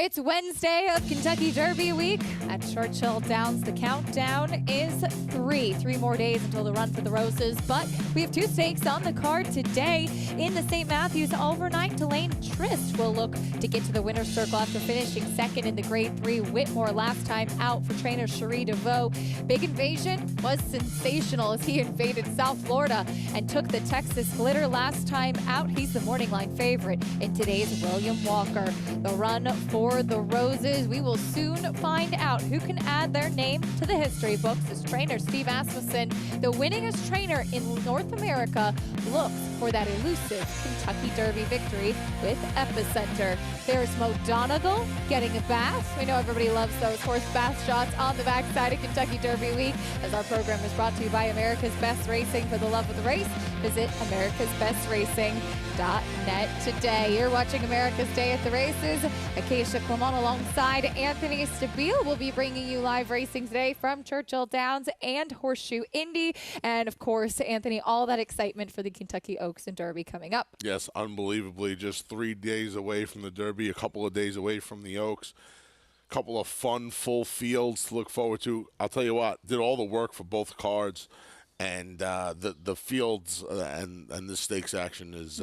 It's Wednesday of Kentucky Derby week. At Churchill Downs, the countdown is three more days until the Run for the Roses. But we have two stakes on the card today. In the St. Matthews overnight, Delane Trist will look to get to the winner's circle after finishing second in the Grade 3 Whitmore last time out for trainer Cherie DeVoe. Big Invasion was sensational as he invaded South Florida and took the Texas Glitter last time out. He's the morning line favorite in today's William Walker. The Run for the Roses. We will soon find out who can add their name to the history books as trainer Steve Asmussen, the winningest trainer in North America, looks for that elusive Kentucky Derby victory with Epicenter. There's Mo Donegal getting a bath. We know everybody loves those horse bath shots on the backside of Kentucky Derby week. As our program is brought to you by America's Best Racing. For the love of the race, visit americasbestracing.net today. You're watching America's Day at the Races. Acacia Clement alongside Anthony Stabile will be bringing you live racing today from Churchill Downs and Horseshoe Indy. And of course, Anthony, all that excitement for the Kentucky Oaks and Derby coming up. Yes, unbelievably. Just 3 days away from the Derby, a couple of days away from the Oaks. A couple of fun, full fields to look forward to. I'll tell you what, did all the work for both cards. And the fields and the stakes action is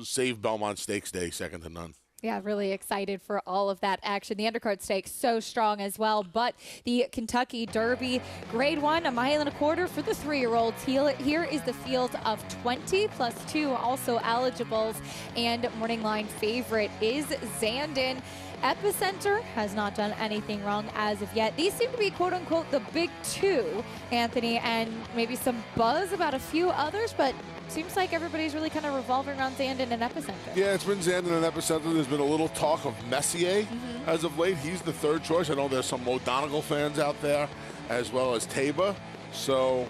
save Belmont Stakes Day, second to none. Yeah, really excited for all of that action. The undercard stakes so strong as well. But the Kentucky Derby, Grade 1, 1.25 miles for the 3-year-olds. Here is the field of 20 plus 2 also eligibles. And morning line favorite is Zandon. Epicenter has not done anything wrong as of yet. These seem to be, quote-unquote, the big two, Anthony, and maybe some buzz about a few others, but seems like everybody's really kind of revolving around Zandon and Epicenter. Yeah, it's been Zandon and Epicenter. There's been a little talk of Messier as of late. He's the third choice. I know there's some Mo Donegal fans out there, as well as Tabor. So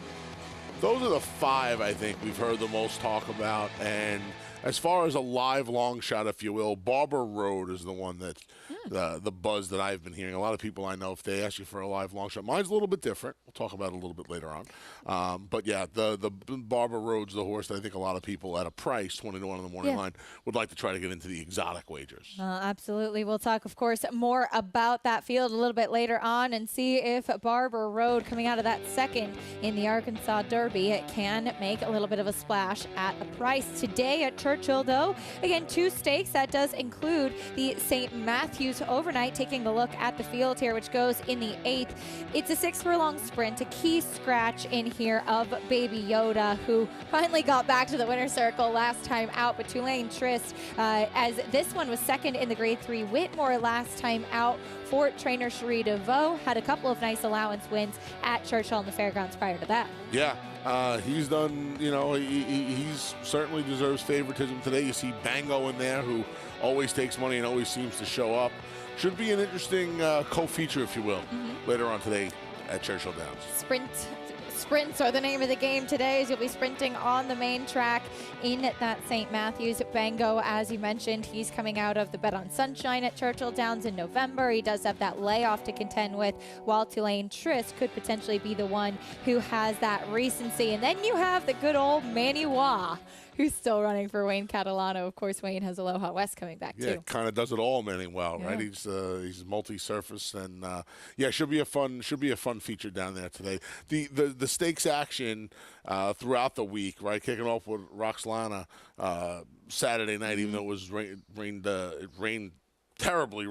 those are the 5 I think we've heard the most talk about. And as far as a live long shot, if you will, Barber Road is the one that the buzz that I've been hearing. A lot of people I know, if they ask you for a live long shot, mine's a little bit different. We'll talk about it a little bit later on. But yeah, the Barber Road's the horse that I think a lot of people at a price, 20 to 1 on the morning line, would like to try to get into the exotic wagers. Absolutely. We'll talk, of course, more about that field a little bit later on and see if Barber Road, coming out of that second in the Arkansas Derby, can make a little bit of a splash at a price. Today at Churchill, though, again, 2 stakes. That does include the St. Matthews overnight. Taking a look at the field here, which goes in the 8th. It's a 6-furlong sprint, a key scratch in here of Baby Yoda, who finally got back to the winner's circle last time out. But Delane Trist, as this one was second in the Grade 3 Whitmore last time out for trainer Cherie DeVoe, had a couple of nice allowance wins at Churchill and the fairgrounds prior to that. Yeah. He's done, he's certainly deserves favoritism today. You see Bango in there, who always takes money and always seems to show up. Should be an interesting co-feature, if you will, later on today at Churchill Downs. Sprints are the name of the game today, as you'll be sprinting on the main track in that St. Matthews. Bango, as you mentioned, he's coming out of the Bet on Sunshine at Churchill Downs in November. He does have that layoff to contend with, while Delane Trist could potentially be the one who has that recency. And then you have the good old Manny Wah, who's still running for Wayne Catalano. Of course, Wayne has Aloha West coming back, too. Yeah, kind of does it all, Manny Wow, right? He's multi-surface, and should be a fun feature down there today. The stakes action throughout the week, right? Kicking off with Roxlana Saturday night, even though it was rained terribly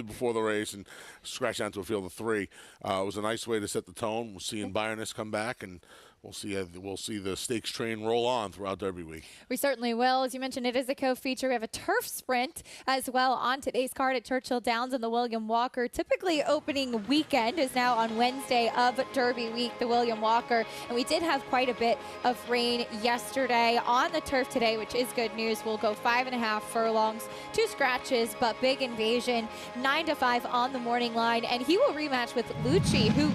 before the race and scratched down to a field of 3. It was a nice way to set the tone. We're seeing Bayerness come back, and we'll see the stakes train roll on throughout Derby week. We certainly will. As you mentioned, it is a co-feature. We have a turf sprint as well on today's card at Churchill Downs and the William Walker. Typically opening weekend is now on Wednesday of Derby week, the William Walker. And we did have quite a bit of rain yesterday on the turf today, which is good news. We'll go 5.5 furlongs, 2 scratches, but Big Invasion, 9 to 5 on the morning line. And he will rematch with Lucci, who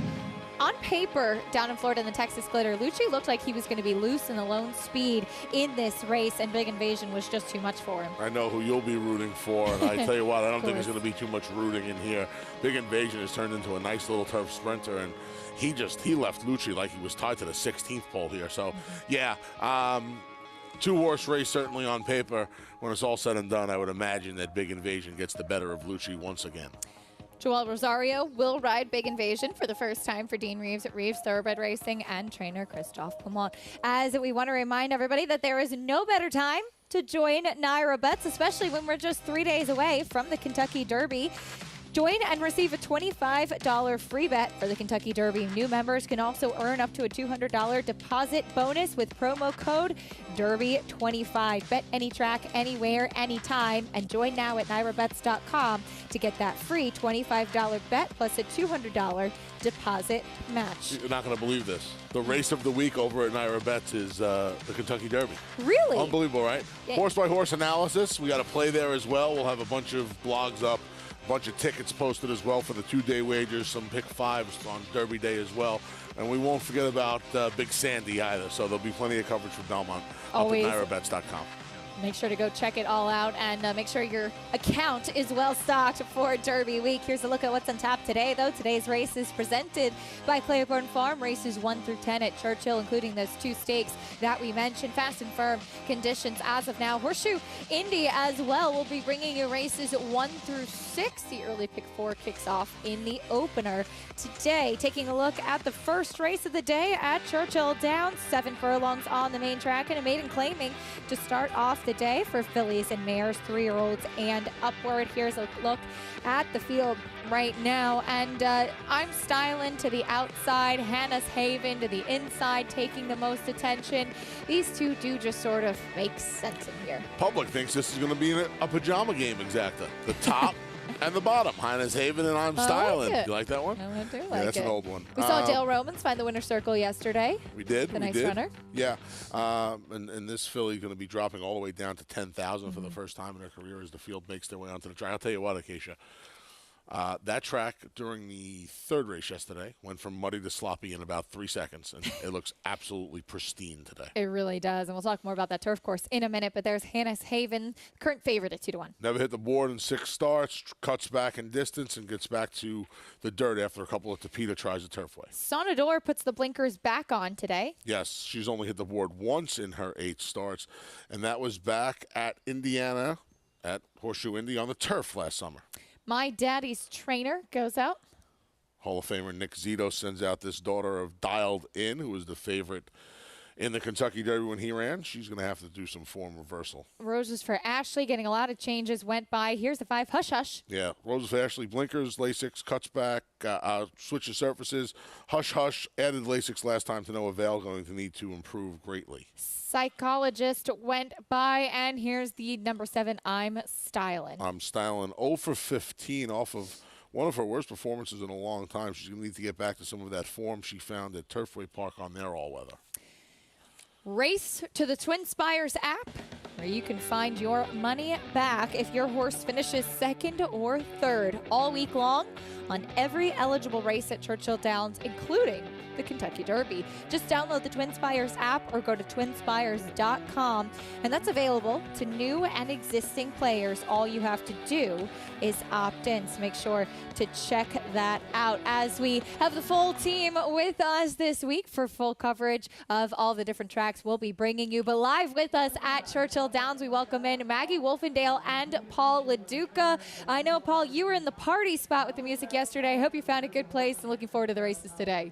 on paper, down in Florida in the Texas Glitter, Lucci looked like he was going to be loose in the lone speed in this race, and Big Invasion was just too much for him. I know who you'll be rooting for, and I tell you what, I don't think there's going to be too much rooting in here. Big Invasion has turned into a nice little turf sprinter, and he left Lucci like he was tied to the 16th pole here. So, yeah, two-horse race, certainly on paper. When it's all said and done, I would imagine that Big Invasion gets the better of Lucci once again. Joel Rosario will ride Big Invasion for the first time for Dean Reeves at Reeves Thoroughbred Racing and trainer Christophe Clement. As we want to remind everybody that there is no better time to join Naira Bets, especially when we're just 3 days away from the Kentucky Derby. Join and receive a $25 free bet for the Kentucky Derby. New members can also earn up to a $200 deposit bonus with promo code Derby25. Bet any track, anywhere, anytime, and join now at NairaBets.com to get that free $25 bet plus a $200 deposit match. You're not going to believe this. The race of the week over at Naira Bets is the Kentucky Derby. Really? Unbelievable, right? Yeah. Horse-by-horse analysis. We got a play there as well. We'll have a bunch of blogs up. Bunch of tickets posted as well for the 2-day wagers, some pick fives on Derby Day as well. And we won't forget about Big Sandy either, so there'll be plenty of coverage for Belmont Always. up at NairaBets.com. Make sure to go check it all out and make sure your account is well stocked for Derby Week. Here's a look at what's on tap today, though. Today's race is presented by Claiborne Farm. Races 1 through 10 at Churchill, including those 2 stakes that we mentioned. Fast and firm conditions as of now. Horseshoe Indy as well will be bringing you races 1 through 6. The early pick 4 kicks off in the opener today. Taking a look at the first race of the day at Churchill Downs. 7 furlongs on the main track and a maiden claiming to start off the day for fillies and mares, 3-year-olds and upward. Here's a look at the field right now, and I'm styling to the outside, Hannah's Haven to the inside, taking the most attention. These two do just sort of make sense in here. Public thinks this is going to be a pajama game, exacta. The top and the bottom. Hannah's Haven and I'm Styling. Like you like that one? I do like Yeah, that's it. an old one. We saw Dale Romans find the winner's circle yesterday. We did. The nice runner. Yeah. And this filly going to be dropping all the way down to 10,000 for the first time in her career as the field makes their way onto the track. I'll tell you what, Acacia. That track during the third race yesterday went from muddy to sloppy in about 3 seconds, and it looks absolutely pristine today. It really does, and we'll talk more about that turf course in a minute, but there's Hannah's Haven, current favorite at 2-1. Never hit the board in 6 starts, cuts back in distance, and gets back to the dirt after a couple of Tapeta tries the turfway. Sonador puts the blinkers back on today. Yes, she's only hit the board once in her 8 starts, and that was back at Indiana at Horseshoe Indy on the turf last summer. My Daddy's Trainer goes out. Hall of Famer Nick Zito sends out this daughter of Dialed In, who was the favorite in the Kentucky Derby when he ran. She's going to have to do some form reversal. Roses for Ashley, getting a lot of changes went by. Here's the 5 Hush Hush. Yeah, Roses for Ashley, blinkers, Lasix, cuts back, switches surfaces. Hush Hush, added Lasix last time to no avail, going to need to improve greatly. Psychologist went by, and here's the number 7, I'm Styling. I'm Styling 0 for 15 off of one of her worst performances in a long time. She's going to need to get back to some of that form she found at Turfway Park on their all-weather. Race to the Twin Spires app, where you can find your money back if your horse finishes 2nd or 3rd all week long on every eligible race at Churchill Downs, including the Kentucky Derby. Just download the Twin Spires app or go to twinspires.com, and that's available to new and existing players. All you have to do is opt in, so make sure to check that out as we have the full team with us this week for full coverage of all the different tracks we'll be bringing you. But live with us at Churchill Downs, we welcome in Maggie Wolfendale and Paul LaDuca. I know, Paul, you were in the party spot with the music yesterday. I hope you found a good place and looking forward to the races today.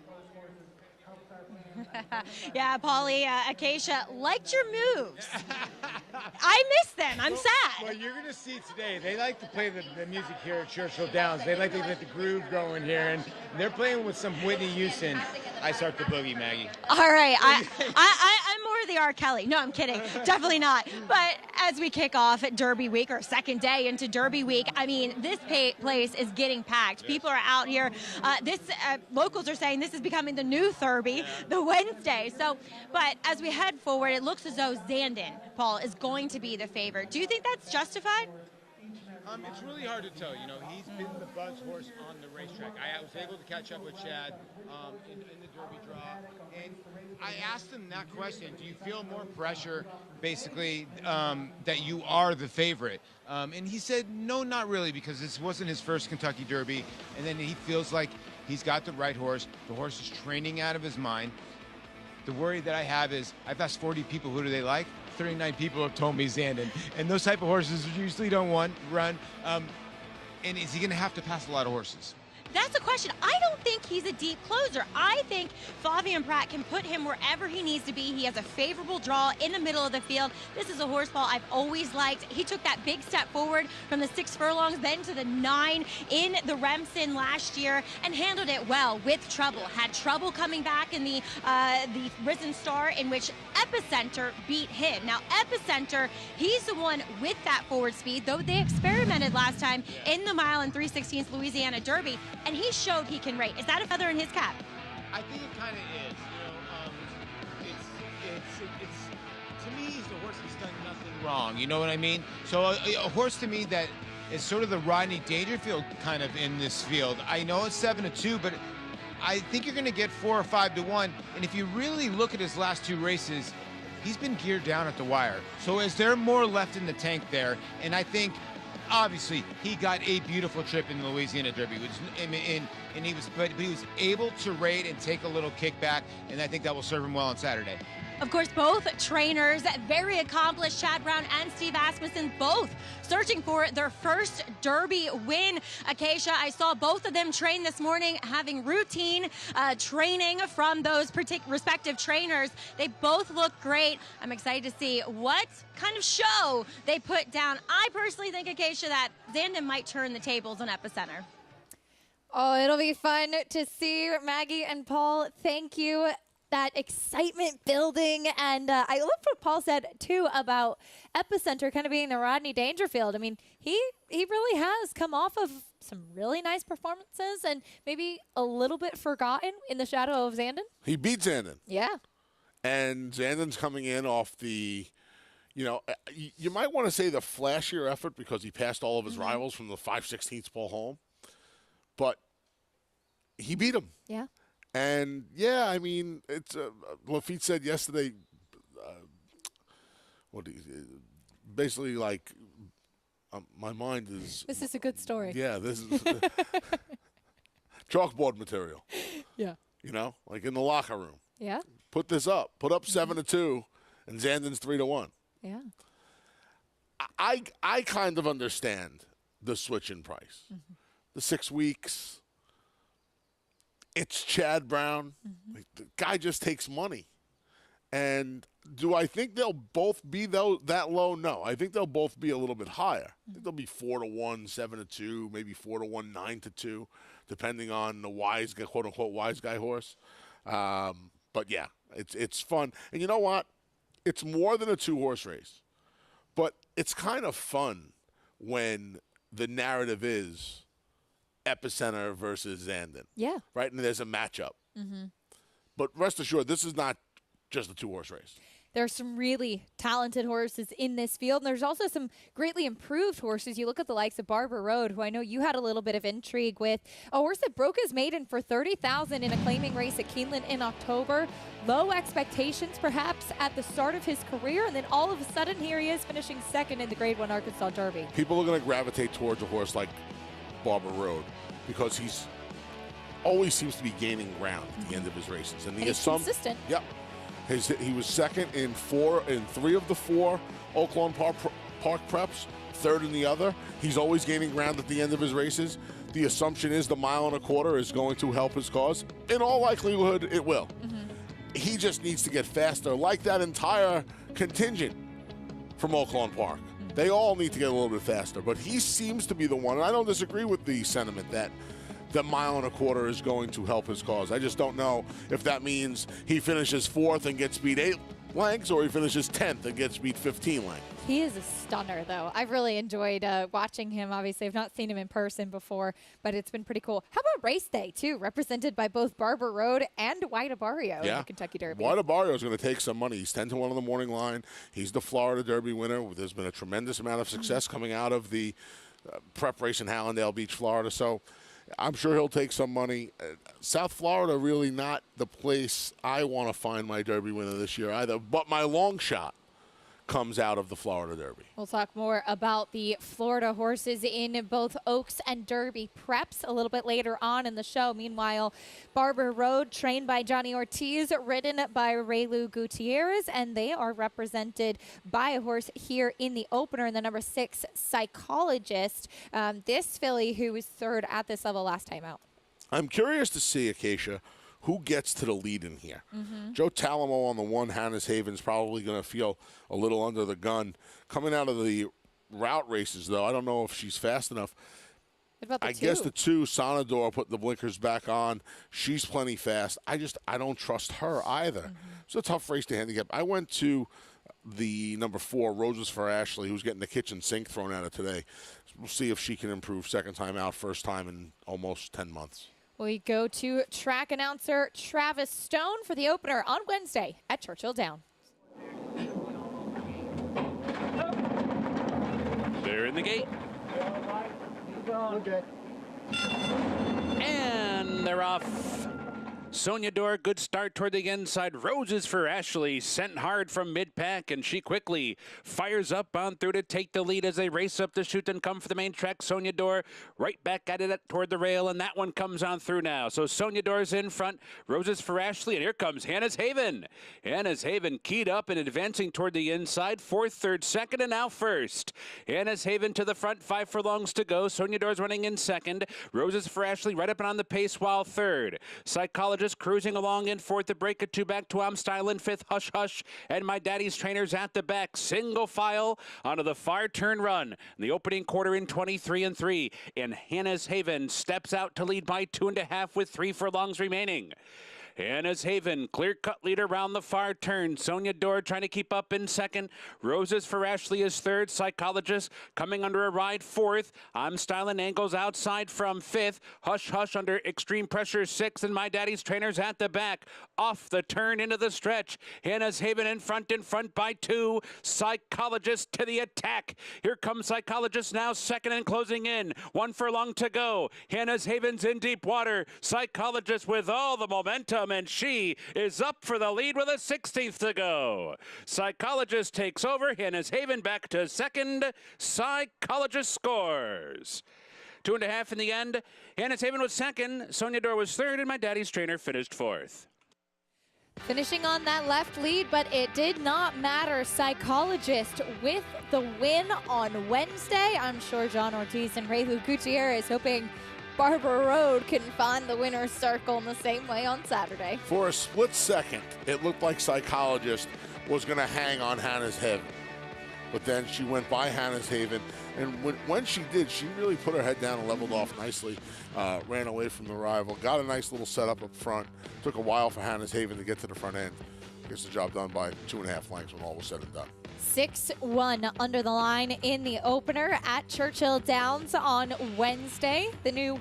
Yeah, Paulie, Acacia liked your moves. I miss them. I'm sad. Well, you're going to see today. They like to play the music here at Churchill Downs. They like to get the groove going here, and they're playing with some Whitney Houston. I start the boogie, Maggie. All right. I'm more the R. Kelly. No, I'm kidding. Definitely not. But as we kick off at Derby Week, or second day into Derby Week, I mean, this place is getting packed. People are out here. Locals are saying this is becoming the new Thurby, the Wednesday. So, but as we head forward, it looks as though Zandon, Paul, is going to be the favorite. Do you think that's justified? It's really hard to tell. You know, he's been the buzz horse on the racetrack. I was able to catch up with Chad in the Derby draw, and I asked him that question: do you feel more pressure, basically, that you are the favorite? And he said, no, not really, because this wasn't his first Kentucky Derby, and then he feels like he's got the right horse. The horse is training out of his mind. The worry that I have is I've asked 40 people who do they like. 39 people have told me Zandon. And those type of horses usually don't run. And is he going to have to pass a lot of horses? That's a question. I don't think he's a deep closer. I think Flavien Prat can put him wherever he needs to be. He has a favorable draw in the middle of the field. This is a horseball I've always liked. He took that big step forward from the 6 furlongs, then to the 9 in the Remsen last year, and handled it well with trouble. Had trouble coming back in the Risen Star, in which Epicenter beat him. Now, Epicenter, he's the one with that forward speed, though they experimented last time in the mile and 3/16 Louisiana Derby, and he showed he can rate. Is that a feather in his cap? I think it kind of is. It's to me, he's the horse that's done nothing wrong. You know what I mean? So a horse to me that is sort of the Rodney Dangerfield kind of in this field. I know it's 7-2, but I think you're going to get 4 or 5 to 1. And if you really look at his last 2 races, he's been geared down at the wire. So is there more left in the tank there? And I think, obviously, he got a beautiful trip in the Louisiana Derby, but he was able to rate and take a little kickback, and I think that will serve him well on Saturday. Of course, both trainers, very accomplished, Chad Brown and Steve Asmussen, both searching for their first Derby win. Acacia, I saw both of them train this morning, having routine training from those respective trainers. They both look great. I'm excited to see what kind of show they put down. I personally think, Acacia, that Zandon might turn the tables on Epicenter. Oh, it'll be fun to see. Maggie and Paul, thank you. That excitement building, and I love what Paul said too about Epicenter kind of being the Rodney Dangerfield. I mean, he really has come off of some really nice performances and maybe a little bit forgotten in the shadow of Zandon. He beat Zandon. Yeah. And Zandon's coming in off the, you might want to say the flashier effort because he passed all of his rivals from the 5/16 pole home, but he beat him. Yeah. And, yeah, I mean, it's Lafitte said yesterday, basically like, my mind is. This is a good story. Yeah, this is chalkboard material. Yeah. Like in the locker room. Yeah. Put this up. Put up 7-2, and Zandon's 3-1. Yeah. I kind of understand the switch in price. The 6 weeks. It's Chad Brown. Like, the guy just takes money. And do I think they'll both be that low? No. I think they'll both be a little bit higher. I think they'll be 4-1, 7-2, maybe 4-1, 9-2, depending on the wise guy, quote unquote wise guy horse. But yeah, it's fun. And you know what? It's more than a 2-horse race. But it's kind of fun when the narrative is Epicenter versus Zandon. Yeah. Right? And there's a matchup. But rest assured, this is not just a 2-horse race. There are some really talented horses in this field, and there's also some greatly improved horses. You look at the likes of Barber Road, who I know you had a little bit of intrigue with. A horse that broke his maiden for $30,000 in a claiming race at Keeneland in October. Low expectations, perhaps, at the start of his career, and then all of a sudden, here he is finishing second in the Grade 1 Arkansas Derby. People are going to gravitate towards a horse like Barber Road because he's always seems to be gaining ground at the end of his races. And he's consistent. Yep. He was second in 3 of the 4 Oaklawn Park preps, third in the other. He's always gaining ground at the end of his races. The assumption is the 1.25 miles is going to help his cause. In all likelihood, it will. He just needs to get faster, like that entire contingent from Oaklawn Park. They all need to get a little bit faster, but he seems to be the one. And I don't disagree with the sentiment that the 1.25 miles is going to help his cause. I just don't know if that means he finishes 4th and gets beat 8 lengths or he finishes 10th and gets beat 15 lengths. He is a stunner, though. I've really enjoyed watching him. Obviously, I've not seen him in person before, but it's been pretty cool. How about race day, too, represented by both Barber Road and White Barrio in the Kentucky Derby? White Barrio is going to take some money. He's 10-1 on the morning line. He's the Florida Derby winner. There's been a tremendous amount of success coming out of the prep race in Hallandale Beach, Florida. So I'm sure he'll take some money. South Florida really not the place I want to find my Derby winner this year either, but my long shot comes out of the Florida Derby. We'll talk more about the Florida horses in both Oaks and Derby preps a little bit later on in the show. Meanwhile, Barber Road, trained by Johnny Ortiz, ridden by Raylu Gutierrez, and they are represented by a horse here in the opener in the number 6 Psychologist. This filly who was third at this level last time out. I'm curious to see, Acacia, who gets to the lead in here. Joe Talamo on the one, Hannah's Haven's probably going to feel a little under the gun. Coming out of the route races, though, I don't know if she's fast enough. What about the I two? guess the 2, Sonador, putting the blinkers back on. She's plenty fast. I don't trust her either. It's a tough race to handicap. I went to the number 4, Roses for Ashley, who's getting the kitchen sink thrown at her today. We'll see if she can improve second time out, first time in almost 10 months. We go to track announcer Travis Stone for the opener on Wednesday at Churchill Downs. They're in the gate. Okay. And they're off. Sonia Dor, good start toward the inside. Roses for Ashley, sent hard from mid-pack, and she quickly fires up on through to take the lead as they race up the chute and come for the main track. Sonia Dor right back at it toward the rail, and that one comes on through now. So Sonia Dor's in front, Roses for Ashley, and here comes Hannah's Haven. Hannah's Haven keyed up and advancing toward the inside, 4th, 3rd, 2nd, and now 1st. Hannah's Haven to the front, 5 furlongs to go. Sonia Dor's running in 2nd. Roses for Ashley right up and on the pace while 3rd. Psychologist cruising along in 4th, the break of 2 back to I'm Stylin', 5th, Hush Hush, and My Daddy's Trainers at the back. Single file onto the far turn run. The opening quarter in 23 and 3. And Hannah's Haven steps out to lead by 2.5 with 3 furlongs remaining. Hannah's Haven, clear-cut lead around the far turn. Sonia Dor trying to keep up in 2nd. Roses for Ashley is 3rd. Psychologist coming under a ride 4th. I'm Stylin' angles outside from 5th. Hush Hush under extreme pressure 6th. And My Daddy's Trainers at the back. Off the turn into the stretch. Hannah's Haven in front by 2. Psychologist to the attack. Here comes Psychologist now 2nd and closing in. 1 furlong to go. Hannah's Haven's in deep water. Psychologist with all the momentum, and she is up for the lead with a 16th to go. Psychologist takes over. Hannah's Haven back to 2nd. Psychologist scores. 2.5 in the end. Hannah's Haven was 2nd. Sonia Dor was 3rd, and My Daddy's Trainer finished 4th. Finishing on that left lead, but it did not matter. Psychologist with the win on Wednesday. I'm sure John Ortiz and Raylu Gutierrez hoping Barber Road can find the winner's circle in the same way on Saturday. For a split second, it looked like Psychologist was going to hang on Hannah's Haven. But then she went by Hannah's Haven, and when she did, she really put her head down and leveled off nicely, ran away from the rival, got a nice little setup up front. Took a while for Hannah's Haven to get to the front end. Gets the job done by 2.5 lengths when all was said and done. 6-1 under the line in the opener at Churchill Downs on Wednesday. The new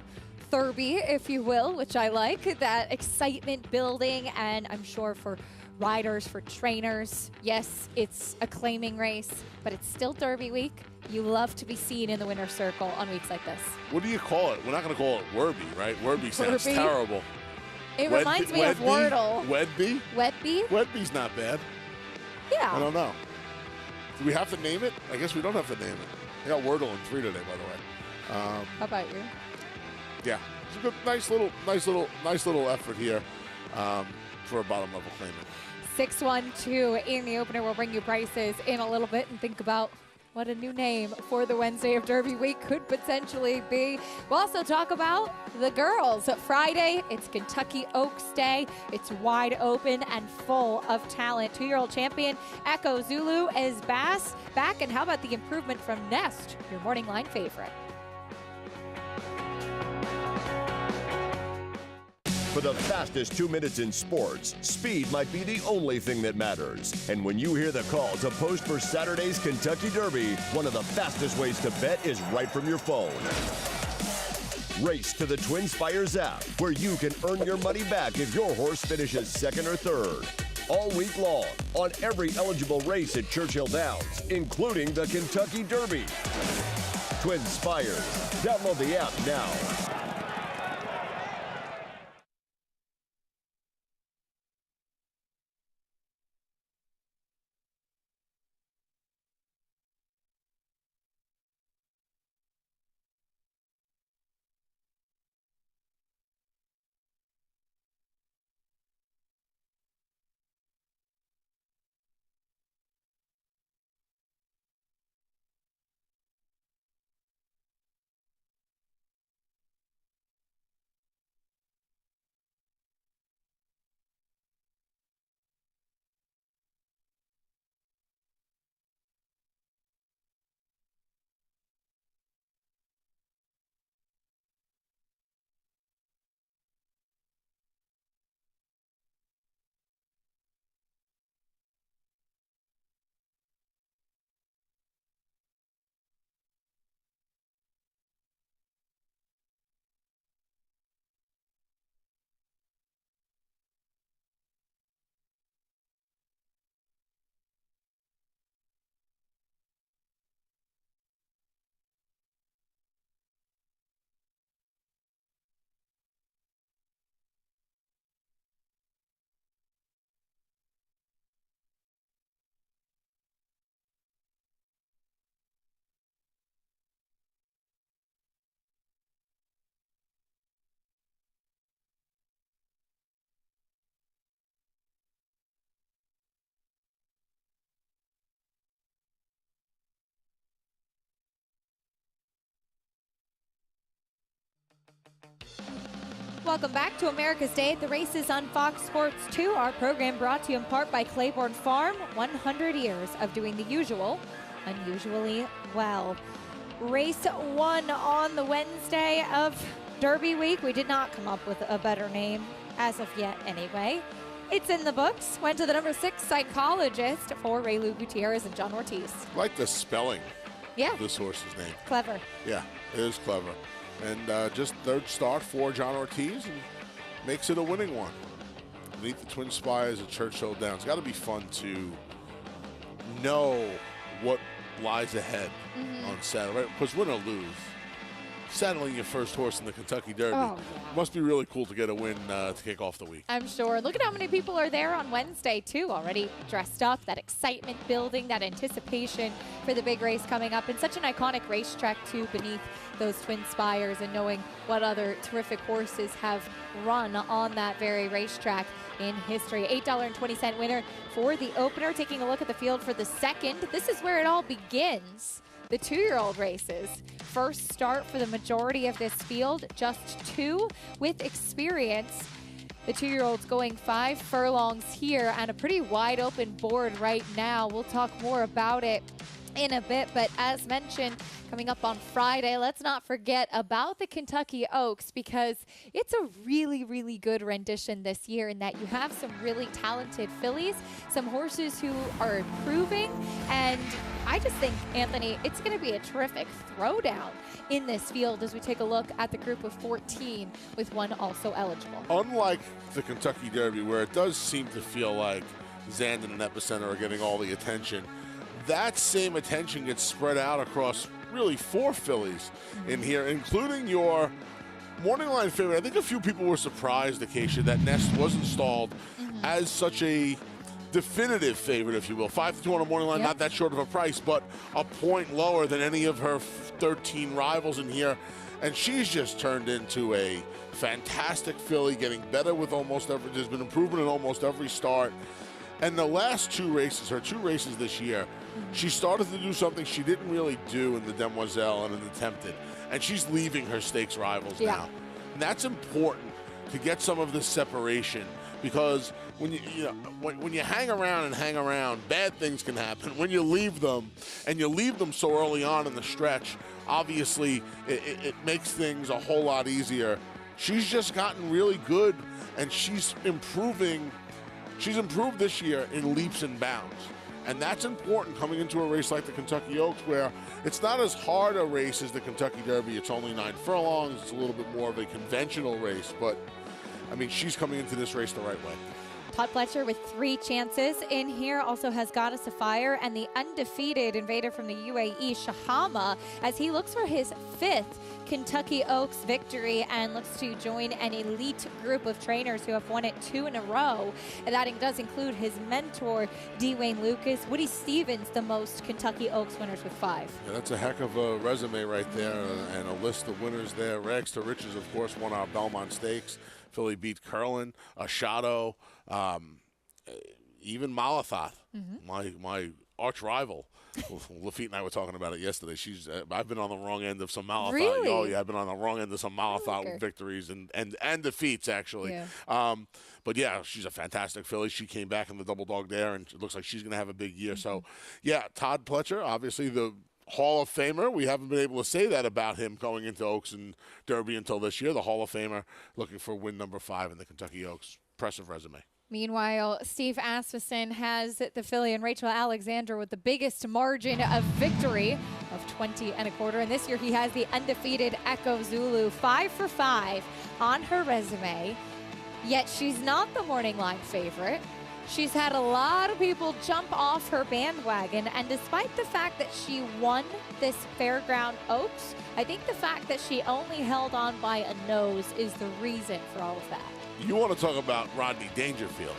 Thurby, if you will, which I like. That excitement building, and I'm sure for riders, for trainers, yes, it's a claiming race, but it's still Derby week. You love to be seen in the winner's circle on weeks like this. What do you call it? We're not going to call it Werby, right? Werby sounds terrible. It reminds me of Wordle. Wedby? Wedby? Wedby's not bad. Yeah. I don't know. Do we have to name it? I guess we don't have to name it. I got Wordle in 3 today, by the way. How about you? Yeah, it's a good, nice little effort here for a bottom level claimant. 6-1-2 in the opener. We'll bring you prices in a little bit and think about what a new name for the Wednesday of Derby week could potentially be. We'll also talk about the girls. Friday, it's Kentucky Oaks Day. It's wide open and full of talent. 2-year-old champion Echo Zulu is back. And how about the improvement from Nest, your morning line favorite? For the fastest 2 minutes in sports, speed might be the only thing that matters. And when you hear the call to post for Saturday's Kentucky Derby, one of the fastest ways to bet is right from your phone. Race to the Twin Spires app, where you can earn your money back if your horse finishes 2nd or 3rd. All week long, on every eligible race at Churchill Downs, including the Kentucky Derby. Twin Spires. Download the app now. welcome back to America's Day at the Races on Fox Sports 2. Our program brought to you in part by Claiborne Farm. 100 years of doing the usual, unusually well. Race 1 on the Wednesday of Derby Week. We did not come up with a better name as of yet anyway. It's in the books. Went to the number 6 psychologist for Raylu Gutierrez and John Ortiz. I like the spelling Yeah. of this horse's name. Clever. Yeah, it is clever. And just third start for John Ortiz and makes it a winning one. Beneath the Twin Spires at Churchill Downs. It's got to be fun to know what lies ahead on Saturday. Because win or lose, saddling your first horse in the Kentucky Derby must be really cool to get a win to kick off the week. I'm sure. Look at how many people are there on Wednesday, too, already dressed up. That excitement building, that anticipation for the big race coming up. And such an iconic racetrack, too, beneath those Twin Spires, and knowing what other terrific horses have run on that very racetrack in history. $8.20 winner for the opener. Taking a look at the field for the second. This is where it all begins. The 2-year-old races. First start for the majority of this field, just 2 with experience. The 2-year-olds going 5 furlongs here and a pretty wide open board right now. We'll talk more about it in a bit, but as mentioned, coming up on Friday, let's not forget about the Kentucky Oaks, because it's a really, really good rendition this year in that you have some really talented fillies, some horses who are improving, and I just think, Anthony, it's going to be a terrific throwdown in this field as we take a look at the group of 14 with one also eligible. Unlike the Kentucky Derby, where it does seem to feel like Zandon and Epicenter are getting all the attention, that same attention gets spread out across really 4 fillies in here, including your morning line favorite. I think a few people were surprised, Acacia, that Nest was installed as such a definitive favorite, if you will. 5-2 on a morning line, not that short of a price, but a point lower than any of her 13 rivals in here. And she's just turned into a fantastic filly, getting better with almost every, there's been improvement in almost every start. And the last 2 races, her 2 races this year, she started to do something she didn't really do in the Demoiselle and in the Tempted. And she's leaving her stakes rivals now. And that's important to get some of this separation, because when when you hang around, bad things can happen. When you leave them, and you leave them so early on in the stretch, obviously it makes things a whole lot easier. She's just gotten really good, and she's improving. She's improved this year in leaps and bounds. And that's important coming into a race like the Kentucky Oaks, where it's not as hard a race as the Kentucky Derby. It's only 9 furlongs. It's a little bit more of a conventional race. But, I mean, she's coming into this race the right way. Todd Pletcher with 3 chances in here. Also has Goddess of Fire and the undefeated invader from the UAE, Shahama, as he looks for his 5th Kentucky Oaks victory and looks to join an elite group of trainers who have won it 2 in a row. And that does include his mentor, D. Wayne Lucas. Woody Stevens, the most Kentucky Oaks winners with 5. Yeah, that's a heck of a resume right there, and a list of winners there. Rags to Riches, of course, won our Belmont Stakes. Philly beat Curlin, Ashado, even Malathath, my arch rival. Lafitte and I were talking about it yesterday. I've been on the wrong end of some Malathath. Really? Oh yeah, I've been on the wrong end of some Malathath victories and defeats, actually. Yeah. But yeah, she's a fantastic filly. She came back in the double dog there, and it looks like she's going to have a big year. So yeah, Todd Pletcher, obviously the Hall of Famer. We haven't been able to say that about him going into Oaks and Derby until this year. The Hall of Famer, looking for win number 5 in the Kentucky Oaks. Impressive resume. Meanwhile, Steve Asmussen has the filly and Rachel Alexander with the biggest margin of victory of 20 1/4. And this year he has the undefeated Echo Zulu, 5 for 5 on her resume. Yet she's not the morning line favorite. She's had a lot of people jump off her bandwagon, and despite the fact that she won this Fairground Oaks, I think the fact that she only held on by a nose is the reason for all of that. You want to talk about Rodney Dangerfield,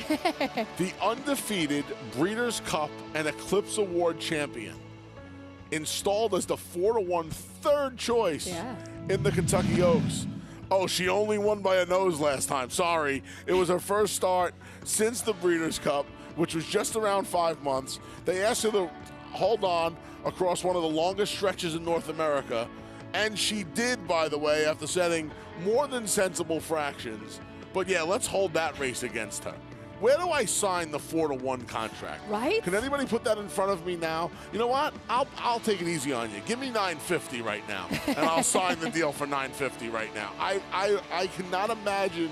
the undefeated Breeders' Cup and Eclipse Award champion, installed as the 4-1 third choice in the Kentucky Oaks. Oh, she only won by a nose last time. Sorry. It was her first start since the Breeders' Cup, which was just around 5 months. They asked her to hold on across one of the longest stretches in North America, And she did, by the way, after setting more than sensible fractions. But yeah, let's hold that race against her. Where do I sign the 4-to-1 contract? Right? Can anybody put that in front of me now? You know what? I'll take it easy on you. Give me $950 right now, and I'll sign the deal for $950 right now. I cannot imagine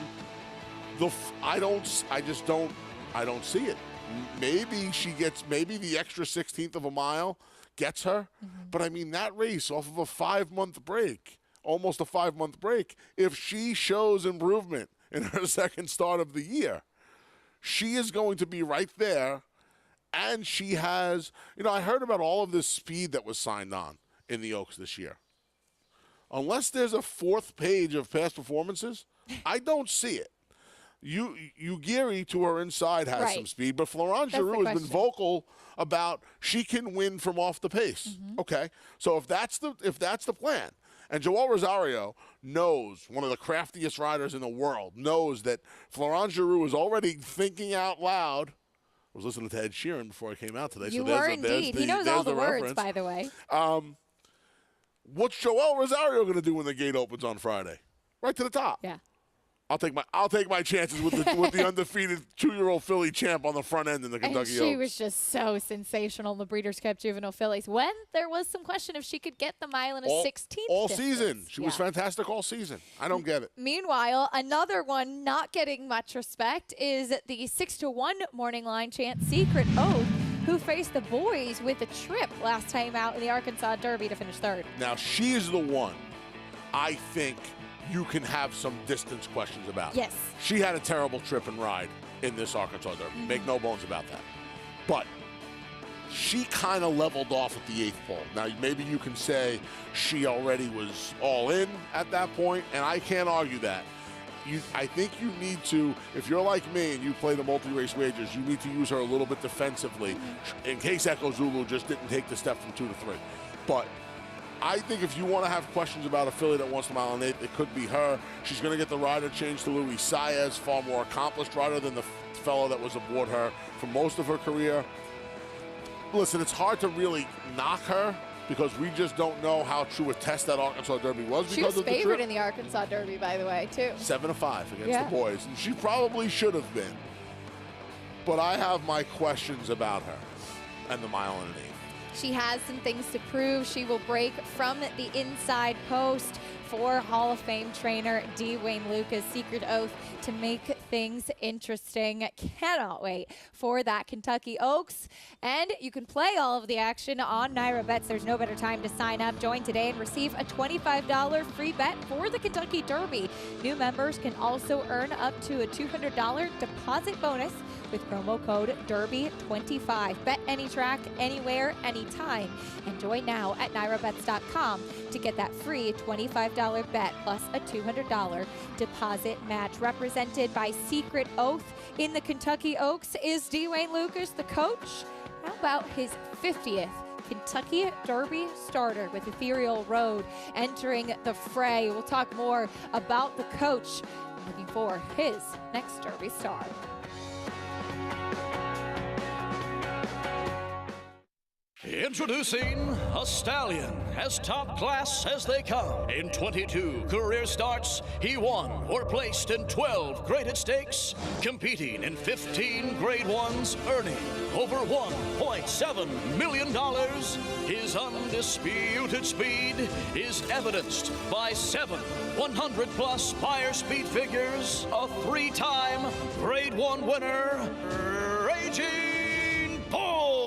I don't see it. Maybe the extra 16th of a mile gets her, but I mean that race off of a 5-month break, almost a 5-month break. If she shows improvement in her second start of the year, she is going to be right there, and she has, I heard about all of this speed that was signed on in the Oaks this year. Unless there's a 4th page of past performances, I don't see it. Ugiri to her inside has some speed, but Florent Giroux has been vocal about she can win from off the pace. Okay, so if that's the plan, and Joel Rosario knows, one of the craftiest riders in the world, knows that Florent Giroux is already thinking out loud. I was listening to Ed Sheeran before I came out today. You so were indeed. He knows all the words, reference. by the way. What's Joel Rosario going to do when the gate opens on Friday? Right to the top. Yeah. I'll take my chances with the undefeated 2-year-old filly champ on the front end in the Kentucky And she Oaks. was just so sensational in the Breeders' Cup Juvenile Fillies. When there was some question if she could get the mile in a 16th all distance. season. She was fantastic all season. I don't get it. Meanwhile, another one not getting much respect is the 6-to-1 morning line chance Secret Oath, who faced the boys with a trip last time out in the Arkansas Derby to finish 3rd. Now, she is the one I think you can have some distance questions about. Yes. She had a terrible trip and ride in this Arkansas Derby. Make no bones about that. But she kind of leveled off at the 8th pole. Now, maybe you can say she already was all in at that point, and I can't argue that. I think you need to, if you're like me and you play the multi-race wagers, you need to use her a little bit defensively in case Echo Zulu just didn't take the step from 2 to 3. But I think if you want to have questions about a filly that wants the mile and 8, it could be her. She's going to get the rider changed to Luis Saez, far more accomplished rider than the fellow that was aboard her for most of her career. Listen, it's hard to really knock her because we just don't know how true a test that Arkansas Derby was. She was favored in the Arkansas Derby, by the way, too. 7-5 against the boys, and she probably should have been. But I have my questions about her and the mile and an 8. She has some things to prove. She will break from the inside post for Hall of Fame trainer D. Wayne Lucas. Secret Oath to make things interesting. Cannot wait for that Kentucky Oaks. And you can play all of the action on Naira Bets. There's no better time to sign up. Join today and receive a $25 free bet for the Kentucky Derby. New members can also earn up to a $200 deposit bonus with promo code DERBY25. Bet any track, anywhere, anytime. And join now at NairaBets.com to get that free $25 bet plus a $200 deposit match. Represented by Secret Oath in the Kentucky Oaks is D. Wayne Lucas, the coach. How about his 50th Kentucky Derby starter with Ethereal Road entering the fray? We'll talk more about the coach looking for his next Derby star. Introducing a stallion, as top class as they come. In 22 career starts, he won or placed in 12 graded stakes, competing in 15 grade ones, earning over $1.7 million. His undisputed speed is evidenced by 7 100-plus buyer speed figures, a 3-time grade 1 winner, Raging Bull.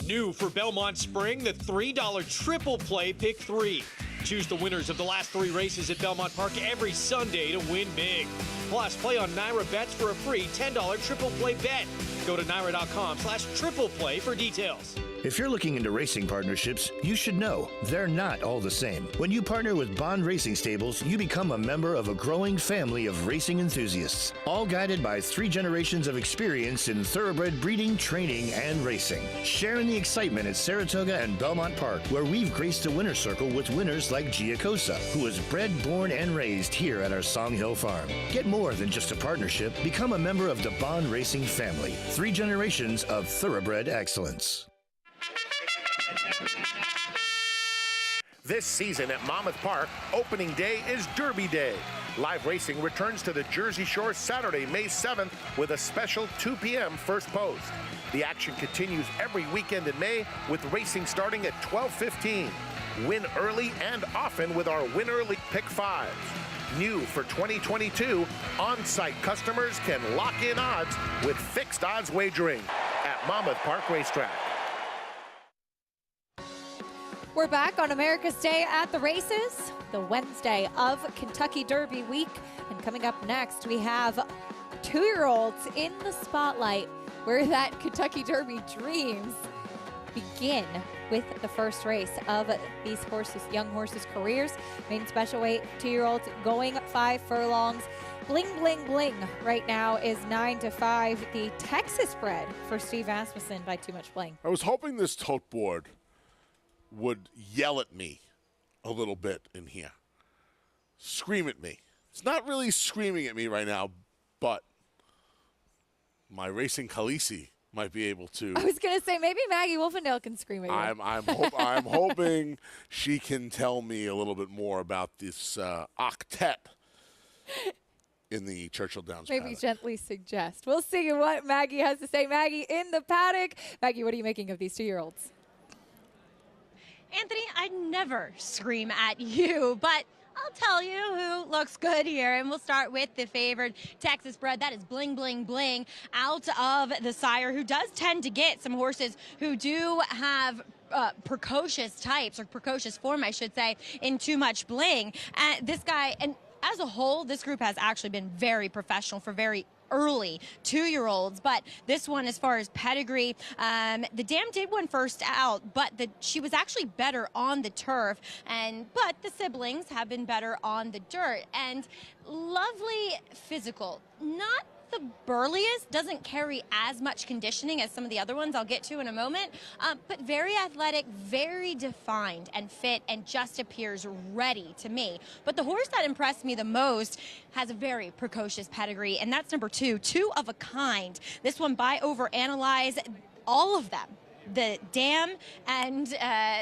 New for Belmont Spring, the $3 triple play pick 3. Choose the winners of the last 3 races at Belmont Park every Sunday to win big. Plus, play on Naira Bets for a free $10 triple play bet. Go to Naira.com/triple play for details. If you're looking into racing partnerships, you should know they're not all the same. When you partner with Bond Racing Stables, you become a member of a growing family of racing enthusiasts, all guided by 3 generations of experience in thoroughbred breeding, training, and racing. Sharing the excitement at Saratoga and Belmont Park, where we've graced the winner's circle with winners like Giacosa, who was bred, born, and raised here at our Song Hill farm. Get more than just a partnership. Become a member of the Bond Racing family. 3 generations of thoroughbred excellence. This season at Monmouth Park, opening day is Derby Day. Live racing returns to the Jersey Shore Saturday, May 7th with a special 2 p.m. first post. The action continues every weekend in May with racing starting at 12:15. Win early and often with our Win Early Pick 5s. New for 2022, on-site customers can lock in odds with fixed odds wagering at Monmouth Park Racetrack. We're back on America's Day at the Races, the Wednesday of Kentucky Derby week. And coming up next, we have 2-year-olds in the spotlight where that Kentucky Derby dreams begin with the first race of these young horses' careers. Main special weight, 2-year-olds going 5 furlongs. Bling, bling, bling right now is 9-5. The Texas bred for Steve Asmussen by Too Much Bling. I was hoping this tote board would yell at me a little bit in here. Scream at me. It's not really screaming at me right now, but my racing Khaleesi might be able to. I was going to say, maybe Maggie Wolfendale can scream at you. I'm hoping she can tell me a little bit more about this octet in the Churchill Downs Maybe paddock. gently suggest. We'll see what Maggie has to say. Maggie in the paddock. Maggie, what are you making of these 2-year-olds? Anthony, I'd never scream at you, but I'll tell you who looks good here, and we'll start with the favored Texas bred. That is Bling, Bling, Bling out of the sire, who does tend to get some horses who do have precocious types, or precocious form, I should say, in Too Much Bling. This guy, and as a whole, this group has actually been very professional for very early 2-year-olds, but this one, as far as pedigree, the dam did win first out, but she was actually better on the turf, but the siblings have been better on the dirt. And lovely physical, not the burliest, doesn't carry as much conditioning as some of the other ones I'll get to in a moment, but very athletic, very defined and fit, and just appears ready to me. But the horse that impressed me the most has a very precocious pedigree, and that's number 2 of a kind. This one by Overanalyze. All of them, the dam and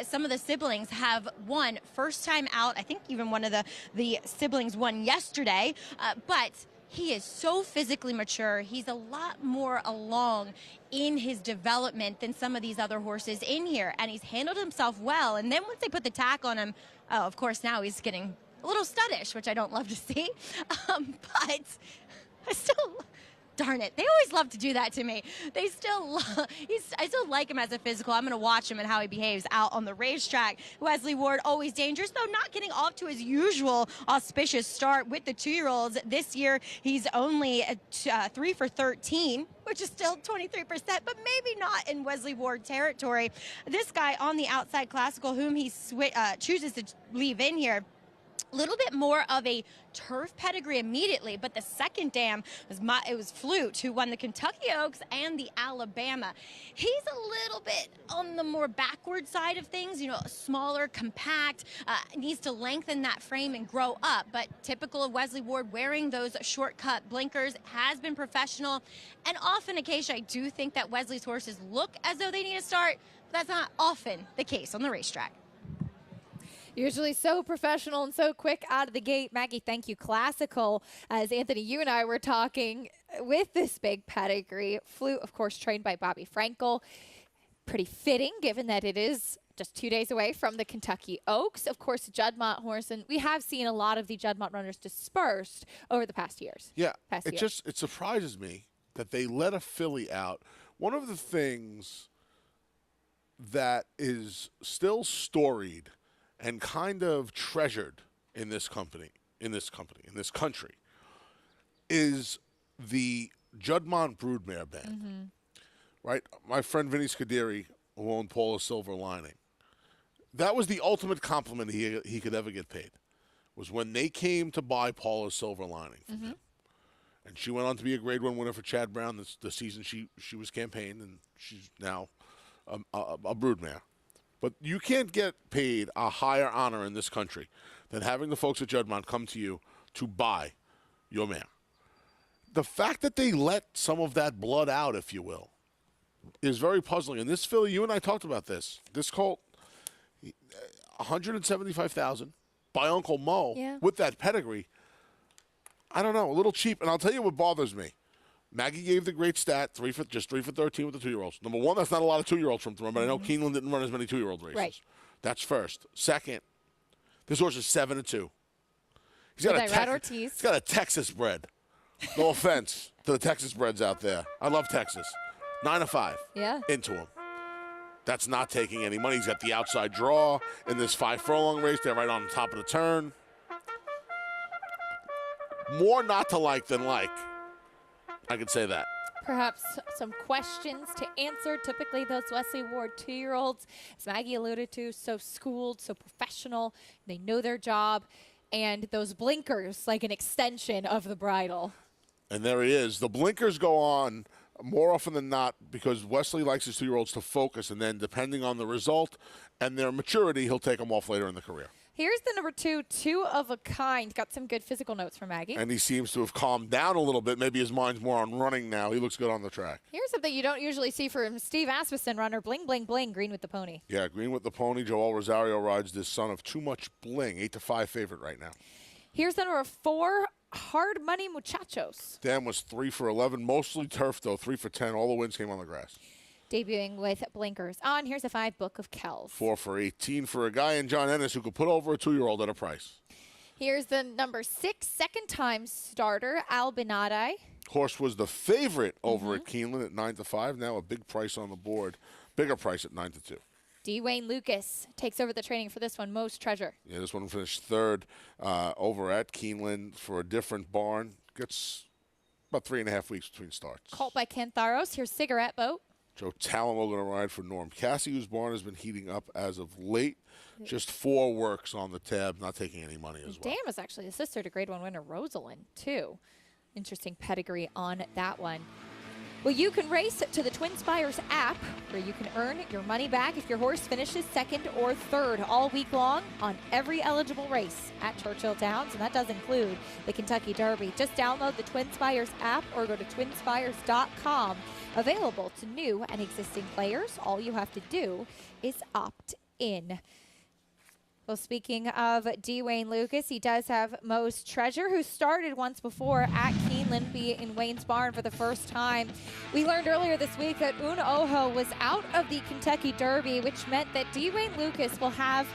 some of the siblings, have won first time out. I think even one of the siblings won yesterday, but he is so physically mature. He's a lot more along in his development than some of these other horses in here, and he's handled himself well. And then once they put the tack on him, of course, now he's getting a little studdish, which I don't love to see. But I still... Darn it. They always love to do that to me. I still like him as a physical. I'm going to watch him and how he behaves out on the racetrack. Wesley Ward, always dangerous, though not getting off to his usual auspicious start with the 2-year-olds. This year, he's only 3 for 13, which is still 23%, but maybe not in Wesley Ward territory. This guy on the outside classical, whom he chooses to leave in here, a little bit more of a turf pedigree immediately, but the second dam was Flute, who won the Kentucky Oaks and the Alabama. He's a little bit on the more backward side of things, smaller, compact, needs to lengthen that frame and grow up, but typical of Wesley Ward, wearing those shortcut blinkers, has been professional, and often occasion I do think that Wesley's horses look as though they need a start, but that's not often the case on the racetrack. Usually so professional and so quick out of the gate. Maggie, thank you. Classical, as Anthony, you and I were talking, with this big pedigree. Flute, of course, trained by Bobby Frankel. Pretty fitting, given that it is just 2 days away from the Kentucky Oaks. Of course, Judmont horse, and we have seen a lot of the Judmont runners dispersed over the past years. Yeah, it surprises me that they let a filly out. One of the things that is still storied and kind of treasured in this country, is the Judmont Broodmare band, right? My friend Vinny Scuderi who owned Paula's Silver Lining. That was the ultimate compliment he could ever get paid, was when they came to buy Paula's Silver Lining from him. And she went on to be a Grade 1 winner for Chad Brown the season she was campaigned, and she's now a broodmare. But you can't get paid a higher honor in this country than having the folks at Judmont come to you to buy your mare. The fact that they let some of that blood out, if you will, is very puzzling. And this filly, you and I talked about this. This colt, $175,000 by Uncle Mo with that pedigree. I don't know, a little cheap. And I'll tell you what bothers me. Maggie gave the great stat, 3 for 13 with the 2-year-olds. Number one, that's not a lot of 2-year-olds from to run, but I know Keeneland didn't run as many 2-year-old races. Right. That's first. Second, this horse is 7-2. He's got a Texas bred. No offense to the Texas breds out there. I love Texas. 9-5. Yeah. Into him. That's not taking any money. He's got the outside draw in this 5-furlong race. They're right on the top of the turn. More not to like than like. I could say that. Perhaps some questions to answer. Typically, those Wesley Ward 2-year-olds, as Maggie alluded to, so schooled, so professional. They know their job. And those blinkers, like an extension of the bridle. And there he is. The blinkers go on more often than not because Wesley likes his 2-year-olds to focus, and then depending on the result and their maturity, he'll take them off later in the career. Here's the number 2 of a kind. Got some good physical notes from Maggie. And he seems to have calmed down a little bit. Maybe his mind's more on running now. He looks good on the track. Here's something you don't usually see from Steve Asmussen, runner. Bling, bling, bling, green with the pony. Yeah, green with the pony. Joel Rosario rides this son of Too Much Bling. 8-5 favorite right now. Here's the number 4, Hard Money Muchachos. Dan was 3 for 11, mostly turf, though. 3 for 10. All the wins came on the grass. Debuting with blinkers on. Here's a 5, Book of Kells. 4 for 18 for a guy in John Ennis who could put over a 2-year-old at a price. Here's the number 6, second-time starter, Albinati. Horse was the favorite over at Keeneland at 9-5. Now a big price on the board. Bigger price at 9-2. Dwayne Lucas takes over the training for this one, Most Treasure. Yeah, this one finished 3rd over at Keeneland for a different barn. Gets about 3.5 weeks between starts. Colt by Cantharos. Here's Cigarette Boat. Joe Talamo going to ride for Norm Cassie, whose barn has been heating up as of late. Just 4 works on the tab, not taking any money as well. Dan was actually the sister to Grade 1 winner Rosalind, too. Interesting pedigree on that one. Well, you can race to the Twin Spires app, where you can earn your money back if your horse finishes 2nd or 3rd all week long on every eligible race at Churchill Downs, and that does include the Kentucky Derby. Just download the Twin Spires app or go to twinspires.com. Available to new and existing players. All you have to do is opt in. Well, speaking of Dwayne Lucas, he does have Most Treasure, who started once before at Keeneland, be in Wayne's barn for the first time. We learned earlier this week that Un Ojo was out of the Kentucky Derby, which meant that Dwayne Lucas will have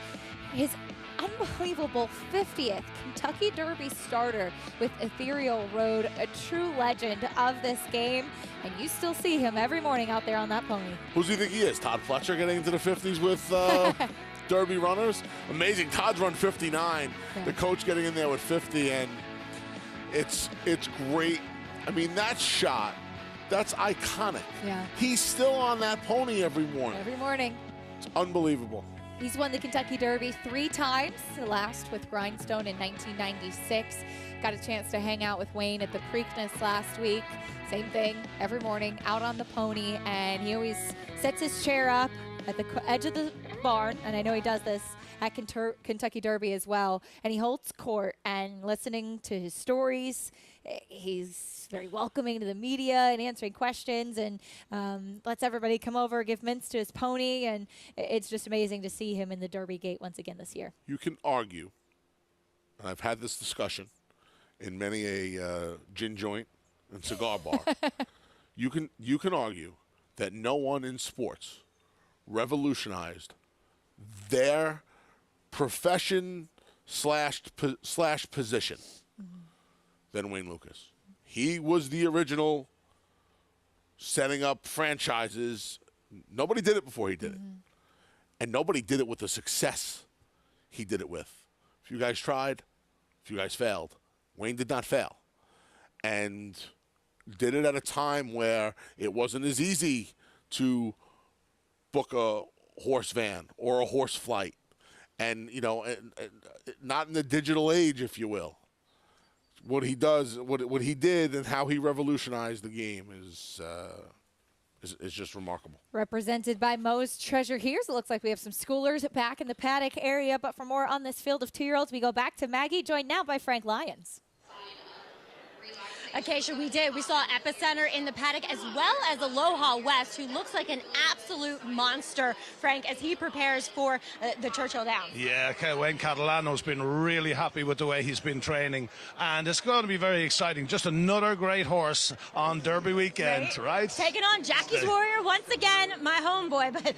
his unbelievable 50th Kentucky Derby starter with Ethereal Road, a true legend of this game. And you still see him every morning out there on that pony. Who's he think he is? Todd Fletcher getting into the 50s with Derby runners? Amazing. Todd's run 59. Yeah. The coach getting in there with 50, and it's great. I mean, that shot, that's iconic. Yeah. He's still on that pony every morning. Every morning. It's unbelievable. He's won the Kentucky Derby 3 times, the last with Grindstone in 1996. Got a chance to hang out with Wayne at the Preakness last week. Same thing, every morning, out on the pony, and he always sets his chair up at the edge of the barn, and I know he does this at Kentucky Derby as well, and he holds court, and listening to his stories, he's very welcoming to the media and answering questions, and lets everybody come over, give mints to his pony, and it's just amazing to see him in the Derby gate once again this year. You can argue, and I've had this discussion in many a gin joint and cigar bar. You can argue that no one in sports revolutionized their profession slash position than Wayne Lucas. He was the original setting up franchises. Nobody did it before he did it. And nobody did it with the success he did it with. A few guys tried, a few guys failed. Wayne did not fail. And did it at a time where it wasn't as easy to book a horse van or a horse flight, and not in the digital age, if you will. What he does, what he did, and how he revolutionized the game is just remarkable. Represented by Mo's Treasure here. So it looks like we have some schoolers back in the paddock area. But for more on this field of 2-year-olds, we go back to Maggie, joined now by Frank Lyons. Acacia, we did. We saw Epicenter in the paddock as well as Aloha West, who looks like an absolute monster, Frank, as he prepares for the Churchill Downs. Yeah, Wayne Catalano's been really happy with the way he's been training, and it's going to be very exciting. Just another great horse on Derby weekend, right? Taking on Jackie's Warrior once again, my homeboy, but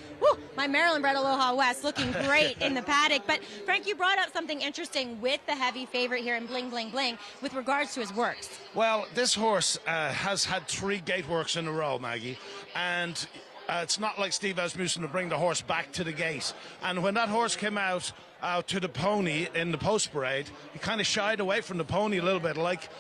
my Maryland-bred Aloha West looking great in the paddock. But, Frank, you brought up something interesting with the heavy favorite here in Bling Bling Bling with regards to his works. Well, this horse has had 3 gate works in a row, Maggie, and it's not like Steve Asmussen to bring the horse back to the gate. And when that horse came out to the pony in the post parade, he kind of shied away from the pony a little bit. Like,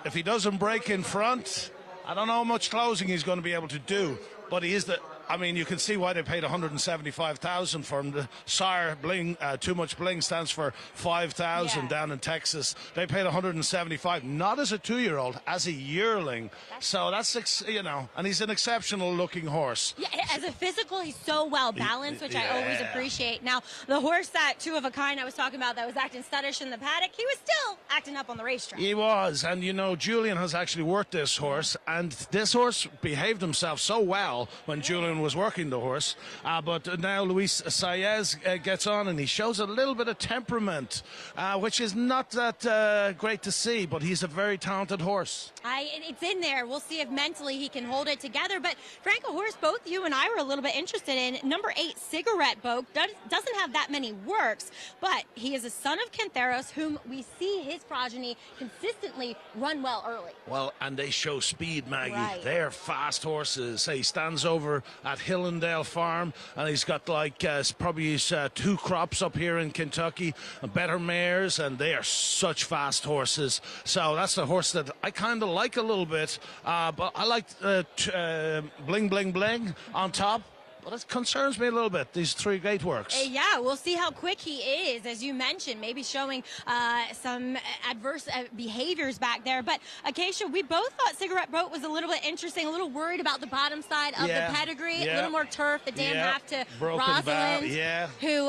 if he doesn't break in front, I don't know how much closing he's going to be able to do, but he is the... I mean, you can see why they paid $175,000 for him. The Sire Bling, Too Much Bling stands for $5,000 down in Texas. They paid $175,000, not as a 2-year-old, as a yearling. So that's, and he's an exceptional-looking horse. Yeah, as a physical, he's so well balanced, which I always appreciate. Now, the horse that 2 of a kind I was talking about that was acting studdish in the paddock, he was still acting up on the racetrack. He was, and Julian has actually worked this horse, and this horse behaved himself so well when Julian was working the horse, but now Luis Saez gets on and he shows a little bit of temperament, which is not that great to see, but he's a very talented horse. It's in there. We'll see if mentally he can hold it together. But Frank, a horse both you and I were a little bit interested in, number 8, Cigarette Boat, doesn't have that many works, but he is a son of Cantheros, whom we see his progeny consistently run well early. Well, and they show speed, Maggie. Right. They're fast horses. He stands over at Hillendale Farm, and he's got probably his 2 crops up here in Kentucky, better mares, and they are such fast horses. So that's the horse that I kind of like a little bit, but I like Bling Bling Bling on top. Well, that concerns me a little bit, these 3 gate works. Yeah, we'll see how quick he is, as you mentioned, maybe showing some adverse behaviors back there. But, Acacia, we both thought Cigarette Boat was a little bit interesting, a little worried about the bottom side of the pedigree, a little more turf, the Dan half to Rosalind, who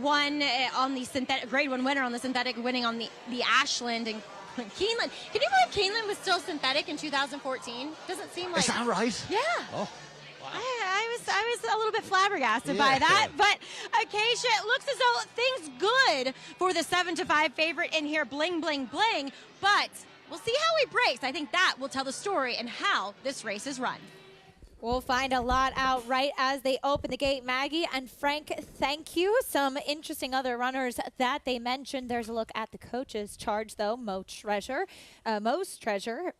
won on the synthetic, grade 1 winner on the synthetic, winning on the Ashland and Keeneland. Can you believe Keeneland was still synthetic in 2014? Doesn't seem like... Is that right? Yeah. Oh. I was a little bit flabbergasted by that, but Acacia, it looks as though things good for the 7-5 favorite in here, Bling Bling Bling, but we'll see how he breaks. I think that will tell the story and how this race is run. We'll find a lot out right as they open the gate. Maggie and Frank, thank you. Some interesting other runners that they mentioned. There's a look at the coach's charge, though. Mo's Treasure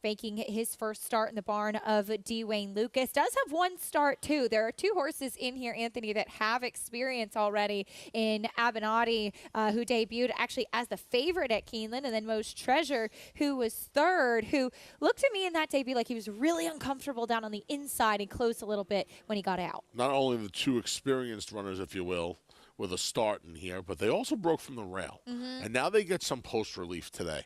making his first start in the barn of D. Wayne Lucas. Does have 1 start, too. There are 2 horses in here, Anthony, that have experience already in Abenati, who debuted actually as the favorite at Keeneland, and then Mo's Treasure, who was 3rd, who looked to me in that debut like he was really uncomfortable down on the inside. Closed a little bit when he got out. Not only the 2 experienced runners, if you will, with a start in here, but they also broke from the rail. And now they get some post relief today.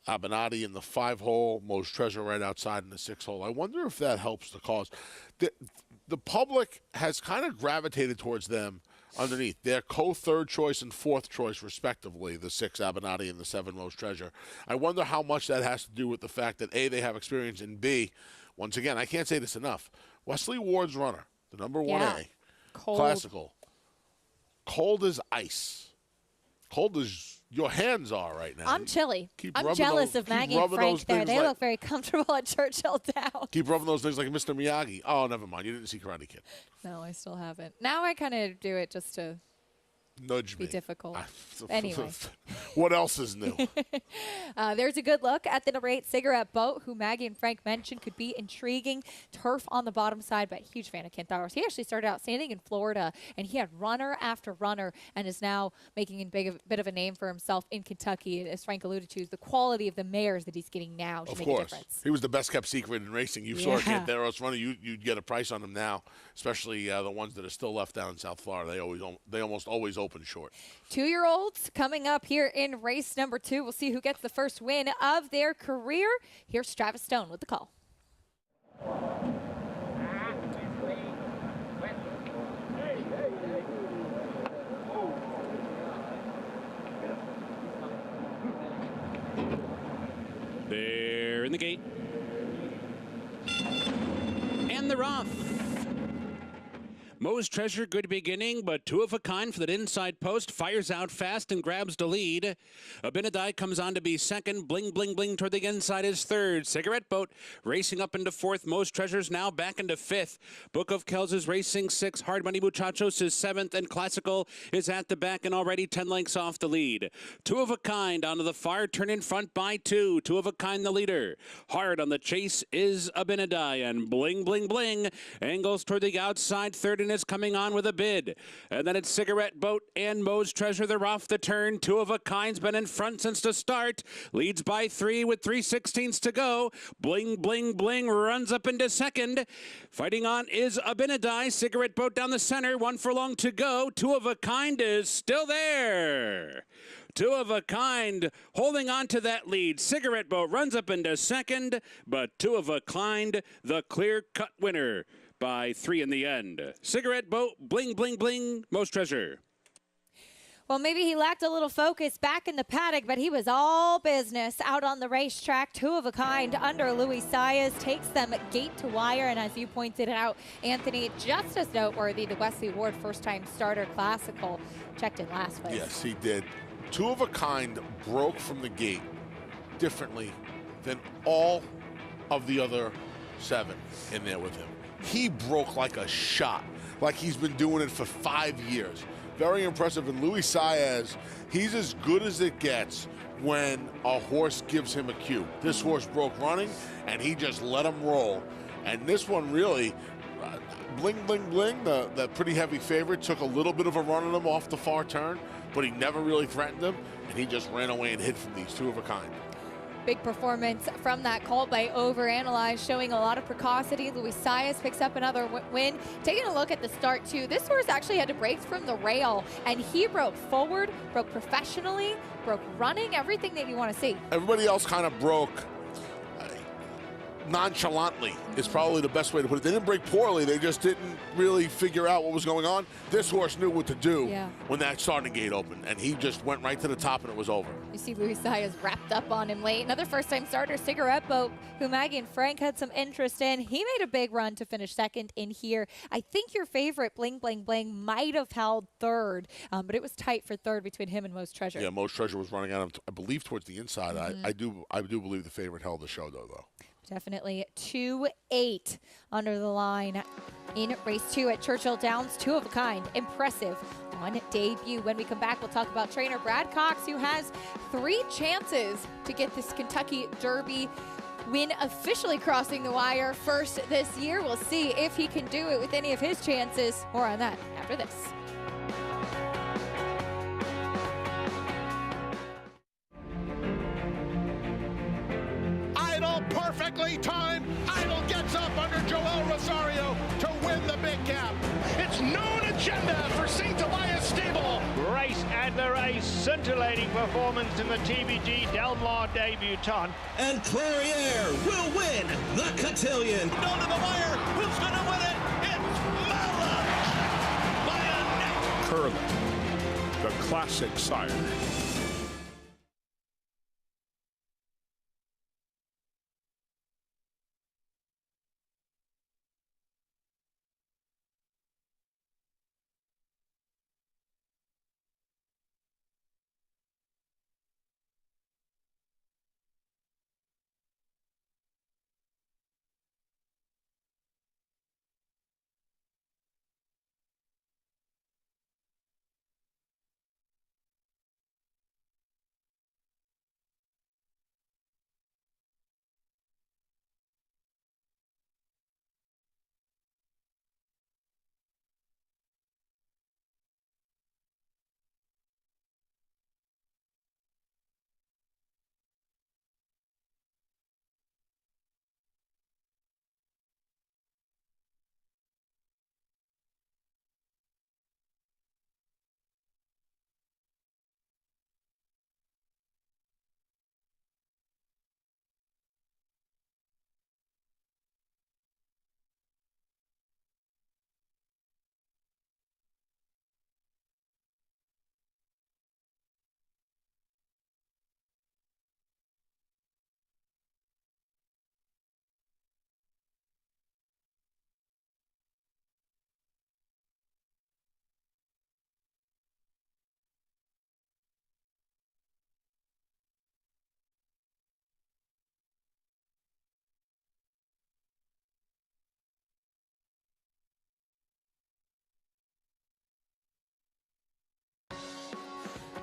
Abenati in the 5-hole, Mo's Treasure right outside in the 6-hole. I wonder if that helps the cause. The public has kind of gravitated towards them underneath. They're co-3rd choice and 4th choice, respectively, the 6 Abenati and the 7 Mo's Treasure. I wonder how much that has to do with the fact that, A, they have experience, and B, once again, I can't say this enough, Wesley Ward's runner, the number 1A, classical, cold as ice. Cold as your hands are right now. I'm chilly. I'm jealous of Maggie and Frank there. They look very comfortable at Churchill Downs. Keep rubbing those things like Mr. Miyagi. Oh, never mind. You didn't see Karate Kid. No, I still haven't. Now I kind of do it just to Nudge me. Be difficult. Anyway. What else is new? There's a good look at the number 8 Cigarette Boat, who Maggie and Frank mentioned could be intriguing. Turf on the bottom side, but huge fan of Kentharos. He actually started out standing in Florida, and he had runner after runner, and is now making a bit of a name for himself in Kentucky. As Frank alluded to, the quality of the mares that he's getting now should make a difference. He was the best kept secret in racing. You saw Kentharos running, you'd get a price on him now, especially the ones that are still left down in South Florida. They almost always open short. 2-year-olds coming up here in race number 2. We'll see who gets the first win of their career. Here's Travis Stone with the call. They're in the gate. And they're off. Moe's Treasure, good beginning, but 2 of a kind for that inside post. Fires out fast and grabs the lead. Abinadi comes on to be second. Bling, bling, bling toward the inside is third. Cigarette Boat racing up into fourth. Moe's Treasure's now back into fifth. Book of Kells is racing sixth. Hard Money Muchachos is seventh. And Classical is at the back and already 10 lengths off the lead. 2 of a kind onto the far turn in front by 2. 2 of a kind the leader. Hard on the chase is Abinadi. And bling, bling, bling angles toward the outside third and is coming on with a bid. And then it's Cigarette Boat and Moe's Treasure. They're off the turn. 2 of a kind's been in front since the start. Leads by 3 with 3/16 to go. Bling, bling, bling runs up into second. Fighting on is Abinadi. Cigarette Boat down the center. 1 furlong to go. 2 of a kind is still there. 2 of a kind holding on to that lead. Cigarette Boat runs up into second, but 2 of a kind, the clear-cut winner by 3 in the end. Cigarette Boat, bling, bling, bling, Moe's Treasure. Well, maybe he lacked a little focus back in the paddock, but he was all business out on the racetrack. 2 of a kind under Louis Saez takes them gate to wire. And as you pointed out, Anthony, just as noteworthy, the Wesley Ward first-time starter classical checked in last place. Yes, he did. 2 of a kind broke from the gate differently than all of the other 7 in there with him. He broke like a shot, like he's been doing it for 5 years. Very impressive. And Louis Saez, he's as good as it gets when a horse gives him a cue. This horse broke running, and he just let him roll. And this one really, bling, bling, bling, the pretty heavy favorite, took a little bit of a run on him off the far turn, but he never really threatened him, and he just ran away and hid from these 2 of a kind. Big performance from that call by Overanalyze, showing a lot of precocity. Louis Saez picks up another win. Taking a look at the start, too, this horse actually had to break from the rail, and he broke forward, broke professionally, broke running, everything that you want to see. Everybody else kind of broke nonchalantly is probably the best way to put it. They didn't break poorly. They just didn't really figure out what was going on. This horse knew what to do when that starting gate opened, and he just went right to the top, and it was over. You see Louis Saez wrapped up on him late. Another first-time starter, Cigarette Boat, who Maggie and Frank had some interest in. He made a big run to finish second in here. I think your favorite, Bling, Bling, Bling, might have held third, but it was tight for third between him and Moe's Treasure. Yeah, Moe's Treasure was running out, I believe, towards the inside. I do believe the favorite held the show, though. Definitely 2-8 under the line in race 2 at Churchill Downs. 2 of a kind. Impressive on debut. When we come back, we'll talk about trainer Brad Cox, who has 3 chances to get this Kentucky Derby win officially crossing the wire first this year. We'll see if he can do it with any of his chances. More on that after this. Perfectly timed. Idol gets up under Joel Rosario to win the big cap. It's known agenda for St. Elias Stable. Race and the race. Scintillating performance in the TBG Delmar debutant. And Clariere will win the cotillion. Down to the wire. Who's going to win it? It's Mala by a neck. Curling, the classic sire.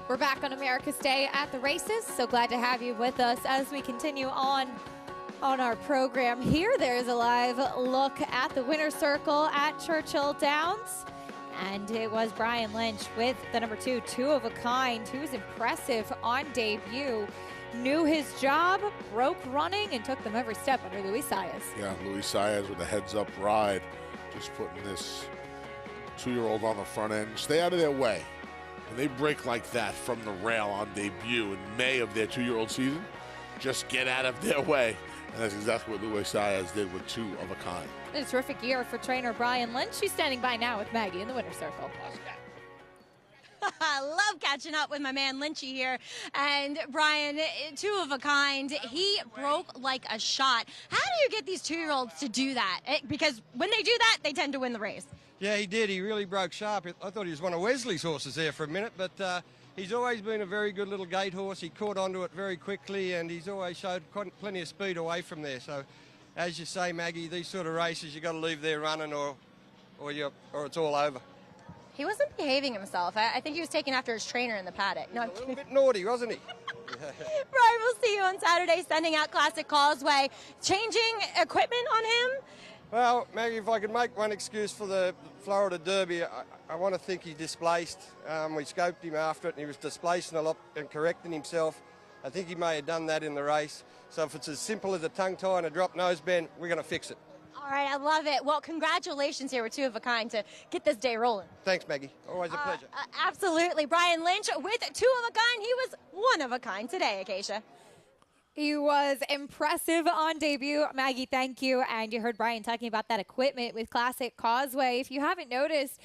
We're back on America's Day at the races. So glad to have you with us as we continue on our program here. There's a live look at the winner's circle at Churchill Downs. And it was Brian Lynch with the number 2 of a kind, who was impressive on debut. Knew his job, broke running, and took them every step under Luis Saez. Yeah, Luis Saez with a heads-up ride, just putting this 2-year-old on the front end. Stay out of their way. When they break like that from the rail on debut in May of their 2-year-old season, just get out of their way. And that's exactly what Luis Saez did with 2 of a kind. A terrific year for trainer Brian Lynch. She's standing by now with Maggie in the winner's circle. I love catching up with my man Lynchy here. And Brian, 2 of a kind, he broke like a shot. How do you get these 2-year-olds to do that? Because when they do that, they tend to win the race. Yeah, he did. He really broke sharp. I thought he was one of Wesley's horses there for a minute, but he's always been a very good little gate horse. He caught onto it very quickly, and he's always showed plenty of speed away from there. So, as you say, Maggie, these sort of races, you got to leave there running, or it's all over. He wasn't behaving himself. I think he was taking after his trainer in the paddock. No, I'm a little bit naughty, wasn't he? Brian, we'll see you on Saturday, sending out Classic Causeway. Changing equipment on him? Well, Maggie, if I could make one excuse for the Florida Derby, I want to think he displaced. We scoped him after it, and he was displacing a lot and correcting himself. I think he may have done that in the race. So if it's as simple as a tongue tie and a drop nose bend, we're going to fix it. All right, I love it. Well, congratulations here with 2 of a kind to get this day rolling. Thanks, Maggie. Always a pleasure. Absolutely. Brian Lynch with 2 of a kind. He was 1 of a kind today, Acacia. He was impressive on debut. Maggie, thank you. And you heard Brian talking about that equipment with Classic Causeway. If you haven't noticed,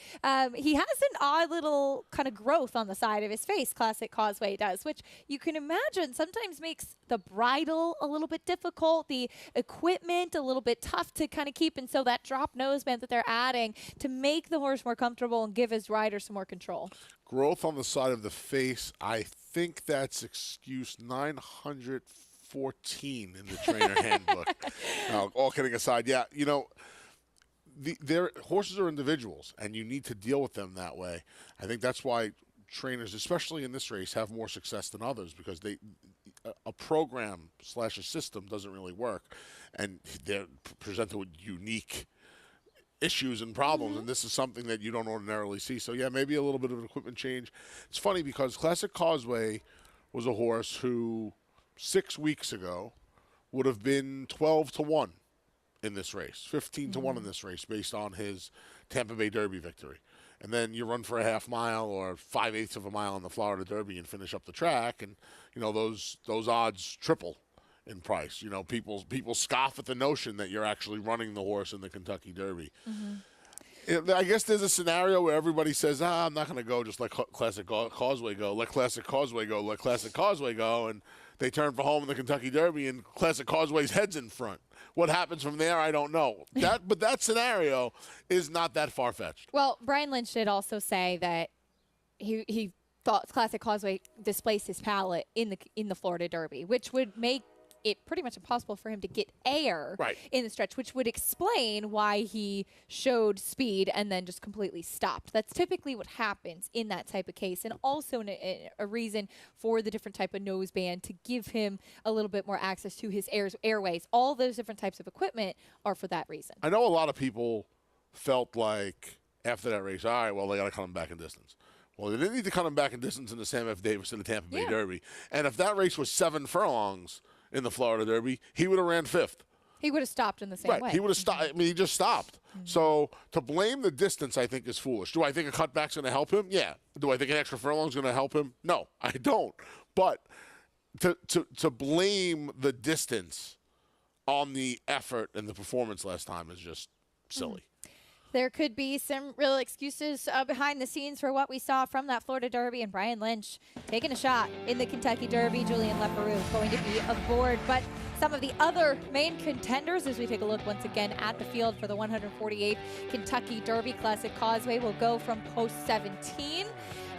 he has an odd little kind of growth on the side of his face, Classic Causeway does, which you can imagine sometimes makes the bridle a little bit difficult, the equipment a little bit tough to kind of keep. And so that drop noseband that they're adding to make the horse more comfortable and give his rider some more control. Growth on the side of the face, I think that's excuse 914 in the trainer handbook. All kidding aside, yeah, you know, their horses are individuals, and you need to deal with them that way. I think that's why trainers, especially in this race, have more success than others, because a program / a system doesn't really work, and they're presented with unique issues and problems, and this is something that you don't ordinarily see. So, yeah, maybe a little bit of an equipment change. It's funny because Classic Causeway was a horse who 6 weeks ago would have been 12-1 in this race, 15-1 in this race based on his Tampa Bay Derby victory. And then you run for a half mile or 5/8 of a mile in the Florida Derby and finish up the track, and you know those odds triple in price. You know, people scoff at the notion that you're actually running the horse in the Kentucky Derby. I guess there's a scenario where everybody says, I'm not going to go just let Classic Causeway go. Let Classic Causeway go. Let Classic Causeway go. And they turn for home in the Kentucky Derby, and Classic Causeway's head's in front. What happens from there, I don't know. But that scenario is not that far-fetched. Well, Brian Lynch did also say that he thought Classic Causeway displaced his palate in the Florida Derby, which would make it pretty much impossible for him to get air in the stretch, which would explain why he showed speed and then just completely stopped. That's typically what happens in that type of case, and also a reason for the different type of noseband to give him a little bit more access to his airways. All those different types of equipment are for that reason. I know a lot of people felt like after that race, all right, well, they got to cut him back in distance. Well, they didn't need to cut him back in distance in the Sam F. Davis and the Tampa Bay Derby. And if that race was 7 furlongs in the Florida Derby, he would have ran 5th. He would have stopped in the same way. He would have stopped. I mean, he just stopped. So to blame the distance, I think, is foolish. Do I think a cutback's going to help him? Yeah. Do I think an extra furlong's going to help him? No, I don't. But to blame the distance on the effort and the performance last time is just silly. There could be some real excuses behind the scenes for what we saw from that Florida Derby, and Brian Lynch taking a shot in the Kentucky Derby. Julian Leperoux going to be aboard. But some of the other main contenders, as we take a look once again at the field for the 148th Kentucky Derby, Classic Causeway will go from post 17.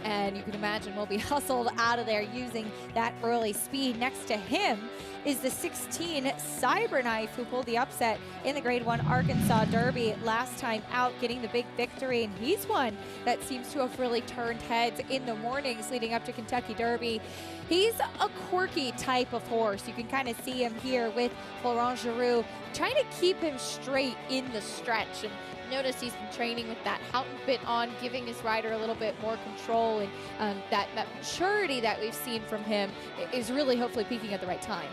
and you can imagine will be hustled out of there using that early speed. Next to him is the 16 Cyberknife, who pulled the upset in the Grade 1 Arkansas Derby last time out, getting the big victory. And he's one that seems to have really turned heads in the mornings leading up to Kentucky Derby. He's a quirky type of horse. You can kind of see him here with Florent Giroux trying to keep him straight in the stretch. And notice he's been training with that Houghton bit on, giving his rider a little bit more control, and that maturity that we've seen from him is really hopefully peaking at the right time.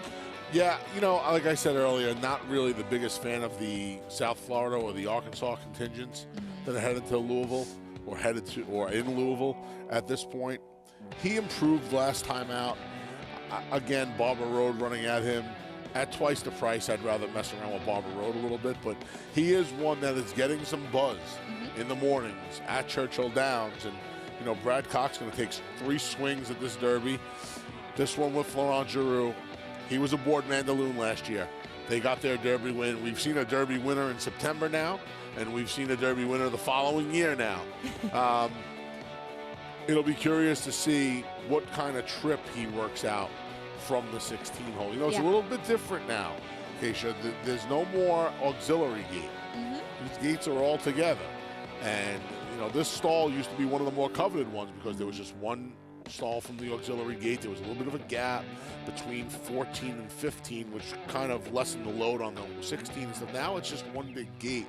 Yeah, you know, like I said earlier, not really the biggest fan of the South Florida or the Arkansas contingents that are headed to Louisville or in Louisville at this point. He improved last time out. Again, Barber Road running at him at twice the price. I'd rather mess around with Barber Road a little bit, but he is one that is getting some buzz in the mornings at Churchill Downs. And, you know, Brad Cox going to take 3 swings at this Derby. This one with Florent Giroux. He was aboard Mandaloun last year. They got their Derby win. We've seen a Derby winner in September now, and we've seen a Derby winner the following year now. It'll be curious to see what kind of trip he works out from the 16 hole. You know, it's a little bit different now, Keisha. There's no more auxiliary gate. These gates are all together. And, you know, this stall used to be one of the more coveted ones because there was just one stall from the auxiliary gate. There was a little bit of a gap between 14 and 15, which kind of lessened the load on the 16 and stuff. Now it's just one big gate.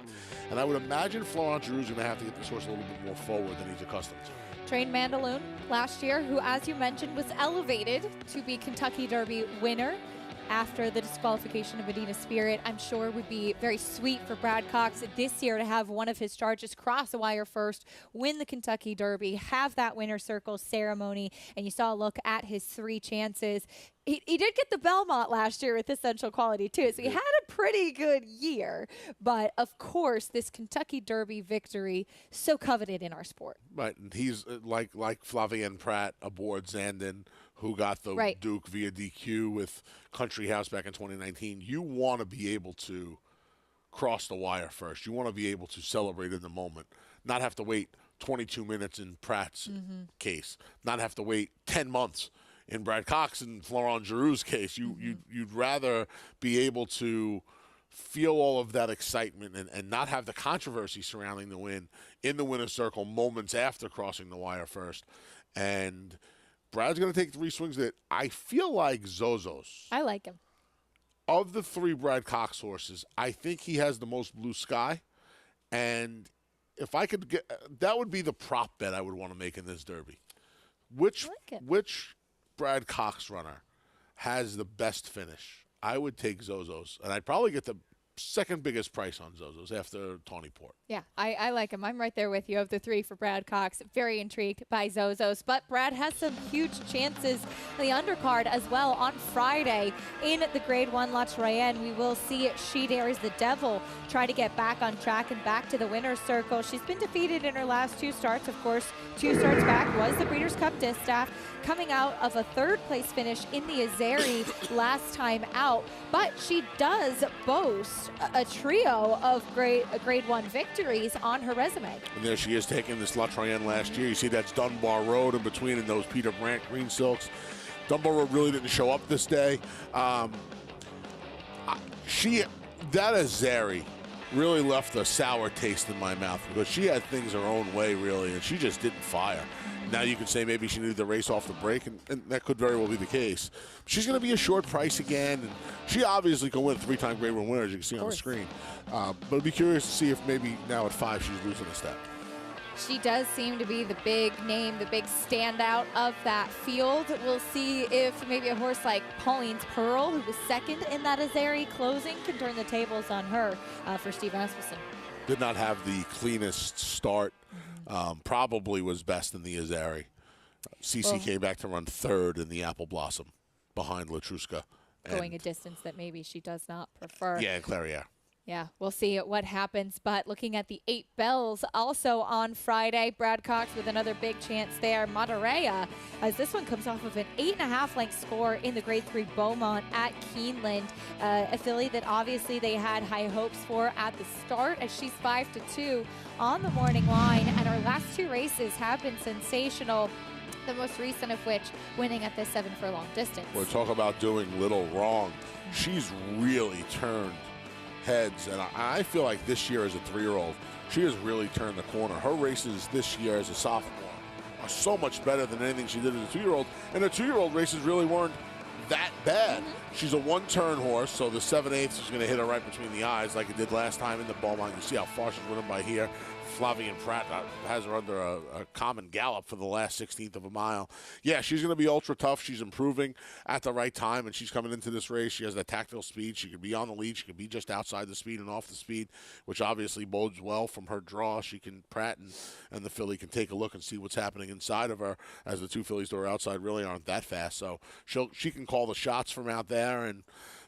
And I would imagine Florent Giroux is going to have to get this horse a little bit more forward than he's accustomed to. Trained Mandaloun last year, who, as you mentioned, was elevated to be Kentucky Derby winner after the disqualification of Medina Spirit. I'm sure would be very sweet for Brad Cox this year to have one of his charges cross the wire first, win the Kentucky Derby, have that winner's circle ceremony, and you saw a look at his 3 chances. He did get the Belmont last year with Essential Quality, too, so he had a pretty good year. But, of course, this Kentucky Derby victory, so coveted in our sport. Right, and he's like Flavien Prat aboard Zandon, who got the Duke via DQ with Country House back in 2019. You want to be able to cross the wire first. You want to be able to celebrate in the moment, not have to wait 22 minutes in Pratt's case, not have to wait 10 months in Brad Cox and Florent Giroux's case. You'd rather be able to feel all of that excitement and not have the controversy surrounding the win in the winner's circle moments after crossing the wire first. And Brad's going to take 3 swings that I feel like Zozos. I like him. Of the 3 Brad Cox horses, I think he has the most blue sky. And if I could get, that would be the prop bet I would want to make in this Derby. Which Brad Cox runner has the best finish? I would take Zozos, and I'd probably get the second biggest price on Zozos after Tawny Port. Yeah, I like him. I'm right there with you. Of the 3 for Brad Cox, very intrigued by Zozos. But Brad has some huge chances on the undercard as well on Friday in the Grade 1 La Troyenne. We will see She Dares the Devil try to get back on track and back to the winner's circle. She's been defeated in her last 2 starts. Of course, 2 starts back was the Breeders' Cup Distaff, coming out of a 3rd place finish in the Azeri last time out. But she does boast a trio of grade 1 victories on her resume. And there she is taking this La Troyenne last year. You see that's Dunbar Road in between and those Peter Brandt green silks. Dunbar Road really didn't show up this day. That Azeri really left a sour taste in my mouth because she had things her own way, really, and she just didn't fire. Now you can say maybe she needed to race off the break, and that could very well be the case. She's going to be a short price again, and she obviously can win a 3-time Grade 1 winner, as you can see on the screen. But I'd be curious to see if maybe now at 5 she's losing a step. She does seem to be the big name, the big standout of that field. We'll see if maybe a horse like Pauline's Pearl, who was 2nd in that Azeri closing, can turn the tables on her for Steve Asmussen. Did not have the cleanest start. Probably was best in the Azeri. CC came back to run 3rd in the Apple Blossom behind Latruska. Going a distance that maybe she does not prefer. Yeah, and Clairiere. Yeah, we'll see what happens. But looking at the 8 bells also on Friday, Brad Cox with another big chance there. Monterey, as this one comes off of an 8.5 length score in the Grade 3 Beaumont at Keeneland. A filly that obviously they had high hopes for at the start, as she's 5-2 on the morning line. And her last 2 races have been sensational. the most recent of which winning at the 7 furlong distance. We're talking about doing little wrong. She's really turned heads, and I feel like this year as a 3-year-old, she has really turned the corner. Her races this year as a sophomore are so much better than anything she did as a 2-year-old, and the 2-year-old races really weren't that bad. She's a 1-turn horse, so the 7/8 is going to hit her right between the eyes like it did last time in the Beaumont. You see how far she's winning by here. Flavien Prat has her under a common gallop for the last 16th of a mile. Yeah, she's going to be ultra tough. She's improving at the right time, and she's coming into this race. She has that tactile speed. She can be on the lead. She can be just outside the speed and off the speed, which obviously bodes well from her draw. She can, Prat and the filly can take a look and see what's happening inside of her, as the 2 fillies to her outside really aren't that fast. So she can call the shots from out there, and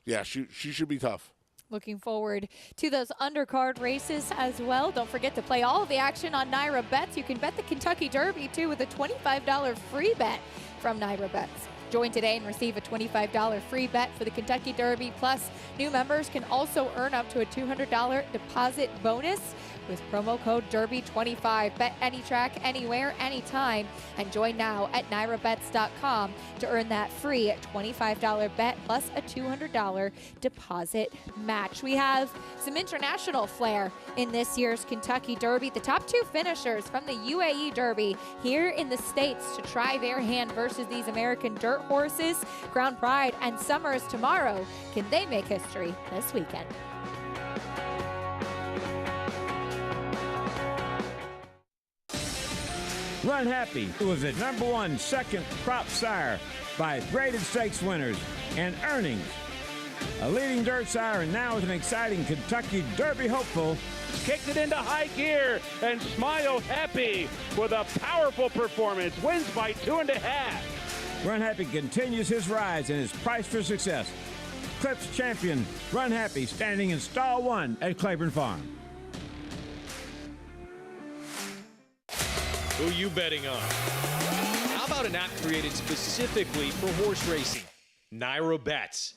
yeah, she should be tough. Looking forward to those undercard races as well. Don't forget to play all of the action on Naira Bets. You can bet the Kentucky Derby, too, with a $25 free bet from Naira Bets. Join today and receive a $25 free bet for the Kentucky Derby. Plus, new members can also earn up to a $200 deposit bonus with promo code DERBY25. Bet any track, anywhere, anytime. And join now at NairaBets.com to earn that free $25 bet plus a $200 deposit match. We have some international flair in this year's Kentucky Derby. The top 2 finishers from the UAE Derby here in the States to try their hand versus these American dirt horses. Crown Pride and Summers tomorrow. Can they make history this weekend? Run Happy was a #1 second crop sire by graded stakes winners and earnings. A leading dirt sire and now is an exciting Kentucky Derby hopeful. Kicked it into high gear, and Smile Happy with a powerful performance wins by 2.5. Run Happy continues his rise and is priced for success. Clips champion Run Happy standing in stall 1 at Claiborne Farm. Who you betting on? How about an app created specifically for horse racing? Naira Bets.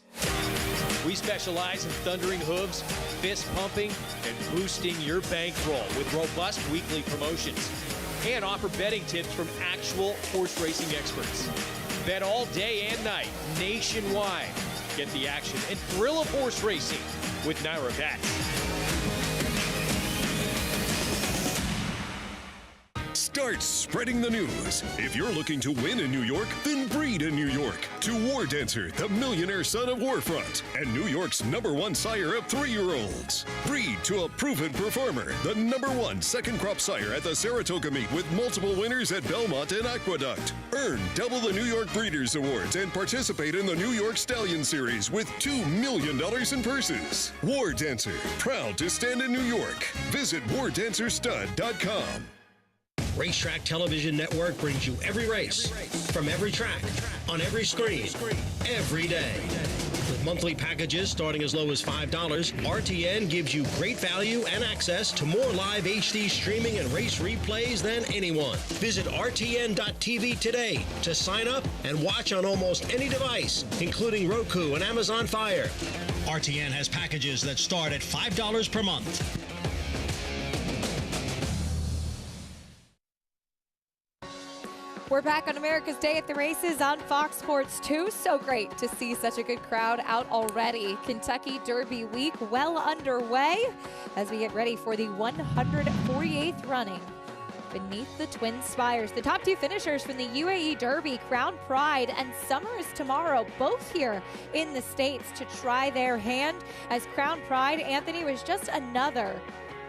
We specialize in thundering hooves, fist pumping, and boosting your bankroll with robust weekly promotions. And offer betting tips from actual horse racing experts. Bet all day and night, nationwide. Get the action and thrill of horse racing with Naira Bets. Start spreading the news. If you're looking to win in New York, then breed in New York. To War Dancer, the millionaire son of Warfront, and New York's #1 sire of 3-year-olds. Breed to a proven performer, the #1 second crop sire at the Saratoga meet with multiple winners at Belmont and Aqueduct. Earn double the New York Breeders' Awards and participate in the New York Stallion Series with $2 million in purses. War Dancer, proud to stand in New York. Visit wardancerstud.com. Racetrack Television Network brings you every race, from every track, on every screen, every day. With monthly packages starting as low as $5, RTN gives you great value and access to more live HD streaming and race replays than anyone. Visit RTN.tv today to sign up and watch on almost any device, including Roku and Amazon Fire. RTN has packages that start at $5 per month. We're back on America's Day at the Races on Fox Sports 2. So great to see such a good crowd out already. Kentucky Derby week well underway as we get ready for the 148th running beneath the Twin Spires. The top 2 finishers from the UAE Derby, Crown Pride and Summers tomorrow, both here in the States to try their hand. As Crown Pride, Anthony, was just another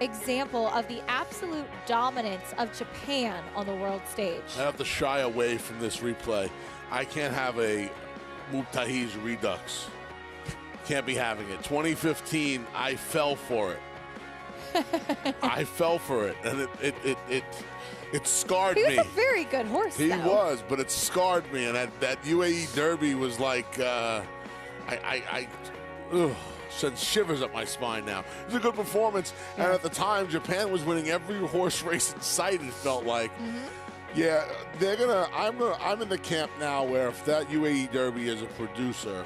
example of the absolute dominance of Japan on the world stage. I have to shy away from this replay. I can't have a Mubtahiz Redux. Can't be having it. 2015, I fell for it. I fell for it, and it scarred me. He was a very good horse, He though. was, but it scarred me, and that UAE Derby was like, sent shivers up my spine now. It was a good performance, and at the time, Japan was winning every horse race in sight, it felt like. Yeah, I'm in the camp now where if that UAE Derby is a producer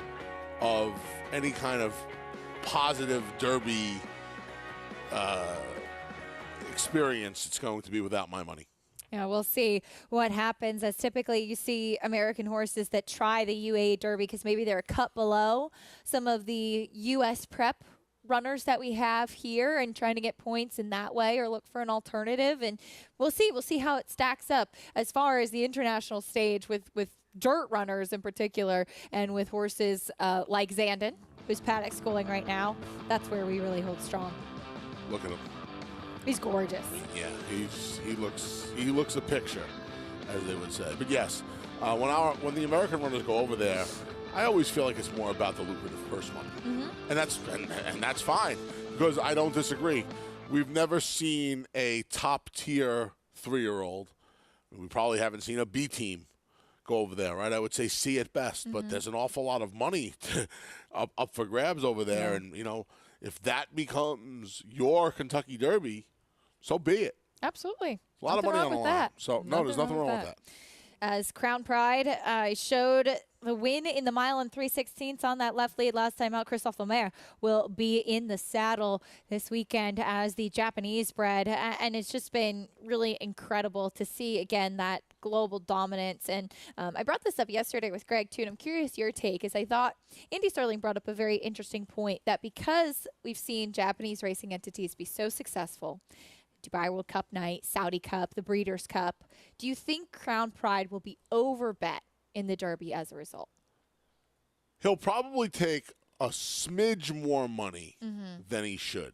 of any kind of positive Derby experience, it's going to be without my money. Yeah, we'll see what happens, as typically you see American horses that try the UAE Derby because maybe they're a cut below some of the U.S. prep runners that we have here and trying to get points in that way or look for an alternative. And we'll see how it stacks up as far as the international stage with dirt runners in particular and with horses like Zandon, who's paddock schooling right now. That's where we really hold strong. Look at him. He's gorgeous. Yeah, he looks a picture, as they would say. But yes, when the American runners go over there, I always feel like it's more about the lucrative purse money, and that's fine, because I don't disagree. We've never seen a top tier 3-year-old. We probably haven't seen a B team go over there, right? I would say C at best, but there's an awful lot of money up for grabs over there, and if that becomes your Kentucky Derby, so be it. Absolutely. A lot of money on the line. So, no, there's nothing wrong with that. As Crown Pride showed the win in the mile and 3/16 on that left lead last time out, Christophe Lomax will be in the saddle this weekend as the Japanese bred. And it's just been really incredible to see, again, that global dominance. And I brought this up yesterday with Greg, too, and I'm curious your take, as I thought Andy Sterling brought up a very interesting point, that because we've seen Japanese racing entities be so successful, Dubai World Cup night, Saudi Cup, the Breeders' Cup, do you think Crown Pride will be overbet in the Derby as a result? He'll probably take a smidge more money than he should,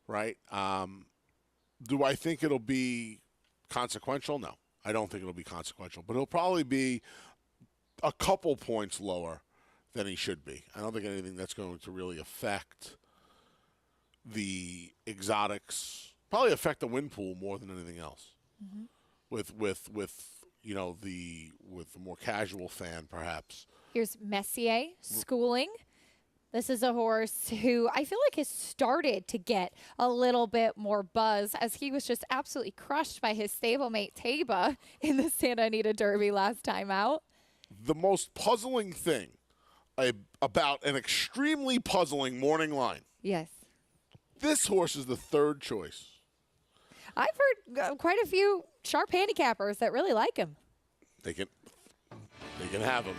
right? Do I think it'll be consequential? No, I don't think it'll be consequential, but he'll probably be a couple points lower than he should be. I don't think anything that's going to really affect the exotics. Probably affect the win pool more than anything else. With the more casual fan, perhaps. Here's Messier schooling. This is a horse who I feel like has started to get a little bit more buzz, as he was just absolutely crushed by his stablemate Taba in the Santa Anita Derby last time out. The most puzzling thing about an extremely puzzling morning line. Yes. This horse is the third choice. I've heard quite a few sharp handicappers that really like him. They can have him.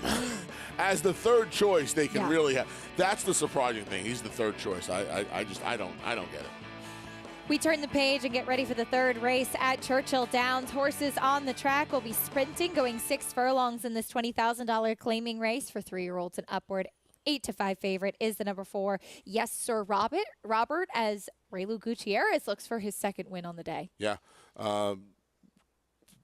As the third choice, they can really have. That's the surprising thing. He's the third choice. I don't get it. We turn the page and get ready for the third race at Churchill Downs. Horses on the track will be sprinting, going 6 furlongs in this $20,000 claiming race for 3-year-olds and upward. 8-5 favorite is the number 4, Yes Sir Robert, as Raylu Gutierrez looks for his second win on the day. Yeah.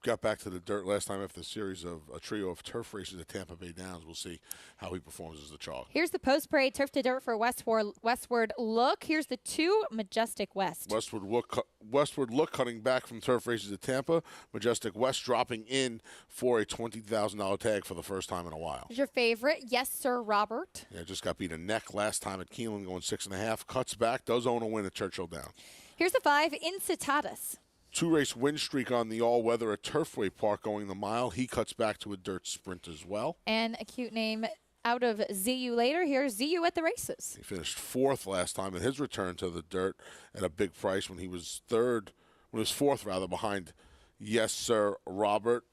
Got back to the dirt last time after the series of a trio of turf races at Tampa Bay Downs. We'll see how he performs as the chalk. Here's the post-parade turf to dirt for Westward Look. Here's the 2, Majestic West. Westward Look cutting back from turf races at Tampa. Majestic West dropping in for a $20,000 tag for the first time in a while. Here's your favorite, Yes Sir Robert. Yeah, just got beat a neck last time at Keeneland, going 6.5. Cuts back, does own a win at Churchill Downs. Here's the 5, Insitadas. 2-race win streak on the all-weather at Turfway Park going the mile. He cuts back to a dirt sprint as well. And a cute name out of ZU later. Here's ZU at the races. He finished 4th last time in his return to the dirt at a big price when he was 4th behind Yes Sir Robert.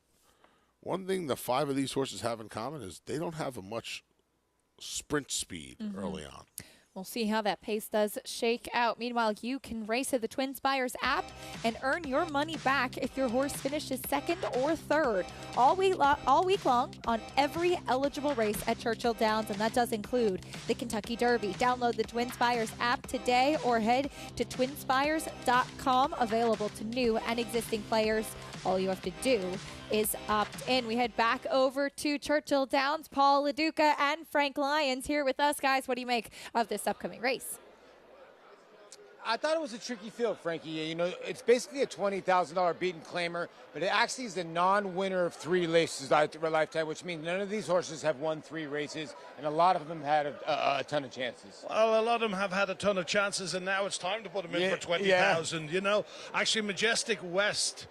One thing the 5 of these horses have in common is they don't have much sprint speed early on. We'll see how that pace does shake out. Meanwhile, you can race at the TwinSpires app and earn your money back if your horse finishes 2nd or 3rd all week long on every eligible race at Churchill Downs, and that does include the Kentucky Derby. Download the TwinSpires app today or head to twinspires.com, available to new and existing players. All you have to do is opt in. We head back over to Churchill Downs. Paul LaDuca and Frank Lyons here with us. Guys, what do you make of this upcoming race? I thought it was a tricky field, Frankie. You know, it's basically a $20,000 beaten claimer, but it actually is the non-winner of 3 races over a lifetime, which means none of these horses have won 3 races, and a lot of them had a ton of chances. Well, a lot of them have had a ton of chances, and now it's time to put them in for 20,000. You know, actually, Majestic West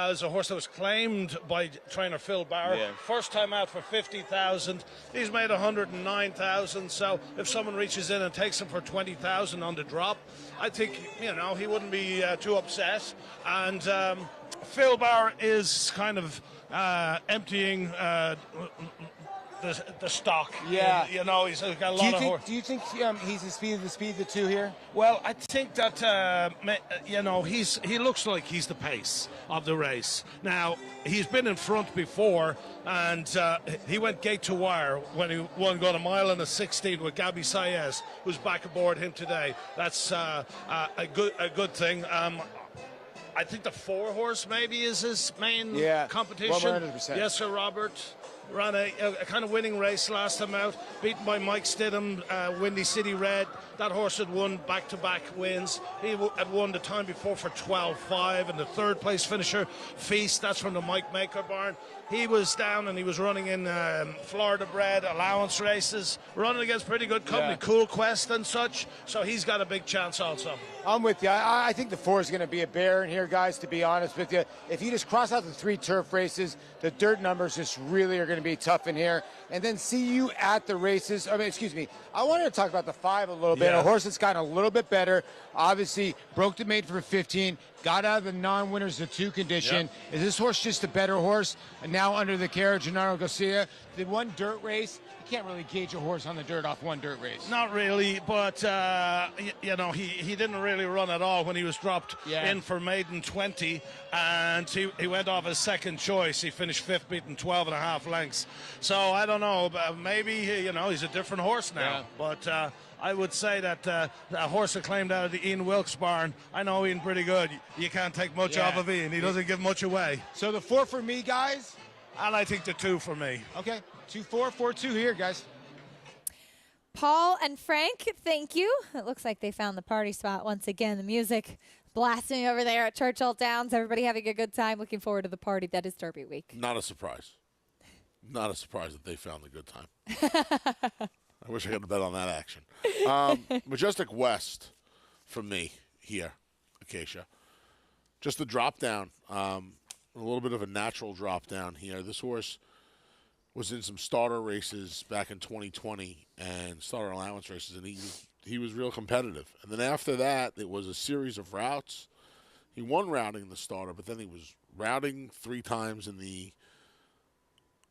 is a horse that was claimed by trainer Phil Barr. First time out for 50,000. He's made 109,000. So if someone reaches in and takes him for 20,000 on the drop, I think, you know, he wouldn't be too upset. And Phil Bauer is kind of emptying the stock. Yeah. You know, he's got a lot of horse. Do you think he's the speed of the two here? Well, I think that, you know, he looks like he's the pace of the race. Now, he's been in front before, and he went gate to wire when he got a mile and a 16 with Gabi Saez, who's back aboard him today. That's a good thing. I think the 4-horse maybe is his main competition. 100%. Yes, sir, Robert. Ran a kind of winning race last time out, beaten by Mike Stidham, Windy City Red. That horse had won back-to-back wins. He had won the time before for 12-5, and the third place finisher, Feast, that's from the Mike Maker barn. He was down and he was running in Florida bred allowance races, running against pretty good company, Cool Quest and such, so he's got a big chance also. I'm with you. I think the 4 is going to be a bear in here, guys, to be honest with you. If you just cross out the 3 turf races, the dirt numbers just really are going to be tough in here. And then see you at the races. I mean, excuse me. I wanted to talk about the 5 a little bit. A horse that's gotten a little bit better. Obviously, broke the maiden for 15. Got out of the non-winners of 2 condition. Is this horse just a better horse? And now under the care of Gennaro Garcia, the one dirt race. Can't really gauge a horse on the dirt off one dirt race. Not really, but you know, he didn't really run at all when he was dropped in for maiden 20, and he went off his second choice. He finished 5th, beaten 12.5 lengths. So I don't know, maybe you know, he's a different horse now. But I would say that a horse that claimed out of the Ian Wilkes barn, I know Ian pretty good. You can't take much off of Ian. He doesn't give much away. So the 4 for me, guys, and I think the 2 for me. Okay. 2-4, 4-2 here, guys. Paul and Frank, thank you. It looks like they found the party spot once again. The music blasting over there at Churchill Downs. Everybody having a good time. Looking forward to the party that is Derby Week. Not a surprise. Not a surprise that they found a good time. I wish I could have bet on that action. Majestic West from me here, Acacia. Just the drop down. A little bit of a natural drop down here. This horse was in some starter races back in 2020 and starter allowance races, and he was real competitive. And then after that, it was a series of routes. He won routing in the starter, but then he was routing 3 times in the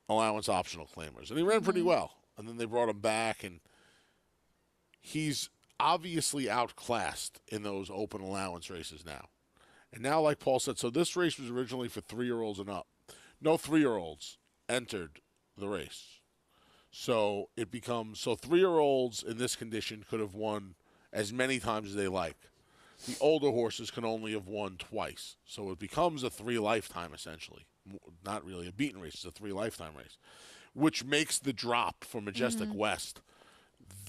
allowance optional claimers, and he ran pretty well. And then they brought him back, and he's obviously outclassed in those open allowance races now. And now, like Paul said, so this race was originally for 3-year-olds and up. No 3-year-olds entered the race. So it becomes, 3-year-olds in this condition could have won as many times as they like. The older horses can only have won twice. So it becomes a 3 lifetime, essentially. Not really a beaten race, it's a 3 lifetime race, which makes the drop for Majestic West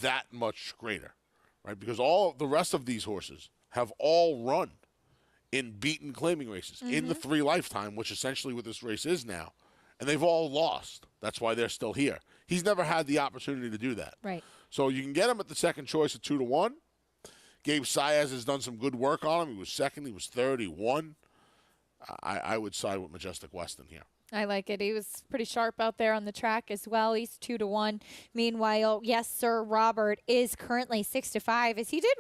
that much greater, right? Because all the rest of these horses have all run in beaten claiming races in the 3 lifetime, which essentially what this race is now. And they've all lost. That's why they're still here. He's never had the opportunity to do that. Right. So you can get him at the second choice at 2-1. Gabe Saez has done some good work on him. He was second. He was third. He won. I would side with Majestic West in here. I like it. He was pretty sharp out there on the track as well. He's 2-1. Meanwhile, yes, Sir Robert is currently 6-5, as he did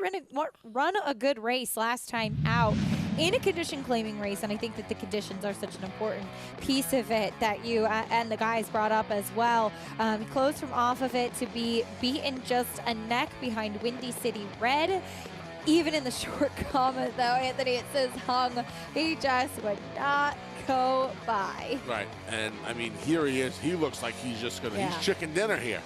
run a good race last time out in a condition claiming race, and I think that the conditions are such an important piece of it that you and the guys brought up as well. He closed from off of it to be beaten just a neck behind Windy City Red. Even in the short comment, though, Anthony, it says hung. He just would not go by. Right. And, I mean, here he is. He looks like he's just going to, he's chicken dinner here.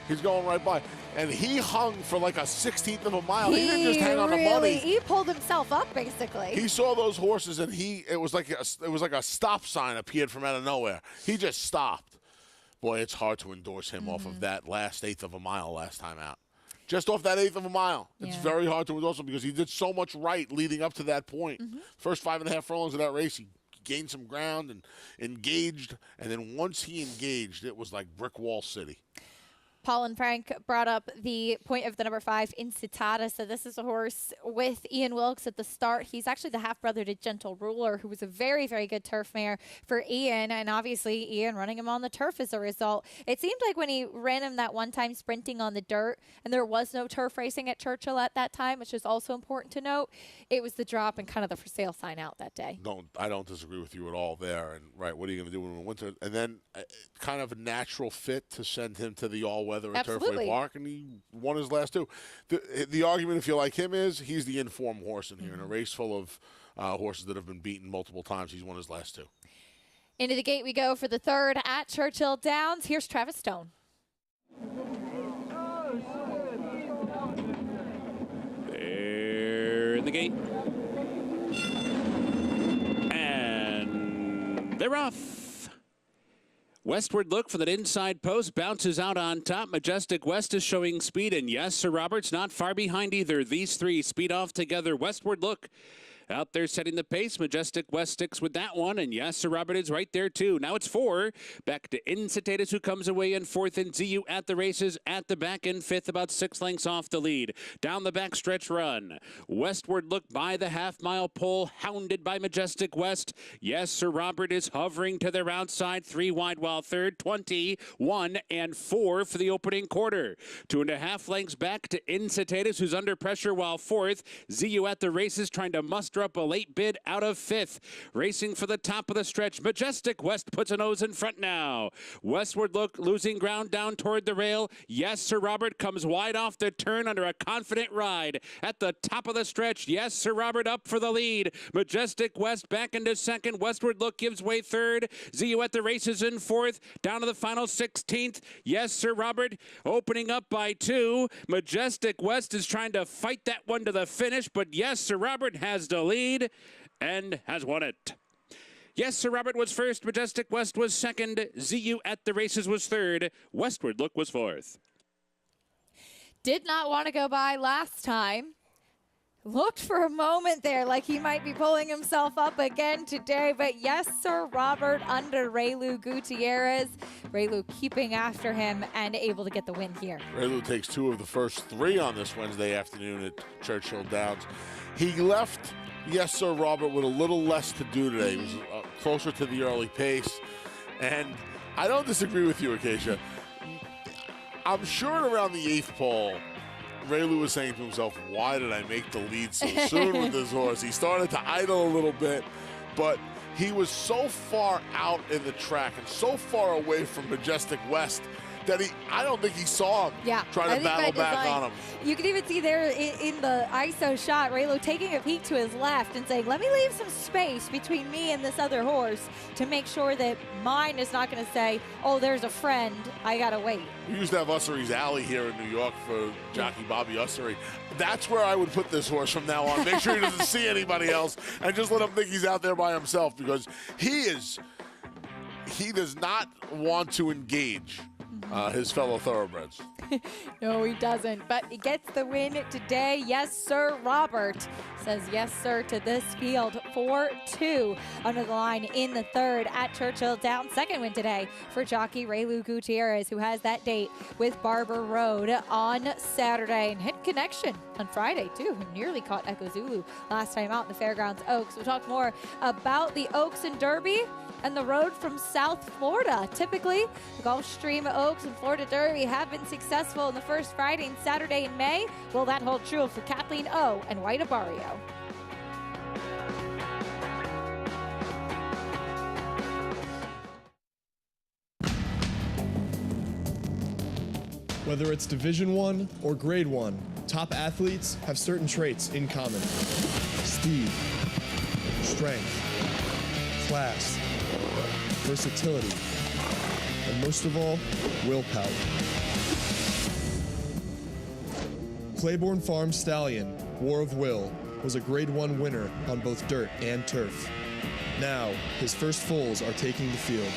He's going right by. And he hung for like a 16th of a mile. He didn't just hang on the money. He pulled himself up, basically. He saw those horses, and it was like a stop sign appeared from out of nowhere. He just stopped. Boy, it's hard to endorse him off of that last 1/8 of a mile last time out. Just off that 1/8 of a mile. It's very hard to endorse him because he did so much right leading up to that point. First 5.5 furlongs of that race, he gained some ground and engaged. And then once he engaged, it was like brick wall city. Paul and Frank brought up the point of the number 5, Insitada. So this is a horse with Ian Wilkes at the start. He's actually the half-brother to Gentle Ruler, who was a very, very good turf mare for Ian. And obviously, Ian running him on the turf as a result. It seemed like when he ran him that one time sprinting on the dirt, and there was no turf racing at Churchill at that time, which is also important to note, it was the drop and kind of the for sale sign out that day. I don't disagree with you at all there. And, right, what are you going to do in the winter? And then kind of a natural fit to send him to the all-weather at Turfway Park, and he won his last 2. The argument, if you like him, is he's the informed horse in here. In a race full of horses that have been beaten multiple times, he's won his last 2. Into the gate we go for the 3rd at Churchill Downs. Here's Travis Stone. They're in the gate. And they're off. Westward Look for that inside post, bounces out on top. Majestic West is showing speed, and yes, Sir Robert's not far behind either. These 3 speed off together. Westward Look out there setting the pace. Majestic West sticks with that one, and yes, Sir Robert is right there too. Now it's 4. Back to Insitada, who comes away in 4th, and ZU at the races at the back in 5th, about 6 lengths off the lead. Down the back stretch run. Westward Look by the half-mile pole, hounded by Majestic West. Yes, Sir Robert is hovering to their outside, 3 wide while 3rd, 21 and 4 for the opening quarter. 2.5 lengths back to Insitada, who's under pressure while 4th. ZU at the races trying to muster up a late bid out of 5th. Racing for the top of the stretch. Majestic West puts a nose in front now. Westward Look losing ground down toward the rail. Yes, Sir Robert comes wide off the turn under a confident ride. At the top of the stretch, yes, Sir Robert up for the lead. Majestic West back into 2nd. Westward Look gives way 3rd. ZU at the races in 4th. Down to the final 16th. Yes, Sir Robert opening up by 2. Majestic West is trying to fight that one to the finish, but yes, Sir Robert has the lead and has won it. Yes, Sir Robert was 1st. Majestic West was 2nd. ZU at the races was 3rd. Westward Look was 4th. Did not want to go by last time. Looked for a moment there like he might be pulling himself up again today, but yes, Sir Robert under Raylu Gutierrez. Raylu keeping after him and able to get the win here. Raylu takes 2 of the first 3 on this Wednesday afternoon at Churchill Downs. He left, yes, Sir Robert, with a little less to do today. He was closer to the early pace, and I don't disagree with you, Acacia. I'm sure around the 8th pole, Raylu was saying to himself, why did I make the lead so soon with this horse? He started to idle a little bit, but he was so far out in the track and so far away from Majestic West that I don't think he saw him trying to battle back on him. You can even see there in the ISO shot, Raylu taking a peek to his left and saying, let me leave some space between me and this other horse to make sure that mine is not going to say, oh, there's a friend, I got to wait. We used to have Ussery's Alley here in New York for jockey Bobby Ussery. That's where I would put this horse from now on. Make sure he doesn't see anybody else and just let him think he's out there by himself, because he does not want to engage his fellow thoroughbreds. No, he doesn't, but he gets the win today. Yes, Sir Robert says yes, sir, to this field. 4-2 under the line in the 3rd at Churchill Downs. 2nd win today for jockey Raylu Gutierrez, who has that date with Barber Road on Saturday, and hit connection on Friday too, who nearly caught Echo Zulu last time out in the Fairgrounds Oaks. We'll talk more about the Oaks and Derby and the road from South Florida. Typically, the Gulfstream Oaks and Florida Derby have been successful in the first Friday and Saturday in May. Will that hold true for Kathleen O and White Abario? Whether it's Division I or Grade 1, top athletes have certain traits in common. Speed, strength, class, versatility, and most of all, willpower. Claiborne Farm Stallion, War of Will, was a Grade 1 winner on both dirt and turf. Now, his first foals are taking the field.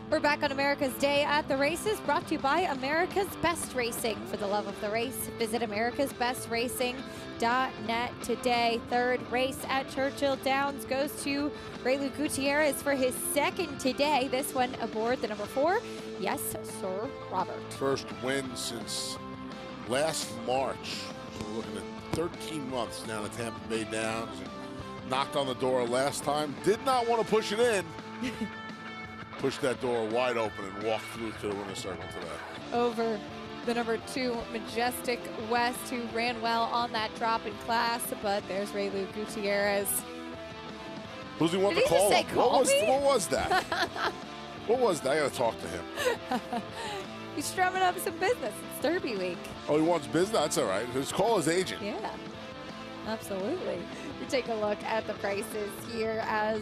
We're back on America's Day at the Races, brought to you by America's Best Racing. For the love of the race, visit americasbestracing.net today. Third race at Churchill Downs goes to Raylu Gutierrez for his second today. This one aboard the number 4. Yes, Sir Robert. First win since last March. So we're looking at 13 months down at Tampa Bay Downs. Knocked on the door last time. Did not want to push it in. Pushed that door wide open and walked through to the winner's circle today. Over the number 2, Majestic West, who ran well on that drop in class, but there's Raylu Gutierrez. Who's he want Did to he just call say him? call me? What was that? What was that? I got to talk to him. He's strumming up some business. It's Derby week. Oh, he wants business? That's all right. Just call his agent. Yeah, absolutely. We take a look at the prices here as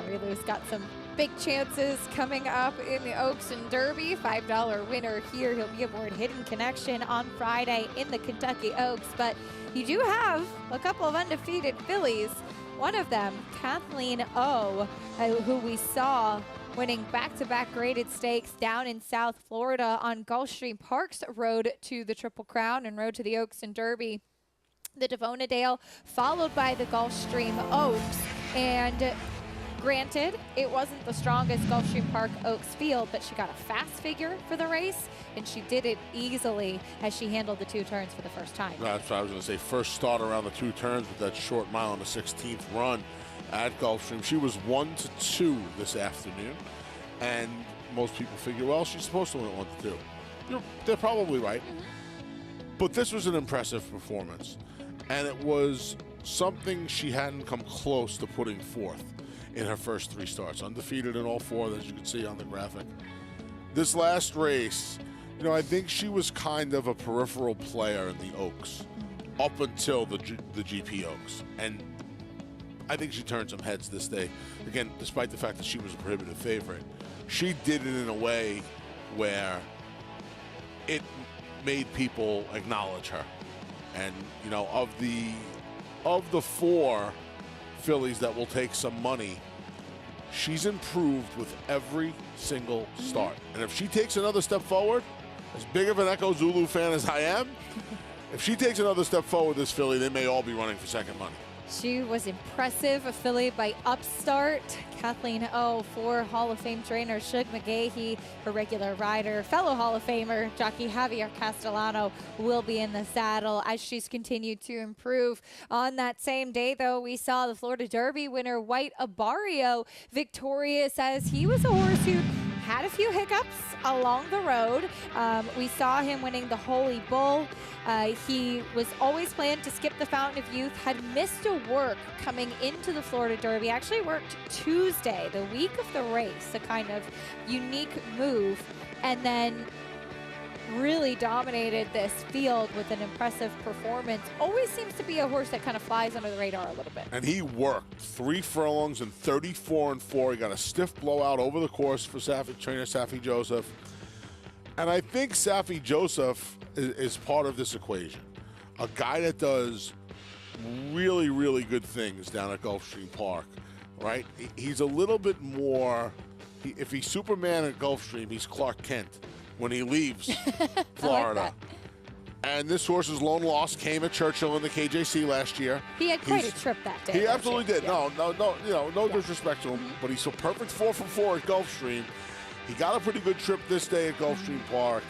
Raylu's got some big chances coming up in the Oaks and Derby. $5 winner here. He'll be aboard Hidden Connection on Friday in the Kentucky Oaks. But you do have a couple of undefeated fillies. One of them, Kathleen O, who we saw winning back-to-back graded stakes down in South Florida on Gulfstream Park's road to the Triple Crown and road to the Oaks and Derby. The Devonadale followed by the Gulfstream Oaks. And granted, it wasn't the strongest Gulfstream Park Oaks field, but she got a fast figure for the race, and she did it easily as she handled the 2 turns for the first time. That's what I was going to say. First start around the 2 turns with that short mile on the 16th run at Gulfstream. She was 1-2 this afternoon, and most people figure, well, she's supposed to win at 1-2. They're probably right. But this was an impressive performance, and it was something she hadn't come close to putting forth in her first 3 starts. Undefeated in all 4, as you can see on the graphic. This last race, I think she was kind of a peripheral player in the Oaks up until the GP Oaks. And I think she turned some heads this day. Again, despite the fact that she was a prohibitive favorite, she did it in a way where it made people acknowledge her. And, of the 4 fillies that will take some money, she's improved with every single start. And if she takes another step forward, as big of an Echo Zulu fan as I am, if she takes another step forward, this filly, they may all be running for second money. She was impressive, a filly by Upstart. Kathleen O for Hall of Fame trainer Shug McGahee, her regular rider. Fellow Hall of Famer jockey Javier Castellano will be in the saddle as she's continued to improve. On that same day, though, we saw the Florida Derby winner White Abarrio victorious as he was a horse who had a few hiccups along the road. We saw him winning the Holy Bull. He was always planned to skip the Fountain of Youth, had missed a work coming into the Florida Derby, actually worked Tuesday, the week of the race, a kind of unique move, and then really dominated this field with an impressive performance. Always seems to be a horse that kind of flies under the radar a little bit. And he worked 3 furlongs and 34-4. He got a stiff blowout over the course for trainer Safi Joseph. And I think Safi Joseph is part of this equation. A guy that does really, really good things down at Gulfstream Park, right? He's a little bit more, if he's Superman at Gulfstream, he's Clark Kent when he leaves Florida. Like and this horse's lone loss came at Churchill in the KJC last year. He had quite a trip that day. He absolutely did. Yeah. No disrespect to him, but he's a perfect 4 from 4 at Gulfstream. He got a pretty good trip this day at Gulfstream Park.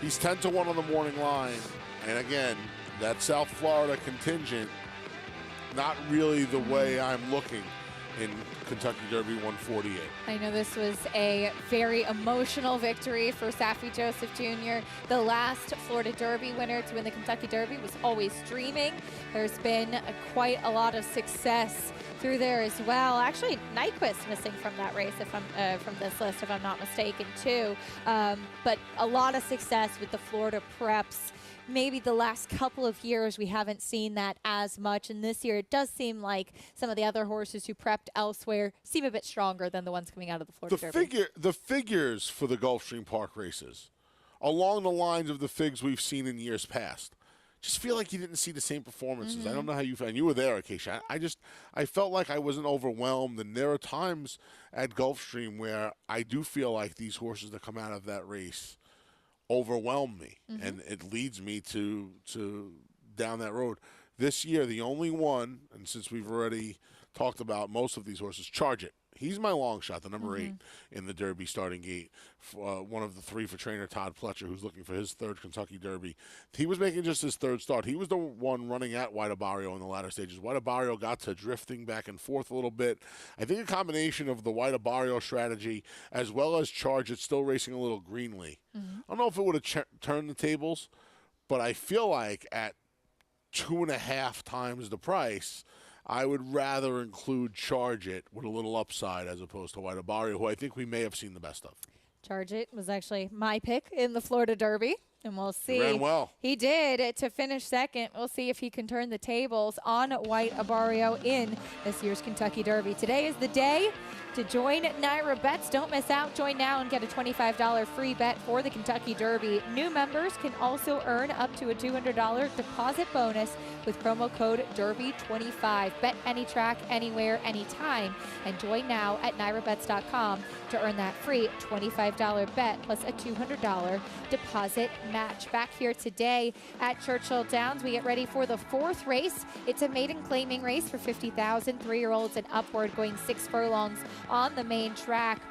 He's 10-1 on the morning line. And again, that South Florida contingent, not really the way I'm looking in Kentucky Derby 148. I know this was a very emotional victory for Safi Joseph Jr. The last Florida Derby winner to win the Kentucky Derby was always dreaming. There's been quite a lot of success through there as well. Actually, Nyquist missing from that race, if I'm from this list, if I'm not mistaken, too. But a lot of success with the Florida preps. Maybe the last couple of years we haven't seen that as much, and this year it does seem like some of the other horses who prepped elsewhere seem a bit stronger than the ones coming out of the Florida Derby. The figures for the Gulfstream Park races, along the lines of the figs we've seen in years past. just feel like you didn't see the same performances. I don't know how you felt. And you were there, Acacia. I felt like I wasn't overwhelmed. And there are times at Gulfstream where I do feel like these horses that come out of that race overwhelm me, and it leads me to down that road. This year, the only one, and since we've already talked about most of these horses, Charge It. He's my long shot, the number 8 in the Derby starting gate. One of the 3 for trainer Todd Pletcher, who's looking for his 3rd Kentucky Derby. He was making just his 3rd start. He was the one running at White Barrio in the latter stages. White Barrio got to drifting back and forth a little bit. I think a combination of the White Barrio strategy as well as Charge It still racing a little greenly. I don't know if it would have turned the tables, but I feel like at 2.5 times the price, I would rather include Charge It with a little upside as opposed to White Barrio, who I think we may have seen the best of. Charge It was actually my pick in the Florida Derby, and we'll see. He ran well. He did to finish 2nd. We'll see if he can turn the tables on White Barrio in this year's Kentucky Derby. Today is the day to join Naira Bets. Don't miss out. Join now and get a $25 free bet for the Kentucky Derby. New members can also earn up to a $200 deposit bonus with promo code DERBY25. Bet any track, anywhere, anytime, and join now at NairaBets.com to earn that free $25 bet plus a $200 deposit match. Back here today at Churchill Downs, we get ready for the 4th race. It's a maiden claiming race for $50,000, 3-year-olds and upward, going 6 furlongs on the main track.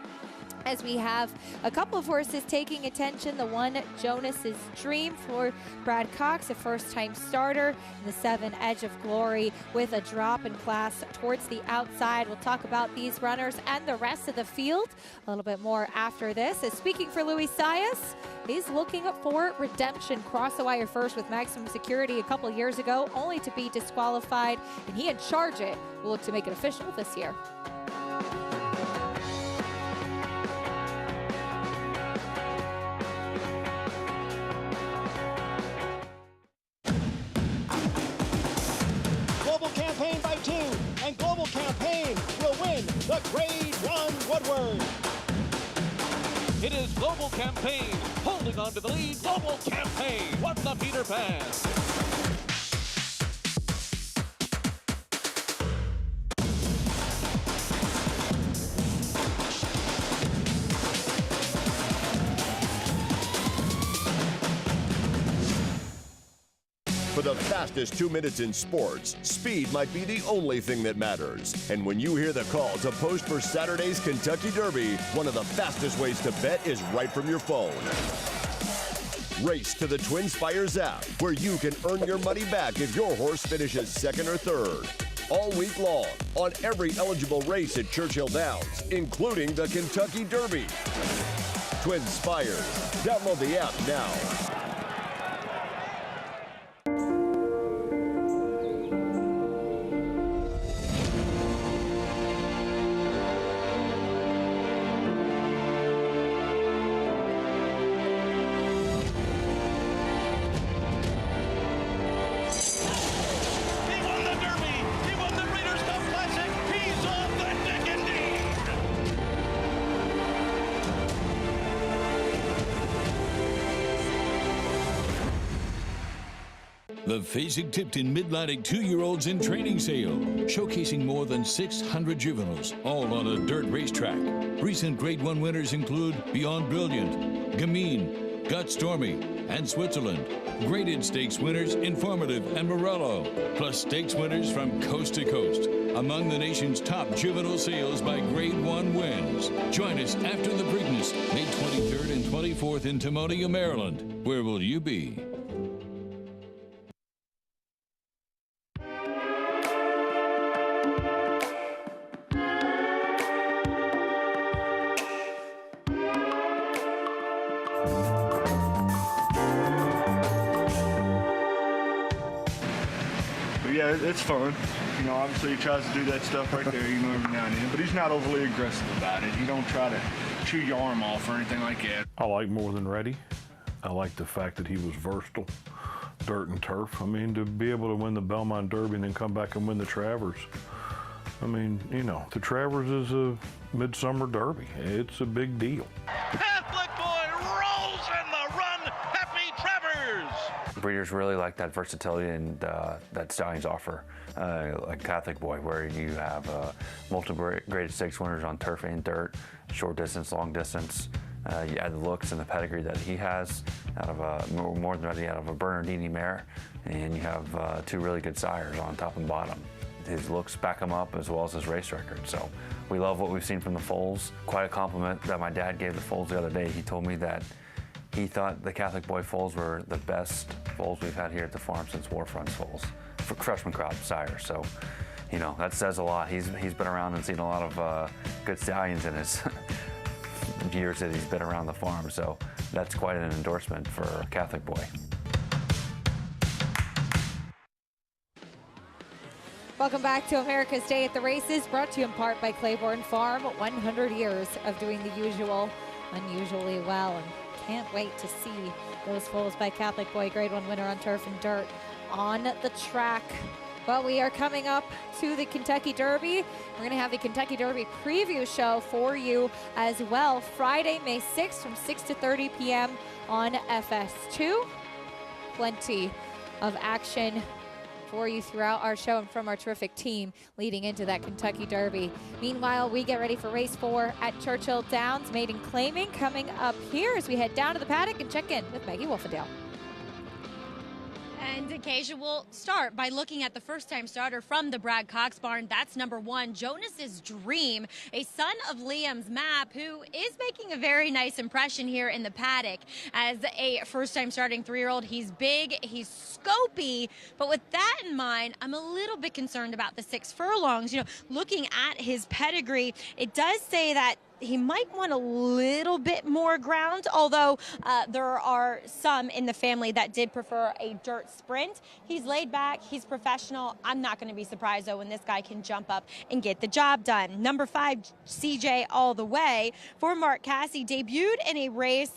As we have a couple of horses taking attention. The one, Jonas's Dream for Brad Cox, a first-time starter. And the 7, Edge of Glory, with a drop in class towards the outside. We'll talk about these runners and the rest of the field a little bit more after this. As speaking for Luis Saez, he's looking for redemption. Crossed the wire first with Maximum Security a couple years ago, only to be disqualified. And he and Charge It will look to make it official this year. Campaign by 2, and Global Campaign will win the Grade 1 Woodward. It is Global Campaign holding on to the lead. Global Campaign, what the Peter Pan. For the fastest 2 minutes in sports, speed might be the only thing that matters. And when you hear the call to post for Saturday's Kentucky Derby, one of the fastest ways to bet is right from your phone. Race to the Twin Spires app, where you can earn your money back if your horse finishes 2nd or 3rd. All week long, on every eligible race at Churchill Downs, including the Kentucky Derby. Twin Spires. Download the app now. The Fasig-Tipton Mid-Atlantic 2-year-olds in training sale, showcasing more than 600 juveniles, all on a dirt racetrack. Recent Grade 1 winners include Beyond Brilliant, Gamine, Gut Stormy, and Switzerland. Graded stakes winners Informative and Morello, plus stakes winners from coast to coast. Among the nation's top juvenile sales by Grade 1 wins. Join us after the Preakness, May 23rd and 24th in Timonium, Maryland. Where will you be? Yeah, it's fun. You know, obviously he tries to do that stuff right there, you know, every now and then, but he's not overly aggressive about it. He don't try to chew your arm off or anything like that. I like More Than Ready. I like the fact that he was versatile, dirt and turf. I mean, to be able to win the Belmont Derby and then come back and win the Travers. I mean, you know, the Travers is a midsummer derby. It's a big deal. Catholic boy rolls in the run. Happy Travers! breeders really like that versatility and that stallions offer, like Catholic Boy, where you have multiple graded stakes winners on turf and dirt, short distance, long distance. You add the looks and the pedigree that he has out of more than ready out of a Bernardini mare, and you have 2 really good sires on top and bottom. His looks back him up as well as his race record. So we love what we've seen from the foals. Quite a compliment that my dad gave the foals the other day. He told me that he thought the Catholic Boy foals were the best foals we've had here at the farm since Warfront's foals for freshman crop sires. So, you know, that says a lot. He's been around and seen a lot of good stallions in his years that he's been around the farm. So that's quite an endorsement for a Catholic Boy. Welcome back to America's Day at the Races, brought to you in part by Claiborne Farm. 100 years of doing the usual unusually well, and can't wait to see those foals by Catholic Boy, Grade 1 winner on turf and dirt on the track. Well, we are coming up to the Kentucky Derby. We're going to have the Kentucky Derby preview show for you as well, Friday, May 6th from 6 to 30 p.m. on FS2. Plenty of action for you throughout our show and from our terrific team leading into that Kentucky Derby. Meanwhile, we get ready for race 4 at Churchill Downs. Maiden Claiming coming up here as we head down to the paddock and check in with Maggie Wolfendale. And Acacia will start by looking at the first-time starter from the Brad Cox barn. That's number 1, Jonas's Dream, a son of Liam's Map, who is making a very nice impression here in the paddock. As a first-time starting 3-year-old, he's big, he's scopy, but with that in mind, I'm a little bit concerned about the 6 furlongs. You know, looking at his pedigree, it does say that he might want a little bit more ground, although there are some in the family that did prefer a dirt sprint. He's laid back, he's professional. I'm not going to be surprised, though, when this guy can jump up and get the job done. Number 5, CJ All the Way for Mark Casse, debuted in a race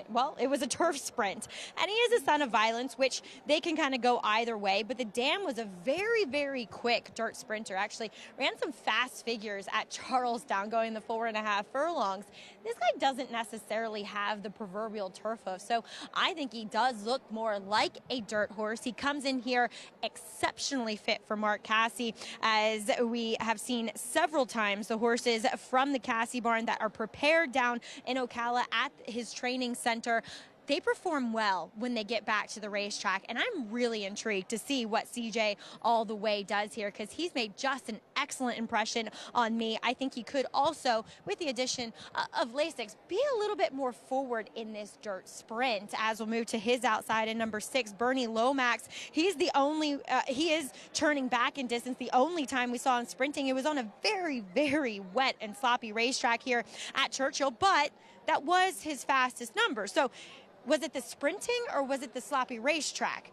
well, it was a turf sprint. And he is a son of violence, which they can kind of go either way. But the Dam was a very, very quick dirt sprinter. Actually ran some fast figures at Charles down going the 4.5 furlongs. This guy doesn't necessarily have the proverbial turf hoof, so I think he does look more like a dirt horse. He comes in here exceptionally fit for Mark Casse, as we have seen several times the horses from the Casse barn that are prepared down in Ocala at his training center. They perform well when they get back to the racetrack, and I'm really intrigued to see what CJ All the Way does here, because he's made just an excellent impression on me. I think he could also, with the addition of Lasix, be a little bit more forward in this dirt sprint. As we'll move to his outside in number 6, Bernie Lomax. He's the only, he is turning back in distance. The only time we saw him sprinting, it was on a very, very wet and sloppy racetrack here at Churchill, but that was his fastest number. So was it the sprinting or was it the sloppy racetrack?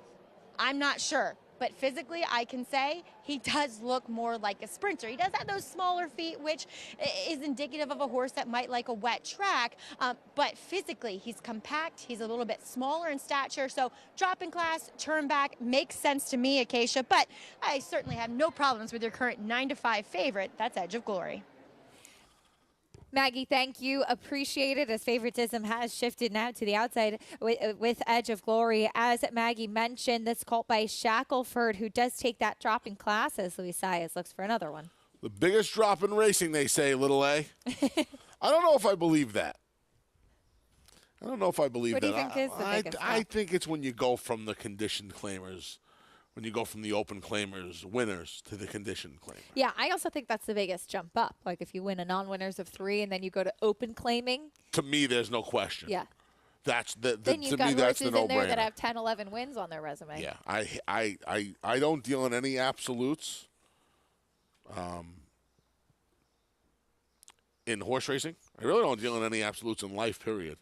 I'm not sure. But physically, I can say he does look more like a sprinter. He does have those smaller feet, which is indicative of a horse that might like a wet track. But physically, he's compact. He's a little bit smaller in stature. So drop in class, turn back, makes sense to me, Acacia. But I certainly have no problems with your current 9-5 favorite. That's Edge of Glory. Maggie, thank you. Appreciate it, as favoritism has shifted now to the outside with Edge of Glory. As Maggie mentioned, this colt by Shackelford, who does take that drop in class as Luis Saez looks for another one. The biggest drop in racing, they say, little A. I don't know if I believe that. I don't know if I believe what that. Do you think is the biggest I think it's when you go from the conditioned claimers, when you go from the open claimers winners to the conditioned claimers. Yeah, I also think that's the biggest jump up. Like if you win a non-winners of 3 and then you go to open claiming. To me, there's no question. Yeah. That's then you've got horses in there that have 10, 11 wins on their resume. Yeah, I don't deal in any absolutes. In horse racing, I really don't deal in any absolutes in life, period.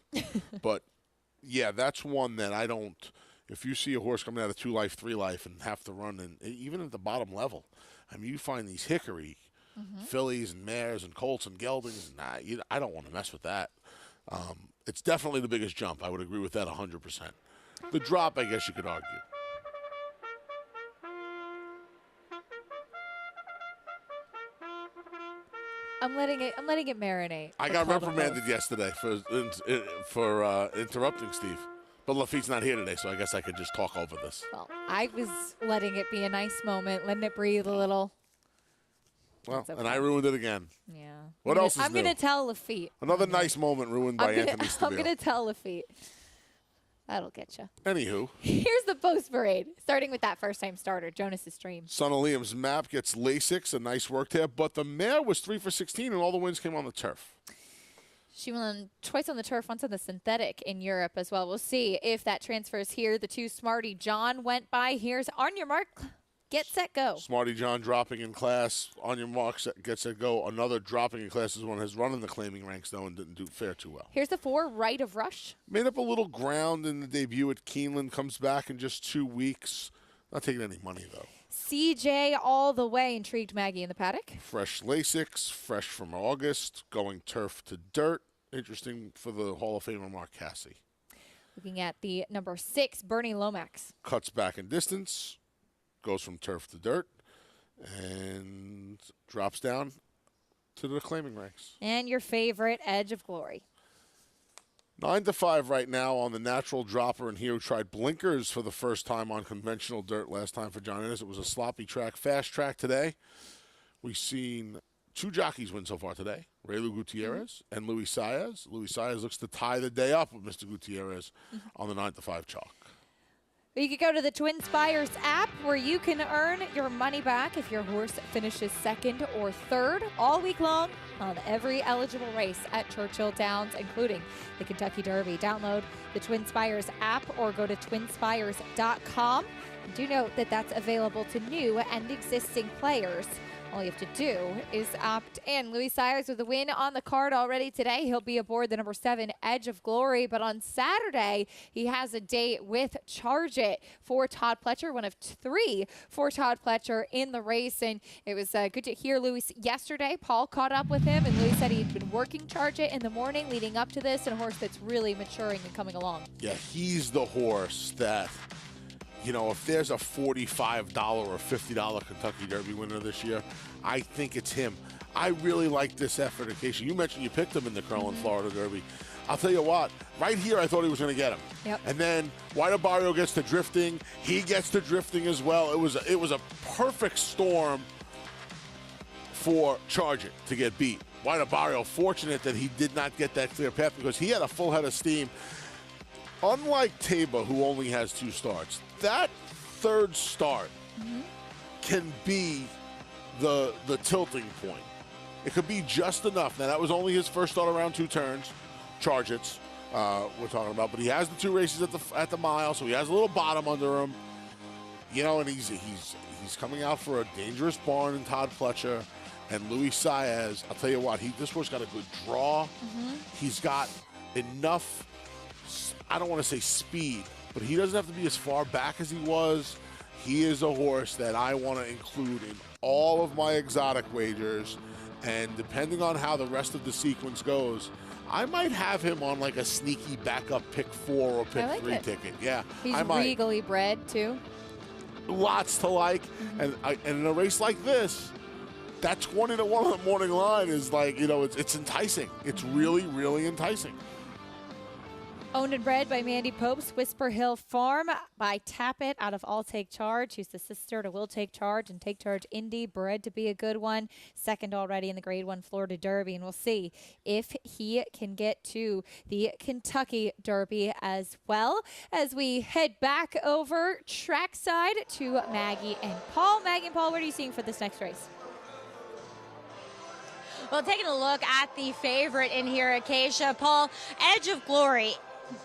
But yeah, that's one that I don't. If you see a horse coming out of 2 life, 3 life, and have to run, and even at the bottom level, I mean, you find these hickory fillies and mares and colts and geldings. I don't want to mess with that. It's definitely the biggest jump. I would agree with that 100%. The drop, I guess you could argue. I'm letting it marinate. I got reprimanded yesterday for interrupting Steve But Lafitte's not here today, so I guess I could just talk over this. Well, I was letting it be a nice moment, letting it breathe a little. Well, okay. and I ruined it again. Yeah. What else is I'm new? going to tell Lafitte. Another nice moment ruined by Anthony Stabile. I'm going to tell Lafitte. That'll get you. Anywho. Here's the post parade, starting with that first-time starter, Jonas's Dream. Son of Liam's map gets Lasix, a nice work there, but the mare was 3 for 16, and all the wins came on the turf. She won twice on the turf, once on the synthetic in Europe as well. We'll see if that transfers here. The 2 Smartie John went by. Here's On Your Mark, Get Set, Go. Smartie John dropping in class. On Your Mark, Get Set, Go. Another dropping in class is one has run in the claiming ranks, though, and didn't do fare too well. Here's the 4 Right of Rush. Made up a little ground in the debut at Keeneland. Comes back in just 2 weeks. Not taking any money, though. CJ All the Way intrigued Maggie in the paddock. Fresh Lasix, fresh from August, going turf to dirt. Interesting for the Hall of Famer Mark Cassie. Looking at the number 6, Bernie Lomax. Cuts back in distance, goes from turf to dirt, and drops down to the claiming ranks. And your favorite, Edge of Glory. 9 to 5 right now on the natural dropper, and here who tried blinkers for the first time on conventional dirt last time for John Ennis. It was a sloppy track, fast track today. We've seen 2 jockeys win so far today, Raylu Gutierrez and Luis Saez. Luis Saez looks to tie the day up with Mr. Gutierrez on the 9 to 5 chalk. You could go to the Twin Spires app where you can earn your money back if your horse finishes 2nd or 3rd all week long on every eligible race at Churchill Downs, including the Kentucky Derby. Download the Twin Spires app or go to twinspires.com. Do note that that's available to new and existing players. All you have to do is opt in. Luis Saez with a win on the card already today. He'll be aboard the number 7 Edge of Glory. But on Saturday, he has a date with Charge It for Todd Pletcher, one of 3 for Todd Pletcher in the race. And it was good to hear Luis yesterday. Paul caught up with him, and Luis said he'd been working Charge It in the morning leading up to this, and a horse that's really maturing and coming along. Yeah, he's the horse that, you know, if there's a $45 or $50 Kentucky Derby winner this year, I think it's him. I really like this effort. Acacia, you mentioned you picked him in the Curlin, Florida Derby. I'll tell you what, right here I thought he was going to get him. Yep. And then White Barrio gets to drifting. He gets to drifting as well. It was a perfect storm for Charge It to get beat. White Barrio fortunate that he did not get that clear path because he had a full head of steam. Unlike Taba, who only has 2 starts, that 3rd start can be the tilting point. It could be just enough. Now, that was only his first start around 2 turns, Charge It's, we're talking about. But he has the 2 races at the mile, so he has a little bottom under him. You know, and he's coming out for a dangerous barn in Todd Pletcher and Luis Saez. I'll tell you what, this horse got a good draw. He's got enough, I don't want to say speed, but he doesn't have to be as far back as he was. He is a horse that I want to include in all of my exotic wagers, and depending on how the rest of the sequence goes, I might have him on like a sneaky backup pick 4 or pick 3 ticket. Yeah, He's I might. regally bred, too. Lots to like, and in a race like this, that 20 to 1 on the morning line is like, you know, it's enticing. It's really, really enticing. Owned and bred by Mandy Pope's Whisper Hill Farm by Tappet out of All Take Charge. She's the sister to Will Take Charge and Take Charge Indy, bred to be a good one. 2nd already in the Grade 1 Florida Derby, and we'll see if he can get to the Kentucky Derby as well. As we head back over trackside to Maggie and Paul. Maggie and Paul, what are you seeing for this next race? Well, taking a look at the favorite in here, Acacia, Paul, Edge of Glory.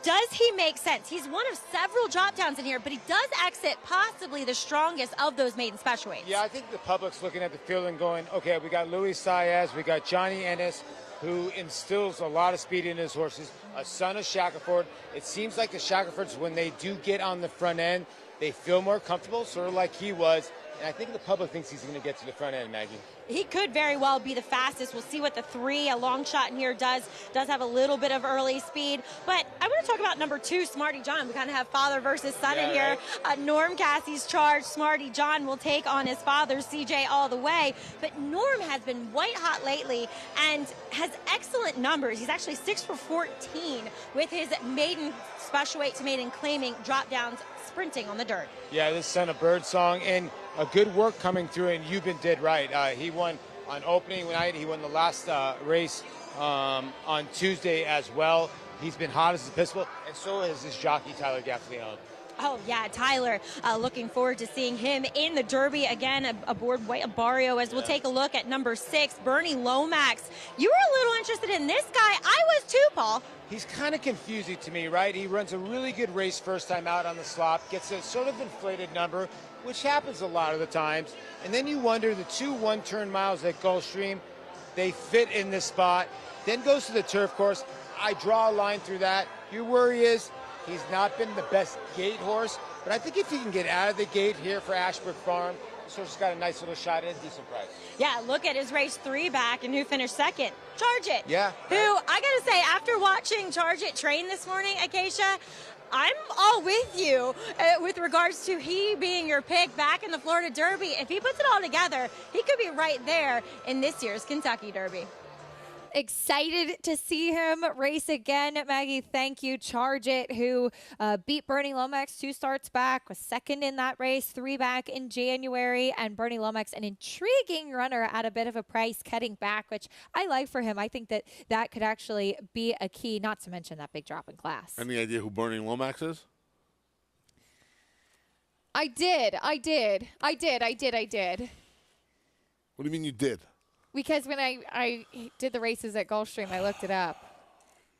Does he make sense? He's one of several drop downs in here, but he does exit possibly the strongest of those maiden special weights. Yeah, I think the public's looking at the field and going, okay, we got Luis Saez, we got Johnny Ennis, who instills a lot of speed in his horses, a son of Shackelford. It seems like the Shackelfords, when they do get on the front end, they feel more comfortable, sort of like he was. And I think the public thinks he's going to get to the front end, Maggie. he could very well be the fastest. We'll see what the 3, a long shot in here, does have a little bit of early speed. But I want to talk about number 2, Smartie John. We kind of have father versus son in here. Norm Cassie's charge. Smartie John will take on his father, CJ, all the way. But Norm has been white hot lately and has excellent numbers. He's actually 6 for 14 with his maiden special weight to maiden claiming drop downs sprinting on the dirt. Yeah, this sent a bird song and a good work coming through, and Euban did right. He won on opening night. He won the last race on Tuesday as well. He's been hot as a pistol, and so is his jockey, Tyler Gaffleon. Oh, yeah, Tyler, looking forward to seeing him in the Derby again aboard White Barrio, as we'll take a look at number 6, Bernie Lomax. You were a little interested in this guy. I was too, Paul. He's kind of confusing to me, right? He runs a really good race first time out on the slop, gets a sort of inflated number, which happens a lot of the times. And then you wonder, the 2 one-turn miles at Gulfstream, they fit in this spot. Then goes to the turf course. I draw a line through that. Your worry is he's not been the best gate horse, but I think if he can get out of the gate here for Ashbrook Farm, this horse has got a nice little shot at a decent price. Yeah, look at his race 3 back, and who finished second? Charge It. Yeah. Who, I gotta say, after watching Charge It train this morning, Acacia, I'm all with you with regards to he being your pick back in the Florida Derby. If he puts it all together, he could be right there in this year's Kentucky Derby. Excited to see him race again. Maggie, thank you. Charge It, who beat Bernie Lomax 2 starts back, was second in that race, 3 back in January. And Bernie Lomax, an intriguing runner at a bit of a price, cutting back, which I like for him. I think that that could actually be a key, not to mention that big drop in class. Any idea who Bernie Lomax is? I did. What do you mean you did? Because when I did the races at Gulfstream, I looked it up,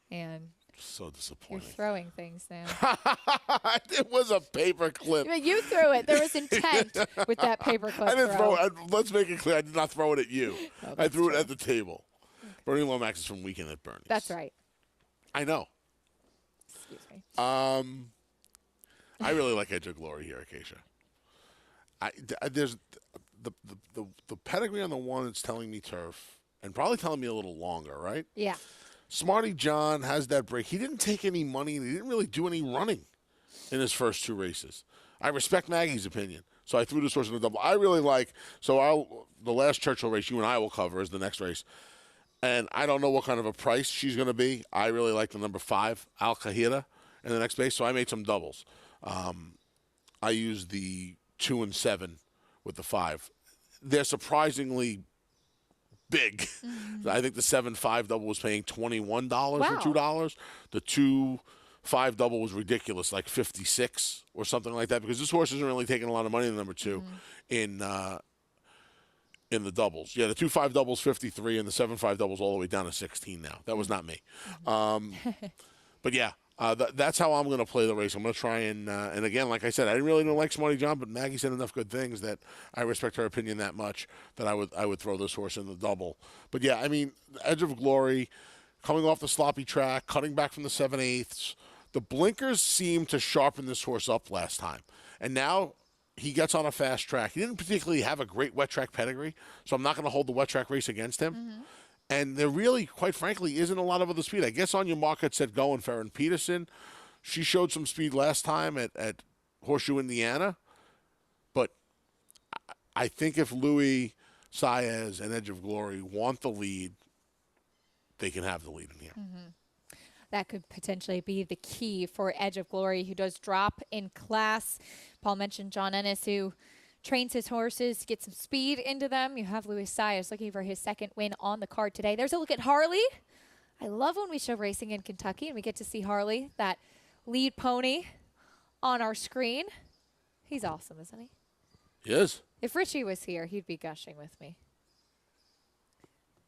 and so disappointing. You're throwing things now. It was a paper clip. You threw it. There was intent with that paper clip. I didn't throw it. Let's make it clear. I did not throw it at you. I threw it at the table. Okay. Bernie Lomax is from Weekend at Bernie's. That's right. I know. Excuse me. I really like Edge of Glory here, Acacia. There's the pedigree on the one that's telling me turf, and probably telling me a little longer, right? Yeah. Smartie John has that break. He didn't take any money, and he didn't really do any running in his first 2 races. I respect Maggie's opinion, so I threw this horse in the double. I really like, the last Churchill race you and I will cover is the next race, and I don't know what kind of a price she's going to be. I really like the number 5, Al Kahira, in the next base, so I made some doubles. I used the 2 and 7 with the 5. They're surprisingly big. Mm-hmm. I think the 7-5 double was paying $21 or $2. The 2-5 double was ridiculous, like $56 or something like that, because this horse isn't really taking a lot of money in the number 2 in the doubles. Yeah, the 2-5 doubles $53, and the 7-5 doubles all the way down to $16 now. That was not me. But yeah. That's how I'm going to play the race. I'm going to try and again, like I said, I really don't like Smartie John, but Maggie said enough good things that I respect her opinion that much that I would throw this horse in the double. But yeah, I mean, Edge of Glory, coming off the sloppy track, cutting back from the 7/8. The blinkers seemed to sharpen this horse up last time, and now he gets on a fast track. He didn't particularly have a great wet track pedigree, so I'm not going to hold the wet track race against him. Mm-hmm. And there really, quite frankly, isn't a lot of other speed. I guess On Your Mark had said go, and Farron Peterson. She showed some speed last time at Horseshoe, Indiana. But I think if Louis Saez and Edge of Glory want the lead, they can have the lead in here. Mm-hmm. That could potentially be the key for Edge of Glory, who does drop in class. Paul mentioned John Ennis, who trains his horses to get some speed into them. You have Louis Saez looking for his 2nd win on the card today. There's a look at Harley. I love when we show racing in Kentucky and we get to see Harley, that lead pony, on our screen. He's awesome, isn't he? He is. If Richie was here, he'd be gushing with me.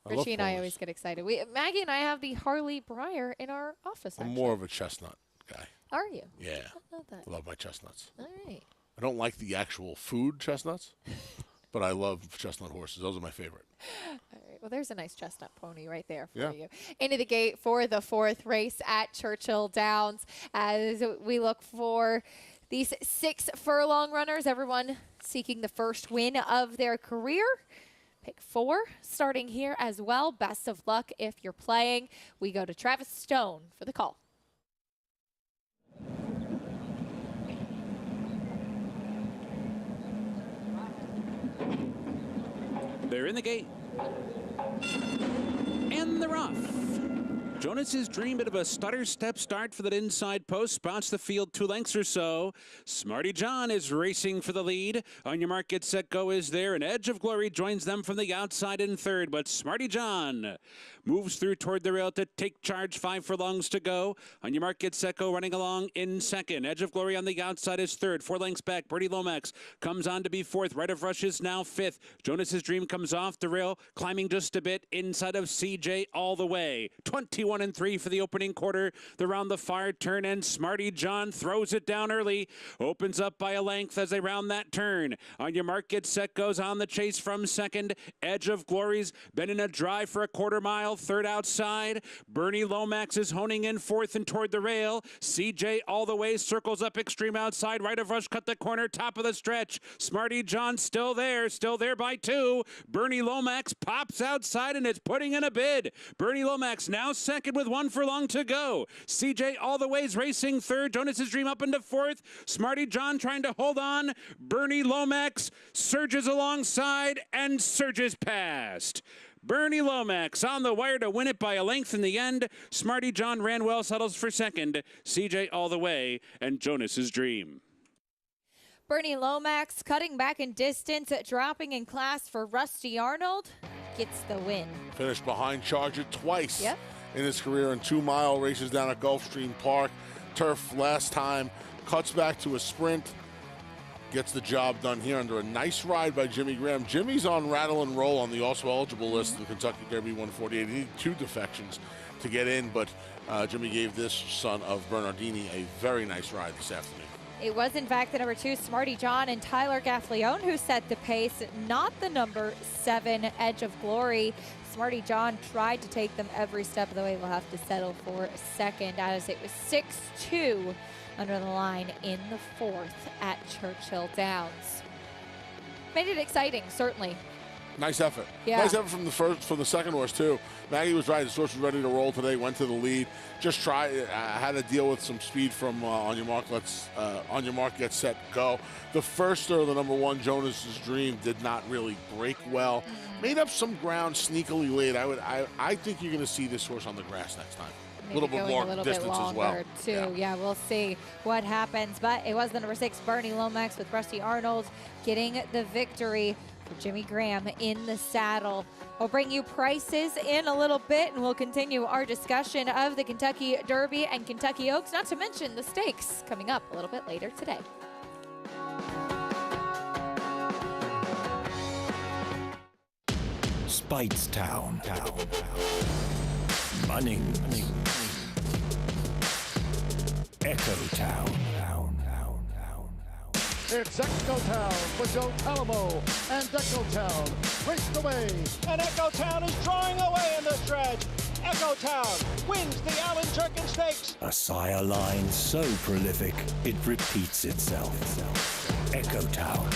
Richie and I always get excited. Maggie and I have the Harley Breyer in our office. I'm more of a chestnut guy. Are you? Yeah. I love that. I love my chestnuts. All right. I don't like the actual food chestnuts, but I love chestnut horses. Those are my favorite. All right. Well, there's a nice chestnut pony right there for you. Into the gate for the 4th race at Churchill Downs as we look for these 6 furlong runners, everyone seeking the first win of their career. Pick 4 starting here as well. Best of luck if you're playing. We go to Travis Stone for the call. They're in the gate. And they're off. Jonas's Dream, bit of a stutter step start for that inside post. Spots the field 2 lengths or so. Smartie John is racing for the lead. On your mark, get set, go is there. And Edge of Glory joins them from the outside in third. But Smartie John moves through toward the rail to take charge. 5 furlongs to go. On your mark, get set, go running along in second. Edge of Glory on the outside is third. 4 lengths back. Birdie Lomax comes on to be fourth. Right of Rush is now fifth. Jonas's Dream comes off the rail, climbing just a bit inside of CJ all the way. 21-3 for the opening quarter. The round the far turn, and Smartie John throws it down early. Opens up by a length as they round that turn. On your mark, get set, goes on the chase from second. Edge of Glory's been in a drive for a quarter mile. Third outside. Bernie Lomax is honing in fourth and toward the rail. CJ all the way circles up extreme outside. Right of Rush cut the corner, top of the stretch. Smartie John still there by 2. Bernie Lomax pops outside and is putting in a bid. Bernie Lomax now second with 1 furlong to go. CJ all the way's racing third. Jonas's Dream up into fourth. Smartie John trying to hold on. Bernie Lomax surges alongside and surges past. Bernie Lomax on the wire to win it by a length in the end. Smartie John ran well, settles for second. CJ all the way, and Jonas's Dream. Bernie Lomax cutting back in distance, dropping in class for Rusty Arnold, gets the win. Finished behind Charger twice Yep. in his career in 2-mile races down at Gulfstream Park. Turf last time, cuts back to a sprint. Gets the job done here under a nice ride by Jimmy Graham. Jimmy's on rattle and roll on the also eligible list of the Kentucky Derby 148. He needed 2 defections to get in, but Jimmy gave this son of Bernardini a very nice ride this afternoon. It was, in fact, the number 2, Smartie John, and Tyler Gaffleone who set the pace, not the number 7, Edge of Glory. Smartie John tried to take them every step of the way. We'll have to settle for second, as it was 6-2 under the line in the 4th at Churchill Downs. Made it exciting, certainly. Nice effort. Yeah. Nice effort from the second horse, too. Maggie was right. The horse was ready to roll today, went to the lead. Just had to deal with some speed from on your mark, get set, go. The first or the number 1, Jonas's Dream, did not really break well. Made up some ground sneakily late. I think you're going to see this horse on the grass next time. Maybe a little bit more distance as well. Too. Yeah, we'll see what happens. But it was the number 6, Bernie Lomax, with Rusty Arnold getting the victory for Jimmy Graham in the saddle. We'll bring you prices in a little bit, and we'll continue our discussion of the Kentucky Derby and Kentucky Oaks, not to mention the stakes coming up a little bit later today. Speightstown. Munning. Echo Town. It's Echo Town for Joe Calamo, and Echo Town raced away. And Echo Town is drawing away in the stretch. Echo Town wins the Allen Turkin Stakes. A sire line so prolific, it repeats itself. Echo Town.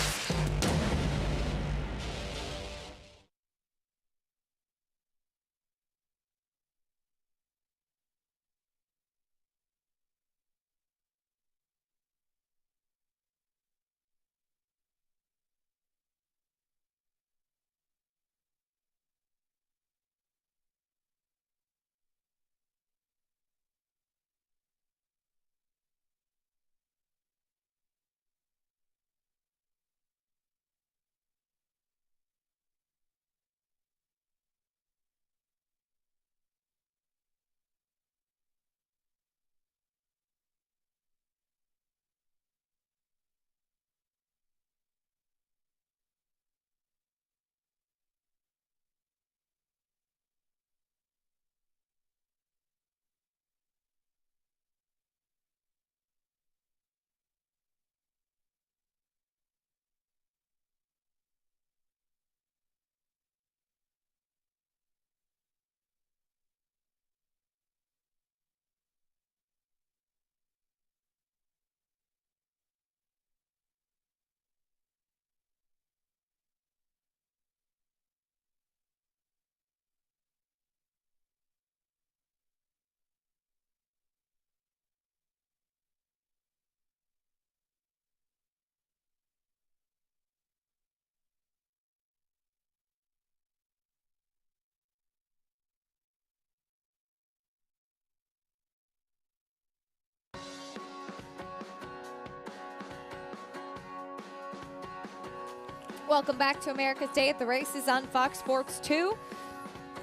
Welcome back to America's Day at the Races on Fox Sports 2.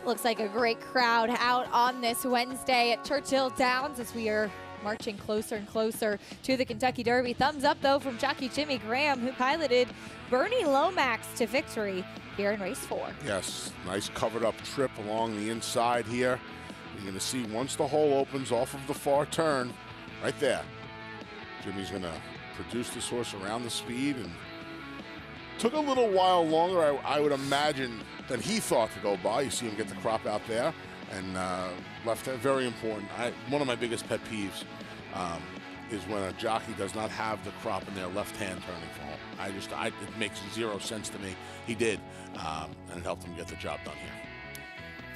Looks like a great crowd out on this Wednesday at Churchill Downs as we are marching closer and closer to the Kentucky Derby. Thumbs up, though, from jockey Jimmy Graham, who piloted Bernie Lomax to victory here in race 4. Yes, nice covered up trip along the inside here. You're going to see once the hole opens off of the far turn, right there, Jimmy's going to produce this horse around the speed, and took a little while longer, I would imagine, than he thought to go by. You see him get the crop out there, and left hand, very important. One of my biggest pet peeves is when a jockey does not have the crop in their left hand turning for him. It makes zero sense to me. He did, and it helped him get the job done here.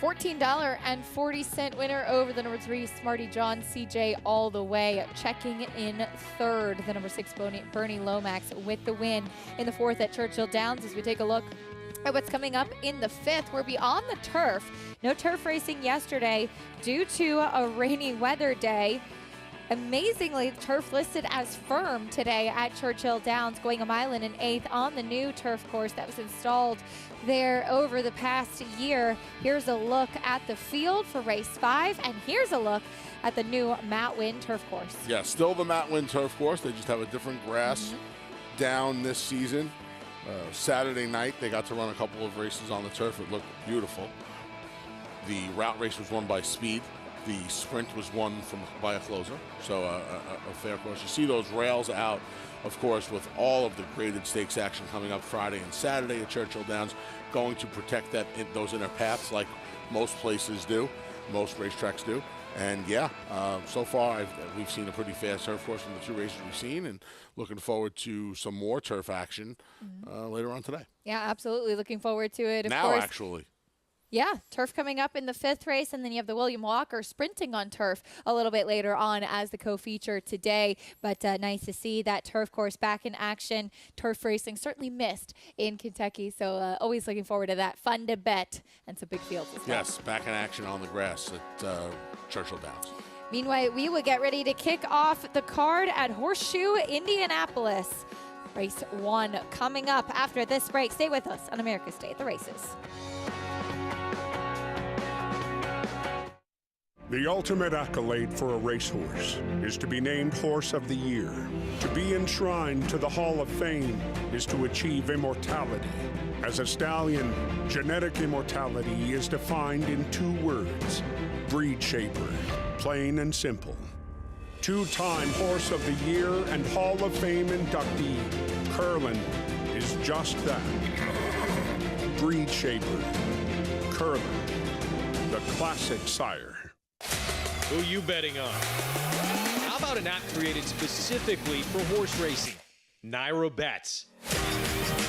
$14.40 winner over the number 3 Smartie John, CJ all the way. Checking in third, the number 6 Bernie Lomax with the win in the 4th at Churchill Downs. As we take a look at what's coming up in the 5th, we're beyond the turf. No turf racing yesterday due to a rainy weather day. Amazingly, turf listed as firm today at Churchill Downs, going 1 mile and an eighth on the new turf course that was installed there over the past year. Here's a look at the field for race 5, and here's a look at the new Matt Winn turf course. Yeah, still the Matt Winn turf course. They just have a different grass down this season. Saturday night, they got to run a couple of races on the turf. It looked beautiful. The route race was won by Speed. The sprint was won by a closer, so a fair course. You see those rails out, of course, with all of the graded stakes action coming up Friday and Saturday at Churchill Downs, going to protect those inner paths like most places do, most racetracks do. And yeah, so far we've seen a pretty fast turf course from the 2 races we've seen, and looking forward to some more turf action later on today. Yeah, absolutely. Looking forward to it. Of now, course. Actually. Yeah, turf coming up in the 5th race, and then you have the William Walker sprinting on turf a little bit later on as the co-feature today. But nice to see that turf course back in action. Turf racing certainly missed in Kentucky, so always looking forward to that. Fun to bet, and some big fields as well. Yes, back in action on the grass at Churchill Downs. Meanwhile, we will get ready to kick off the card at Horseshoe, Indianapolis. Race 1 coming up after this break. Stay with us on America's Day at the Races. The ultimate accolade for a racehorse is to be named Horse of the Year. To be enshrined to the Hall of Fame is to achieve immortality. As a stallion, genetic immortality is defined in 2 words: breed shaper, plain and simple. 2-time Horse of the Year and Hall of Fame inductee, Curlin, is just that. Breed shaper, Curlin, the classic sire. Who you betting on? How about an app created specifically for horse racing? Naira Bets.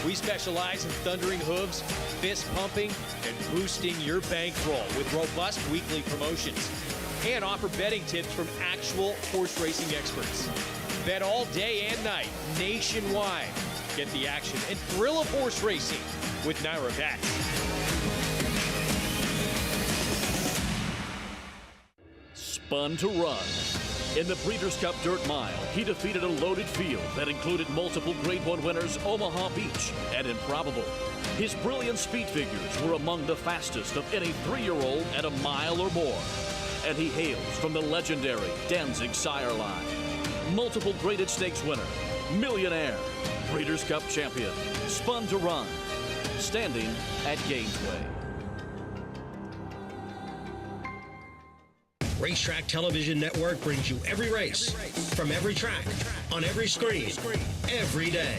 We specialize in thundering hooves, fist pumping, and boosting your bankroll with robust weekly promotions. And offer betting tips from actual horse racing experts. Bet all day and night, nationwide. Get the action and thrill of horse racing with Naira Bets. Spun to run. In the Breeders' Cup Dirt Mile, he defeated a loaded field that included multiple Grade 1 winners Omaha Beach and Improbable. His brilliant speed figures were among the fastest of any 3-year-old at 1 mile or more. And he hails from the legendary Danzig sire line. Multiple graded stakes winner, millionaire, Breeders' Cup champion, Spun to run, standing at Gainesway. Racetrack Television Network brings you every race, from every track, on every screen, every day.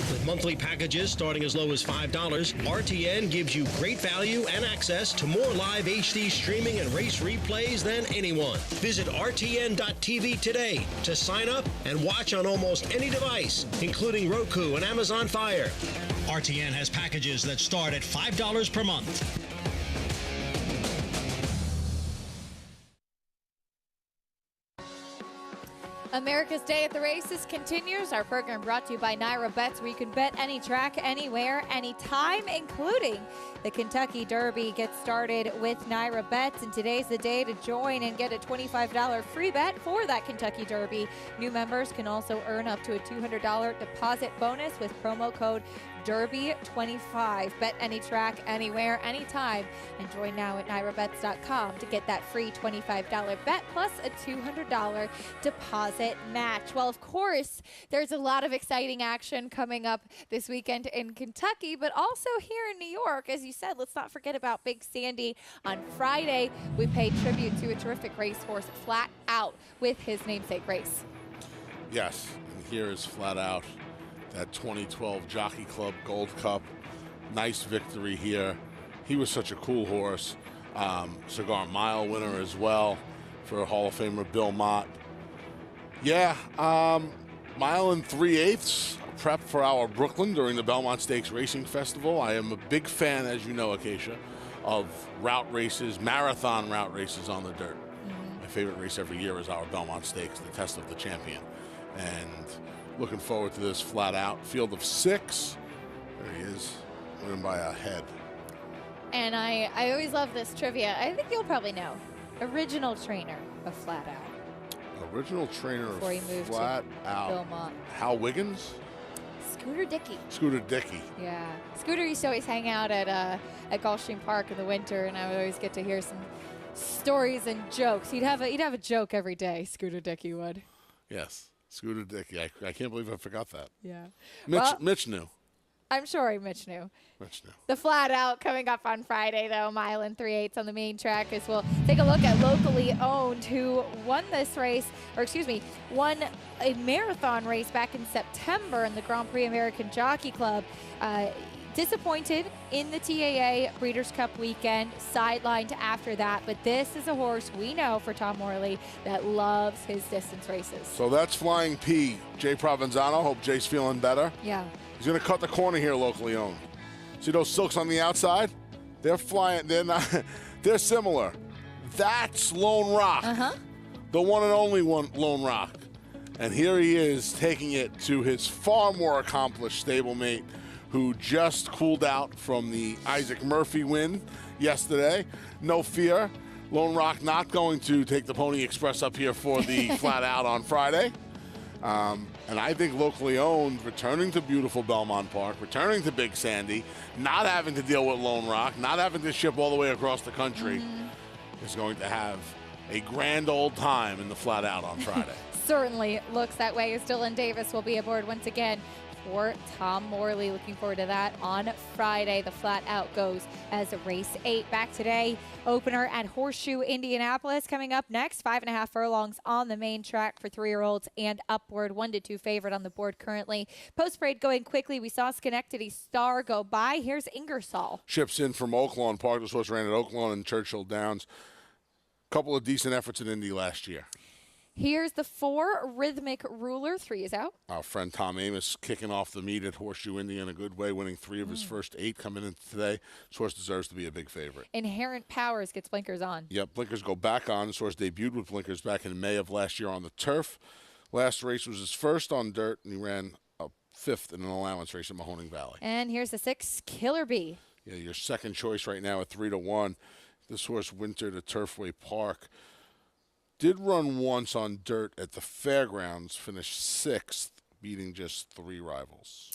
With monthly packages starting as low as $5, RTN gives you great value and access to more live HD streaming and race replays than anyone. Visit RTN.tv today to sign up and watch on almost any device, including Roku and Amazon Fire. RTN has packages that start at $5 per month. America's Day at the Races continues. Our program brought to you by Naira Bets, where you can bet any track, anywhere, anytime, including the Kentucky Derby. Get started with Naira Bets, and today's the day to join and get a $25 free bet for that Kentucky Derby. New members can also earn up to a $200 deposit bonus with promo code Derby25. Bet any track, anywhere, anytime, and join now at NairaBets.com to get that free $25 bet plus a $200 deposit match. Well, of course, there's a lot of exciting action coming up this weekend in Kentucky, but also here in New York. As you said, let's not forget about Big Sandy. On Friday, we paid tribute to a terrific racehorse, Flat Out, with his namesake race. Yes, and here is Flat Out. That 2012 Jockey Club Gold Cup. Nice victory here. He was such a cool horse. Cigar Mile winner as well for Hall of Famer Bill Mott. Yeah, mile and 3/8 prep for our Brooklyn during the Belmont Stakes Racing Festival. I am a big fan, as you know, Acacia, of route races, marathon route races on the dirt. My favorite race every year is our Belmont Stakes, the test of the champion. And looking forward to this. Flat Out. Field of 6. There he is, winning by a head. And I always love this trivia. I think you'll probably know. Original trainer of Flat Out. Original trainer Before he of moved Flat to Out. Belmont. Hal Wiggins? Scooter Dickey. Scooter Dickey. Yeah. Scooter used to always hang out at Gulfstream Park in the winter, and I would always get to hear some stories and jokes. He'd have a joke every day, Scooter Dickey would. Yes. Scooter Dickey. I can't believe I forgot that. Yeah. Mitch knew. I'm sure Mitch knew. Mitch knew. The Flat Out coming up on Friday, though, mile and 3/8 on the main track, as we'll take a look at locally owned who won this race, won a marathon race back in September in the Grand Prix American Jockey Club. Disappointed in the TAA Breeders' Cup weekend, sidelined after that, but this is a horse we know for Tom Morley that loves his distance races. So that's Flying P. Jay Provenzano. Hope Jay's feeling better. Yeah. He's going to cut the corner here, locally owned. See those silks on the outside? They're flying. They're not. They're similar. That's Lone Rock. The one and only one, Lone Rock. And here he is taking it to his far more accomplished stablemate, who just cooled out from the Isaac Murphy win yesterday. No fear. Lone Rock not going to take the Pony Express up here for the Flat Out on Friday. And I think locally owned, returning to beautiful Belmont Park, returning to Big Sandy, not having to deal with Lone Rock, not having to ship all the way across the country, is going to have a grand old time in the Flat Out on Friday. Certainly looks that way, as Dylan Davis will be aboard once again for Tom Morley. Looking forward to that on Friday. The Flat Out goes as a race 8. Back today, opener at Horseshoe Indianapolis. Coming up next, 5.5 furlongs on the main track for 3-year-olds and upward. 1-2 favorite on the board currently. Post-parade going quickly. We saw Schenectady Star go by. Here's Ingersoll. Ships in from Oaklawn Park. This horse ran at Oaklawn and Churchill Downs. Couple of decent efforts in Indy last year. Here's the 4, Rhythmic Ruler. 3 is out. Our friend Tom Amos kicking off the meet at Horseshoe Indy in a good way, winning 3 of his first 8 coming in today. This horse deserves to be a big favorite. Inherent Powers gets blinkers on. Yep, blinkers go back on. This horse debuted with blinkers back in May of last year on the turf. Last race was his first on dirt, and he ran a 5th in an allowance race at Mahoning Valley. And here's the 6, Killer Bee. Yeah, your second choice right now at 3-1. This horse wintered at Turfway Park. Did run once on dirt at the fairgrounds, finished 6th, beating just 3 rivals.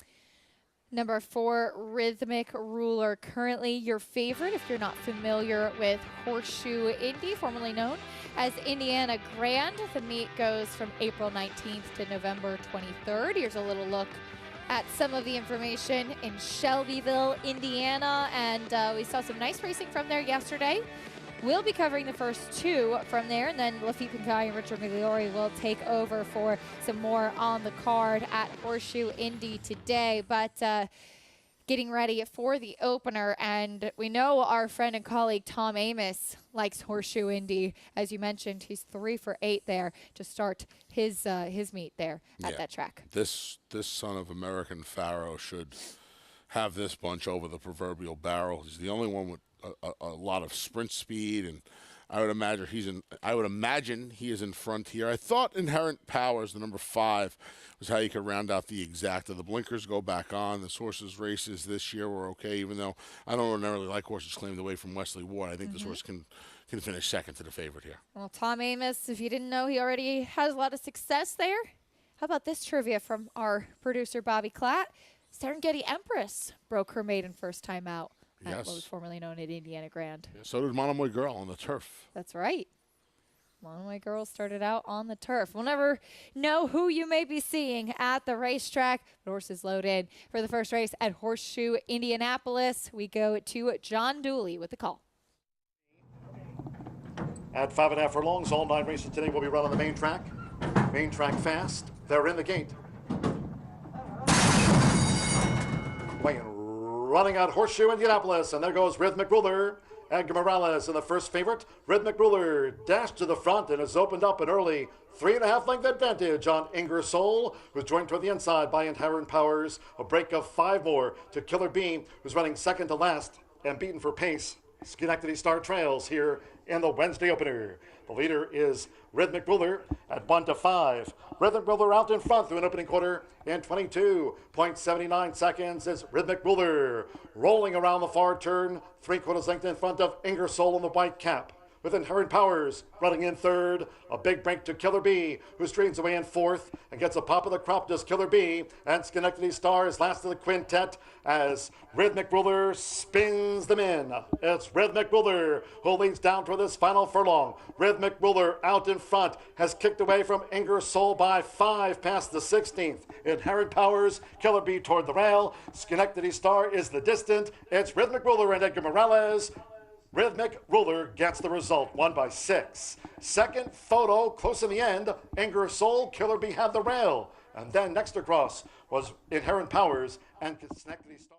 Number 4, Rhythmic Ruler, currently your favorite if you're not familiar with Horseshoe Indy, formerly known as Indiana Grand. The meet goes from April 19th to November 23rd. Here's a little look at some of the information in Shelbyville, Indiana, and we saw some nice racing from there yesterday. We'll be covering the first 2 from there, and then Lafitte Pinkai and Richard Migliori will take over for some more on the card at Horseshoe Indy today. But getting ready for the opener, and we know our friend and colleague Tom Amos likes Horseshoe Indy. As you mentioned, he's 3 for 8 there to start his meet there at that track. This son of American Pharaoh should have this bunch over the proverbial barrel. He's the only one with a lot of sprint speed and I would imagine he is in front here. I thought Inherent Powers, the number 5, was how you could round out the exacta. The blinkers go back on. The horses' races this year were okay, even though I don't ordinarily like horses claimed away from Wesley Ward. I think this horse can finish second to the favorite here. Well, Tom Amoss, if you didn't know, he already has a lot of success there. How about this trivia from our producer, Bobby Klatt? Serengeti Empress broke her maiden first time out at what was formerly known as Indiana Grand. Yeah, so did Monomoy Girl on the turf. That's right. One of my girls started out on the turf. We'll never know who you may be seeing at the racetrack. The horses loaded for the first race at Horseshoe, Indianapolis. We go to John Dooley with the call. At 5.5 furlongs, all 9 races today will be run on the main track. Main track fast. They're in the gate. Running out Horseshoe, Indianapolis, and there goes Rhythmic Ruler. Edgar Morales in the first favorite. Rhythmic Ruler dashed to the front and has opened up an early 3.5 length advantage on Ingersoll, who's joined toward the inside by Inherent Powers. A break of 5 more to Killer Bee, who's running second to last and beaten for pace. Schenectady Star trails here in the Wednesday opener. The leader is Rhythmic Ruler at 1-5. Rhythmic Ruler out in front through an opening quarter in 22.79 seconds is Rhythmic Ruler. Rolling around the far turn, 3/4 length in front of Ingersoll in the white cap. With Inherent Powers running in third. A big break to Killer Bee, who streams away in fourth and gets a pop of the crop, does Killer Bee. And Schenectady Stars last of the quintet as Rhythmic Ruler spins them in. It's Rhythmic Ruler who leads down toward this final furlong. Rhythmic Ruler out in front has kicked away from Ingersoll by 5 past the 16th. Inherent Powers, Killer Bee toward the rail. Schenectady Star is the distant. It's Rhythmic Ruler and Edgar Morales. Rhythmic Ruler gets the result, 1 by 6. Second photo, close in the end, Ingersoll, Killer Bee had the rail. And then next across was Inherent Powers and Schenectady Star.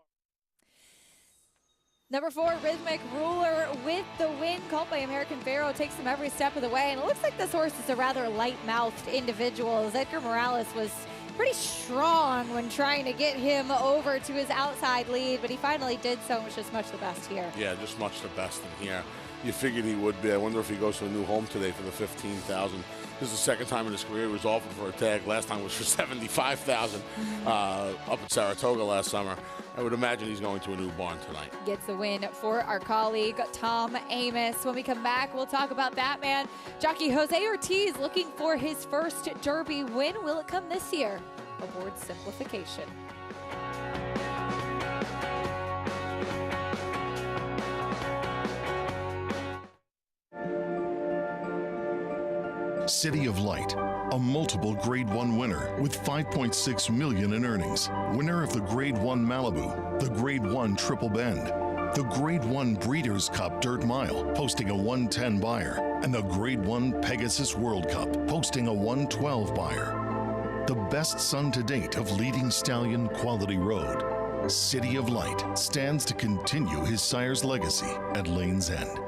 Number 4, Rhythmic Ruler with the win, called by American Pharaoh, takes him every step of the way. And it looks like this horse is a rather light-mouthed individual, as Edgar Morales was pretty strong when trying to get him over to his outside lead, but he finally did so, and was just much the best here. Yeah, just much the best in here. You figured he would be. I wonder if he goes to a new home today for the $15,000. This is the second time in his career he was offered for a tag. Last time was for $75,000 up at Saratoga last summer. I would imagine he's going to a new barn tonight. Gets the win for our colleague, Tom Amoss. When we come back, we'll talk about that man. Jockey Jose Ortiz looking for his first Derby win. Will it come this year? Award simplification. City of Light, a multiple Grade 1 winner with $5.6 million in earnings. Winner of the Grade 1 Malibu, the Grade 1 Triple Bend, the Grade 1 Breeders' Cup Dirt Mile, posting a 110 buyer, and the Grade 1 Pegasus World Cup, posting a 112 buyer. The best son to date of leading stallion Quality Road. City of Light stands to continue his sire's legacy at Lane's End.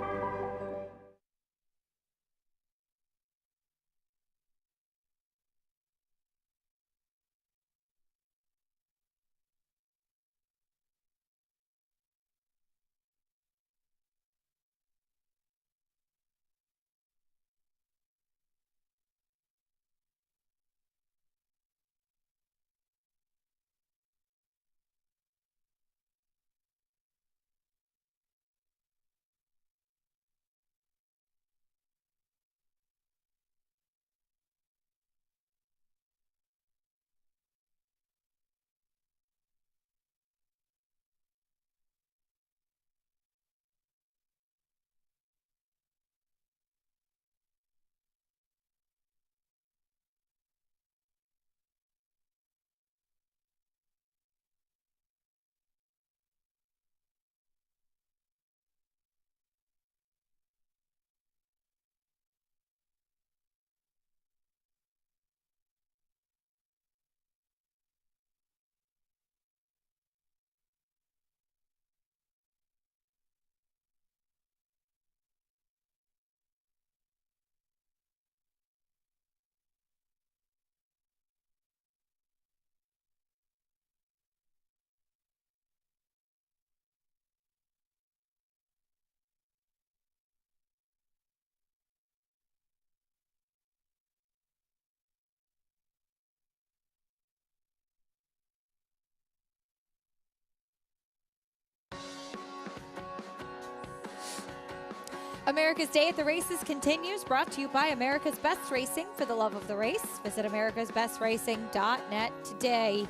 America's Day at the Races continues, brought to you by America's Best Racing. For the love of the race, visit americasbestracing.net today.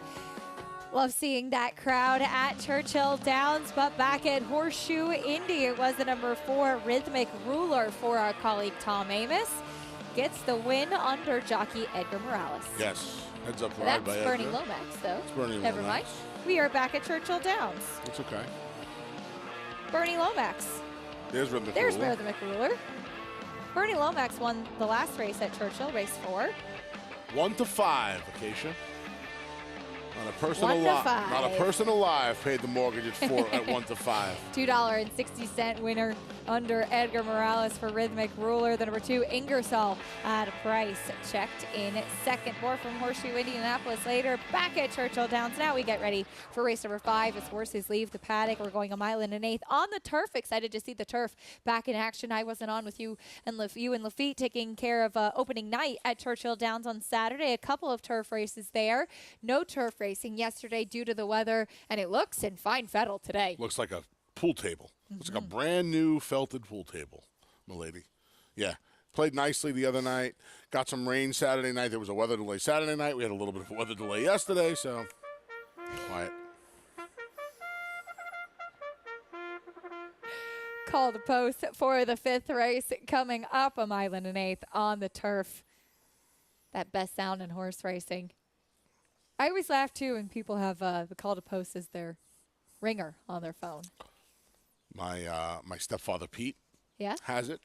Love seeing that crowd at Churchill Downs, but back at Horseshoe Indy, it was the number 4 Rhythmic Ruler for our colleague Tom Amos. Gets the win under jockey Edgar Morales. Yes, heads up ride by That's Edgar. Bernie Lomax, though. It's Bernie Never Lomax. mind. We are back at Churchill Downs. It's okay. Bernie Lomax. There's Rhythmic There's Ruler. Rhythmic Ruler. Bernie Lomax won the last race at Churchill, race 4. 1 to 5, Acacia. Not a person 1 to alive. 5. Not a person alive paid the mortgage at 1 to 5. $2.60 winner under Edgar Morales for Rhythmic Ruler. The number 2, Ingersoll at a price checked in second. More from Horseshoe Indianapolis later. Back at Churchill Downs. Now we get ready for race number 5 as horses leave the paddock. We're going 1 1/8 on the turf. Excited to see the turf back in action. I wasn't on with you and Lafitte taking care of opening night at Churchill Downs on Saturday. A couple of turf races there. No turf racing yesterday due to the weather, and it looks in fine fettle today. Looks like a pool table. Looks like a brand new felted pool table, milady. Yeah. Played nicely the other night. Got some rain Saturday night. There was a weather delay Saturday night. We had a little bit of a weather delay yesterday, so quiet. Call the post for the 5th race coming up 1 1/8 on the turf. That best sound in horse racing. I always laugh too when people have the call to post as their ringer on their phone. My stepfather Pete has it.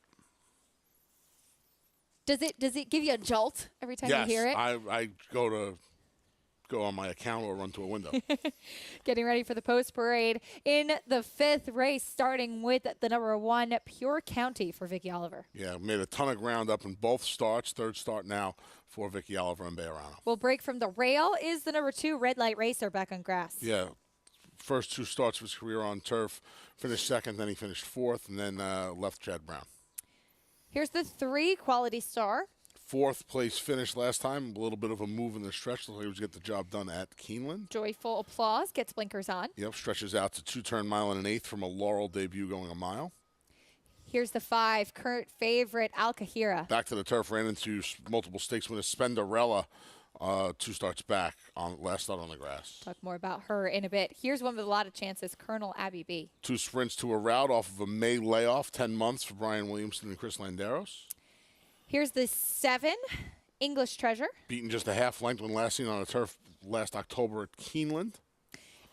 Does it give you a jolt every time you hear it? I go on my account or run to a window. Getting ready for the post parade in the 5th race, starting with the number 1 Pure County for Vicky Oliver. Yeah, made a ton of ground up in both starts. Third start now for Vicky Oliver and Bejarano. We'll break from the rail is the number 2 Red Light Racer back on grass. Yeah, first 2 starts of his career on turf. Finished second, then he finished 4th, and then left Chad Brown. Here's the 3 Quality Star. 4th place finish last time. A little bit of a move in the stretch. Looks like he was get the job done at Keeneland. Joyful Applause gets blinkers on. Yep, stretches out to 2-turn 1 1/8 from a Laurel debut going a mile. Here's the 5 current favorite Alcahira. Back to the turf, ran into multiple stakes winner Spenderella 2 starts back on last start on the grass. Talk more about her in a bit. Here's one with a lot of chances, Colonel Abby B. 2 sprints to a route off of a May layoff, 10 months for Brian Williamson and Chris Landeros. Here's the 7 English Treasure. Beaten just a half length when last seen on a turf last October at Keeneland.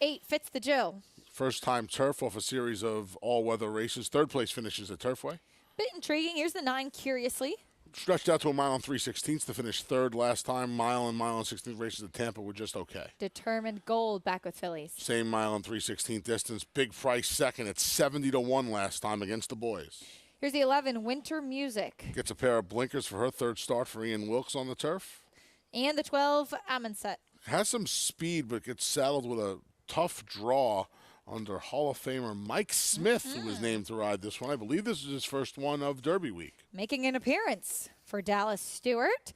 8 Fits the Jill. First time turf off a series of all-weather races. 3rd place finishes at Turfway. Bit intriguing. Here's the 9 Curiously. Stretched out to a 1 3/16 to finish 3rd last time. 1 16 races at Tampa were just okay. Determined Gold back with fillies. Same 1 3/16 distance. Big price second at 70 to 1 last time against the boys. Here's the 11 Winter Music. Gets a pair of blinkers for her 3rd start for Ian Wilkes on the turf. And the 12 Amundsen. Has some speed, but gets saddled with a tough draw under Hall of Famer Mike Smith, who was named to ride this one. I believe this is his first one of Derby Week. Making an appearance for Dallas Stewart.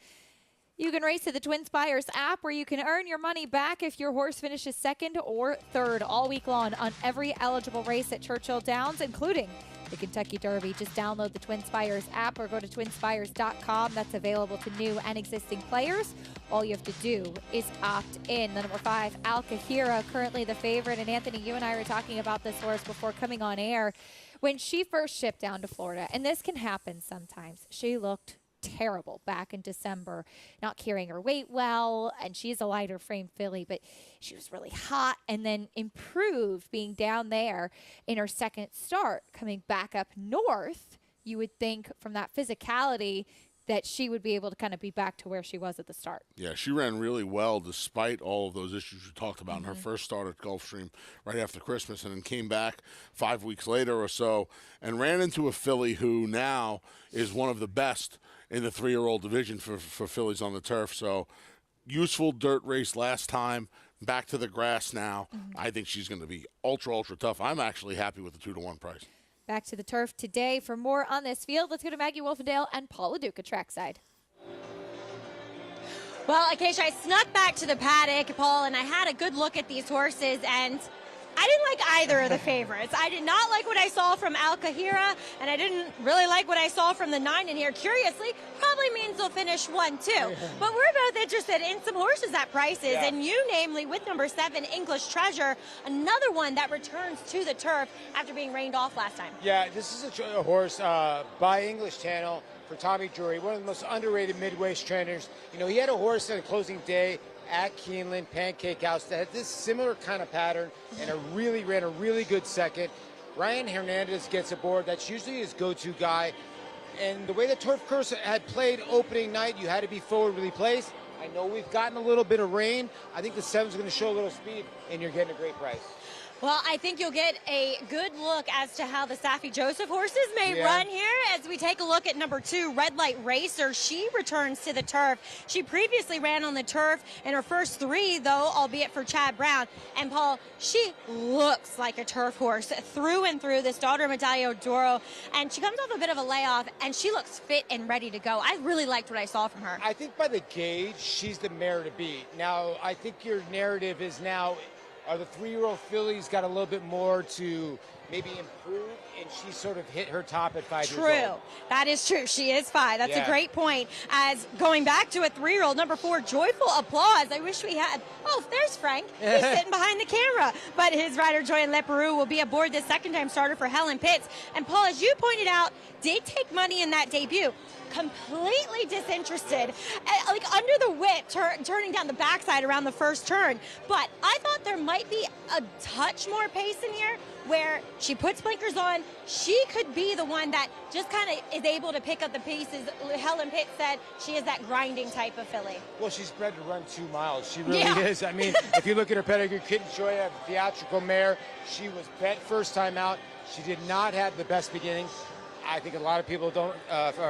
You can race to the Twin Spires app where you can earn your money back if your horse finishes 2nd or 3rd all week long on every eligible race at Churchill Downs, including the Kentucky Derby. Just download the Twin Spires app or go to twinspires.com. That's available to new and existing players. All you have to do is opt in. The number 5, Alcahira, currently the favorite. And Anthony, you and I were talking about this horse before coming on air. When she first shipped down to Florida, and this can happen sometimes, she looked terrible back in December, not carrying her weight well, and she's a lighter frame filly, but she was really hot and then improved being down there in her 2nd start. Coming back up north, you would think from that physicality that she would be able to kind of be back to where she was at the start. Yeah, she ran really well despite all of those issues you talked about in her first start at Gulfstream right after Christmas, and then came back 5 weeks later or so and ran into a filly who now is one of the best in the 3-year-old division for fillies on the turf. So useful dirt race last time, back to the grass now. I think she's going to be ultra, ultra tough. I'm actually happy with the 2 to 1 price. Back to the turf today. For more on this field, let's go to Maggie Wolfendale and Paula Duca trackside. Well, Acacia, I snuck back to the paddock, Paul, and I had a good look at these horses, and I didn't like either of the favorites. I did not like what I saw from Al Kahira, and I didn't really like what I saw from the 9 in here. Curiously, probably means they'll finish 1-2. But we're both interested in some horses at prices, and you, namely, with number 7, English Treasure, another one that returns to the turf after being rained off last time. Yeah, this is a horse by English Channel for Tommy Drury, one of the most underrated midway trainers. You know, he had a horse at a closing day at Keeneland, Pancake House, that had this similar kind of pattern and ran a really good second. Ryan Hernandez gets aboard. That's usually his go-to guy. And the way the turf course had played opening night, you had to be forwardly placed. I know we've gotten a little bit of rain. I think the 7's going to show a little speed, and you're getting a great price. Well, I think you'll get a good look as to how the Saffie Joseph horses may run here as we take a look at number 2, Red Light Racer. She returns to the turf. She previously ran on the turf in her first 3, though, albeit for Chad Brown. And, Paul, she looks like a turf horse through and through, this daughter of Medallo d'Oro. And she comes off a bit of a layoff, and she looks fit and ready to go. I really liked what I saw from her. I think by the gauge, she's the mare to beat. Now, I think your narrative is now, are the 3-year-old fillies got a little bit more to maybe improve, and she sort of hit her top at 5 years old? True. That is true. She is 5. That's a great point. As going back to a 3-year-old, number 4, Joyful Applause. I wish we had. Oh, there's Frank. He's sitting behind the camera. But his rider, Joy and Leperoux, will be aboard this second-time starter for Helen Pitts. And, Paul, as you pointed out, did take money in that debut. Completely disinterested, like under the whip, turning down the backside around the first turn. But I thought there might be a touch more pace in here where she puts blinkers on. She could be the one that just kind of is able to pick up the pieces. Helen Pitt said she is that grinding type of filly. Well, she's bred to run 2 miles. She really is. I mean, if you look at her pedigree, Kitten Joy, a theatrical mare. She was bet first time out. She did not have the best beginning. I think a lot of people don't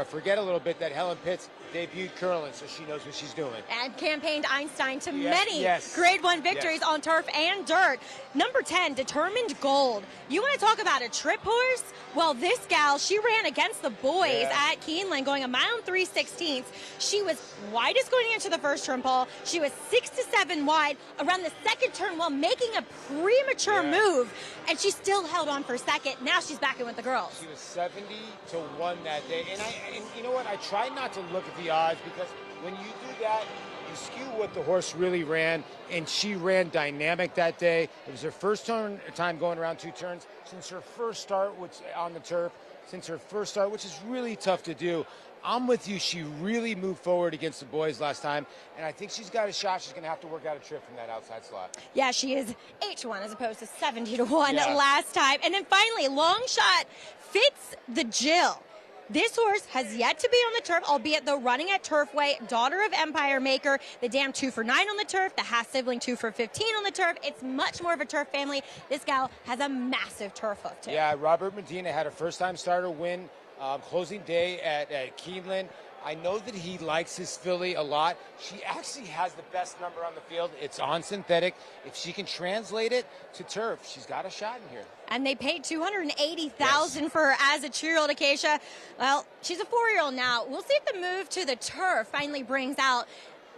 forget a little bit that Helen Pitts debuted curling, so she knows what she's doing. And campaigned Einstein to many Grade 1 victories on turf and dirt. Number 10, Determined Gold. You want to talk about a trip horse? Well, this gal, she ran against the boys at Keeneland, going 1 mile and 3/16. She was widest going into the first turn, Paul. She was 6 to 7 wide around the second turn while making a premature move, and she still held on for second. Now she's back in with the girls. She was 70 to 1 that day. And you know what? I try not to look at the odds, because when you do that, you skew what the horse really ran, and she ran dynamic that day. It was her first time going around 2 turns since her first start, which on the turf, which is really tough to do. I'm with you. She really moved forward against the boys last time, and I think she's got a shot. She's going to have to work out a trip from that outside slot. Yeah, she is 8 to 1 as opposed to 70 to 1 last time. And then finally, Long Shot Fits the Jill. This horse has yet to be on the turf, albeit though running at Turfway, daughter of Empire Maker, the Dam 2 for 9 on the turf, the Haas sibling 2 for 15 on the turf. It's much more of a turf family. This gal has a massive turf hoof too. Yeah, Robert Medina had a first-time starter win closing day at Keeneland. I know that he likes his filly a lot. She actually has the best number on the field. It's on synthetic. If she can translate it to turf, she's got a shot in here. And they paid $280,000 for her as a 2-year-old, Acacia. Well, she's a 4-year-old now. We'll see if the move to the turf finally brings out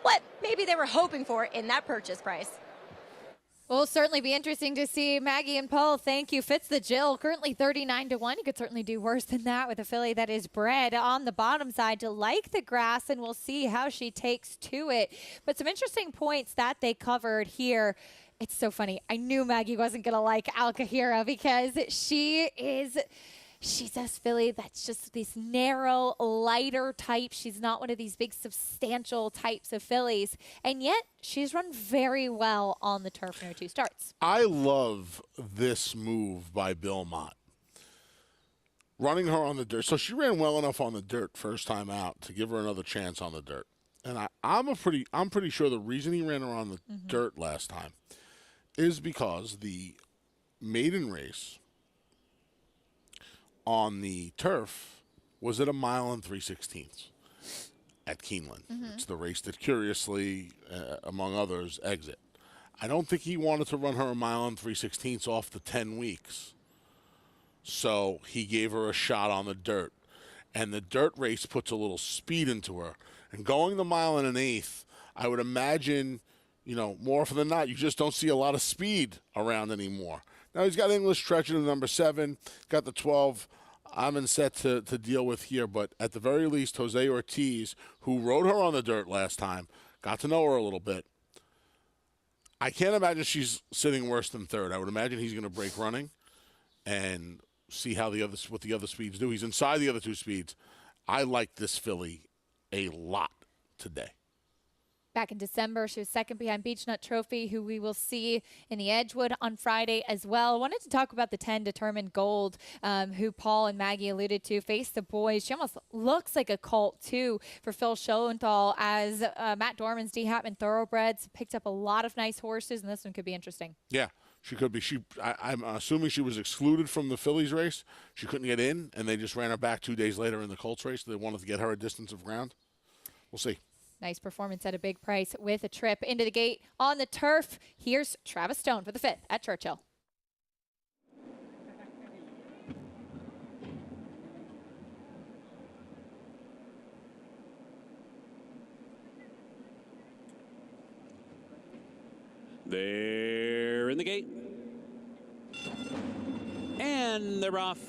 what maybe they were hoping for in that purchase price. Well, it'll certainly be interesting to see. Maggie and Paul, thank you. Fits the Jill, currently 39 to 1. You could certainly do worse than that with a filly that is bred on the bottom side to like the grass, and we'll see how she takes to it. But some interesting points that they covered here. It's so funny. I knew Maggie wasn't going to like Al Kahira because she's this filly that's just this narrow, lighter type. She's not one of these big, substantial types of fillies. And yet, she's run very well on the turf in her 2 starts. I love this move by Bill Mott. Running her on the dirt. So she ran well enough on the dirt first time out to give her another chance on the dirt. And I'm pretty sure the reason he ran her on the dirt last time is because the maiden race on the turf was at 1 mile and 3/16 at Keeneland. It's the race that curiously, among others, exit. I don't think he wanted to run her 1 mile and 3/16 off the 10 weeks. So he gave her a shot on the dirt. And the dirt race puts a little speed into her. And going the 1 1/8 miles, I would imagine more often than not, you just don't see a lot of speed around anymore. Now he's got English Treasure, the number 7, got the 12. I'm in set to deal with here, but at the very least, Jose Ortiz, who rode her on the dirt last time, got to know her a little bit. I can't imagine she's sitting worse than third. I would imagine he's going to break running and see how what the other speeds do. He's inside the other 2 speeds. I like this filly a lot today. Back in December, she was second behind Beechnut Trophy, who we will see in the Edgewood on Friday as well. Wanted to talk about the 10 Determined Gold, who Paul and Maggie alluded to. Face the Boys. She almost looks like a colt, too, for Phil Schoenthal, as Matt Dorman's D. Hatman Thoroughbreds picked up a lot of nice horses, and this one could be interesting. Yeah, she could be. I'm assuming she was excluded from the Phillies race. She couldn't get in, and they just ran her back 2 days later in the Colts race. They wanted to get her a distance of ground. We'll see. Nice performance at a big price with a trip into the gate on the turf. Here's Travis Stone for the 5th at Churchill. They're in the gate. And they're off.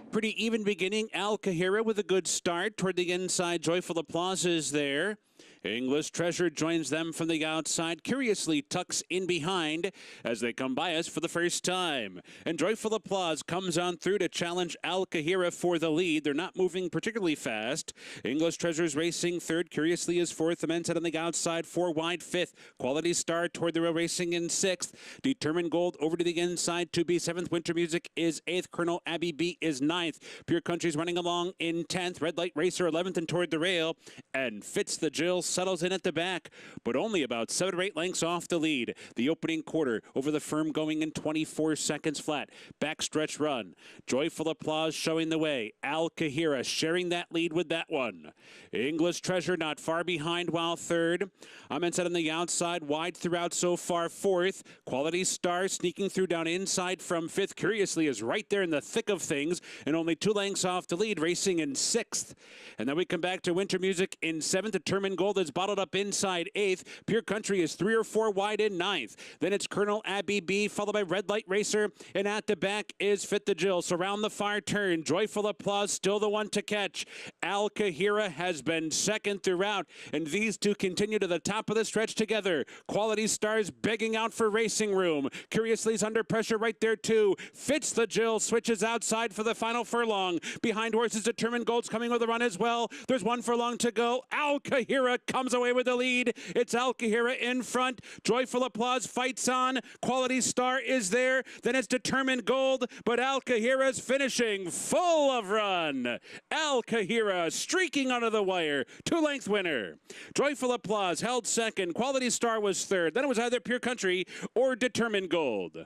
Pretty even beginning. Al Kahira with a good start toward the inside. Joyful Applause is there. English Treasure joins them from the outside, curiously tucks in behind as they come by us for the first time. And Joyful Applause comes on through to challenge Al Kahira for the lead. They're not moving particularly fast. English Treasure's racing third, curiously is fourth. The men's head on the outside, 4 wide, 5th. Quality Star toward the rail racing in 6th. Determined Gold over to the inside to be 7th. Winter Music is 8th. Colonel Abbey B is 9th. Pure Country's running along in 10th. Red Light Racer 11th and toward the rail. And Fitz the Jill settles in at the back, but only about 7 or 8 lengths off the lead. The opening quarter over the firm going in 24 seconds flat. Backstretch run. Joyful Applause showing the way. Al Kahira sharing that lead with that one. English Treasure not far behind while third. I'm inside on the outside, wide throughout so far, 4th. Quality Star sneaking through down inside from 5th. Curiously is right there in the thick of things and only 2 lengths off the lead, racing in 6th. And then we come back to Winter Music in 7th. Determined Gold is bottled up inside 8th. Pure Country is 3 or 4 wide in 9th. Then it's Colonel Abbey B, followed by Red Light Racer, and at the back is Fit the Jill. So round the far turn, Joyful Applause still the one to catch. Al Kahira has been second throughout, and these two continue to the top of the stretch together. Quality Stars begging out for racing room. Curiously's under pressure right there too. Fits the Jill switches outside for the final furlong. Behind horses, Determined Gold's coming with a run as well. There's 1 furlong to go. Al Kahira comes away with the lead. It's Al Kahira in front. Joyful Applause fights on. Quality Star is there. Then it's Determined Gold, but Al Kahira's finishing full of run. Al Kahira streaking onto the wire. 2-length winner. Joyful Applause held second. Quality Star was third. Then it was either Pure Country or Determined Gold.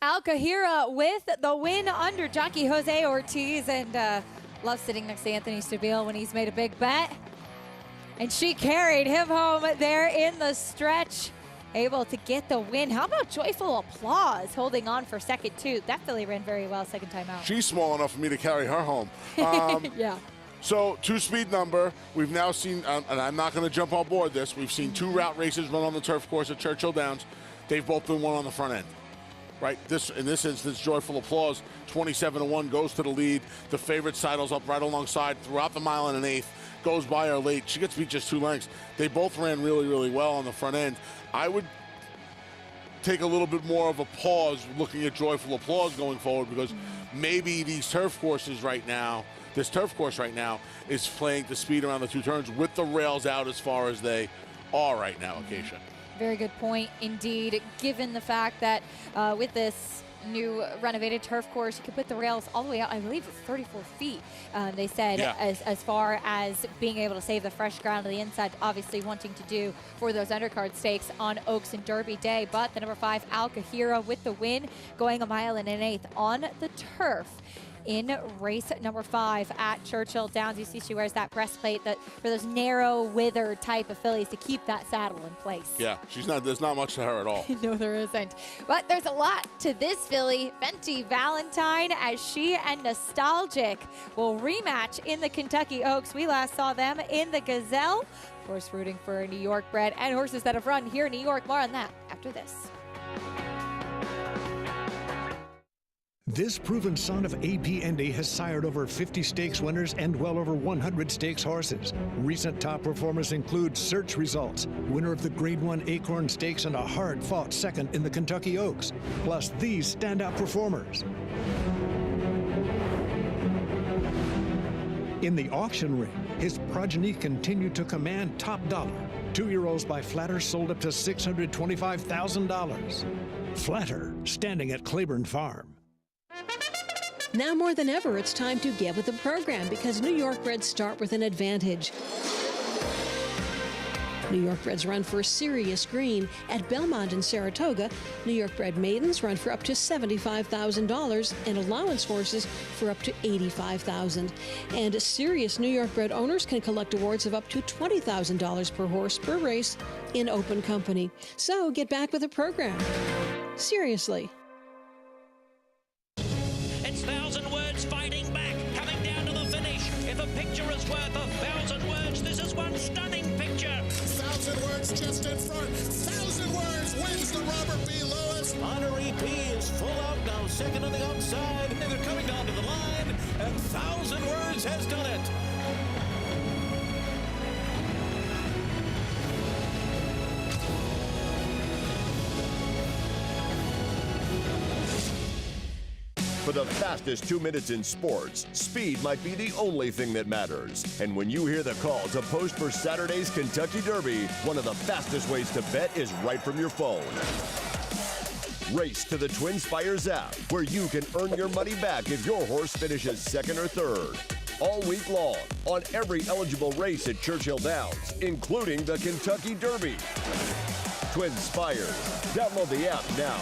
Al Kahira with the win under jockey Jose Ortiz, and love sitting next to Anthony Stabile when he's made a big bet. And she carried him home there in the stretch, able to get the win. How about Joyful Applause holding on for second, too? That filly ran very well second time out. She's small enough for me to carry her home. Yeah. So 2-speed number. We've now seen, and I'm not going to jump on board this, we've seen 2 route races run on the turf course at Churchill Downs. They've both been won on the front end. Right, in this instance, Joyful Applause, 27-1, goes to the lead. The favorite sidles up right alongside throughout the mile and an eighth, goes by her late. She gets beat just 2 lengths. They both ran really, really well on the front end. I would take a little bit more of a pause looking at Joyful Applause going forward, because maybe these turf courses right now, this turf course right now is playing the speed around the 2 turns with the rails out as far as they are right now, Acacia. Very good point indeed, given the fact that with this new renovated turf course, you could put the rails all the way out, I believe it's 34 feet, they said, yeah, as far as being able to save the fresh ground on the inside, obviously wanting to do for those undercard stakes on Oaks and Derby Day. But the number 5, Al Kahira with the win, going 1 1/8 miles on the turf. in race number 5 at Churchill Downs. You see she wears that breastplate that for those narrow, withered type of fillies to keep that saddle in place. Yeah, there's not much to her at all. No, there isn't. But there's a lot to this filly, Fenty Valentine, as she and Nostalgic will rematch in the Kentucky Oaks. We last saw them in the Gazelle. Of course, rooting for New York bred and horses that have run here in New York. More on that after this. This proven son of A.P. Indy has sired over 50 stakes winners and well over 100 stakes horses. Recent top performers include Search Results, winner of the Grade 1 Acorn Stakes and a hard-fought second in the Kentucky Oaks, plus these standout performers. In the auction ring, his progeny continued to command top dollar. 2-year-olds by Flatter sold up to $625,000. Flatter, standing at Claiborne Farm. Now more than ever, it's time to get with the program because New York breds start with an advantage. New York breds run for serious green. At Belmont and Saratoga, New York bred maidens run for up to $75,000 and allowance horses for up to $85,000. And serious New York bred owners can collect awards of up to $20,000 per horse per race in open company. So get back with the program. Seriously. It's 1,000 words fighting back, coming down to the finish. If a picture is worth 1,000 words, this is one stunning picture. 1,000 words just in front. 1,000 words wins the Robert B. Lewis. Honor EP is full out now, second on the outside. And they're coming down to the line, and 1,000 words has done it. For the fastest 2 minutes in sports, speed might be the only thing that matters. And when you hear the call to post for Saturday's Kentucky Derby, one of the fastest ways to bet is right from your phone. Race to the Twin Spires app, where you can earn your money back if your horse finishes second or third. All week long, on every eligible race at Churchill Downs, including the Kentucky Derby. Twin Spires. Download the app now.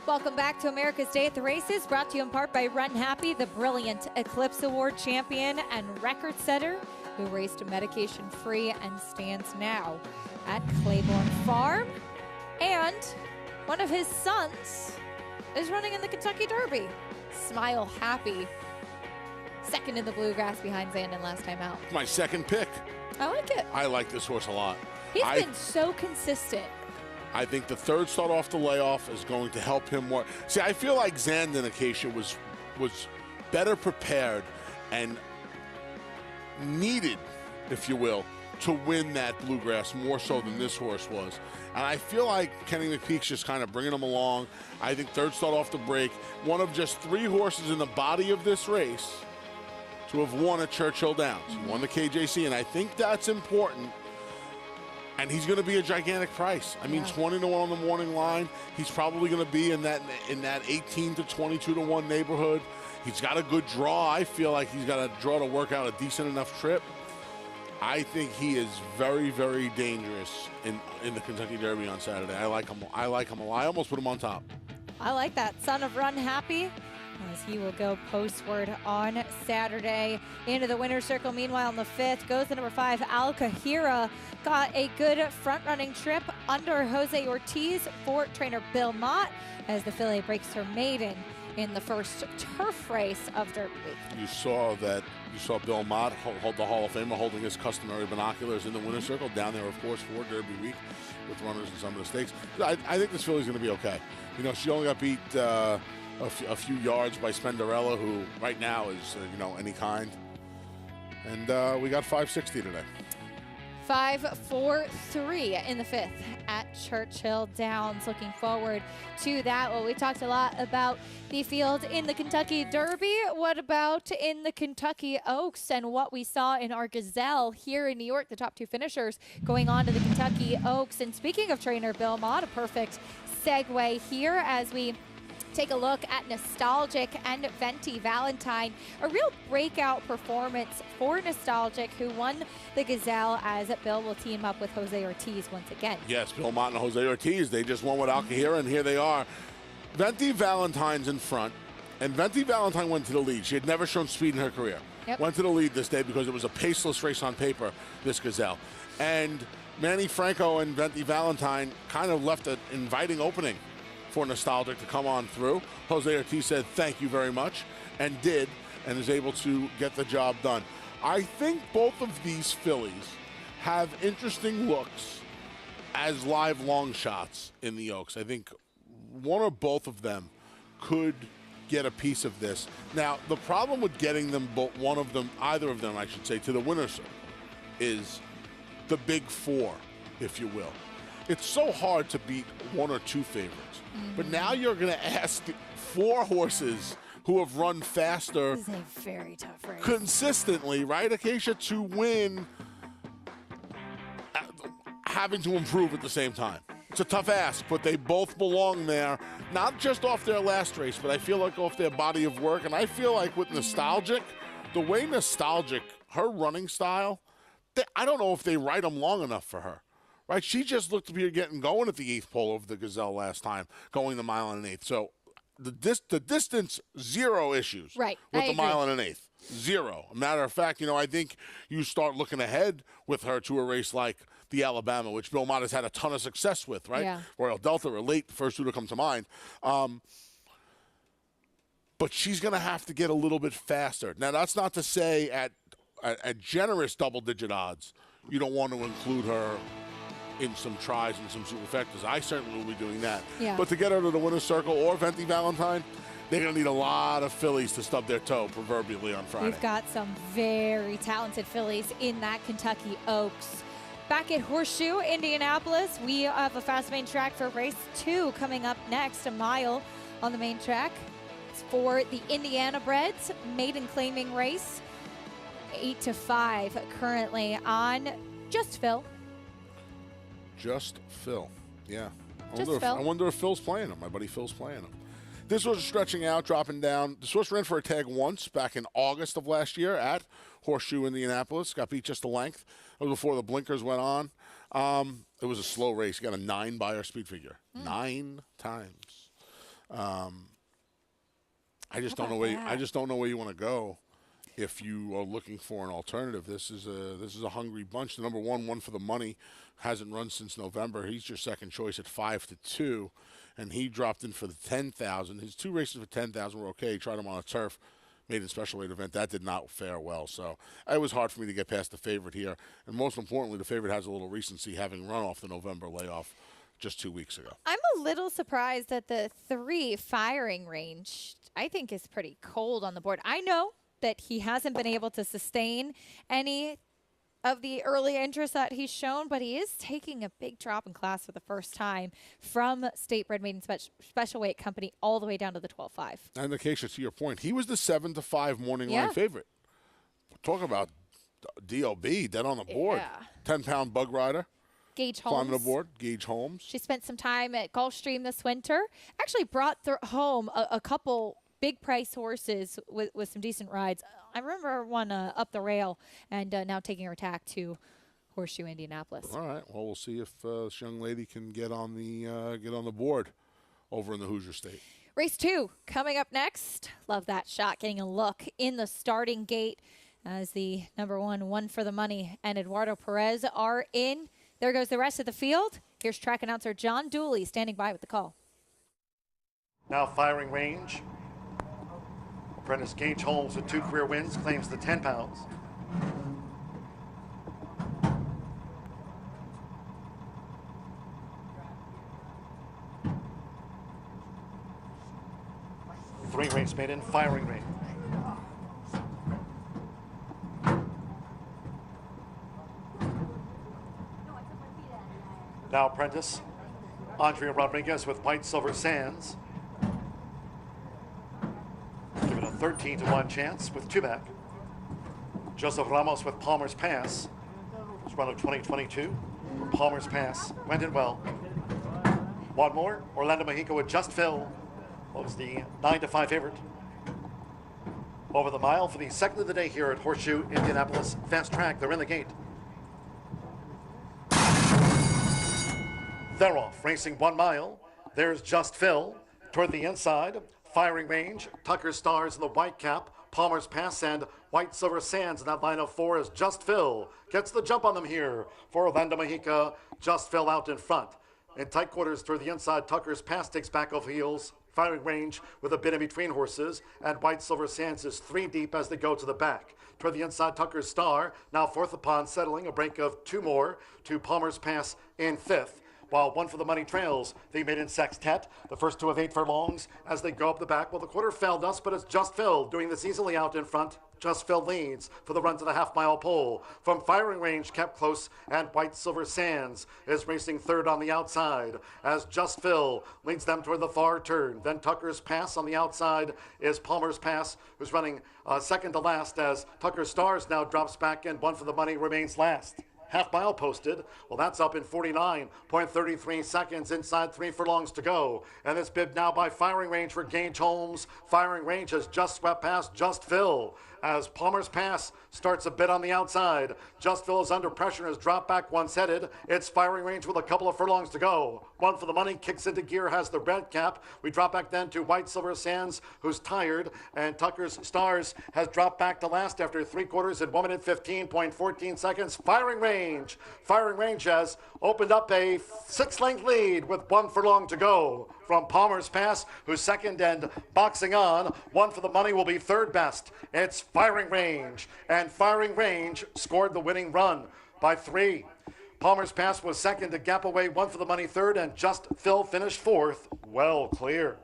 Welcome back to America's Day at the Races, brought to you in part by Run Happy, the brilliant Eclipse Award champion and record setter who raced medication-free and stands now at Claiborne Farm. And one of his sons is running in the Kentucky Derby. Smile Happy, second in the Bluegrass behind Zandon last time out. My second pick. I like it. I like this horse a lot. He's been so consistent. I think the third start off the layoff is going to help him more. See, I feel like Zandon Acacia was better prepared and needed, if you will, to win that Bluegrass more so than this horse was. And I feel like Kenny McPeak's just kind of bringing him along. I think third start off the break, one of just 3 horses in the body of this race to have won at Churchill Downs. He won the KJC, and I think that's important. And he's going to be a gigantic price. I mean, 20 to 1 on the morning line. He's probably going to be in that 18 to 22 to 1 neighborhood. He's got a good draw. I feel like he's got a draw to work out a decent enough trip. I think he is very, very dangerous in the Kentucky Derby on Saturday. I like him a lot. I almost put him on top. I like that. Son of Run Happy, as he will go postward on Saturday into the winner's circle. Meanwhile, in the 5th goes the number 5, Al Kahira. Got a good front-running trip under Jose Ortiz for trainer Bill Mott as the filly breaks her maiden in the first turf race of Derby Week. You saw Bill Mott hold the Hall of Famer holding his customary binoculars in the winner's circle down there, of course, for Derby Week with runners in some of the stakes. I think this filly's going to be okay. You know, she only got beat a few yards by Spenderella, who right now is, any kind. And we got 560 today. 5-4-3 in the 5th at Churchill Downs. Looking forward to that. Well, we talked a lot about the field in the Kentucky Derby. What about in the Kentucky Oaks and what we saw in our Gazelle here in New York, the top 2 finishers going on to the Kentucky Oaks? And speaking of trainer Bill Mott, a perfect segue here as we take a look at Nostalgic and Venti Valentine. A real breakout performance for Nostalgic, who won the Gazelle, as Bill will team up with Jose Ortiz once again. Yes, Bill Mott and Jose Ortiz. They just won with Alcahira, and here they are. Venti Valentine's in front, and Venti Valentine went to the lead. She had never shown speed in her career. Yep. Went to the lead this day because it was a paceless race on paper, this Gazelle. And Manny Franco and Venti Valentine kind of left an inviting opening for Nostalgic to come on through. Jose Ortiz said thank you very much, and did, and is able to get the job done. I think both of these fillies have interesting looks as live long shots in the Oaks. I think one or both of them could get a piece of this. Now, the problem with getting them, either of them, I should say, to the winner's circle is the big four, if you will. It's so hard to beat one or two favorites. But now you're going to ask 4 horses who have run faster. This is a very tough race. Consistently, right, Acacia, to win, having to improve at the same time. It's a tough ask, but they both belong there, not just off their last race, but I feel like off their body of work. And I feel like with Nostalgic, the way Nostalgic, her running style, I don't know if they ride them long enough for her. Right, she just looked to be getting going at the 8th pole of the Gazelle last time, going the mile and an eighth. So the distance, 0 issues right. with the mile and an eighth. 0. A matter of fact, I think you start looking ahead with her to a race like the Alabama, which Bill Mott has had a ton of success with, right? Yeah. Royal Delta, or late, first two to come to mind. But she's going to have to get a little bit faster. Now, that's not to say at generous double-digit odds you don't want to include her in some tries and some superfectas. I certainly will be doing that. Yeah. But to get her to the winner's circle or Venti Valentine, they're going to need a lot of fillies to stub their toe, proverbially, on Friday. We've got some very talented fillies in that Kentucky Oaks. Back at Horseshoe, Indianapolis, we have a fast main track for race 2 coming up next, a mile on the main track. It's for the Indiana Breds maiden claiming race. 8-5 currently on Just Phil. Just Phil. Yeah. I wonder if Phil's playing him. My buddy Phil's playing him. This was stretching out, dropping down. This horse ran for a tag once back in August of last year at Horseshoe, Indianapolis. Got beat just a length. That was before the blinkers went on. It was a slow race. He got a 9 by our speed figure. 9 times. I just don't know where you want to go if you are looking for an alternative. This is a hungry bunch. The number 1 won for the money. Hasn't run since November. He's your second choice at 5-2, and he dropped in for the 10,000. His 2 races for 10,000 were okay. He tried them on a turf, made a special weight event. That did not fare well. So it was hard for me to get past the favorite here. And most importantly, the favorite has a little recency, having run off the November layoff just 2 weeks ago. I'm a little surprised that the 3 firing range, I think, is pretty cold on the board. I know that he hasn't been able to sustain any of the early interest that he's shown, but he is taking a big drop in class for the first time from State Bred Maiden Special Weight Company all the way down to the 12.5. And Acacia, to your point, he was the 7-5 morning line favorite. Talk about DOB, dead on the board. 10-pound bug rider. Gage Holmes. Climbing aboard, Gage Holmes. She spent some time at Gulfstream this winter. Actually brought home a couple big price horses with some decent rides. I remember one up the rail, and now taking her tack to Horseshoe, Indianapolis. All right. Well, we'll see if this young lady can get on the board over in the Hoosier State. Race 2 coming up next. Love that shot, getting a look in the starting gate as the number 1 for the money and Eduardo Perez are in. There goes the rest of the field. Here's track announcer John Dooley standing by with the call. Now firing range. Apprentice Gage Holmes with 2 career wins claims the 10 pounds. Three race maiden firing range. Now apprentice Andrea Rodriguez with White Silver Sands. Given a 13-1 chance with 2 back. Joseph Ramos with Palmer's Pass. It's run of 2022. Palmer's Pass went in well. One more, Orlando Mexico with Just Phil. was the 9-5 favorite. Over the mile for the second of the day here at Horseshoe Indianapolis Fast Track. They're in the gate. They're off, racing 1 mile. There's Just Phil toward the inside. Firing range, Tucker Stars in the white cap, Palmer's Pass and White Silver Sands in that line of 4 is Just Phil. Gets the jump on them here for Orlando Mexica. Just Phil out in front. In tight quarters toward the inside, Tucker's Pass takes back over heels. Firing range with a bit in between horses, and White Silver Sands is 3 deep as they go to the back. Toward the inside, Tucker's Star, now 4th upon settling, a break of 2 more to Palmer's Pass in 5th. While 1 for the money trails the maiden sextet, the first 2 of 8 furlongs as they go up the back. Well, the quarter failed us, but it's Just Phil doing this easily out in front. Just Phil leads for the run to the half-mile pole. From firing range, kept close, and White Silver Sands is racing 3rd on the outside as Just Phil leads them toward the far turn. Then Tucker's Pass on the outside is Palmer's Pass, who's running 2nd to last as Tucker's Stars now drops back and 1 for the money remains last. Half-mile posted. Well, that's up in 49.33 seconds, inside 3 furlongs to go. And it's bibbed now by Firing Range for Gage Holmes. Firing Range has just swept past Just Phil as Palmer's Pass starts a bit on the outside. Just Phil is under pressure and has dropped back once headed. It's Firing Range with a couple of furlongs to go. 1 for the money, kicks into gear, has the red cap. We drop back then to White Silver Sands, who's tired, and Tucker's Stars has dropped back to last after 3 quarters at 1 minute 15.14 seconds. Firing Range has opened up a 6-length lead with 1 furlong to go from Palmer's Pass, who's 2nd and boxing on. 1 for the money will be 3rd best. It's Firing Range, and Firing Range scored the winning run by 3. Palmer's Pass was 2nd, a gap away, 1 for the money 3rd, and Just Phil finished 4th. Well clear.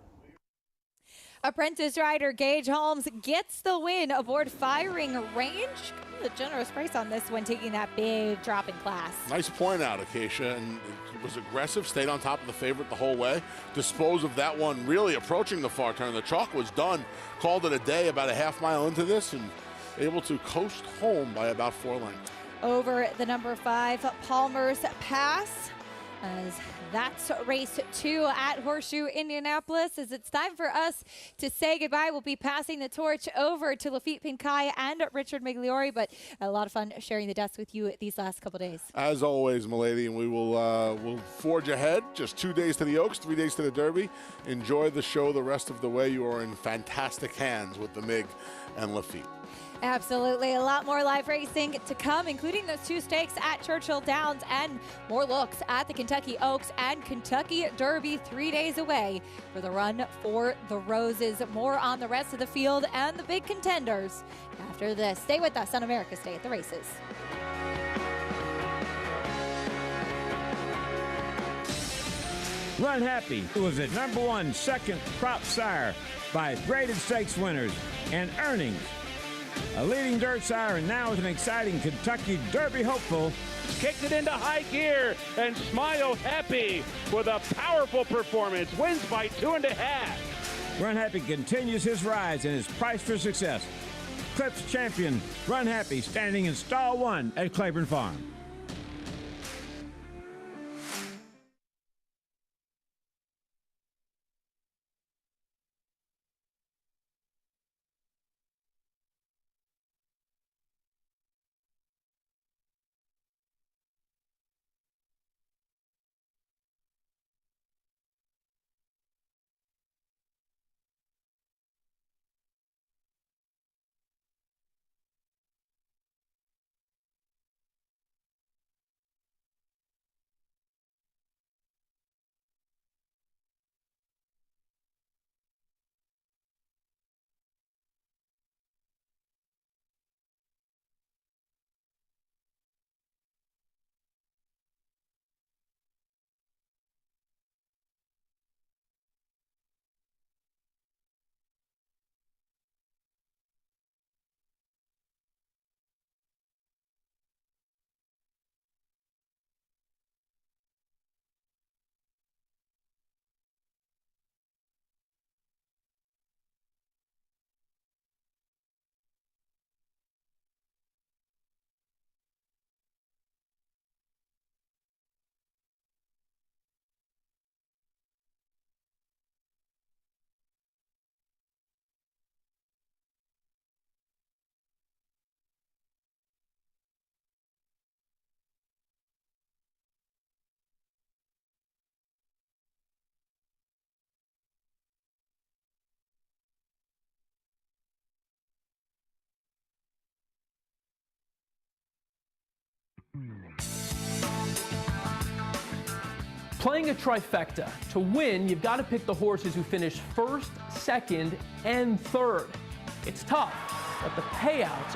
Apprentice rider Gage Holmes gets the win aboard Firing Range. A generous price on this one, taking that big drop in class. Nice point out, Acacia, and it was aggressive, stayed on top of the favorite the whole way. Disposed of that one really approaching the far turn. The chalk was done, called it a day about a half-mile into this, and able to coast home by about 4 lengths. Over the number 5, Palmer's Pass. As that's race 2 at Horseshoe Indianapolis. As it's time for us to say goodbye, we'll be passing the torch over to Lafitte Pincaille and Richard Migliori, but a lot of fun sharing the desk with you these last couple days. As always, milady, and we will we'll forge ahead. Just 2 days to the Oaks, 3 days to the Derby. Enjoy the show the rest of the way. You are in fantastic hands with the MIG and Lafitte. Absolutely. A lot more live racing to come, including those 2 stakes at Churchill Downs and more looks at the Kentucky Oaks and Kentucky Derby 3 days away for the run for the Roses. More on the rest of the field and the big contenders after this. Stay with us on America's Day at the Races. Run Happy was the #1 second crop sire by graded stakes winners and earnings. A leading dirt sire and now is an exciting Kentucky Derby hopeful. Kicked it into high gear, and Smile Happy with a powerful performance wins by 2.5. Run Happy continues his rise and is priced for success. Clips champion Run Happy standing in stall 1 at Claiborne Farm. Playing a trifecta, to win, you've got to pick the horses who finish first, second, and third. It's tough, but the payouts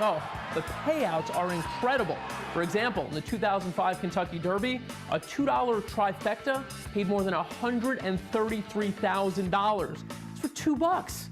are incredible. For example, in the 2005 Kentucky Derby, a $2 trifecta paid more than $133,000. It's for $2.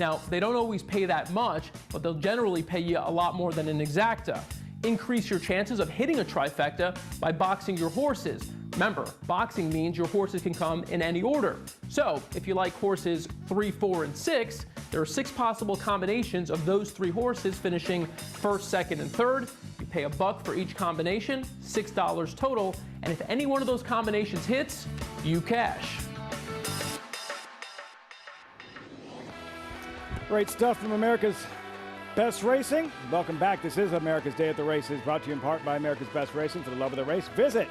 Now, they don't always pay that much, but they'll generally pay you a lot more than an exacta. Increase your chances of hitting a trifecta by boxing your horses. Remember, boxing means your horses can come in any order. So, if you like horses 3, 4, and 6, there are 6 possible combinations of those 3 horses finishing first, second, and third. You pay $1 for each combination, $6 total, and if any one of those combinations hits, you cash. Great stuff from America's Best Racing. Welcome back. This is America's Day at the Races, brought to you in part by America's Best Racing. For the love of the race, visit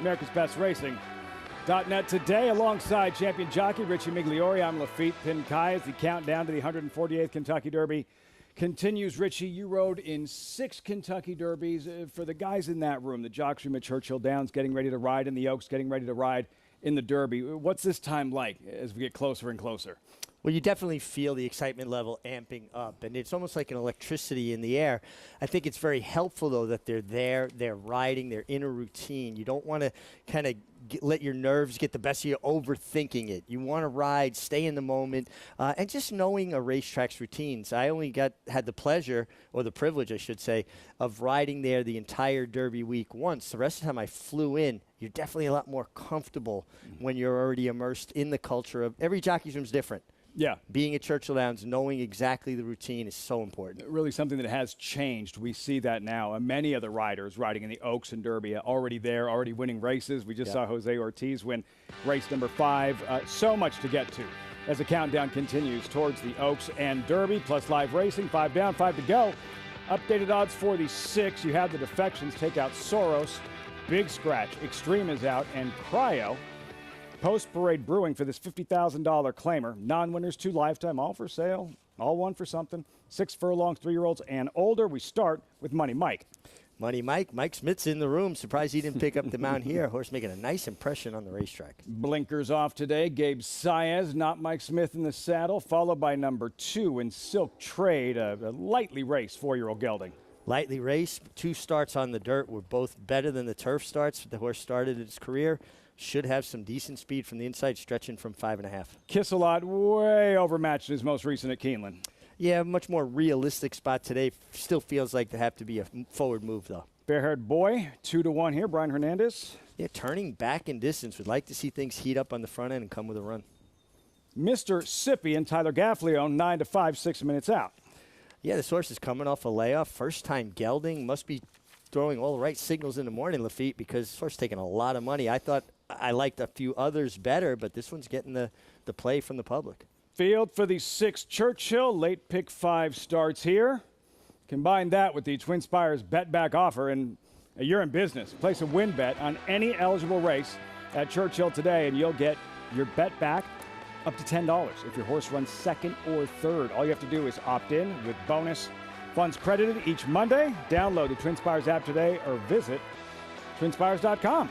AmericasBestRacing.net today. Alongside champion jockey Richie Migliore, I'm Lafitte Pinkai as the countdown to the 148th Kentucky Derby continues. Richie, you rode in 6 Kentucky Derbies. For the guys in that room, the jocks room at Churchill Downs, getting ready to ride in the Oaks, getting ready to ride in the Derby, what's this time like as we get closer and closer? Well, you definitely feel the excitement level amping up, and it's almost like an electricity in the air. I think it's very helpful, though, that they're there, they're riding, they're in a routine. You don't want to kind of let your nerves get the best of you overthinking it. You want to ride, stay in the moment, and just knowing a racetrack's routines. I only had the pleasure, or the privilege, I should say, of riding there the entire Derby week once. The rest of the time I flew in. You're definitely a lot more comfortable when you're already immersed in the culture of every jockey's room is different. Yeah. Being at Churchill Downs, knowing exactly the routine is so important. Really something that has changed. We see that now. Many other riders riding in the Oaks and Derby already there, already winning races. We just saw Jose Ortiz win race number 5. So much to get to as the countdown continues towards the Oaks and Derby, plus live racing. 5 down, 5 to go. Updated odds for the 6. You have the defections. Take out Soros. Big Scratch. Extreme is out. And Cryo. Post-Parade Brewing for this $50,000 claimer. Non-winners, 2 lifetime, all for sale, all 1 for something. 6 furlongs, 3-year-olds and older. We start with Money Mike. Money Mike. Mike Smith's in the room. Surprised he didn't pick up the mount here. Horse making a nice impression on the racetrack. Blinkers off today. Gabe Saez, not Mike Smith in the saddle, followed by number 2 in Silk Trade, a lightly raced 4-year-old gelding. Lightly raced. 2 starts on the dirt were both better than the turf starts. The horse started its career. Should have some decent speed from the inside, stretching from 5.5. Kiss-A-Lot way overmatched his most recent at Keeneland. Yeah, much more realistic spot today. Still feels like they have to be a forward move, though. Fair-haired boy, 2-1 here. Brian Hernandez. Yeah, turning back in distance. Would like to see things heat up on the front end and come with a run. Mr. Sippy and Tyler Gaffleone, 9-5, 6 minutes out. Yeah, this horse is coming off a layoff. First time gelding. Must be throwing all the right signals in the morning, Lafitte, because this horse taking a lot of money. I thought I liked a few others better, but this one's getting the play from the public. Field for the 6 Churchill. Late pick 5 starts here. Combine that with the Twin Spires bet back offer, and you're in business. Place a win bet on any eligible race at Churchill today, and you'll get your bet back up to $10 if your horse runs 2nd or 3rd. All you have to do is opt in with bonus funds credited each Monday. Download the Twin Spires app today or visit twinspires.com.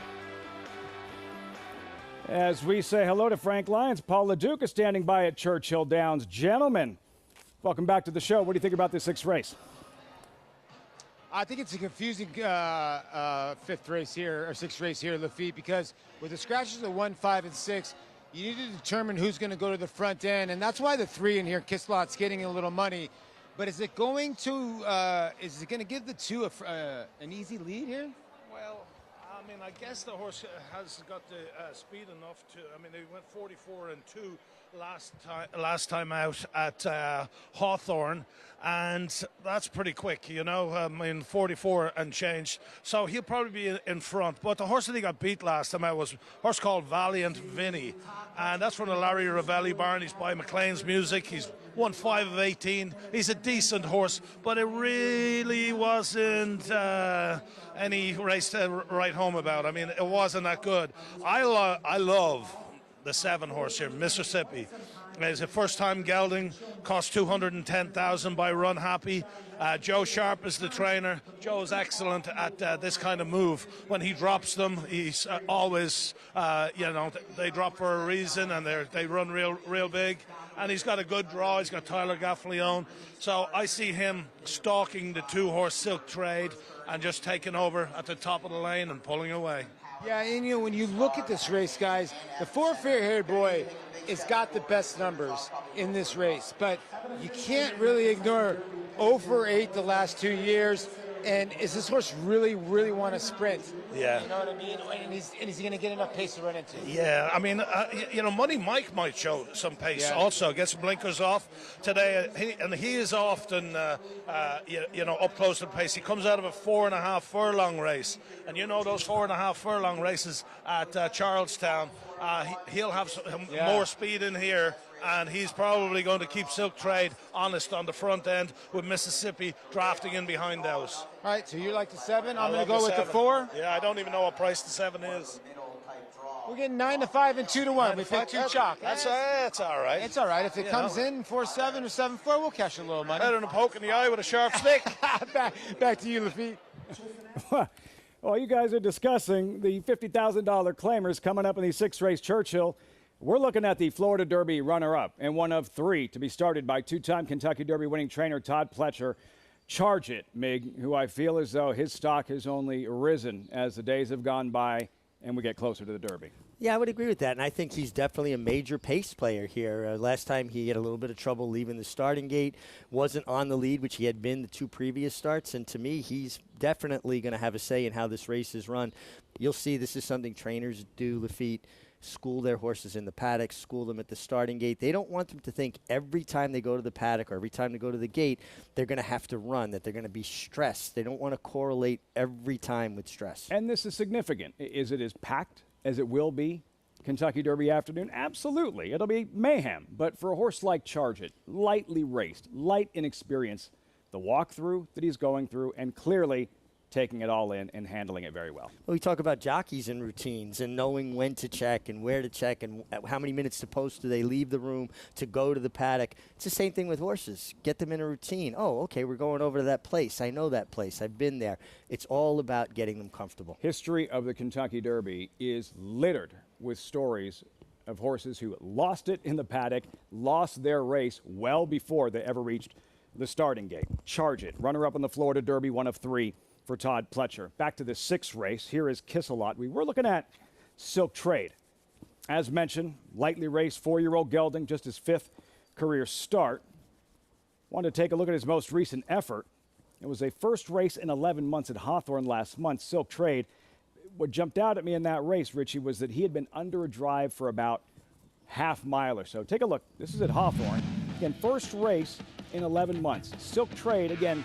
As we say hello to Frank Lyons, Paul LaDuca is standing by at Churchill Downs. Gentlemen, welcome back to the show. What do you think about this 6th race? I think it's a confusing 5th race here, or 6th race here, Lafitte, because with the scratches of 1, 5, and 6, you need to determine who's going to go to the front end, and that's why the 3 in here, Kiss-A-Lot's getting a little money. But is it going to give the 2 an easy lead here? Well, I mean, I guess the horse has got the speed enough to. I mean, they went 44 and 2 last time out at Hawthorne, and that's pretty quick, you know. I mean, 44 and change. So he'll probably be in front. But the horse that he got beat last time out was a horse called Valiant Vinny, and that's from the Larry Ravelli barn. He's by McLean's Music. He's won 5 of 18. He's a decent horse, but it really wasn't any race to write home about. I mean, it wasn't that good. I love the 7 horse here, Mississippi. It's a first-time gelding, cost $210,000 by Run Happy. Joe Sharp is the trainer. Joe is excellent at this kind of move. When he drops them, he's always, they drop for a reason, and they run real big. And he's got a good draw. He's got Tyler Gaffleone. So I see him stalking the two-horse Silk Trade and just taking over at the top of the lane and pulling away. Yeah, and when you look at this race, guys, the 4 Fair-Haired Boy has got the best numbers in this race, but you can't really ignore 0 for 8 the last 2 years. And is this horse really want to sprint? Yeah. You know what I mean? And is he going to get enough pace to run into? Yeah, I mean, Money Mike might show some pace also. Get some blinkers off today. He is often, up close to the pace. He comes out of a 4.5 furlong race. And those 4.5 furlong races at Charlestown, he'll have more speed in here. And he's probably going to keep Silk Trade honest on the front end with Mississippi drafting in behind those. All right, so you like the 7? I'm going to go with the 4. Yeah, I don't even know what price the 7 is. We're getting 9 to 5 and 2 to 1. We picked 2 chalk. That's all right. It's all right. If it comes in 4-7 or 7-4, we'll cash a little money. Better than a poke in the eye with a sharp stick. Back to you, Lafitte. Well, you guys are discussing the $50,000 claimers coming up in the 6th-race Churchill. We're looking at the Florida Derby runner-up and one of 3 to be started by 2-time Kentucky Derby winning trainer Todd Pletcher. Charge It, Mig, who I feel as though his stock has only risen as the days have gone by and we get closer to the Derby. Yeah, I would agree with that, and I think he's definitely a major pace player here. Last time he had a little bit of trouble leaving the starting gate, wasn't on the lead, which he had been the 2 previous starts, and to me, he's definitely going to have a say in how this race is run. You'll see this is something trainers do, Lafitte. School their horses in the paddock, school them at the starting gate. They don't want them to think every time they go to the paddock or every time they go to the gate, they're going to have to run, that they're going to be stressed. They don't want to correlate every time with stress. And this is significant. Is it as packed as it will be Kentucky Derby afternoon? Absolutely. It'll be mayhem. But for a horse like Charge It, lightly raced, light in experience, the walkthrough that he's going through, and clearly taking it all in and handling it very well. Well, we talk about jockeys and routines and knowing when to check and where to check and how many minutes to post do they leave the room to go to the paddock. It's the same thing with horses. Get them in a routine. Oh, okay, we're going over to that place. I know that place. I've been there. It's all about getting them comfortable. History of the Kentucky Derby is littered with stories of horses who lost it in the paddock, lost their race well before they ever reached the starting gate. Charge It, runner-up in the Florida Derby, one of 3 for Todd Pletcher. Back to the 6th race. Here is Kiss-A-Lot. We were looking at Silk Trade. As mentioned, lightly raced 4-year-old gelding, just his 5th career start. Wanted to take a look at his most recent effort. It was a first race in 11 months at Hawthorne last month, Silk Trade. What jumped out at me in that race, Richie, was that he had been under a drive for about half mile or so. Take a look. This is at Hawthorne. Again, first race in 11 months. Silk Trade, again,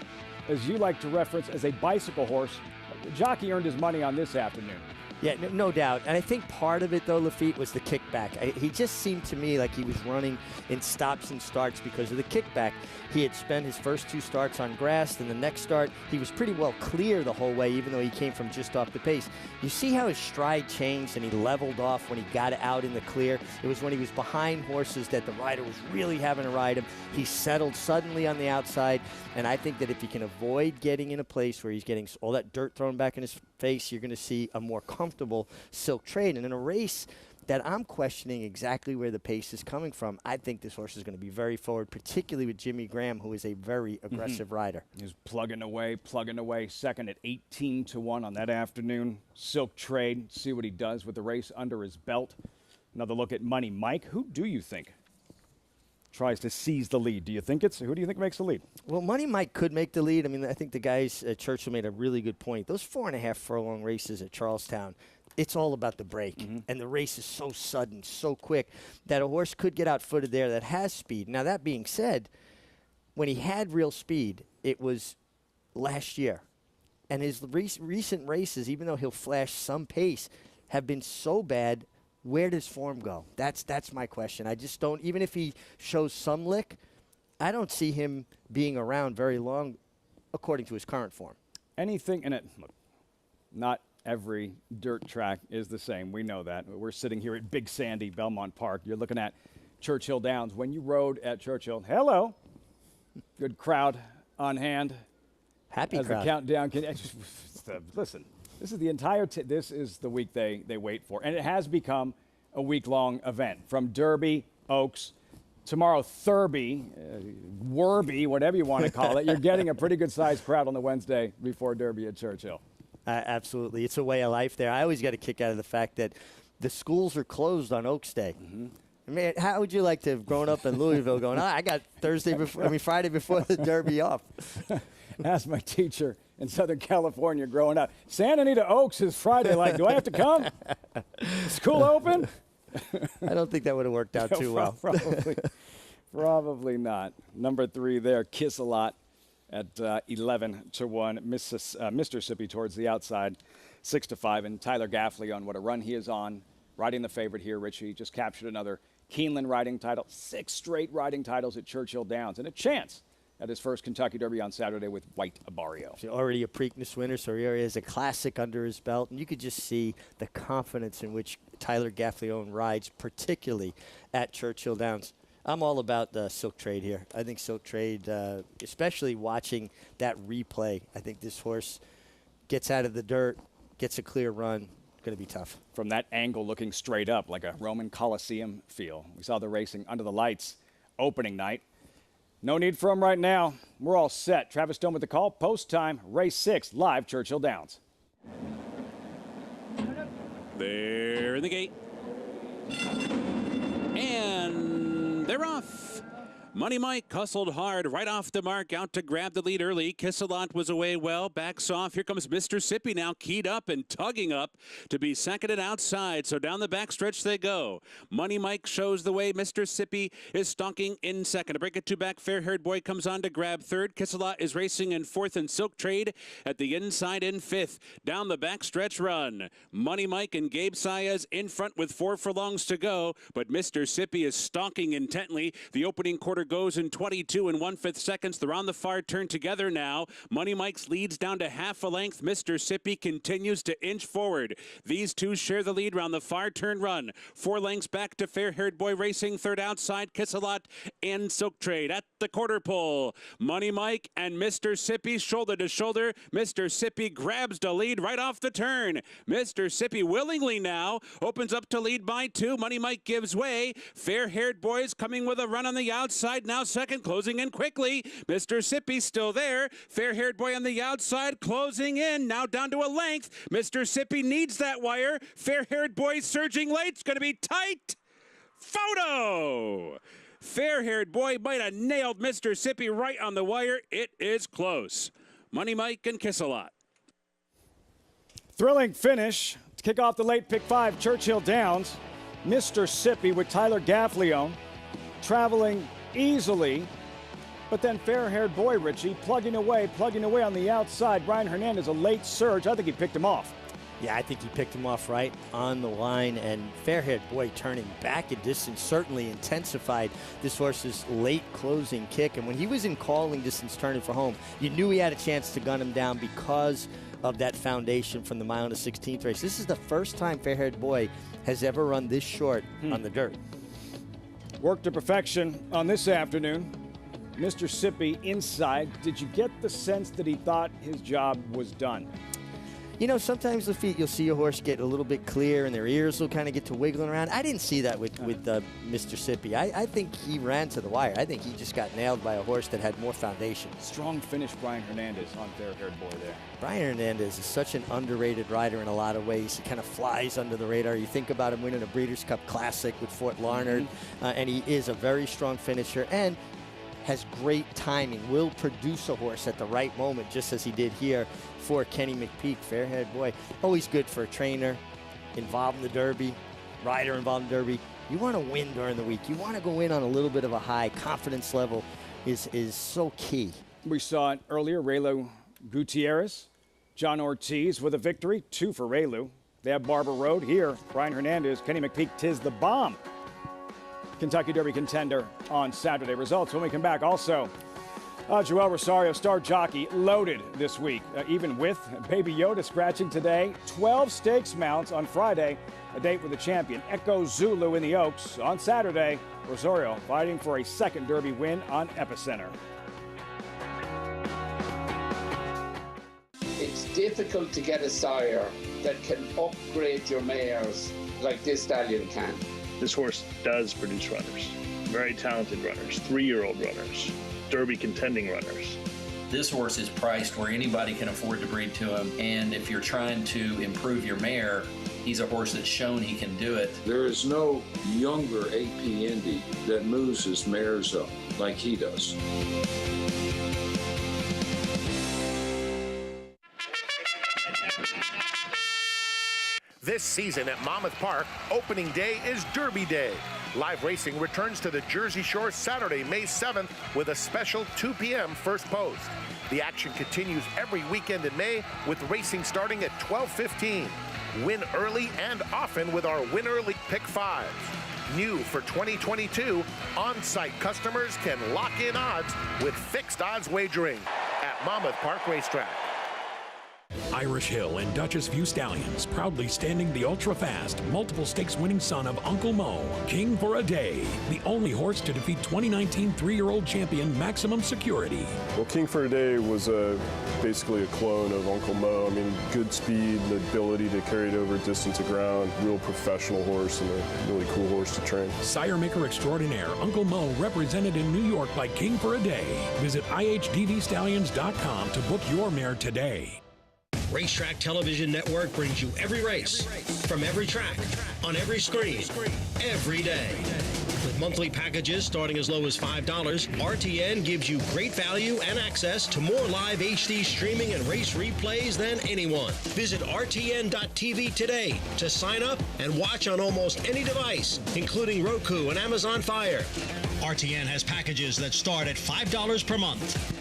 as you like to reference, as a bicycle horse. The jockey earned his money on this afternoon. Yeah, no doubt. And I think part of it, though, Lafitte, was the kickback. He just seemed to me like he was running in stops and starts because of the kickback. He had spent his first 2 starts on grass, then the next start, he was pretty well clear the whole way, even though he came from just off the pace. You see how his stride changed and he leveled off when he got out in the clear? It was when he was behind horses that the rider was really having to ride him. He settled suddenly on the outside, and I think that if he can avoid getting in a place where he's getting all that dirt thrown back in his face, you're going to see a more comfortable Silk Trade. And in a race that I'm questioning exactly where the pace is coming from, I think this horse is going to be very forward, particularly with Jimmy Graham, who is a very aggressive rider. He's plugging away, second at 18 to 1 on that afternoon. Silk Trade, see what he does with the race under his belt. Another look at Money Mike. Who do you think tries to seize the lead? Who do you think makes the lead? Well, Money Mike could make the lead. I mean, I think the guys at Churchill made a really good point. Those 4.5 furlong races at Charlestown, it's all about the break. And the race is so sudden, so quick, that a horse could get outfooted there that has speed. Now, that being said, when he had real speed, it was last year. And his recent races, even though he'll flash some pace, have been so bad. Where does form go? That's my question. I just don't, even if he shows some lick, I don't see him being around very long according to his current form. Anything in it, look, not every dirt track is the same. We know that. We're sitting here at Big Sandy, Belmont Park. You're looking at Churchill Downs. When you rode at Churchill, hello, good crowd on hand. Happy as crowd. The countdown can listen. This is the entire. This is the week they wait for, and it has become a week-long event. From Derby, Oaks, tomorrow Thurby, Werby, whatever you want to call it. You're getting a pretty good-sized crowd on the Wednesday before Derby at Churchill. Absolutely, it's a way of life there. I always get a kick out of the fact that the schools are closed on Oaks Day. I mean, how would you like to have grown up in Louisville going, I got Friday before the Derby off? Asked my teacher in Southern California growing up, Santa Anita Oaks is Friday. Like, do I have to come? School open? I don't think that would have worked out too well. Probably not. Number 3 there, Kiss a Lot at 11-1. Mississippi towards the outside, 6-5. And Tyler Gaffley on what a run he is on, riding the favorite here. Richie just captured another Keeneland riding title, 6 straight riding titles at Churchill Downs, and a chance at his first Kentucky Derby on Saturday with White Abarrio. So already a Preakness winner, so he already has a classic under his belt, and you could just see the confidence in which Tyler Gaffleone rides, particularly at Churchill Downs. I'm all about the Silk Trade here. I think Silk Trade, especially watching that replay, I think this horse gets out of the dirt, gets a clear run. Going to be tough. From that angle looking straight up like a Roman Coliseum feel. We saw the racing under the lights opening night. No need for them right now. We're all set. Travis Stone with the call. Post time, race 6, live Churchill Downs. They're in the gate. And they're off. Money Mike hustled hard right off the mark, out to grab the lead early. Kisselot was away well, backs off. Here comes Mr. Sippy now, keyed up and tugging up to be second and outside. So down the backstretch they go. Money Mike shows the way. Mr. Sippy is stalking in second. A break it 2 back. Fair-haired boy comes on to grab third. Kisselot is racing in fourth, and Silk Trade at the inside in fifth. Down the backstretch run. Money Mike and Gabe Saez in front with 4 furlongs to go, but Mr. Sippy is stalking intently. The opening quarter goes in 22 1/5 seconds. They're on the far turn together now. Money Mike's leads down to half a length. Mr. Sippy continues to inch forward. These two share the lead around the far turn run. 4 lengths back to Fair-haired boy racing. Third outside, Kisselot and Silk Trade at the quarter pole. Money Mike and Mr. Sippy shoulder to shoulder. Mr. Sippy grabs the lead right off the turn. Mr. Sippy willingly now opens up to lead by 2. Money Mike gives way. Fair-haired boys coming with a run on the outside. Now second, closing in quickly. Mr. Sippy still there. Fair-haired boy on the outside, closing in. Now down to a length. Mr. Sippy needs that wire. Fair-haired boy surging late. It's going to be tight. Photo. Fair-haired boy might have nailed Mr. Sippy right on the wire. It is close. Money Mike and Kisselot. Thrilling finish to kick off the late pick 5, Churchill Downs. Mr. Sippy with Tyler Gaffleone traveling easily, but then fair-haired boy Richie plugging away on the outside. Brian Hernandez, a late surge. I think he picked him off. Yeah, I think he picked him off right on the line, and fair-haired boy turning back in distance certainly intensified this horse's late closing kick. And when he was in calling distance turning for home, you knew he had a chance to gun him down because of that foundation from the mile and a 16th race. This is the first time fair-haired boy has ever run this short on the dirt. Worked to perfection on this afternoon. Mr. Sippy inside. Did you get the sense that he thought his job was done? You know, sometimes the feet, you'll see a horse get a little bit clear and their ears will kind of get to wiggling around. I didn't see that with Mr. Sippy. I think he ran to the wire. I think he just got nailed by a horse that had more foundation. Strong finish, Brian Hernandez on fair-haired boy there. Brian Hernandez is such an underrated rider in a lot of ways. He kind of flies under the radar. You think about him winning a Breeders' Cup Classic with Fort Larned, and he is a very strong finisher and has great timing, will produce a horse at the right moment, just as he did here for Kenny McPeak. Fair-haired boy, always good for a trainer involved in the Derby, rider involved in the Derby. You want to win during the week. You want to go in on a little bit of a high. Confidence level is so key. We saw it earlier, Raylu Gutierrez, John Ortiz with a victory, 2 for Raylu. They have Barber Road here. Brian Hernandez, Kenny McPeak, Tiz the Bomb. Kentucky Derby contender on Saturday. Results when we come back. Also, Joel Rosario, star jockey, loaded this week, even with Baby Yoda scratching today. 12 stakes mounts on Friday, a date with the champion. Echo Zulu in the Oaks on Saturday. Rosario fighting for a second Derby win on Epicenter. It's difficult to get a sire that can upgrade your mares like this stallion can. This horse does produce runners, very talented runners, 3-year-old runners, Derby contending runners. This horse is priced where anybody can afford to breed to him, and if you're trying to improve your mare, he's a horse that's shown he can do it. There is no younger AP Indy that moves his mares up like he does. This season at Monmouth Park, opening day is Derby Day. Live racing returns to the Jersey Shore Saturday, May 7th with a special 2 p.m. first post. The action continues every weekend in May with racing starting at 12:15. Win early and often with our Win Early Pick 5s. New for 2022, on-site customers can lock in odds with fixed odds wagering at Monmouth Park Racetrack. Irish Hill and Duchess View Stallions proudly standing the ultra-fast, multiple stakes winning son of Uncle Mo, King for a Day, the only horse to defeat 2019 3-year-old champion Maximum Security. Well, King for a Day was basically a clone of Uncle Mo. I mean, good speed, the ability to carry it over distance of ground, real professional horse and a really cool horse to train. Sire maker extraordinaire Uncle Mo represented in New York by King for a Day. Visit ihdvstallions.com to book your mare today. Racetrack Television Network brings you every race, from every track, on every screen, every day. With monthly packages starting as low as $5, RTN gives you great value and access to more live HD streaming and race replays than anyone. Visit RTN.tv today to sign up and watch on almost any device, including Roku and Amazon Fire. RTN has packages that start at $5 per month.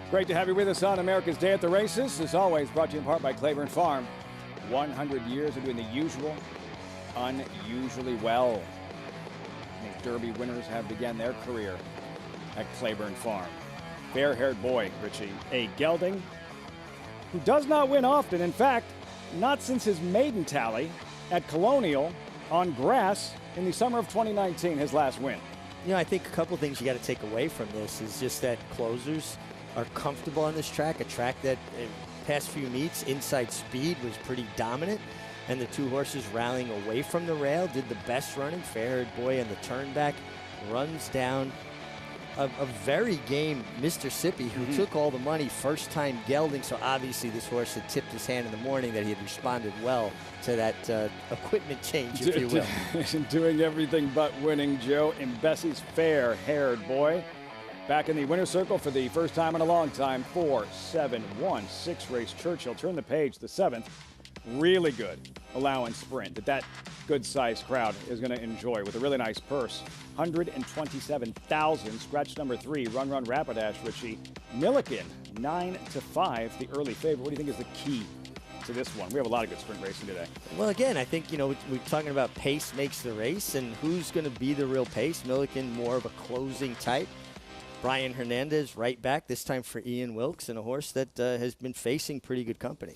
Great to have you with us on America's Day at the Races. As always, brought to you in part by Claiborne Farm. 100 years of doing the usual, unusually well. The Derby winners have begun their career at Claiborne Farm. Fair-haired boy, Richie, a gelding who does not win often. In fact, not since his maiden tally at Colonial on grass in the summer of 2019, his last win. You know, I think a couple things you got to take away from this is just that closers are comfortable on this track, a track that past few meets, inside speed was pretty dominant, and the two horses rallying away from the rail did the best running. Fair-haired boy on the turn back runs down a very game Mr. Sippy, who took all the money, first time gelding, so obviously this horse had tipped his hand in the morning that he had responded well to that equipment change, if you will. Doing everything but winning, Joe. And Bessie's fair-haired boy back in the winner's circle for the first time in a long time. 4-7-1 6-race Churchill. Turn the page, the 7th. Really good allowance sprint that good-sized crowd is going to enjoy with a really nice purse. 127,000. Scratch number 3, Run Rapidash, Richie. Milliken, 9-5, the early favorite. What do you think is the key to this one? We have a lot of good sprint racing today. Well, again, I think, you know, we're talking about pace makes the race, and who's going to be the real pace? Milliken, more of a closing type. Brian Hernandez right back, this time for Ian Wilkes, and a horse that has been facing pretty good company.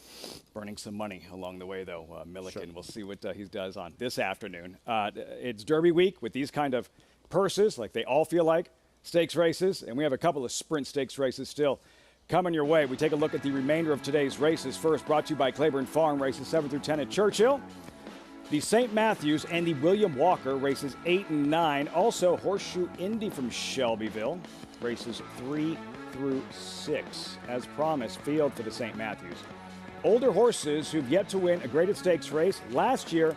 Burning some money along the way, though, Milliken. Sure. We'll see what he does on this afternoon. It's Derby week with these kind of purses, like they all feel like, stakes races, and we have a couple of sprint stakes races still coming your way. We take a look at the remainder of today's races. First, brought to you by Claiborne Farm, races 7 through 10 at Churchill. The St. Matthews and the William Walker, races 8 and 9. Also, Horseshoe Indy from Shelbyville, races 3 through 6. As promised, field for the St. Matthews. Older horses who've yet to win a graded stakes race last year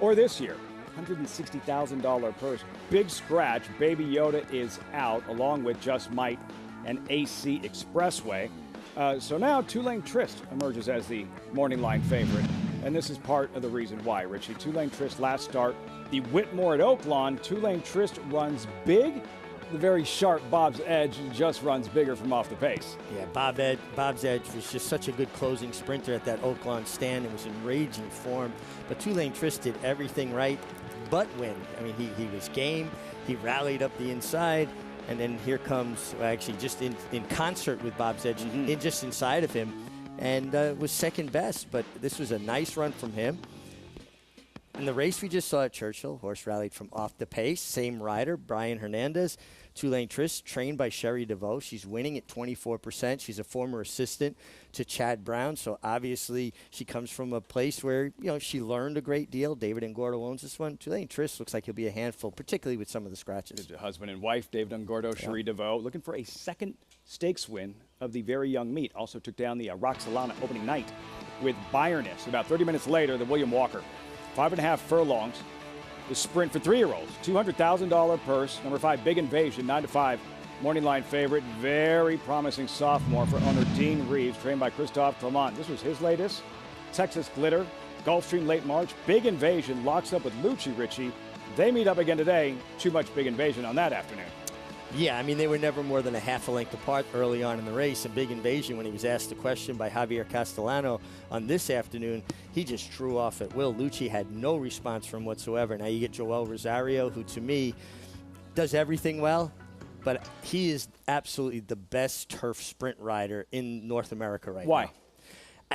or this year. $160,000 purse. Big scratch. Baby Yoda is out, along with Just Might and AC Expressway. So now Two-Lane Tryst emerges as the morning line favorite. And this is part of the reason why, Richie. Two-Lane Tryst last start, the Whitmore at Oaklawn. Two-Lane Tryst runs big. The very sharp Bob's Edge just runs bigger from off the pace. Yeah, Bob's Edge was just such a good closing sprinter at that Oaklawn stand. It was in raging form. But Two-Lane Tryst did everything right but win. I mean, he was game. He rallied up the inside. And then here comes, actually just in concert with Bob's Edge, just inside of him, and was second best. But this was a nice run from him. In the race we just saw at Churchill, horse rallied from off the pace. Same rider, Brian Hernandez. Tulane Tris, trained by Sherry DeVoe. She's winning at 24%. She's a former assistant to Chad Brown, so obviously she comes from a place where, she learned a great deal. David Ngordo owns this one. Tulane Tris looks like he'll be a handful, particularly with some of the scratches. Husband and wife, David Ngordo, Sherry DeVoe, looking for a second stakes win of the very young meet. Also took down the Roxalana opening night with Bayerness. About 30 minutes later, the William Walker. 5.5 furlongs. The sprint for 3-year-olds, $200,000 purse. Number 5, Big Invasion, 9-5, morning line favorite. Very promising sophomore for owner Dean Reeves, trained by Christophe Clement. This was his latest. Texas Glitter, Gulfstream late March. Big Invasion locks up with Lucci Ritchie. They meet up again today. Too much Big Invasion on that afternoon. Yeah, I mean, they were never more than a half a length apart early on in the race. And Big Invasion, when he was asked the question by Javier Castellano on this afternoon, he just drew off at will. Lucci had no response from whatsoever. Now you get Joel Rosario, who to me does everything well, but he is absolutely the best turf sprint rider in North America right now. Why?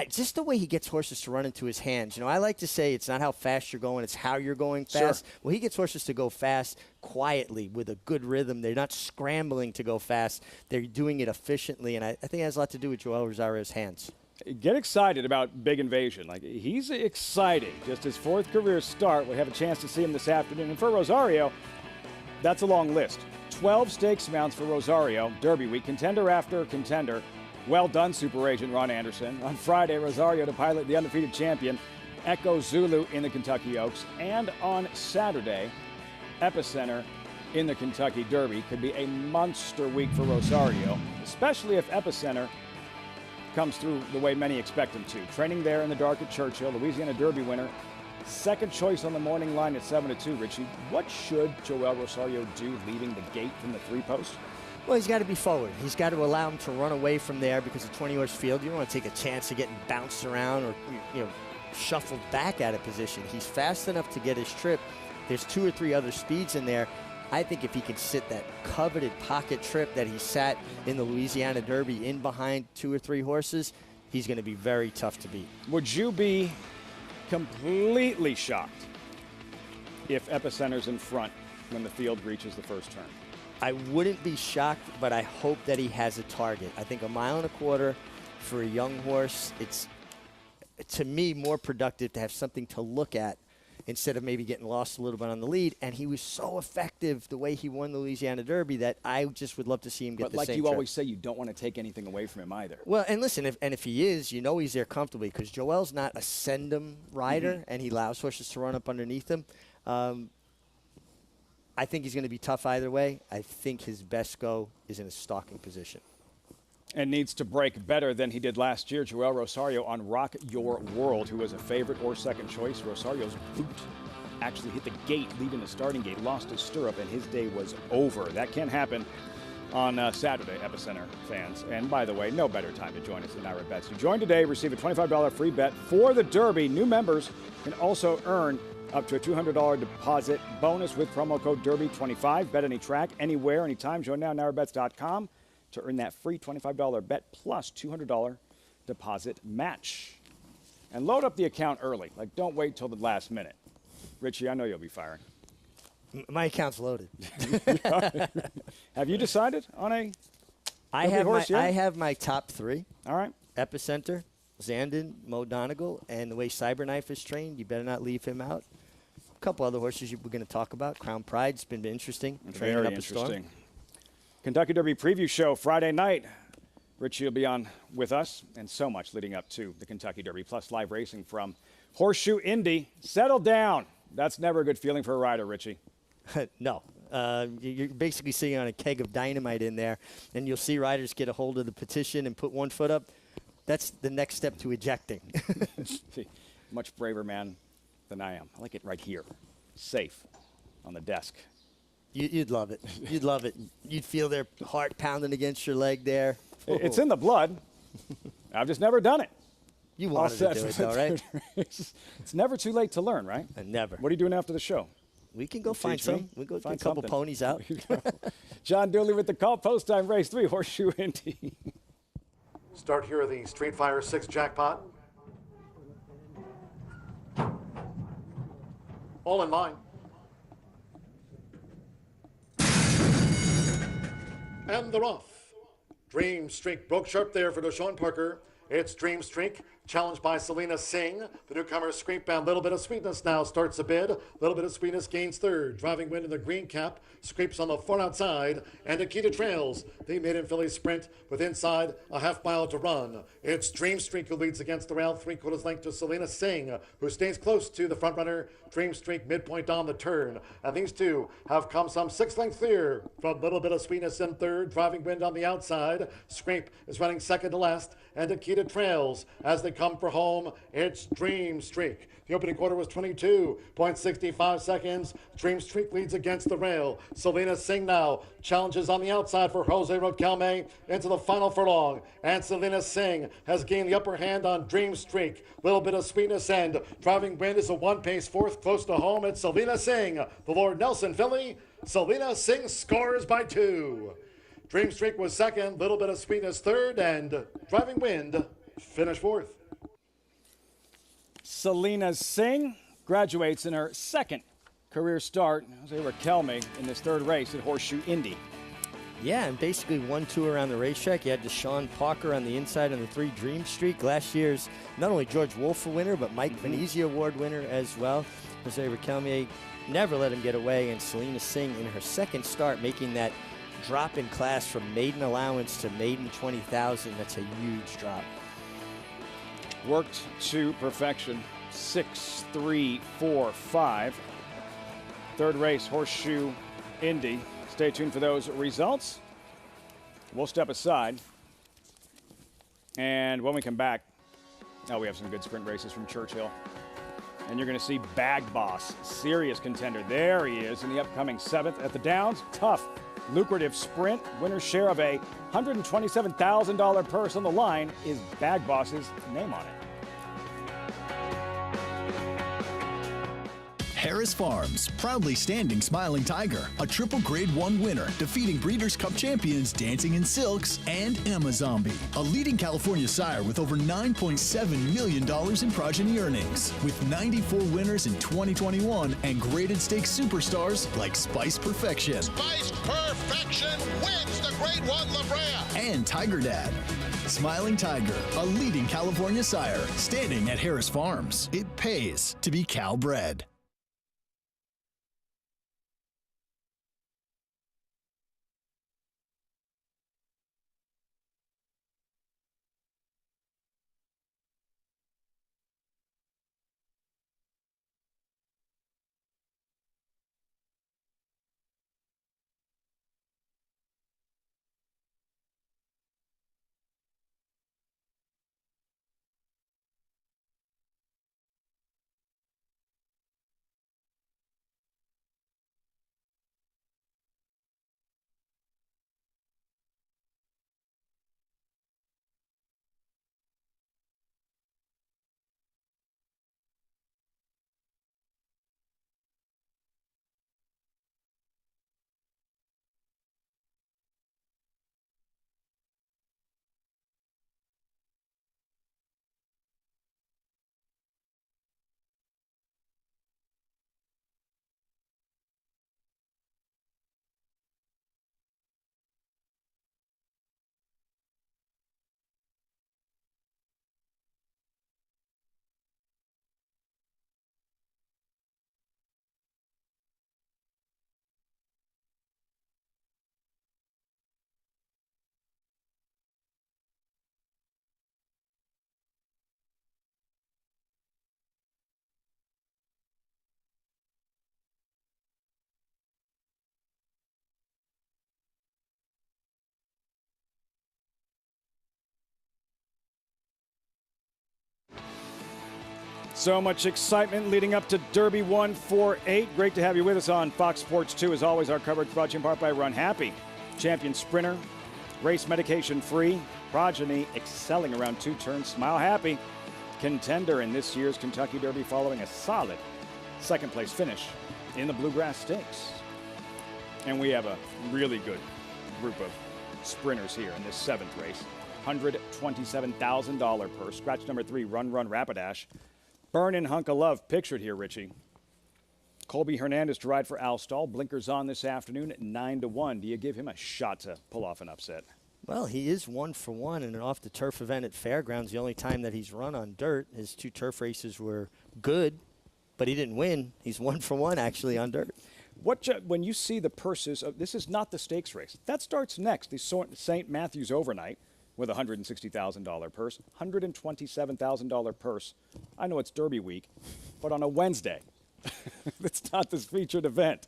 Just the way he gets horses to run into his hands. I like to say it's not how fast you're going, it's how you're going fast. Sure. Well, he gets horses to go fast quietly with a good rhythm. They're not scrambling to go fast. They're doing it efficiently, and I think it has a lot to do with Joel Rosario's hands. Get excited about Big Invasion. He's exciting. Just his 4th career start. We'll have a chance to see him this afternoon. And for Rosario, that's a long list. 12 stakes mounts for Rosario, Derby week, contender after contender. Well done, super agent Ron Anderson. On Friday, Rosario to pilot the undefeated champion, Echo Zulu in the Kentucky Oaks. And on Saturday, Epicenter in the Kentucky Derby. Could be a monster week for Rosario, especially if Epicenter comes through the way many expect him to. Training there in the dark at Churchill, Louisiana Derby winner. Second choice on the morning line at 7-2, Richie. What should Joel Rosario do leaving the gate from the 3-post? Well, he's got to be forward. He's got to allow him to run away from there because the 20-horse field, you don't want to take a chance of getting bounced around or shuffled back out of position. He's fast enough to get his trip. There's 2 or 3 other speeds in there. I think if he can sit that coveted pocket trip that he sat in the Louisiana Derby in behind 2 or 3 horses, he's going to be very tough to beat. Would you be completely shocked if Epicenter's in front when the field reaches the first turn? I wouldn't be shocked, but I hope that he has a target. I think 1.25 miles for a young horse, it's, to me, more productive to have something to look at instead of maybe getting lost a little bit on the lead. And he was so effective the way he won the Louisiana Derby that I just would love to see him get the same But like you trip. always say, you don't want to take anything away from him either. Well, and listen, if he is, he's there comfortably because Joel's not a send-em rider, and he allows horses to run up underneath him. I think he's going to be tough either way. I think his best go is in a stalking position. And needs to break better than he did last year. Joel Rosario on Rock Your World, who was a favorite or second choice. Rosario's boot actually hit the gate, leaving the starting gate, lost his stirrup, and his day was over. That can't happen on Saturday, Epicenter fans. And by the way, no better time to join us than Ira Bets. You join today, receive a $25 free bet for the Derby. New members can also earn up to a $200 deposit bonus with promo code Derby25. Bet any track, anywhere, anytime. Join now at NaraBets.com to earn that free $25 bet plus $200 deposit match. And load up the account early. Don't wait till the last minute. Richie, I know you'll be firing. My account's loaded. Have you decided on a I have my top 3. All right. Epicenter, Zandon, Mo Donegal, and the way Cyberknife is trained, you better not leave him out. A couple other horses we're going to talk about. Crown Pride's been interesting. Very interesting. Kentucky Derby preview show Friday night. Richie will be on with us, and so much leading up to the Kentucky Derby, plus live racing from Horseshoe Indy. Settle down. That's never a good feeling for a rider, Richie. No. You're basically sitting on a keg of dynamite in there, and you'll see riders get a hold of the petition and put one foot up. That's the next step to ejecting. Much braver man than I am. I like it right here, safe on the desk. You'd love it. You'd love it. You'd feel their heart pounding against your leg there. It's in the blood. I've just never done it. You wanted to do it, though, right? It's never too late to learn, right? Never. What are you doing after the show? We can go find some. We go find a couple ponies out. John Dooley with the call. Post time race 3, Horseshoe Indy. Start here of the Street Fire 6 jackpot. All in line. And they're off. Dream Streak broke sharp there for Deshaun Parker. It's Dream Streak, challenged by Selena Singh. The newcomer Scrape Band, Little Bit of Sweetness now starts a bid. Little Bit of Sweetness gains third. Driving Wind in the green cap. Scrapes on the far outside. And Akita trails the Made in Philly sprint with inside a half mile to run. It's Dream Streak who leads against the rail, 3/4 length to Selena Singh, who stays close to the front runner. Dream Streak midpoint on the turn. And these two have come some 6 lengths clear from Little Bit of Sweetness in third. Driving Wind on the outside. Scrape is running second to last. And Akita trails as they come for home. It's Dream Streak. The opening quarter was 22.65 seconds. Dream Streak leads against the rail. Selena Singh now challenges on the outside for Jose Riquelme into the final furlong. And Selena Singh has gained the upper hand on Dream Streak. Little Bit of Sweetness end. Driving Wind is a 1-pace fourth close to home. It's Selena Singh. The Lord Nelson filly. Selena Singh scores by 2. Dream Streak was second. Little Bit of Sweetness third. And Driving Wind finished fourth. Selena Singh graduates in her second career start. Jose Riquelme in this third race at Horseshoe Indy. Yeah, and basically 1-2 around the racetrack. You had Deshaun Parker on the inside on the 3 Dream Streak. Last year's not only George Wolfe a winner, but Mike Venezia Award winner as well. Jose Riquelme never let him get away, and Selena Singh in her second start making that drop in class from maiden allowance to maiden 20,000. That's a huge drop. Worked to perfection. 6, 3, 4, 5. Third race, Horseshoe Indy. Stay tuned for those results. We'll step aside. And when we come back, we have some good sprint races from Churchill. And you're going to see Bag Boss, serious contender. There he is in the upcoming 7th at the Downs. Tough, lucrative sprint. Winner's share of a $127,000 purse on the line is Bag Boss's name on it. Harris Farms, proudly standing Smiling Tiger, a triple grade 1 winner, defeating Breeders' Cup champions Dancing in Silks and Amazombie, a leading California sire with over $9.7 million in progeny earnings, with 94 winners in 2021 and graded stakes superstars like Spice Perfection. Spice Perfection wins the Grade 1 La Brea. And Tiger Dad. Smiling Tiger, a leading California sire, standing at Harris Farms. It pays to be cow bred. So much excitement leading up to Derby 148. Great to have you with us on Fox Sports 2. As always, our coverage brought to you in part by Run Happy. Champion sprinter, race medication free, progeny excelling around 2 turns, Smile Happy. Contender in this year's Kentucky Derby following a solid second place finish in the Bluegrass Stakes. And we have a really good group of sprinters here in this 7th race. $127,000 purse. Scratch number 3, Run Run Rapidash. Burnin' Hunk of Love pictured here, Richie. Colby Hernandez to ride for Al Stahl. Blinkers on this afternoon at 9-1. Do you give him a shot to pull off an upset? Well, he is 1 for 1 in an off-the-turf event at Fairgrounds. The only time that he's run on dirt, his 2 turf races were good, but he didn't win. He's 1 for 1 actually on dirt. When you see the purses, this is not the stakes race. That starts next. The St. Matthews Overnight with a $160,000 purse, $127,000 purse. I know it's Derby week, but on a Wednesday. It's not this featured event.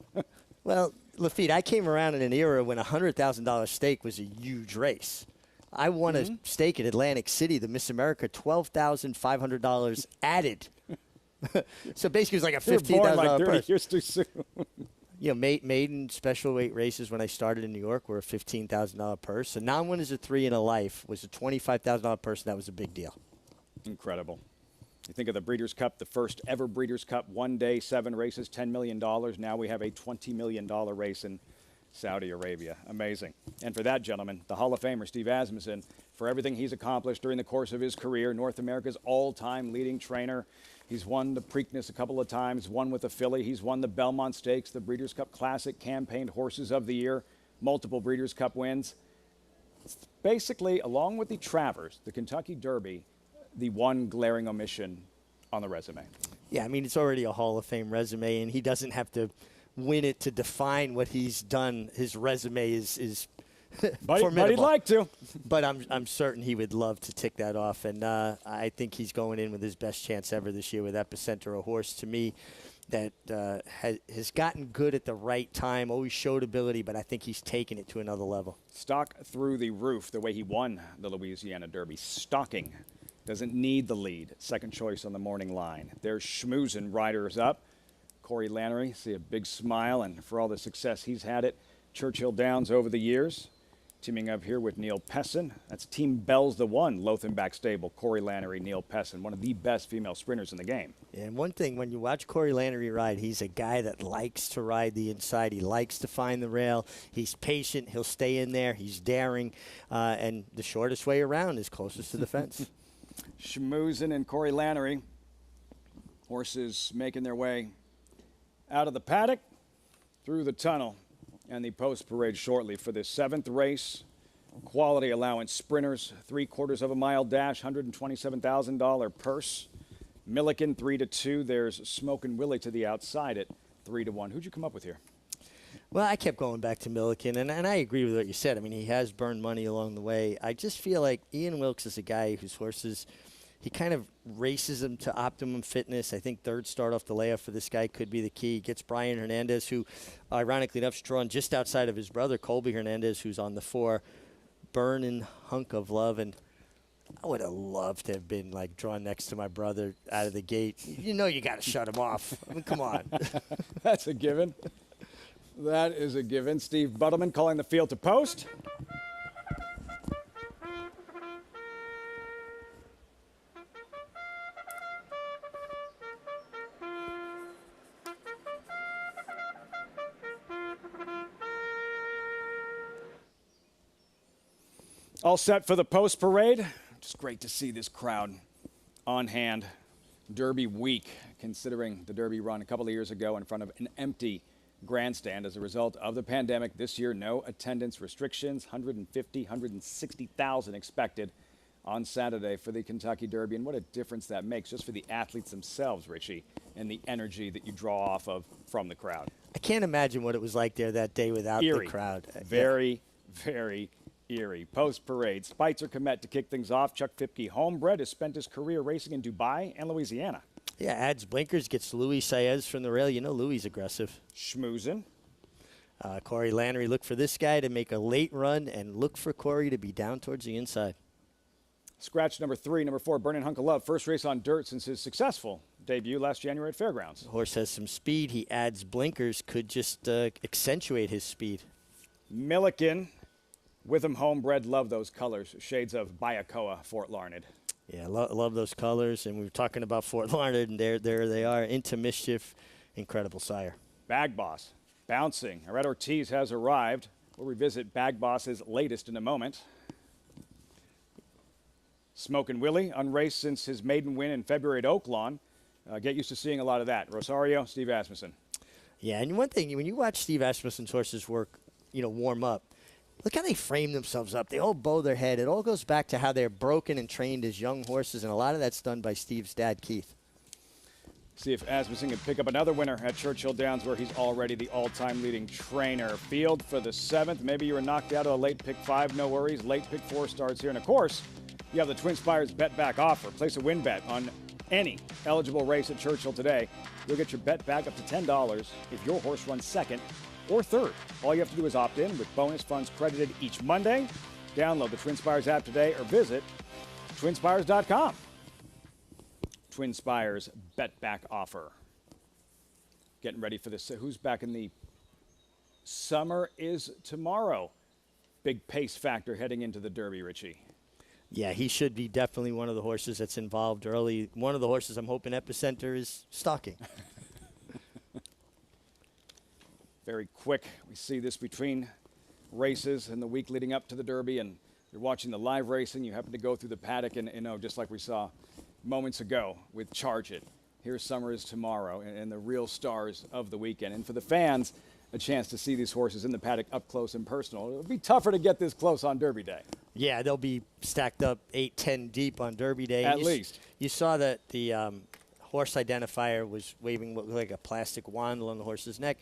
Well, Lafitte, I came around in an era when a $100,000 stake was a huge race. I won a stake at Atlantic City, the Miss America, $12,500 added. So basically, it was like a $15,000 like 30 purse. years too soon. You know, maiden special weight races when I started in New York were a $15,000 purse. So non-winners of 3 in a life was a $25,000 purse, and that was a big deal. Incredible. You think of the Breeders' Cup, the first ever Breeders' Cup, 1 day, 7 races, $10 million. Now we have a $20 million race in Saudi Arabia. Amazing. And for that gentleman, the Hall of Famer, Steve Asmussen, for everything he's accomplished during the course of his career, North America's all-time leading trainer. He's won the Preakness a couple of times, won with the filly. He's won the Belmont Stakes, the Breeders' Cup Classic, campaigned Horses of the Year, multiple Breeders' Cup wins. It's basically, along with the Travers, the Kentucky Derby, the one glaring omission on the resume. Yeah, I mean, it's already a Hall of Fame resume, and he doesn't have to win it to define what he's done. His resume is formidable. But he'd like to. But I'm certain he would love to tick that off, and I think he's going in with his best chance ever this year with Epicenter, a horse to me that has gotten good at the right time, always showed ability, but I think he's taken it to another level. Stock through the roof the way he won the Louisiana Derby. Stalking. Doesn't need the lead. Second choice on the morning line. There's Schmoozin, riders up. Corey Lannery, see a big smile, and for all the success he's had at Churchill Downs over the years. Teaming up here with Neil Pessin. That's Team Bell's the One, Lothenbach Stable. Corey Lannery, Neil Pessin, one of the best female sprinters in the game. And one thing, when you watch Corey Lannery ride, he's a guy that likes to ride the inside. He likes to find the rail. He's patient. He'll stay in there. He's daring. And the shortest way around is closest to the fence. Schmoozin and Corey Lannery. Horses making their way out of the paddock, through the tunnel, and the post parade shortly for the 7th race. Quality allowance sprinters, 3/4 of a mile dash, $127,000 purse. Milliken 3-2. There's Smokin' Willie to the outside at 3-1. Who'd you come up with here? Well, I kept going back to Milliken, and I agree with what you said. I mean, he has burned money along the way. I just feel like Ian Wilkes is a guy whose horses, he kind of races them to optimum fitness. I think third start off the layoff for this guy could be the key. He gets Brian Hernandez, who, ironically enough, is drawn just outside of his brother, Colby Hernandez, who's on the 4. Burnin' Hunk of Love, and I would have loved to have been, like, drawn next to my brother out of the gate. You know you got to shut him off. I mean, come on. That's a given. That is a given. Steve Buttleman calling the field to post. All set for the post parade. Just great to see this crowd on hand. Derby week, considering the Derby run a couple of years ago in front of an empty grandstand as a result of the pandemic. This year, no attendance restrictions, 150, 160,000 expected on Saturday for the Kentucky Derby. And what a difference that makes just for the athletes themselves, Richie, and the energy that you draw off of from the crowd. I can't imagine what it was like there that day without Eerie. the crowd. Very eerie. Post-parade, Spitzer Komet to kick things off. Chuck Fipke, homebred, has spent his career racing in Dubai and Louisiana. Yeah, adds blinkers, gets Louis Saez from the rail. You know Louis is aggressive. Schmoozin. Corey Lannery, look for this guy to make a late run and look for Corey to be down towards the inside. Scratch number 3, number 4, Burnin' Hunk of Love. First race on dirt since his successful debut last January at Fairgrounds. The horse has some speed. He adds blinkers, could just accentuate his speed. Milliken, Witham homebred, love those colors. Shades of Byakoa, Fort Larned. Yeah, love those colors. And we were talking about Fort Larned, and there they are. Into Mischief, incredible sire. Bag Boss, bouncing. Red Ortiz has arrived. We'll revisit Bag Boss's latest in a moment. Smokin' Willie, unraced since his maiden win in February at Oaklawn. Get used to seeing a lot of that. Rosario, Steve Asmussen. Yeah, and one thing, when you watch Steve Asmussen's horses work, warm up, look how they frame themselves up. They all bow their head. It all goes back to how they're broken and trained as young horses, and a lot of that's done by Steve's dad, Keith. See if Asmussen can pick up another winner at Churchill Downs, where he's already the all-time leading trainer. Field for the 7th. Maybe you were knocked out of the late pick 5. No worries. Late pick 4 starts here. And, of course, you have the Twin Spires bet back offer. Place a win bet on any eligible race at Churchill today. You'll get your bet back up to $10 if your horse runs 2nd or 3rd. All you have to do is opt in with bonus funds credited each Monday. Download the Twin Spires app today or visit twinspires.com. Twin Spires bet back offer. Getting ready for this. Who's back in the summer is tomorrow? Big pace factor heading into the Derby, Richie. Yeah, he should be definitely one of the horses that's involved early. One of the horses I'm hoping Epicenter is stalking. Very quick. We see this between races in the week leading up to the Derby, and you're watching the live racing. You happen to go through the paddock, and just like we saw moments ago with Charge It. Here's Summer is Tomorrow and the real stars of the weekend. And for the fans, a chance to see these horses in the paddock up close and personal. It'll be tougher to get this close on Derby Day. Yeah, they'll be stacked up 8, 10 deep on Derby Day. At least. You saw that the horse identifier was waving what looked like a plastic wand along the horse's neck.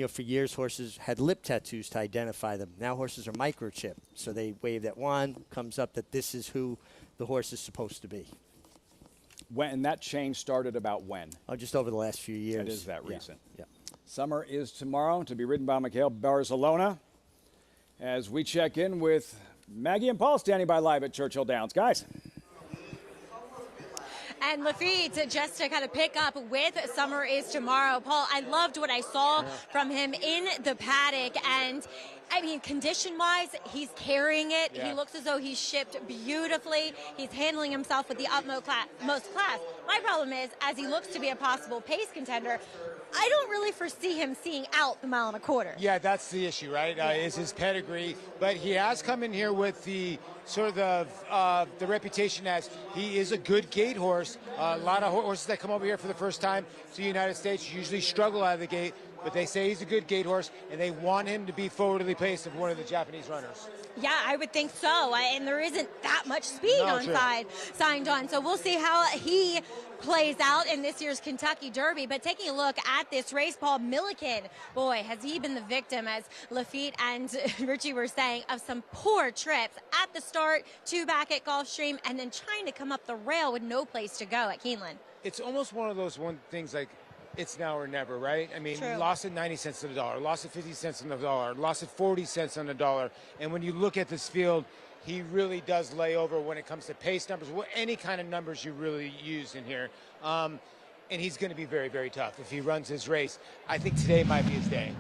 For years, horses had lip tattoos to identify them. Now horses are microchipped. So they wave that wand, comes up that this is who the horse is supposed to be. And that change started about when? Oh, just over the last few years. It is that recent. Yeah. Summer is Tomorrow, to be ridden by Mikhail Barzalona. As we check in with Maggie and Paul standing by live at Churchill Downs. Guys. And Lafitte, just to kind of pick up with Summer is Tomorrow. Paul, I loved what I saw from him in the paddock. And I mean, condition-wise, he's carrying it. Yeah. He looks as though he's shipped beautifully. He's handling himself with the utmost class. My problem is, as he looks to be a possible pace contender, I don't really foresee him seeing out the 1.25 miles. Yeah, that's the issue, right? Is his pedigree. But he has come in here with the sort of the reputation as he is a good gate horse. A lot of horses that come over here for the first time to the United States usually struggle out of the gate. But they say he's a good gate horse, and they want him to be forwardly paced of one of the Japanese runners. Yeah, I would think so. And there isn't that much speed signed on. So we'll see how he plays out in this year's Kentucky Derby. But taking a look at this race, Paul Milliken, boy, has he been the victim, as Lafitte and Richie were saying, of some poor trips at the start, 2 back at Gulfstream, and then trying to come up the rail with no place to go at Keeneland. It's almost one of those things like, it's now or never, right? I mean, True. Lost at 90 cents on the dollar, lost at 50 cents on the dollar, lost at 40 cents on the dollar. And when you look at this field, he really does lay over when it comes to pace numbers, any kind of numbers you really use in here. And he's going to be very, very tough if he runs his race. I think today might be his day.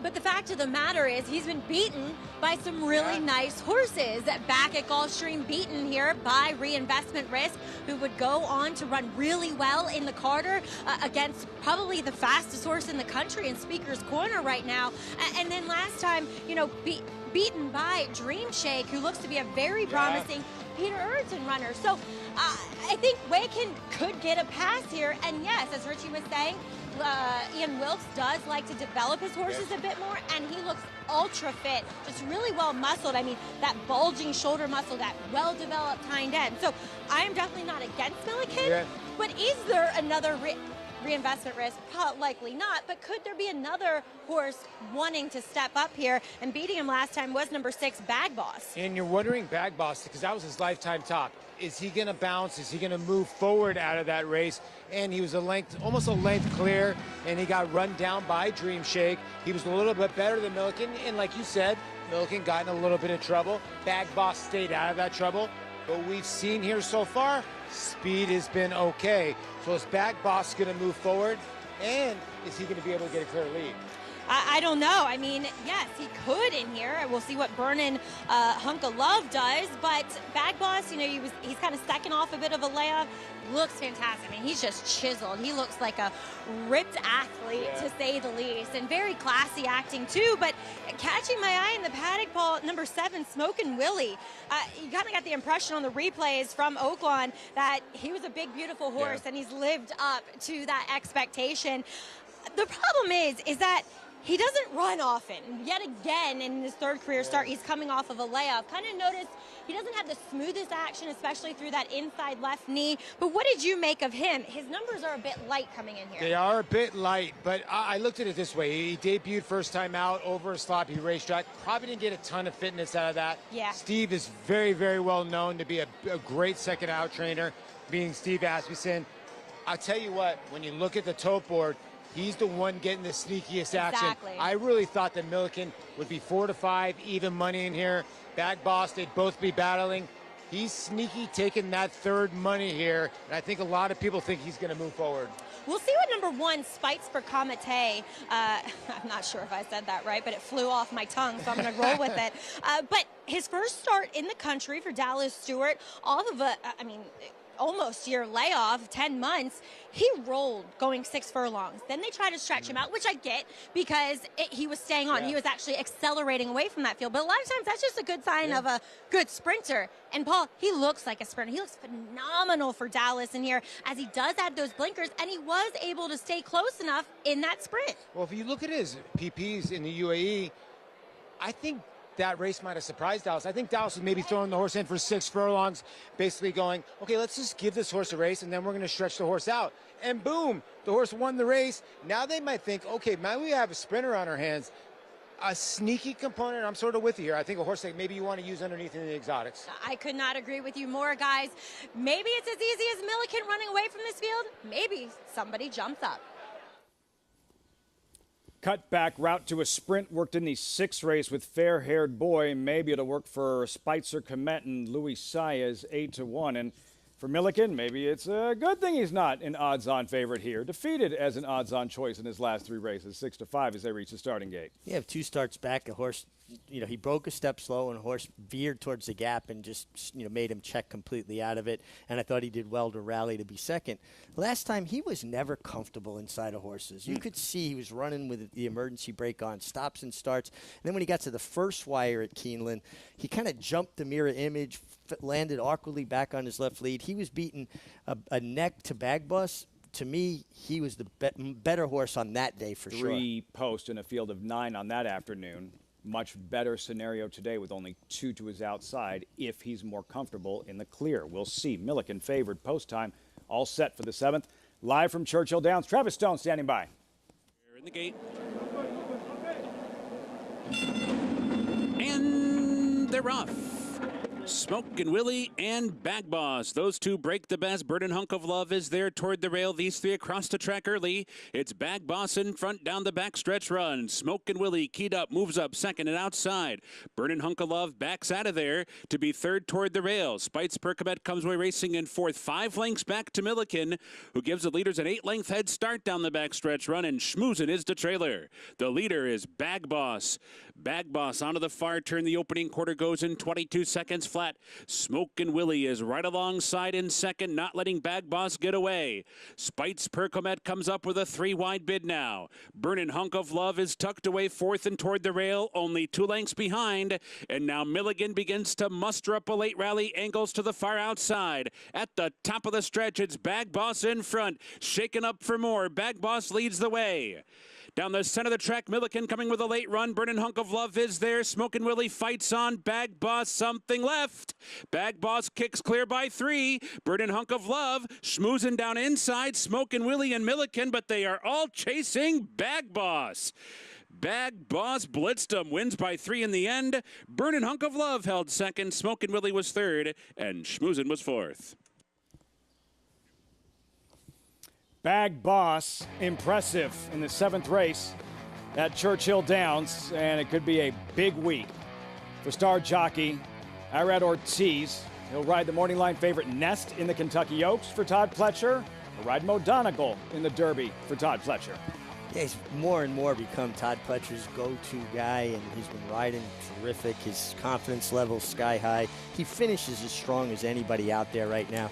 But the fact of the matter is he's been beaten by some really nice horses. Back at Gulfstream, beaten here by Reinvestment Risk, who would go on to run really well in the Carter against probably the fastest horse in the country in Speaker's Corner right now. And then last time, beaten by Dream Shake, who looks to be a very promising Peter Urton runner. So I think Wakin could get a pass here. And yes, as Richie was saying, Ian Wilkes does like to develop his horses a bit more, and he looks ultra fit, just really well muscled. I mean, that bulging shoulder muscle, that well-developed hind end. So I am definitely not against Milliken, but is there another Reinvestment Risk? Likely not, but could there be another horse wanting to step up here? And beating him last time was number 6, Bag Boss. And you're wondering, Bag Boss, because that was his lifetime top. Is he going to bounce? Is he going to move forward out of that race? And he was almost a length clear, and he got run down by Dream Shake. He was a little bit better than Milliken, and like you said, Milliken got in a little bit of trouble. Bag Boss stayed out of that trouble. But we've seen here so far, speed has been okay. So is Bag Boss going to move forward? And is he going to be able to get a clear lead? I don't know. I mean, yes, he could in here. We'll see what Burnin' Hunk of Love does. But Bag Boss, you know, he's kind of stacking off a bit of a layoff. Looks fantastic. I mean, he's just chiseled. He looks like a ripped athlete, to say the least, and very classy acting too. But catching my eye in the paddock, Paul, number 7, Smokin' Willie. You kind of got the impression on the replays from Oaklawn that he was a big, beautiful horse, and he's lived up to that expectation. The problem is that he doesn't run often. Yet again, in his 3rd career start, he's coming off of a layoff. Kind of noticed he doesn't have the smoothest action, especially through that inside left knee. But what did you make of him? His numbers are a bit light coming in here. They are a bit light, but I looked at it this way. He debuted first time out over a sloppy racetrack. Probably didn't get a ton of fitness out of that. Yeah. Steve is very, very well known to be a great second out trainer, being Steve Asmussen. I'll tell you what, when you look at the tote board, he's the one getting the sneakiest action. I really thought that Milliken would be 4 to 5, even money in here. Bag Boss, they'd both be battling. He's sneaky taking that 3rd money here, and I think a lot of people think he's going to move forward. We'll see what number 1, Spites for Comete. I'm not sure if I said that right, but it flew off my tongue, so I'm going to roll with it. But his first start in the country for Dallas Stewart, off of almost year layoff, 10 months, he rolled going 6 furlongs. Then they tried to stretch him out, which I get because he was staying on. He was actually accelerating away from that field. But a lot of times that's just a good sign of a good sprinter. And Paul, he looks like a sprinter. He looks phenomenal for Dallas in here as he does add those blinkers, and he was able to stay close enough in that sprint. Well, if you look at his PPs in the UAE, I think that race might have surprised Dallas. I think Dallas was maybe throwing the horse in for 6 furlongs, basically going, okay, let's just give this horse a race, and then we're going to stretch the horse out. And boom, the horse won the race. Now they might think, okay, now we have a sprinter on our hands. A sneaky component, I'm sort of with you here. I think a horse that maybe you want to use underneath in the exotics. I could not agree with you more, guys. Maybe it's as easy as Milliken running away from this field. Maybe somebody jumps up. Cut back route to a sprint worked in the 6th race with Fair-Haired Boy. Maybe it'll work for Spitzer Komet and Louis Saez 8 to 1. And for Milliken, maybe it's a good thing he's not an odds-on favorite here. Defeated as an odds-on choice in his last 3 races, 6 to 5 as they reach the starting gate. You have 2 starts back. A horse, you know, he broke a step slow, and a horse veered towards the gap and just, you know, made him check completely out of it. And I thought he did well to rally to be second. Last time, he was never comfortable inside of horses. You could see he was running with the emergency brake on, stops and starts. And then when he got to the first wire at Keeneland, he kind of jumped the mirror image, landed awkwardly back on his left lead. He was beating a neck to Bag Boss. To me, he was the better horse on that day for sure. 3 posts in a field of 9 on that afternoon. Much better scenario today with only 2 to his outside if he's more comfortable in the clear. We'll see. Milliken favored post time. All set for the 7th. Live from Churchill Downs. Travis Stone standing by. In the gate. And they're off. Smokin' Willie and Bag Boss. Those 2 break the best. Burnin' Hunk of Love is there toward the rail. These 3 across the track early. It's Bag Boss in front down the backstretch run. Smokin' Willie keyed up, moves up second and outside. Burnin' Hunk of Love backs out of there to be 3rd toward the rail. Spites Percomet comes away racing in 4th. 5 lengths back to Milliken, who gives the leaders an 8-length head start down the backstretch run, and Schmoozin is the trailer. The leader is Bag Boss. Bag Boss onto the far turn. The opening quarter goes in 22 seconds flat. Smokin' Willie is right alongside in second, not letting Bag Boss get away. Spites Percomet comes up with a 3-wide bid now. Burnin' Hunk of Love is tucked away 4th and toward the rail, only 2 lengths behind. And now Milligan begins to muster up a late rally, angles to the far outside. At the top of the stretch, it's Bag Boss in front, shaken up for more. Bag Boss leads the way. Down the center of the track, Milliken coming with a late run. Burnin' Hunk of Love is there. Smokin' Willie fights on. Bag Boss something left. Bag Boss kicks clear by 3. Burnin' Hunk of Love schmoozing down inside. Smokin' Willie and Milliken, but they are all chasing Bag Boss. Bag Boss blitzed him, wins by 3 in the end. Burnin' Hunk of Love held second. Smokin' Willie was 3rd, and Schmoozin was 4th. Bag Boss, impressive in the 7th race at Churchill Downs, and it could be a big week for star jockey Irad Ortiz. He'll ride the morning line favorite Nest in the Kentucky Oaks for Todd Pletcher. He'll ride Mo Donegal in the Derby for Todd Pletcher. He's more and more become Todd Pletcher's go-to guy, and he's been riding terrific. His confidence level sky high. He finishes as strong as anybody out there right now.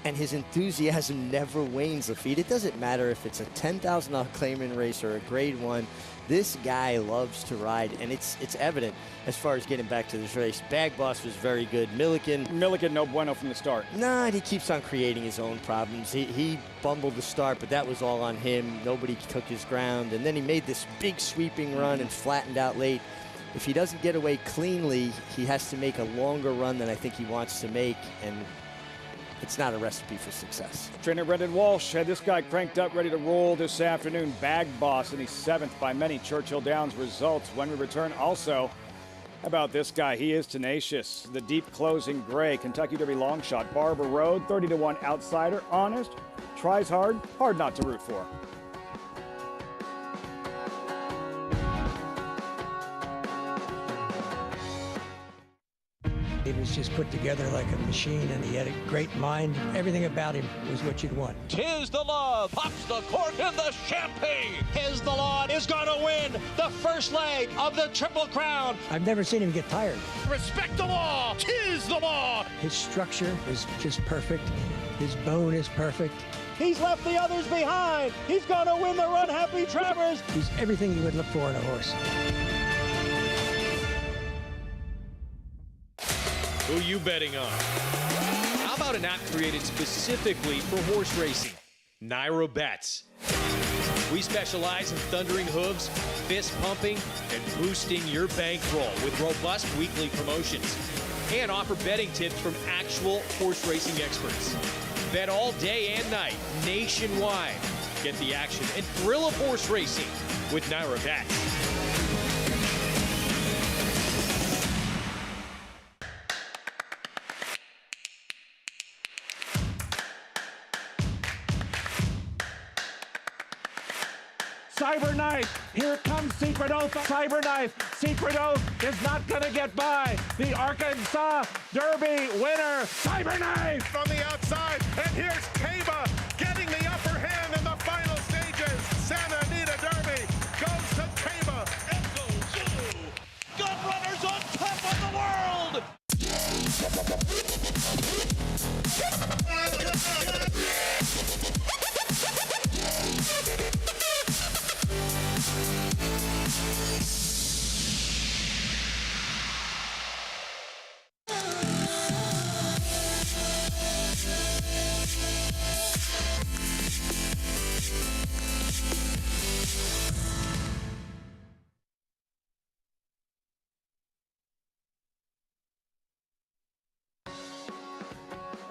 And his enthusiasm never wanes, Lafitte. It doesn't matter if it's a $10,000 claimant race or a Grade 1. This guy loves to ride, and it's evident as far as getting back to this race. Bag Boss was very good. Milliken, no bueno from the start. Nah, he keeps on creating his own problems. He bumbled the start, but that was all on him. Nobody took his ground, and then he made this big sweeping run and flattened out late. If he doesn't get away cleanly, he has to make a longer run than I think he wants to make, and it's not a recipe for success. Trainer Brendan Walsh had this guy cranked up, ready to roll this afternoon. Bag Boss, and he's 7th by many Churchill Downs results. When we return, also, how about this guy? He is tenacious. The deep closing gray Kentucky Derby long shot. Barber Road, 30-1 outsider. Honest, tries hard, hard not to root for. He was just put together like a machine, and he had a great mind. Everything about him was what you'd want. Tis the Law pops the cork in the champagne. Tis the Law is going to win the first leg of the Triple Crown. I've never seen him get tired. Respect the law. Tis the Law. His structure is just perfect. His bone is perfect. He's left the others behind. He's going to win the Run Happy Travers. He's everything you would look for in a horse. Who you betting on? How about an app created specifically for horse racing? Naira Bets. We specialize in thundering hooves, fist pumping, and boosting your bankroll with robust weekly promotions. And offer betting tips from actual horse racing experts. Bet all day and night, nationwide. Get the action and thrill of horse racing with Naira Bets. Cyberknife, here comes Secret Oath. Cyberknife, Secret Oath is not going to get by. The Arkansas Derby winner, Cyberknife. From the outside, and here's Taba getting the upper hand in the final stages. Santa Anita Derby goes to Taba. Echo Zulu, gun runners on top of the world.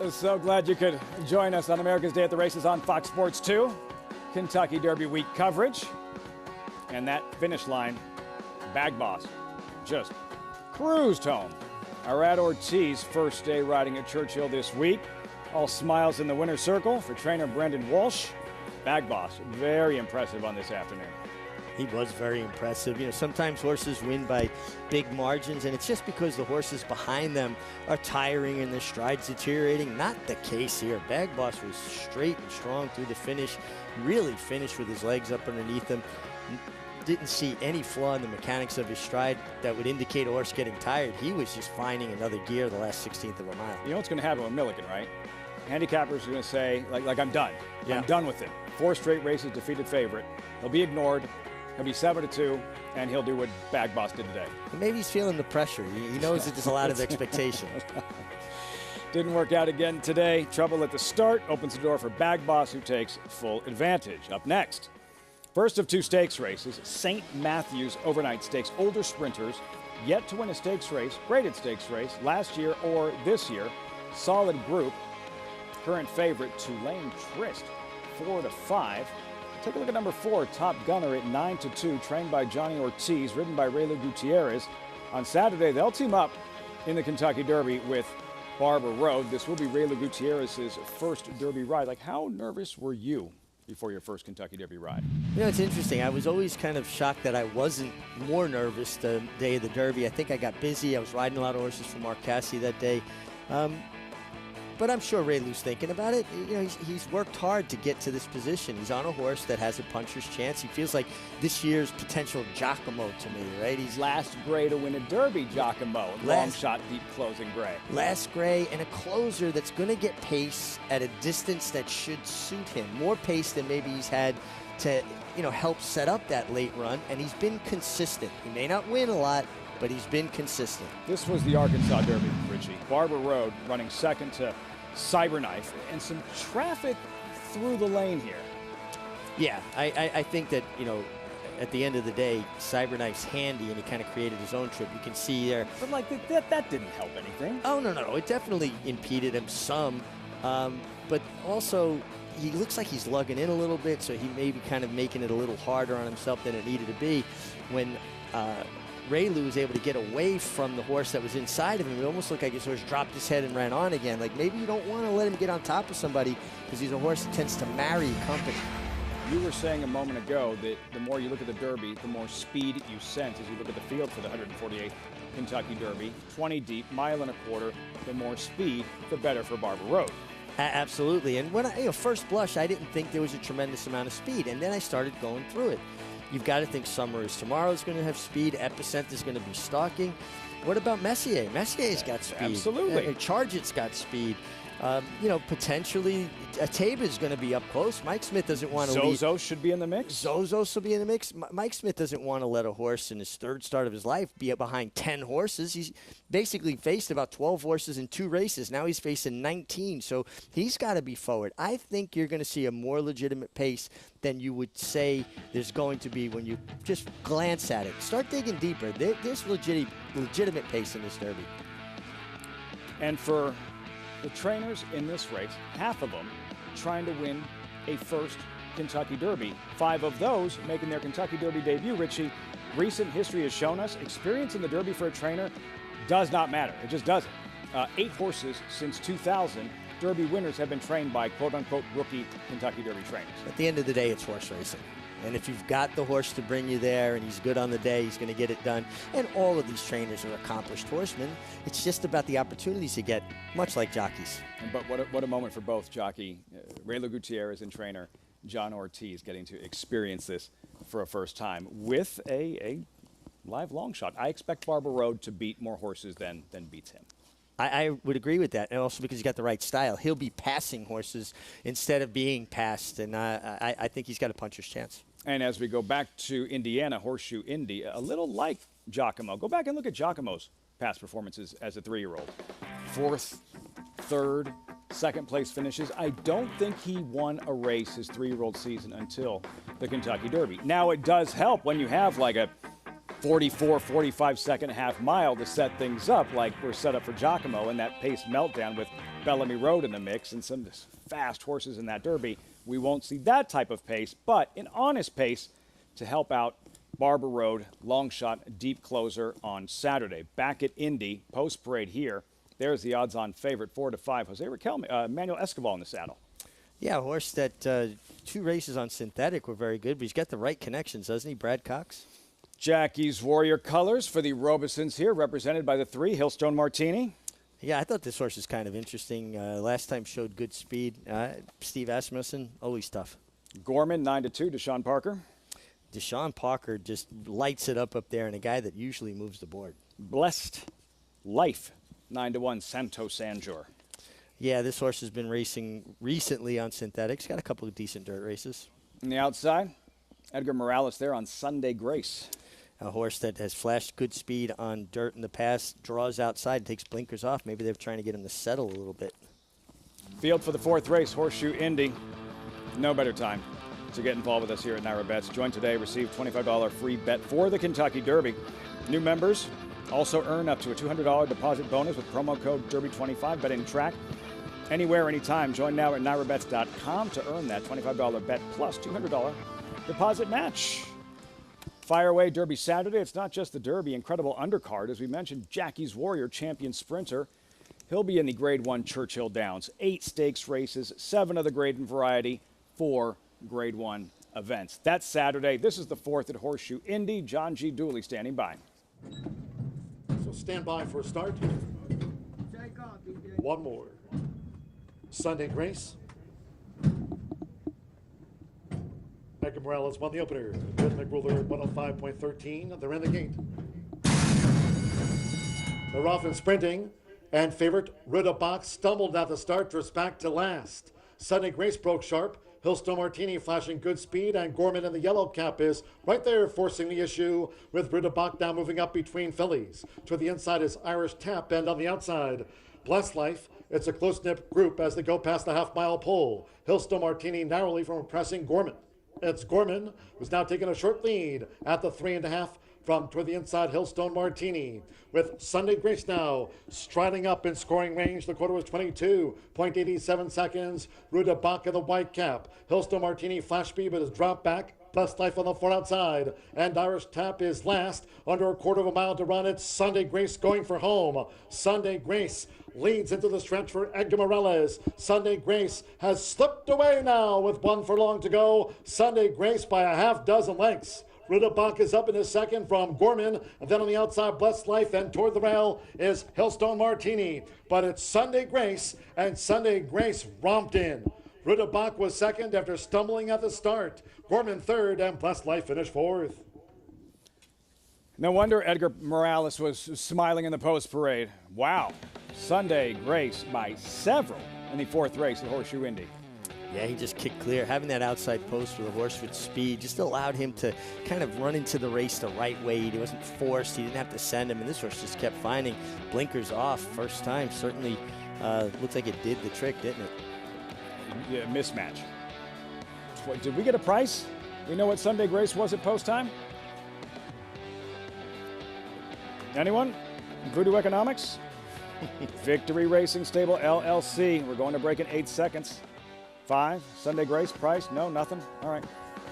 So glad you could join us on America's Day at the Races on Fox Sports 2. Kentucky Derby week coverage. And that finish line, Bag Boss, just cruised home. Arad Ortiz, first day riding at Churchill this week. All smiles in the winner's circle for trainer Brendan Walsh. Bag Boss, very impressive on this afternoon. He was very impressive. You know, sometimes horses win by big margins, and it's just because the horses behind them are tiring and their strides deteriorating. Not the case here. Bag Boss was straight and strong through the finish. Really finished with his legs up underneath him. Didn't see any flaw in the mechanics of his stride that would indicate a horse getting tired. He was just finding another gear the last 16th of a mile. You know what's going to happen with Milliken, right? Handicappers are going to say, like I'm done. Yeah. I'm done with him. 4 straight races, defeated favorite. He'll be ignored. He'll be 7-2, and he'll do what Bag Boss did today. Maybe he's feeling the pressure. He knows that there's a lot of expectation. Didn't work out again today. Trouble at the start opens the door for Bag Boss, who takes full advantage. Up next, first of 2 stakes races, St. Matthews Overnight Stakes. Older sprinters yet to win a stakes race, graded stakes race, last year or this year. Solid group. Current favorite, Tulane Trist, 4-5. Take a look at number 4, Top Gunner at 9-2, trained by Johnny Ortiz, ridden by Rayla Gutierrez. On Saturday, they'll team up in the Kentucky Derby with Barber Road. This will be Rayla Gutierrez's first Derby ride. Like, how nervous were you before your first Kentucky Derby ride? You know, it's interesting. I was always kind of shocked that I wasn't more nervous the day of the Derby. I think I got busy. I was riding a lot of horses for Mark Cassidy that day. but I'm sure Ray Lou's thinking about it. You know, he's worked hard to get to this position. He's on a horse that has a puncher's chance. He feels like this year's potential Giacomo to me, right? He's last gray to win a Derby, Giacomo. Long shot, deep closing gray. Last gray and a closer that's going to get pace at a distance that should suit him. More pace than maybe he's had to, you know, help set up that late run. And he's been consistent. He may not win a lot, but he's been consistent. This was the Arkansas Derby, Richie. Barber Road running second to Cyberknife, and some traffic through the lane here. Yeah, I think that, you know, at the end of the day, Cyberknife's handy, and he kind of created his own trip. You can see there. But, like, that didn't help anything. Oh, no. It definitely impeded him some. But also, he looks like he's lugging in a little bit, so he may be kind of making it a little harder on himself than it needed to be. When Ray Lou was able to get away from the horse that was inside of him, it almost looked like his horse dropped his head and ran on again. Like, maybe you don't want to let him get on top of somebody because he's a horse that tends to marry company. You were saying a moment ago that the more you look at the Derby, the more speed you sense as you look at the field for the 148th Kentucky Derby. 20 deep, mile and a quarter. The more speed, the better for Barber Road. Absolutely. And when first blush, I didn't think there was a tremendous amount of speed. And then I started going through it. You've got to think Summer is Tomorrow's going to have speed. Epicent is going to be stalking. What about Messier? Messier's got speed. Absolutely. Charge It's got speed. You know, potentially Ateba is going to be up close. Mike Smith doesn't want to Zozo should be in the mix. Zozo should be in the mix. Mike Smith doesn't want to let a horse in his third start of his life be behind 10 horses. He's basically faced about 12 horses in 2 races. Now he's facing 19, so he's got to be forward. I think you're going to see a more legitimate pace than you would say there's going to be when you just glance at it. Start digging deeper. There's legitimate pace in this Derby. And for the trainers in this race, half of them trying to win a first Kentucky Derby. 5 of those making their Kentucky Derby debut. Richie, recent history has shown us experience in the Derby for a trainer does not matter. It just doesn't. 8 horses since 2000. Derby winners have been trained by quote-unquote rookie Kentucky Derby trainers. At the end of the day, it's horse racing. And if you've got the horse to bring you there and he's good on the day, he's going to get it done. And all of these trainers are accomplished horsemen. It's just about the opportunities you get, much like jockeys. But what a moment for both jockey Ray Gutierrez and trainer John Ortiz getting to experience this for a first time with a live long shot. I expect Barber Road to beat more horses than beats him. I would agree with that, and also because he's got the right style. He'll be passing horses instead of being passed, and I think he's got a puncher's chance. And as we go back to Indiana, Horseshoe Indy, a little like Giacomo. Go back and look at Giacomo's past performances as a 3-year-old. 4th, 3rd, 2nd place finishes. I don't think he won a race his 3-year-old season until the Kentucky Derby. Now, it does help when you have like a 45 second half mile to set things up like we're set up for Giacomo and that pace meltdown with Bellamy Road in the mix and some fast horses in that Derby. We won't see that type of pace, but an honest pace to help out Barber Road, long shot, deep closer on Saturday. Back at Indy, post parade here. There's the odds-on favorite, 4-5. Jose Riquelme, Manuel Escobar in the saddle. Yeah, a horse that 2 races on synthetic were very good, but he's got the right connections, doesn't he, Brad Cox? Jackie's Warrior colors for the Robesons here, represented by the 3, Hillstone Martini. Yeah, I thought this horse was kind of interesting. Last time showed good speed. Steve Asmussen, always tough. Gorman, 9-2, Deshaun Parker. Deshaun Parker just lights it up there, and a guy that usually moves the board. Blessed Life, 9-1, Santos Sanjor. Yeah, this horse has been racing recently on synthetics. Got a couple of decent dirt races. On the outside, Edgar Morales there on Sunday Grace. A horse that has flashed good speed on dirt in the past, draws outside, takes blinkers off. Maybe they're trying to get him to settle a little bit. Field for the 4th race, Horseshoe Indy. No better time to get involved with us here at Naira Bets. Join today, receive $25 free bet for the Kentucky Derby. New members also earn up to a $200 deposit bonus with promo code Derby25. Bet any track, anywhere, anytime. Join now at NairaBets.com to earn that $25 bet plus $200 deposit match. Fire away Derby Saturday. It's not just the Derby, incredible undercard. As we mentioned, Jackie's Warrior, champion sprinter. He'll be in the Grade 1 Churchill Downs. 8 stakes races, 7 of the grade and variety, 4 Grade 1 events. That's Saturday. This is the 4th at Horseshoe Indy. John G. Dooley standing by. So stand by for a start. One more. Sunday Grace. Edgar Morales won the opener. Rhythmic Ruler 105.13. They're in the gate. They're off and sprinting. And favorite Ruta Box stumbled at the start, drifts back to last. Sunday Grace broke sharp. Hillstone Martini flashing good speed, and Gorman in the yellow cap is right there forcing the issue, with Ruta Box now moving up between fillies. To the inside is Irish Tap, and on the outside, Blessed Life. It's a close-knit group as they go past the half-mile pole. Hillstone Martini narrowly from pressing Gorman. It's Gorman who's now taking a short lead at the 3.5 from toward the inside Hillstone Martini, with Sunday Grace now striding up in scoring range. The quarter was 22.87 seconds. Ruta Bach in the white cap. Hillstone Martini flash speed but has dropped back. Blessed Life on the far outside, and Irish Tap is last. Under a quarter of a mile to run. It's Sunday Grace going for home. Sunday Grace leads into the stretch for Edgar Morales. Sunday Grace has slipped away now with 1 furlong to go. Sunday Grace by a half dozen lengths. Ruta Bach is up in his second from Gorman, and then on the outside, Blessed Life, and toward the rail is Hillstone Martini. But it's Sunday Grace, and Sunday Grace romped in. Ruta Bach was second after stumbling at the start. Gorman third, and Blessed Life finished fourth. No wonder Edgar Morales was smiling in the post parade. Wow. Sunday Grace by several in the fourth race at Horseshoe Indy. Yeah, he just kicked clear. Having that outside post with a horse with speed just allowed him to kind of run into the race the right way. He wasn't forced. He didn't have to send him, and this horse just kept finding blinkers off first time. Certainly looked like it did the trick, didn't it? Yeah, mismatch. Did we get a price? We know what Sunday Grace was at post time? Anyone? Voodoo Economics? Victory Racing Stable LLC. We're going to break in 8 seconds. 5. Sunday Grace price? No, nothing. All right.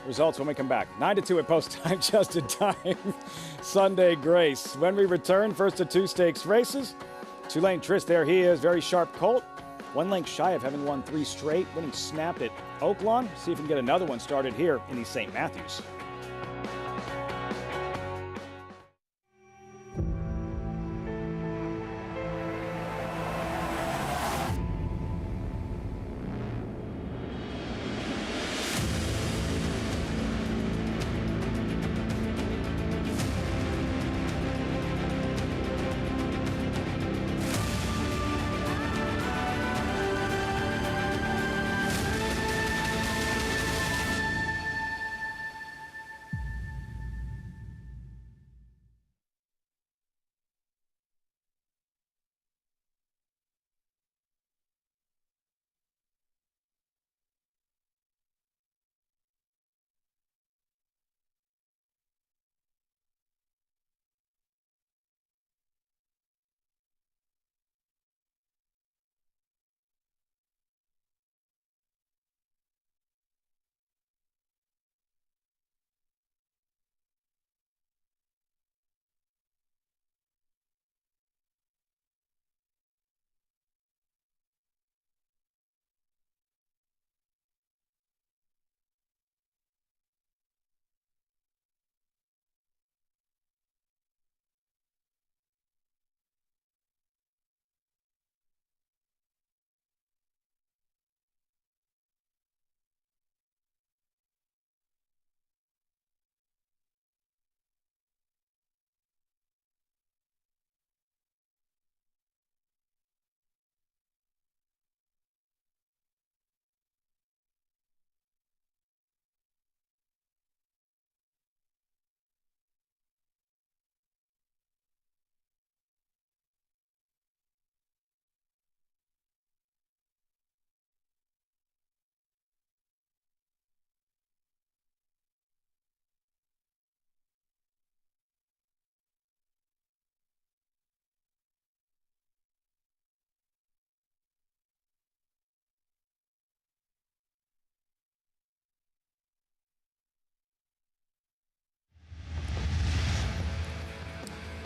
Results when we come back. 9-2 at post time, just in time. Sunday Grace. When we return, first of 2 stakes races. Tulane Trist, there he is. Very sharp colt. 1 length shy of having won 3 straight. Winning snapped at Oaklawn. See if we can get another one started here in the St. Matthews.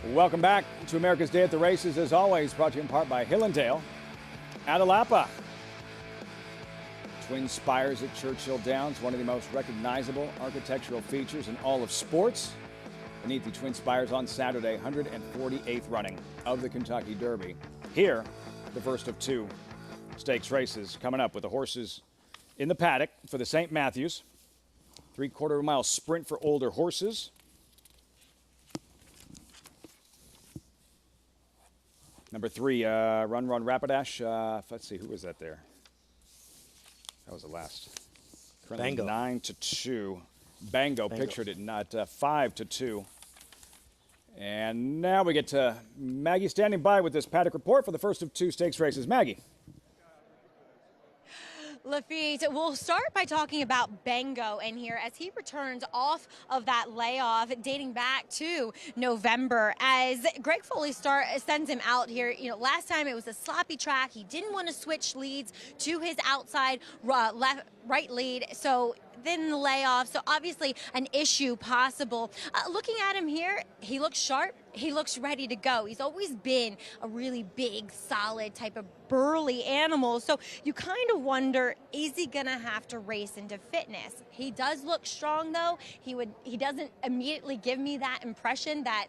Welcome back to America's Day at the Races, as always, brought to you in part by Hillendale, Atalapa. Twin spires at Churchill Downs, one of the most recognizable architectural features in all of sports. Beneath the Twin Spires on Saturday, 148th running of the Kentucky Derby. Here, the first of 2 stakes races coming up with the horses in the paddock for the St. Matthews. 3/4 mile sprint for older horses. Number 3, Run Rapidash. Let's see, who was that there? That was the last. Currently Bango. 9-2. Bango pictured it, not 5-2. And now we get to Maggie standing by with this paddock report for the first of 2 stakes races. Maggie. Lafitte, we'll start by talking about Bango in here as he returns off of that layoff dating back to November as Greg Foley sends him out here. You know, last time it was a sloppy track. He didn't want to switch leads to his outside right lead. So then the layoff, so obviously an issue possible. Looking at him here, he looks sharp. He looks ready to go. He's always been a really big, solid type of burly animal. So you kind of wonder, is he going to have to race into fitness? He does look strong, though. He doesn't immediately give me that impression that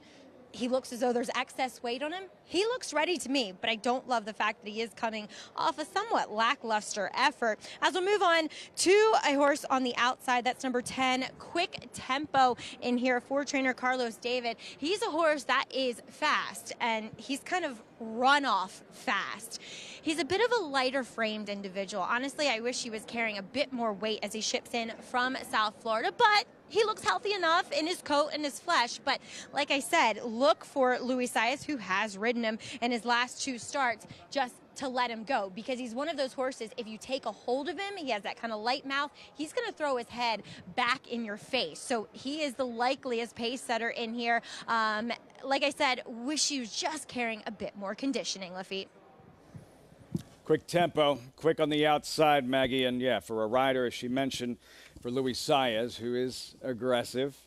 he looks as though there's excess weight on him. He looks ready to me, but I don't love the fact that he is coming off a somewhat lackluster effort. As we'll move on to a horse on the outside, that's number 10, Quick Tempo in here for trainer Carlos David. He's a horse that is fast, and he's kind of run off fast. He's a bit of a lighter framed individual. Honestly, I wish he was carrying a bit more weight as he ships in from South Florida, but he looks healthy enough in his coat and his flesh. But like I said, look for Luis Saez, who has ridden him in his last 2 starts, just to let him go, because he's one of those horses, if you take a hold of him, he has that kind of light mouth, he's going to throw his head back in your face. So he is the likeliest pace setter in here. Like I said, wish he was just carrying a bit more conditioning, Lafitte. Quick Tempo, quick on the outside, Maggie. And yeah, for a rider, as she mentioned, for Luis Saez, who is aggressive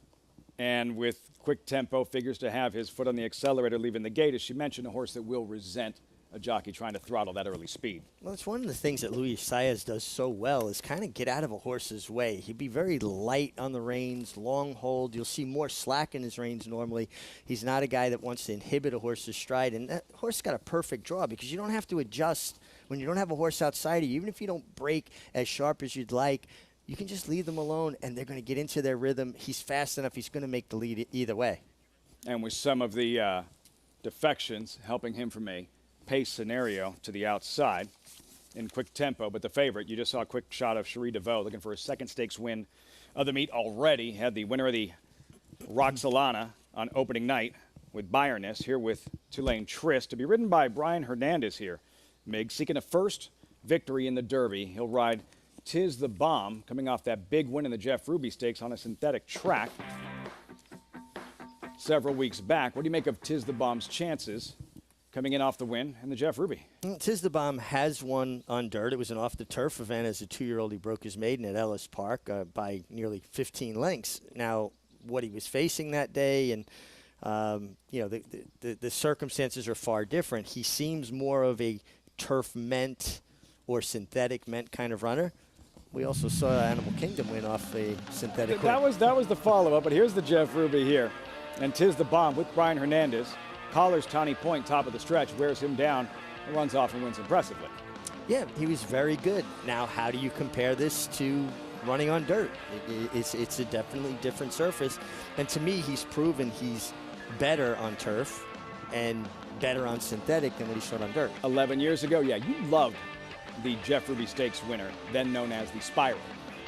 and with Quick Tempo figures to have his foot on the accelerator leaving the gate, as she mentioned, a horse that will resent a jockey trying to throttle that early speed. Well, it's one of the things that Luis Saez does so well is kind of get out of a horse's way. He'd be very light on the reins, long hold. You'll see more slack in his reins normally. He's not a guy that wants to inhibit a horse's stride, and that horse got a perfect draw because you don't have to adjust when you don't have a horse outside of you. Even if you don't break as sharp as you'd like, you can just leave them alone, and they're going to get into their rhythm. He's fast enough. He's going to make the lead either way. And with some of the defections helping him from a pace scenario to the outside in Quick Tempo, but the favorite, you just saw a quick shot of Cherie DeVoe looking for a second stakes win of the meet already. Had the winner of the Roxalana on opening night with Bayerness here with Tulane Trist to be ridden by Brian Hernandez here. Mig seeking a first victory in the Derby. He'll ride Tis the Bomb, coming off that big win in the Jeff Ruby Stakes on a synthetic track several weeks back. What do you make of Tis the Bomb's chances coming in off the win in the Jeff Ruby? Tis the Bomb has won on dirt. It was an off-the-turf event. As a 2-year-old, he broke his maiden at Ellis Park by nearly 15 lengths. Now, what he was facing that day and the circumstances are far different. He seems more of a turf meant or synthetic meant kind of runner. We also saw Animal Kingdom win off a synthetic. That was the follow-up, but here's the Jeff Ruby here. And Tis the Bomb with Brian Hernandez. Collars Tawny Point, top of the stretch, wears him down, and runs off and wins impressively. Yeah, he was very good. Now, how do you compare this to running on dirt? It's a definitely different surface. And to me, he's proven he's better on turf and better on synthetic than what he showed on dirt. 11 years ago, yeah, you loved the Jeff Ruby Stakes winner, then known as the Spiral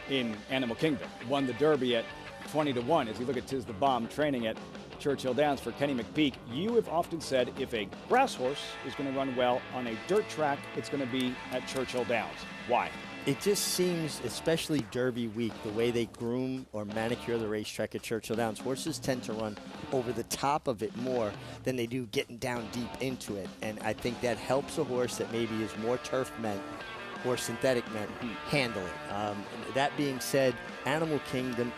in Animal Kingdom. Won the Derby at 20-1. As you look at Tis the Bomb training at Churchill Downs for Kenny McPeak, you have often said if a grass horse is going to run well on a dirt track, it's going to be at Churchill Downs. Why? It just seems, especially Derby week, the way they groom or manicure the racetrack at Churchill Downs, horses tend to run over the top of it more than they do getting down deep into it. And I think that helps a horse that maybe is more turf meant or synthetic meant handle it. That being said, Animal Kingdom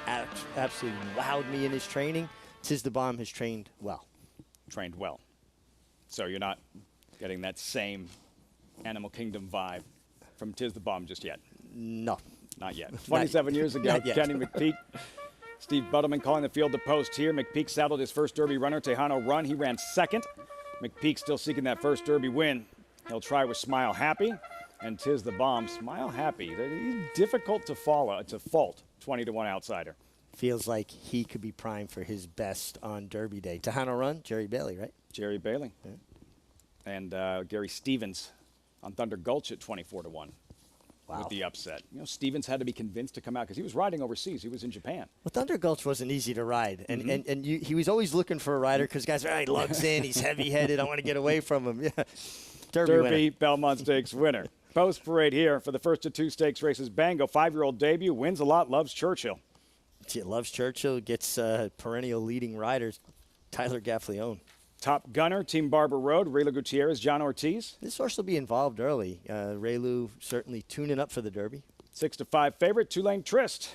absolutely wowed me in his training. Tis the Bomb has trained well. Trained well. So you're not getting that same Animal Kingdom vibe from Tis the Bomb just yet? No. Not yet. 27 years ago, Kenny McPeak, Steve Buttleman calling the field to post here. McPeak saddled his first Derby runner, Tejano Run. He ran second. McPeak still seeking that first Derby win. He'll try with Smile Happy. And 'Tis the Bomb, Smile Happy. He's difficult to follow. It's a fault, 20-1 outsider. Feels like he could be primed for his best on Derby Day. Tejano run, Jerry Bailey, right? Jerry Bailey. Yeah. And Gary Stevens on Thunder Gulch at 24-1. Wow. With the upset. You know, Stevens had to be convinced to come out because he was riding overseas. He was in Japan. Well, Thunder Gulch wasn't easy to ride. And he was always looking for a rider because guys are, he lugs in, he's heavy-headed, I want to get away from him. Yeah. Derby Belmont Stakes winner. Post parade here for the first of 2 stakes races. Bango, 5-year-old debut, wins a lot, loves Churchill. She loves Churchill, gets perennial leading riders, Tyler Gaffleone. Top Gunner, Team Barber Road, Raylu Gutierrez, John Ortiz. This horse will be involved early. Raylu certainly tuning up for the Derby. 6-5 favorite, Tulane Trist.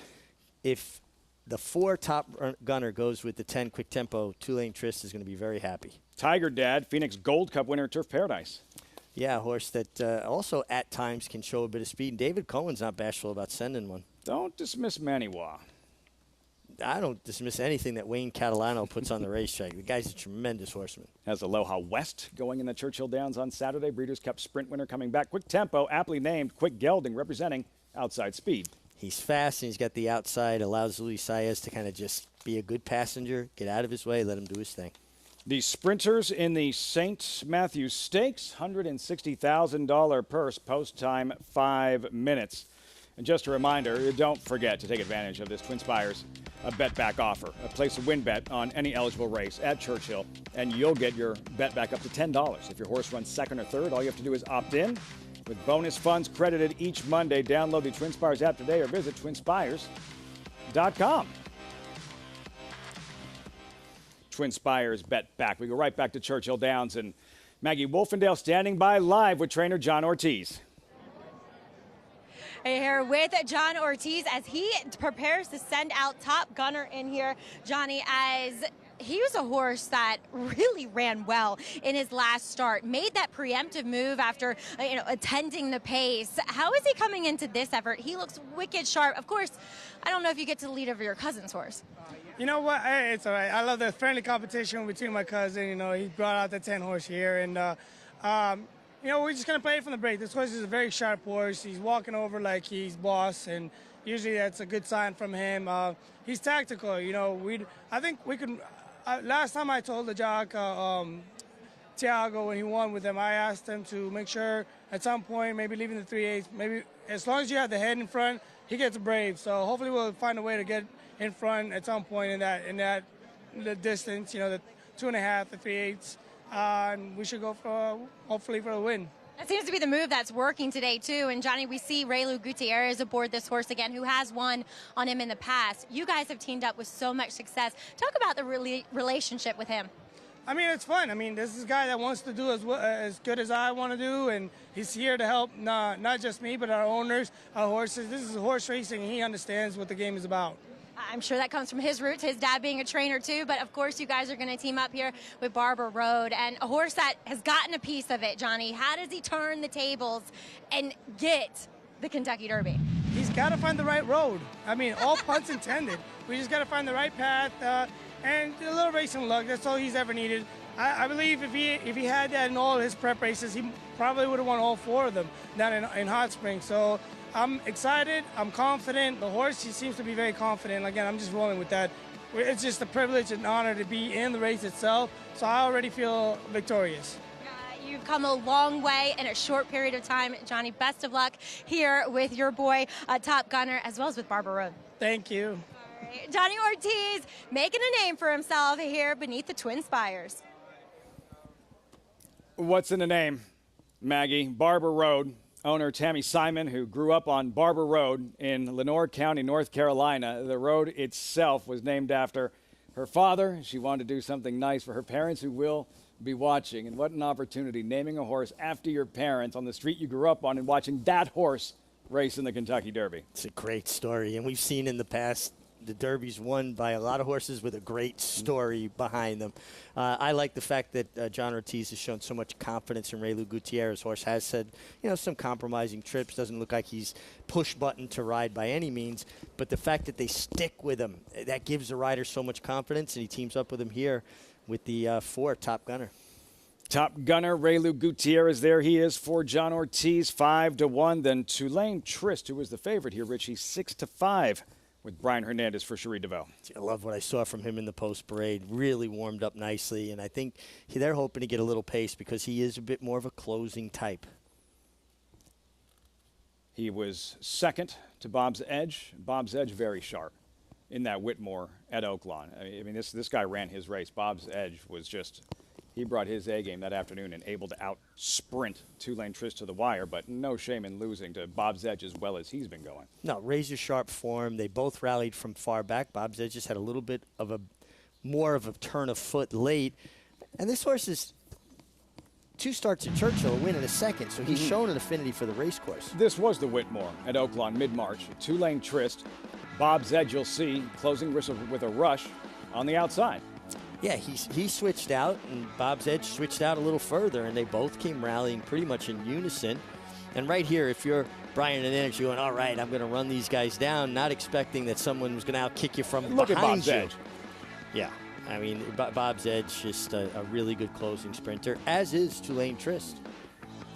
If the 4 Top Gunner goes with the 10 Quick Tempo, Tulane Trist is going to be very happy. Tiger Dad, Phoenix Gold Cup winner, Turf Paradise. Yeah, a horse that also at times can show a bit of speed. And David Cohen's not bashful about sending one. Don't dismiss Maniwa. I don't dismiss anything that Wayne Catalano puts on the racetrack. The guy's a tremendous horseman. Has Aloha West going in the Churchill Downs on Saturday. Breeders' Cup Sprint winner coming back. Quick Tempo, aptly named Quick Gelding, representing outside speed. He's fast and he's got the outside. Allows Luis Saez to kind of just be a good passenger, get out of his way, let him do his thing. The sprinters in the St. Matthews Stakes, $160,000 purse, post time 5 minutes. And just a reminder, don't forget to take advantage of this Twin Spires bet back offer. Place a win bet on any eligible race at Churchill, and you'll get your bet back up to $10. If your horse runs second or third, all you have to do is opt in with bonus funds credited each Monday. Download the Twin Spires app today or visit twinspires.com. Twin Spires bet back. We go right back to Churchill Downs, and Maggie Wolfendale standing by live with trainer John Ortiz. Here with John Ortiz as he prepares to send out Top Gunner in here. Johnny, as he was a horse that really ran well in his last start, made that preemptive move after attending the pace. How is he coming into this effort? He looks wicked sharp. Of course, I don't know if you get to lead over your cousin's horse. You know what? Hey, it's all right. I love the friendly competition between my cousin. You know, he brought out the 10 horse here, and you know, we're just going to play it from the break. This horse is a very sharp horse. He's walking over like he's boss, and usually that's a good sign from him. He's tactical. You know, I think we can. Last time I told the jock, Tiago, when he won with him, I asked him to make sure at some point, maybe leaving the 3/8, maybe as long as you have the head in front, he gets brave. So hopefully we'll find a way to get in front at some point in that the distance, you know, the 2.5, the 3/8. And we should go hopefully for a win. That seems to be the move that's working today, too. And, Johnny, we see Raylu Gutierrez aboard this horse again, who has won on him in the past. You guys have teamed up with so much success. Talk about the relationship with him. I mean, it's fun. I mean, this is a guy that wants to do as good as I want to do, and he's here to help not just me, but our owners, our horses. This is horse racing, and he understands what the game is about. I'm sure that comes from his roots, his dad being a trainer too, but of course you guys are going to team up here with Barber Road, and a horse that has gotten a piece of it, Johnny. How does he turn the tables and get the Kentucky Derby? He's got to find the right road. I mean, all puns intended. We just got to find the right path and a little racing luck. That's all he's ever needed. I believe if he had that in all his prep races, he probably would have won all 4 of them down in Hot Springs. So I'm excited. I'm confident. The horse, he seems to be very confident. Again, I'm just rolling with that. It's just a privilege and honor to be in the race itself. So I already feel victorious. You've come a long way in a short period of time. Johnny, best of luck here with your boy, Top Gunner, as well as with Barber Road. Thank you. All right. Johnny Ortiz making a name for himself here beneath the Twin Spires. What's in the name, Maggie? Barber Road. Owner Tammy Simon, who grew up on Barber Road in Lenoir County, North Carolina. The road itself was named after her father. She wanted to do something nice for her parents, who will be watching. And what an opportunity, naming a horse after your parents on the street you grew up on and watching that horse race in the Kentucky Derby. It's a great story, and we've seen in the past the Derby's won by a lot of horses with a great story behind them. I like the fact that John Ortiz has shown so much confidence in Raylu Gutierrez. Horse has said, you know, some compromising trips. Doesn't look like he's push button to ride by any means. But the fact that they stick with him, that gives the rider so much confidence, and he teams up with him here with the 4 Top Gunner. Top gunner Raylu Gutierrez, there he is for John Ortiz, 5-1. Then Tulane Trist, who was the favorite here, Richie, 6-5 with Brian Hernandez for Cherie DeVoe. I love what I saw from him in the post parade. Really warmed up nicely, and I think they're hoping to get a little pace because he is a bit more of a closing type. He was second to Bob's Edge. Bob's Edge very sharp in that Whitmore at Oaklawn. I mean, this guy ran his race. Bob's Edge was just, he brought his A game that afternoon and able to out-sprint Tulane Trist to the wire, but no shame in losing to Bob's Edge as well as he's been going. No, razor-sharp form. They both rallied from far back. Bob's Edge just had a little bit of more of a turn of foot late. And this horse is 2 starts at Churchill, a win in a second, so he's shown an affinity for the race course. This was the Whitmore at Oaklawn mid-March. Tulane Trist, Bob's Edge, you'll see, closing with a rush on the outside. Yeah, he switched out, and Bob's Edge switched out a little further, and they both came rallying pretty much in unison. And right here, if you're Brian and Anderson, you're going, all right, I'm going to run these guys down, not expecting that someone was going to outkick you from behind you. Look at Bob's Edge. Yeah. I mean, Bob's Edge, just a really good closing sprinter, as is Tulane Trist.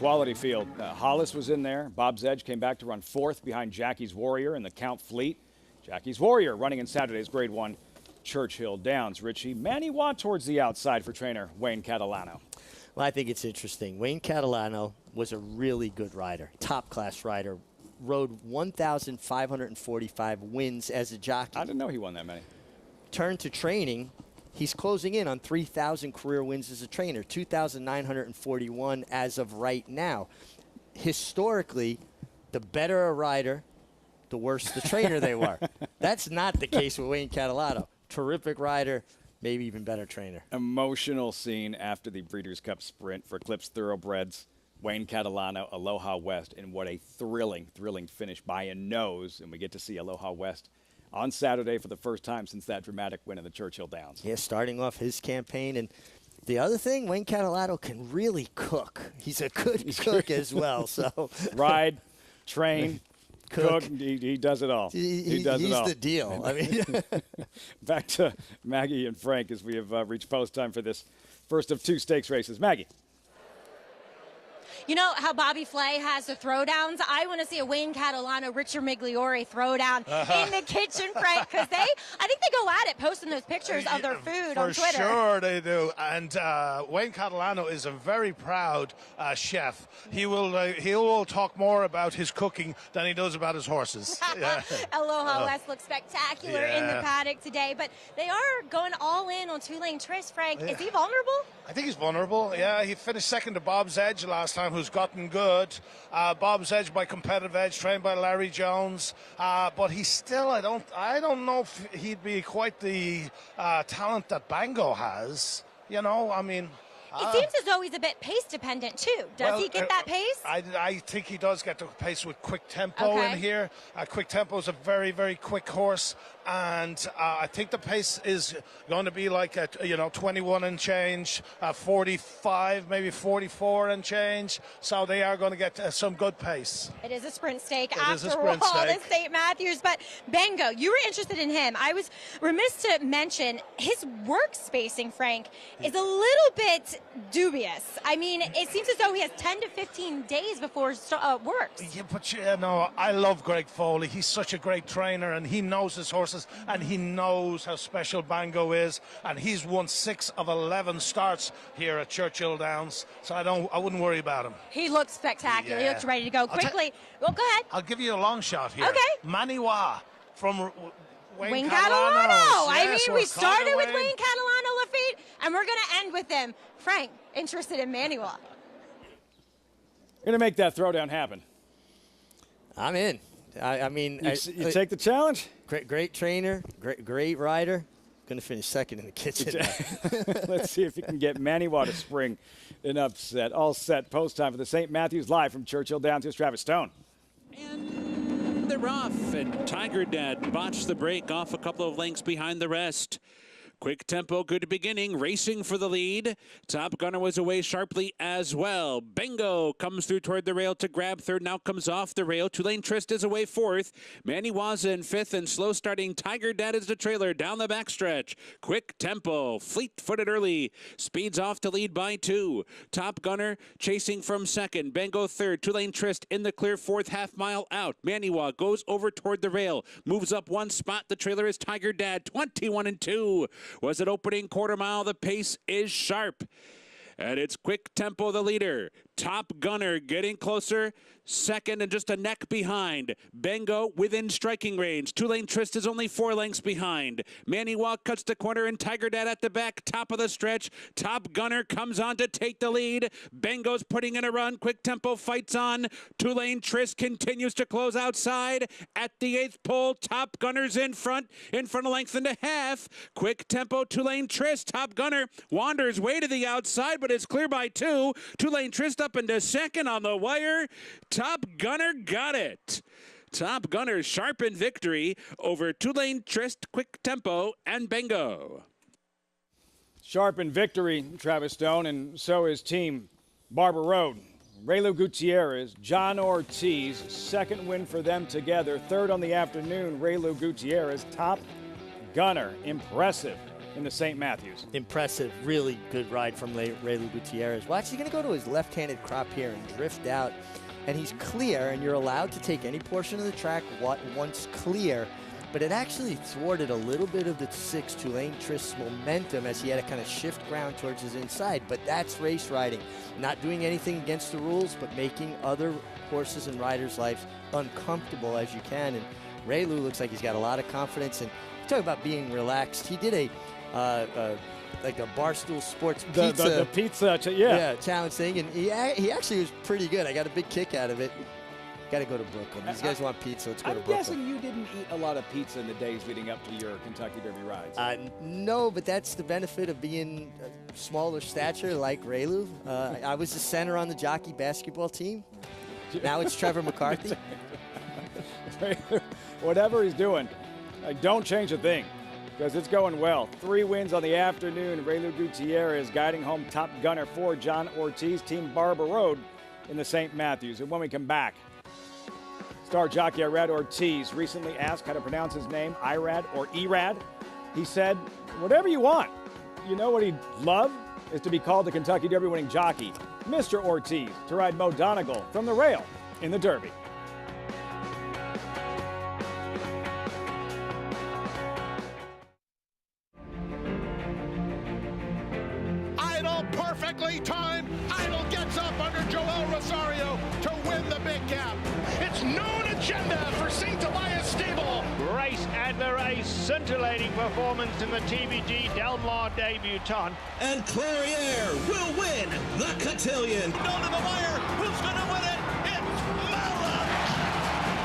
Quality field. Hollis was in there. Bob's Edge came back to run 4th behind Jackie's Warrior and the Count Fleet. Jackie's Warrior running in Saturday's Grade 1 Churchill Downs. Richie, Manny Watt towards the outside for trainer Wayne Catalano. Well, I think it's interesting. Wayne Catalano was a really good rider, top-class rider. Rode 1,545 wins as a jockey. I didn't know he won that many. Turned to training. He's closing in on 3,000 career wins as a trainer, 2,941 as of right now. Historically, the better a rider, the worse the trainer they were. That's not the case with Wayne Catalano. Terrific rider, maybe even better trainer. Emotional scene after the Breeders' Cup Sprint for Eclipse Thoroughbreds. Wayne Catalano, Aloha West, and what a thrilling finish by a nose. And we get to see Aloha West on Saturday for the first time since that dramatic win in the Churchill Downs. Yeah, starting off his campaign. And the other thing, Wayne Catalano can really cook. He's a good cook as well. So ride, train, cook. He does it all. He does it all. He's the deal. I mean, back to Maggie and Frank as we have reached post time for this first of 2 stakes races. Maggie. You know how Bobby Flay has the throwdowns? I want to see a Wayne Catalano, Richard Migliore throwdown in the kitchen, Frank, because I think they go at it, posting those pictures of their food on Twitter. For sure they do. And Wayne Catalano is a very proud chef. He will talk more about his cooking than he does about his horses. Yeah. Aloha West looks spectacular in the paddock today, but they are going all in on Tulane Trist, Frank. Is he vulnerable? I think he's vulnerable. Yeah, he finished second to Bob's Edge last time, who's gotten good. Bob's Edge by Competitive Edge, trained by Larry Jones. But he's still, I don't know if he'd be quite the talent that Bango has. You know, I mean. It seems as though he's a bit pace dependent too. Does he get that pace? I think he does get the pace with Quick Tempo in here. Quick Tempo is a very, very quick horse, and I think the pace is going to be like 21 and change, 45, maybe 44 and change. So they are going to get some good pace. It is a sprint stake after all, the St. Matthews. But Bango, you were interested in him. I was remiss to mention his work spacing, Frank, is a little bit dubious. I mean, it seems as though he has 10 to 15 days before works. Yeah, but I love Greg Foley. He's such a great trainer, and he knows his horses, and he knows how special Bango is, and he's won 6 of 11 starts here at Churchill Downs, so I wouldn't worry about him. He looks spectacular. He looks ready to go quickly. Well, go ahead. I'll give you a long shot here. Okay. Maniwa from Wayne Catalano. I mean, we started with Wayne Catalano Lafitte, and we're going to end with him. Frank, interested in Manuel. Going to make that throwdown happen. I'm in. I mean, you take the challenge. Great trainer, great rider. Going to finish second in the kitchen. Let's see if you can get Maniwa to spring an upset. All set. Post time for the St. Matthews live from Churchill Downs. Here's Travis Stone. They're off, and Tiger Dad botched the break off a couple of lengths behind the rest. Quick tempo, good beginning, racing for the lead. Top Gunner was away sharply as well. Bengo comes through toward the rail to grab third, now comes off the rail. Tulane Trist is away fourth. Manny Waza in fifth, and slow starting Tiger Dad is the trailer down the backstretch. Quick tempo, fleet-footed early, speeds off to lead by 2. Top Gunner chasing from second. Bengo third. Tulane Trist in the clear fourth, half mile out. Maniwa goes over toward the rail, moves up one spot. The trailer is Tiger Dad, 21-2. Was it opening quarter mile? The pace is sharp. And it's Quick Tempo, the leader. Top Gunner getting closer. Second and just a neck behind. Bengo within striking range. Tulane Trist is only 4 lengths behind. Manny Walk cuts the corner and Tiger Dad at the back. Top of the stretch. Top Gunner comes on to take the lead. Bengo's putting in a run. Quick Tempo fights on. Tulane Trist continues to close outside. At the 8th pole, Top Gunner's in front a length and a half. Quick Tempo, Tulane Trist. Top Gunner wanders way to the outside, but it's clear by 2. Tulane Trist up into second on the wire. Top Gunner got it. Top Gunner sharp in victory over Tulane Trist, Quick Tempo, and Bengo. Sharp in victory, Travis Stone, and so is Team Barber Road. Raylu Gutierrez, John Ortiz, second win for them together. Third on the afternoon, Raylu Gutierrez. Top Gunner, impressive in the St. Matthews. Impressive, really good ride from Raylu Gutierrez. Well, actually, going to go to his left-handed crop here and drift out. And he's clear, and you're allowed to take any portion of the track once clear. But it actually thwarted a little bit of the 6 Tulane Trist's momentum as he had to kind of shift ground towards his inside. But that's race riding. Not doing anything against the rules, but making other horses and riders' lives uncomfortable as you can. And Raylu looks like he's got a lot of confidence. And talk about being relaxed. He did like a Barstool Sports pizza. The pizza, yeah, challenge thing, and he actually was pretty good. I got a big kick out of it. Got to go to Brooklyn. These guys want pizza. Let's go to Brooklyn. I'm guessing you didn't eat a lot of pizza in the days leading up to your Kentucky Derby rides. No, but that's the benefit of being a smaller stature like Raylu. I was the center on the jockey basketball team. Now it's Trevor McCarthy. Whatever he's doing, don't change a thing, because it's going well. 3 wins on the afternoon. Raylu Gutierrez guiding home Top Gunner for John Ortiz, Team Barber Road in the St. Matthews. And when we come back, star jockey Irad Ortiz recently asked how to pronounce his name, Irad or Erad. He said, whatever you want. You know what he'd love is to be called the Kentucky Derby winning jockey, Mr. Ortiz, to ride Mo Donegal from the rail in the Derby. Perfectly timed. Idol gets up under Joel Rosario to win the big gap. It's known agenda for St. Elias Stable. Race at the race, scintillating performance in the TVG Del Mar debutant. And Clariere will win the cotillion. Down to the wire. Who's going to win it? It's Mala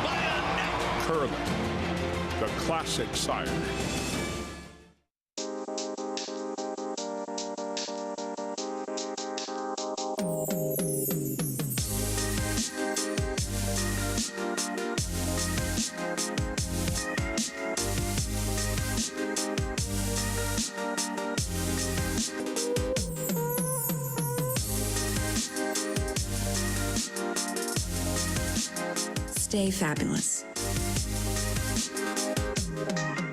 by a neck. Curling, the classic sire. Stay fabulous.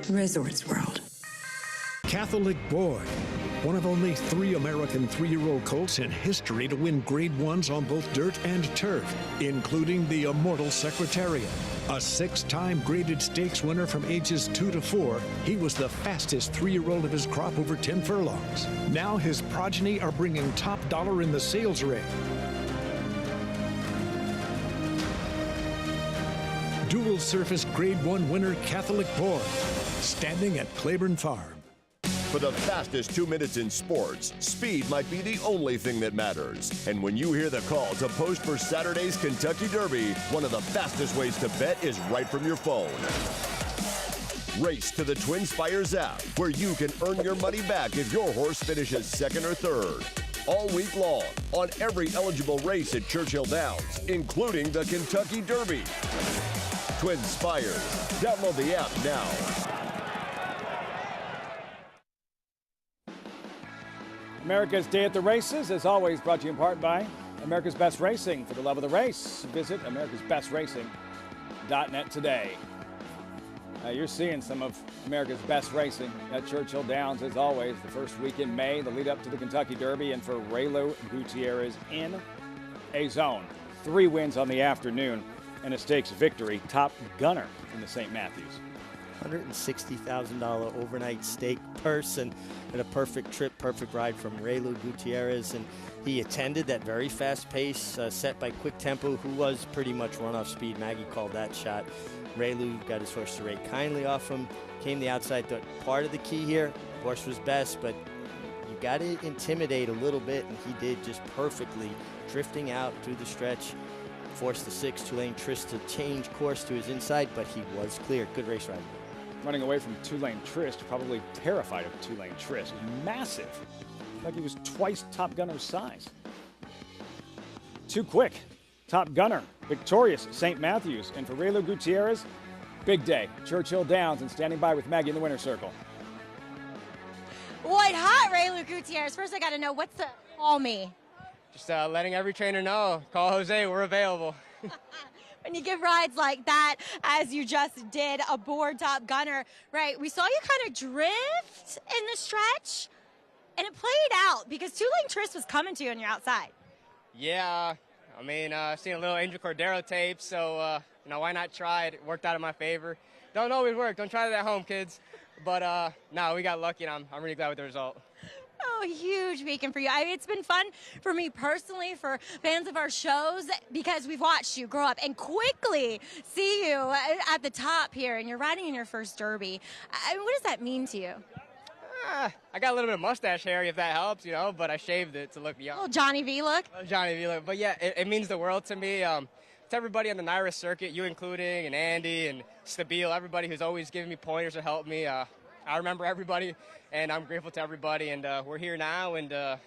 Resorts World. Catholic Boy, one of only 3 American 3-year-old colts in history to win Grade 1s on both dirt and turf, including the immortal Secretariat. A 6-time graded stakes winner from ages 2 to 4, he was the fastest 3-year-old of his crop over 10 furlongs. Now his progeny are bringing top dollar in the sales ring. Dual surface Grade 1 winner Catholic Boy, standing at Claiborne Farm. For the fastest 2 minutes in sports, speed might be the only thing that matters. And when you hear the call to post for Saturday's Kentucky Derby, one of the fastest ways to bet is right from your phone. Race to the Twin Spires app, where you can earn your money back if your horse finishes 2nd or 3rd. All week long, on every eligible race at Churchill Downs, including the Kentucky Derby. Twin Spires. Download the app now. America's Day at the Races, as always, brought to you in part by America's Best Racing. For the love of the race, visit americasbestracing.net today. You're seeing some of America's best racing at Churchill Downs, as always, the first week in May, the lead up to the Kentucky Derby, and for Raylo Gutierrez in a zone. 3 wins on the afternoon and a stakes victory, top gunner in the St. Matthews. $160,000 overnight stake purse and a perfect trip, perfect ride from Raylo Gutierrez. And he attended that very fast pace set by Quick Tempo, who was pretty much run off speed. Maggie called that shot. Raylo got his horse to rate kindly off him, came the outside. Thought part of the key here, horse was best, but you got to intimidate a little bit, and he did just perfectly, drifting out through the stretch. Forced the 6 Two-Lane Trist to change course to his inside, but he was clear. Good race ride. Running away from Two-Lane Trist, probably terrified of Two-Lane Trist. Massive. Like he was twice Top Gunner's size. Too quick. Top Gunner, victorious St. Matthews. And for Raylo Gutierrez, big day. Churchill Downs, and standing by with Maggie in the winner's circle. White hot, Raylo Gutierrez. First, I got to know, what's the call me? Just letting every trainer know. Call Jose, we're available. When you give rides like that, as you just did aboard Top Gunner, right? We saw you kind of drift in the stretch, and it played out because Two-Lane Trist was coming to you on your outside. Yeah, I mean, seen a little Angel Cordero tape, so, why not try it? It worked out in my favor. Don't always work. Don't try it at home, kids. But, no, we got lucky, and I'm really glad with the result. Oh, huge weekend for you. It's been fun for me personally, for fans of our shows, because we've watched you grow up and quickly see you at the top here, and you're riding in your first Derby. What does that mean to you? I got a little bit of mustache hair, if that helps, but I shaved it to look young. Little Johnny V look? Johnny V look. But, yeah, it means the world to me. To everybody on the NYRA circuit, you including, and Andy and Stabile, everybody who's always giving me pointers or helped me. I remember everybody, and I'm grateful to everybody. And we're here now, and I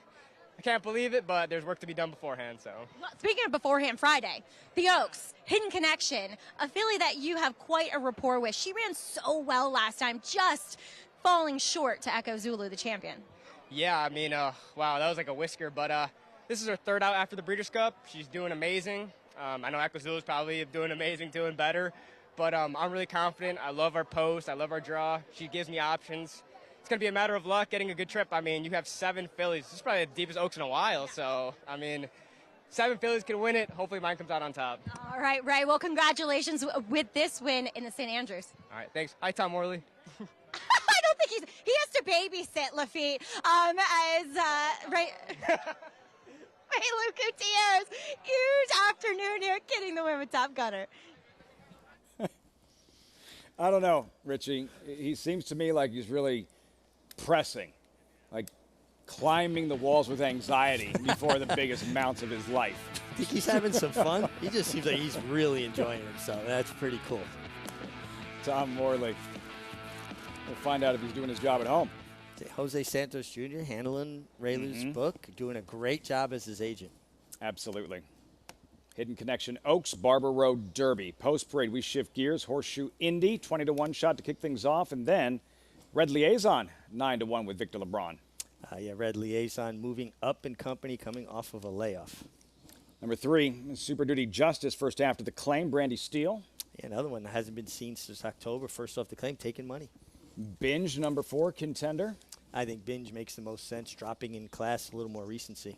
can't believe it, but there's work to be done beforehand. So, well, speaking of beforehand, Friday, the Oaks, Hidden Connection, a filly that you have quite a rapport with. She ran so well last time, just falling short to Echo Zulu, the champion. Yeah, I mean, wow, that was like a whisker. But this is her third out after the Breeders' Cup. She's doing amazing. I know Echo Zulu's probably doing amazing, doing better. But I'm really confident. I love our post. I love our draw. She gives me options. It's going to be a matter of luck getting a good trip. I mean, you have 7 fillies. This is probably the deepest Oaks in a while. So, I mean, 7 fillies can win it. Hopefully mine comes out on top. All right, Ray. Well, congratulations with this win in the St. Andrews. All right, thanks. Hi, Tom Morley. I don't think he has to babysit Lafitte right. Raylo Gutierrez, huge afternoon here, getting the win with Top Gunner. I don't know, Richie. He seems to me like he's really pressing, like climbing the walls with anxiety before the biggest mounts of his life. Think he's having some fun? He just seems like he's really enjoying himself. That's pretty cool. Tom Morley. We'll find out if he's doing his job at home. Jose Santos Jr. handling Raylu's book, doing a great job as his agent. Absolutely. Hidden Connection Oaks, Barber Road Derby. Post-parade, we shift gears. Horseshoe Indy, 20-1 shot to kick things off. And then Red Liaison, 9-1 with Victor LeBron. Yeah, Red Liaison moving up in company, coming off of a layoff. Number 3, Super Duty Justice, first after the claim, Brandy Steele. Yeah, another one that hasn't been seen since October, first off the claim, taking money. Binge, number 4, Contender. I think Binge makes the most sense, dropping in class, a little more recency.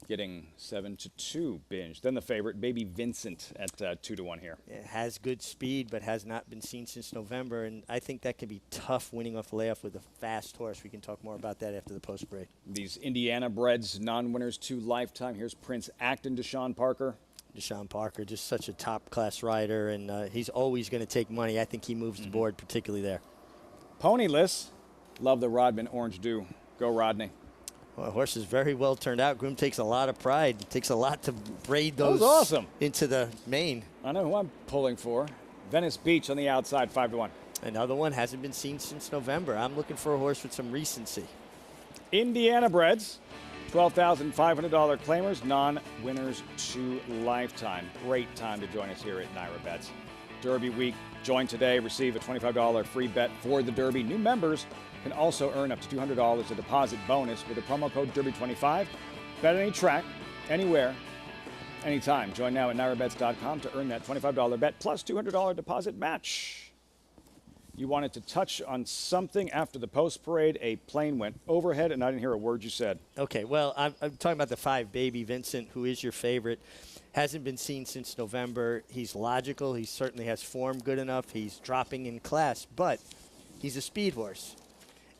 Getting 7-2 Binge. Then the favorite, Baby Vincent at 2-1 here. It has good speed, but has not been seen since November, and I think that can be tough winning off the layoff with a fast horse. We can talk more about that after the post break. These Indiana breds, non-winners to lifetime. Here's Prince Acton, Deshaun Parker. Deshaun Parker, just such a top-class rider, and he's always going to take money. I think he moves the board, particularly there. Ponyless. Love the Rodman Orange Dew. Go, Rodney. Well, the horse is very well turned out. Groom takes a lot of pride. It takes a lot to braid those awesome into the mane. I know who I'm pulling for. Venice Beach on the outside, 5-1. Another one hasn't been seen since November. I'm looking for a horse with some recency. Indiana breds, $12,500 claimers, non-winners to lifetime. Great time to join us here at NYRA Bets. Derby week, join today, receive a $25 free bet for the Derby. New members can also earn up to $200 a deposit bonus with the promo code Derby25. Bet any track, anywhere, anytime. Join now at NyraBets.com to earn that $25 bet plus $200 deposit match. You wanted to touch on something after the post parade. A plane went overhead, and I didn't hear a word you said. Okay, well, I'm talking about the 5, Baby Vincent, who is your favorite. Hasn't been seen since November. He's logical. He certainly has form good enough. He's dropping in class, but he's a speed horse.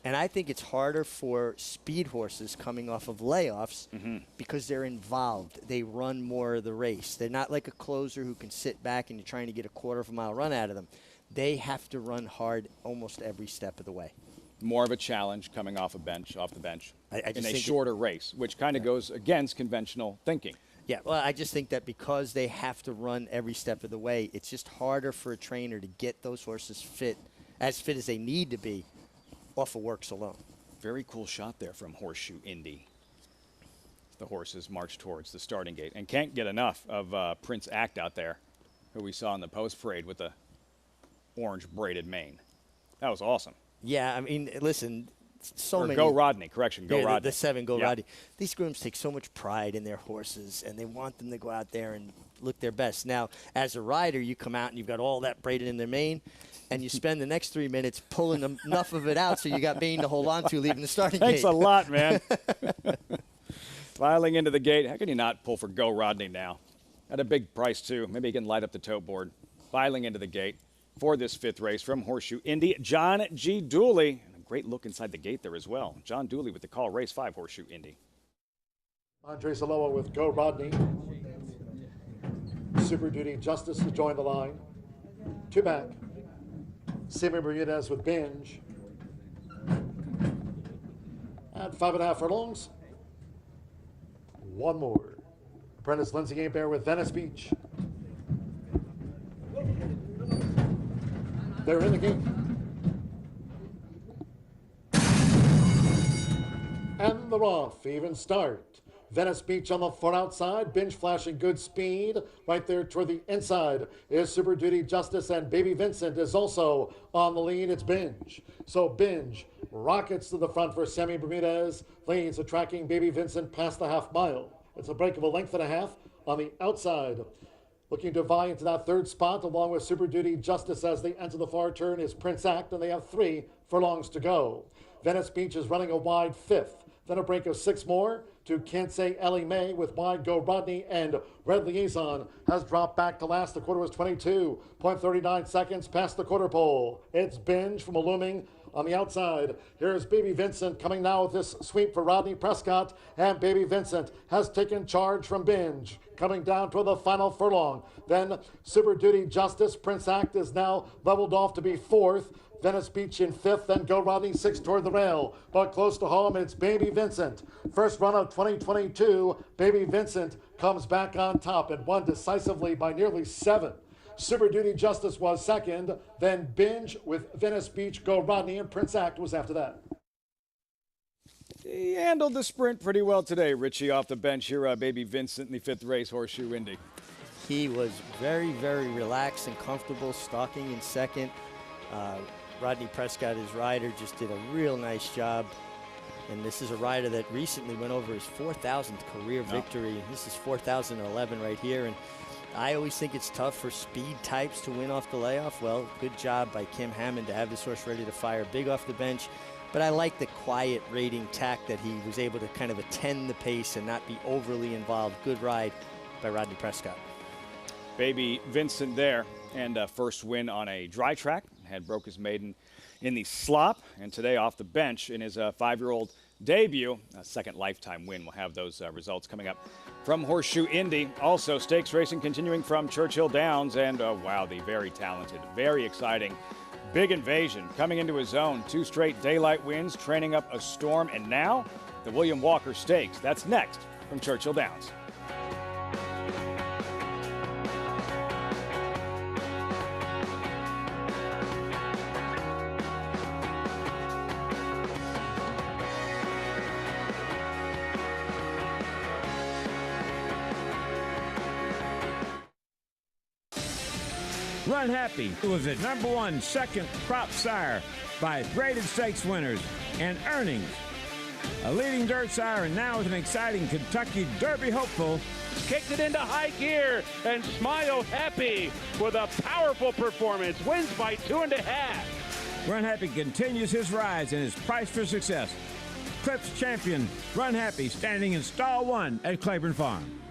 And I think it's harder for speed horses coming off of layoffs because they're involved. They run more of the race. They're not like a closer who can sit back and you're trying to get a quarter-of-a-mile run out of them. They have to run hard almost every step of the way. More of a challenge coming off the bench, in a shorter race, which kind of goes against conventional thinking. Yeah, well, I just think that because they have to run every step of the way, it's just harder for a trainer to get those horses fit as they need to be off of works alone. Very cool shot there from Horseshoe Indy. The horses march towards the starting gate and can't get enough of Prince Act out there, who we saw in the post parade with the orange braided mane. That was awesome. Yeah, I mean, listen, so many. Go Rodney, correction, go Rodney. The 7, go Rodney. These grooms take so much pride in their horses, and they want them to go out there and look their best. Now, as a rider, you come out and you've got all that braided in their mane, and you spend the next 3 minutes pulling enough of it out so you got mane to hold on to leaving the starting gate. Thanks a lot, man. Filing into the gate. How can you not pull for Go Rodney now? At a big price, too. Maybe you can light up the tote board. Filing into the gate for this 5th race from Horseshoe Indy, John G. Dooley. And a great look inside the gate there as well. John Dooley with the call, race 5, Horseshoe Indy. Andre Saloa with Go Rodney. Super Duty Justice to join the line. 2 back. Sammy Bermudez with Binge. At 5.5 furlongs. 1 more. Apprentice Lindsay Abear with Venice Beach. They're in the gate. And they're off. Even start. Venice Beach on the far outside. Binge flashing good speed. Right there toward the inside is Super Duty Justice, and Baby Vincent is also on the lead. It's Binge. So Binge rockets to the front for Sammy Bermudez. Leads tracking Baby Vincent past the half mile. It's a break of a length and a half on the outside. Looking to vie into that 3rd spot along with Super Duty Justice as they enter the far turn is Prince Act, and they have 3 furlongs to go. Venice Beach is running a wide 5th. Then a break of 6 more to Can't Say Ellie Mae with wide Go Rodney, and Red Liaison has dropped back to last. The quarter was 22.39 seconds past the quarter pole. It's Binge from a looming on the outside. Here's Baby Vincent coming now with this sweep for Rodney Prescott, and Baby Vincent has taken charge from Binge. Coming down toward the final furlong. Then Super Duty Justice, Prince Act is now leveled off to be 4th. Venice Beach in 5th, then Go Rodney 6th toward the rail. But close to home, it's Baby Vincent. First run of 2022, Baby Vincent comes back on top and won decisively by nearly 7. Super Duty Justice was 2nd, then Binge with Venice Beach, Go Rodney, and Prince Act was after that. He handled the sprint pretty well today, Richie, off the bench here, Baby Vincent in the 5th race, Horseshoe Indy. He was very, very relaxed and comfortable, stalking in 2nd. Rodney Prescott, his rider, just did a real nice job. And this is a rider that recently went over his 4,000th career victory. This is 4,011 right here. And I always think it's tough for speed types to win off the layoff. Well, good job by Kim Hammond to have this horse ready to fire big off the bench. But I like the quiet rating tack that he was able to kind of attend the pace and not be overly involved. Good ride by Rodney Prescott. Baby Vincent there, and first win on a dry track. Had broke his maiden in the slop, and today off the bench in his 5-year-old debut. A 2nd lifetime win. We'll have those results coming up from Horseshoe Indy. Also, stakes racing continuing from Churchill Downs, and wow, the very talented, very exciting Big Invasion coming into his own. 2 straight daylight wins, training up a storm, and now the William Walker Stakes. That's next from Churchill Downs. Run Happy was the #1 second crop sire by graded stakes winners and earnings. A leading dirt sire and now with an exciting Kentucky Derby hopeful. Kicked it into high gear, and Smile Happy with a powerful performance wins by 2.5. Run Happy continues his rise and is priced for success. Clips champion Run Happy standing in stall 1 at Claiborne Farm.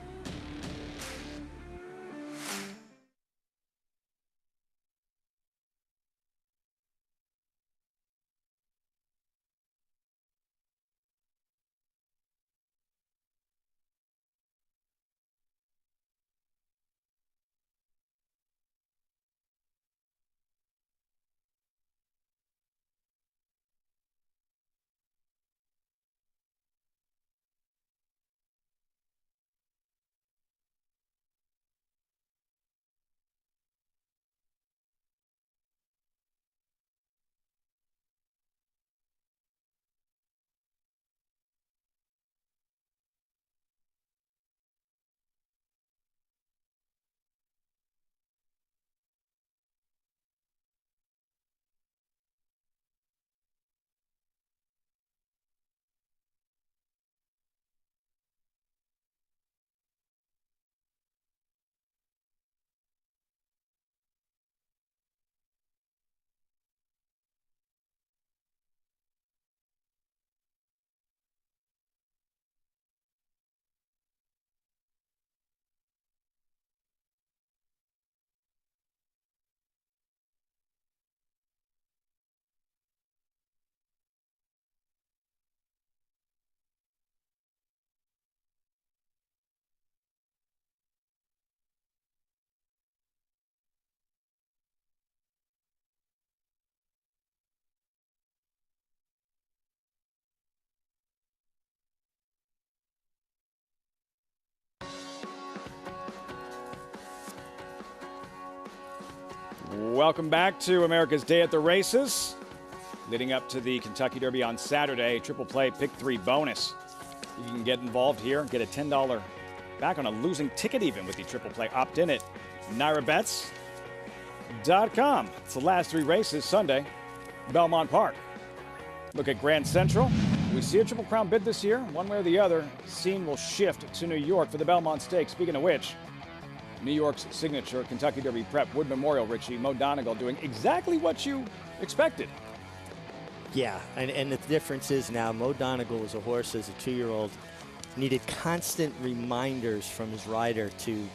Welcome back to America's Day at the Races. Leading up to the Kentucky Derby on Saturday, Triple Play Pick 3 bonus. You can get involved here, get a $10 back on a losing ticket even with the Triple Play opt-in at NyraBets.com. It's the last 3 races Sunday, Belmont Park. Look at Grand Central. We see a Triple Crown bid this year. One way or the other, scene will shift to New York for the Belmont Stakes. Speaking of which, New York's signature Kentucky Derby prep, Wood Memorial, Richie, Mo Donegal doing exactly what you expected. Yeah, and the difference is now Mo Donegal was a horse as a 2-year-old, needed constant reminders from his rider to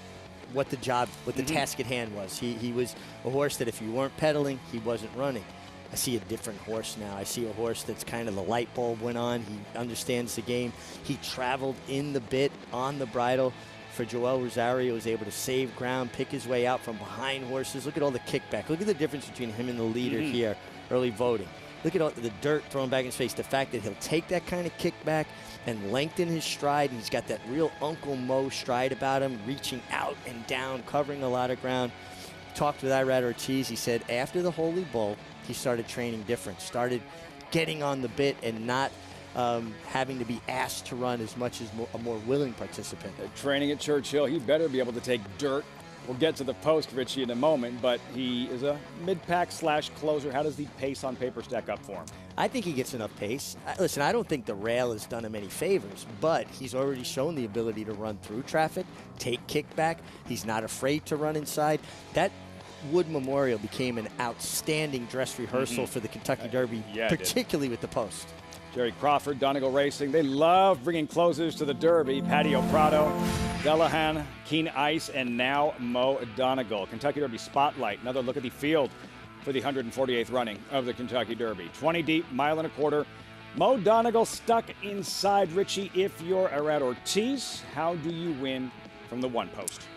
what the job, what the task at hand was. He was a horse that if you weren't pedaling, he wasn't running. I see a different horse now. I see a horse that's kind of the light bulb went on. He understands the game. He traveled in the bit, on the bridle. For Joel Rosario, was able to save ground, pick his way out from behind horses. Look at all the kickback. Look at the difference between him and the leader here, early voting. Look at all the dirt thrown back in his face. The fact that he'll take that kind of kickback and lengthen his stride, and he's got that real Uncle Mo stride about him, reaching out and down, covering a lot of ground. Talked with Irad Ortiz. He said after the Holy Bull, he started training different, started getting on the bit and not having to be asked to run as much as a more willing participant. Training at Churchill, he better be able to take dirt. We'll get to the post, Richie, in a moment, but he is a mid-pack / closer. How does the pace on paper stack up for him? I think he gets enough pace. Listen, I don't think the rail has done him any favors, but he's already shown the ability to run through traffic, take kickback. He's not afraid to run inside. That Wood Memorial became an outstanding dress rehearsal for the Kentucky Derby, particularly with the post. Jerry Crawford, Donegal Racing, they love bringing closers to the Derby. Patio Prado, Delahan, Keen Ice, and now Mo Donegal. Kentucky Derby Spotlight, another look at the field for the 148th running of the Kentucky Derby. 20 deep, 1.25 miles. Mo Donegal stuck inside. Richie, if you're Irad Ortiz, how do you win from the one post?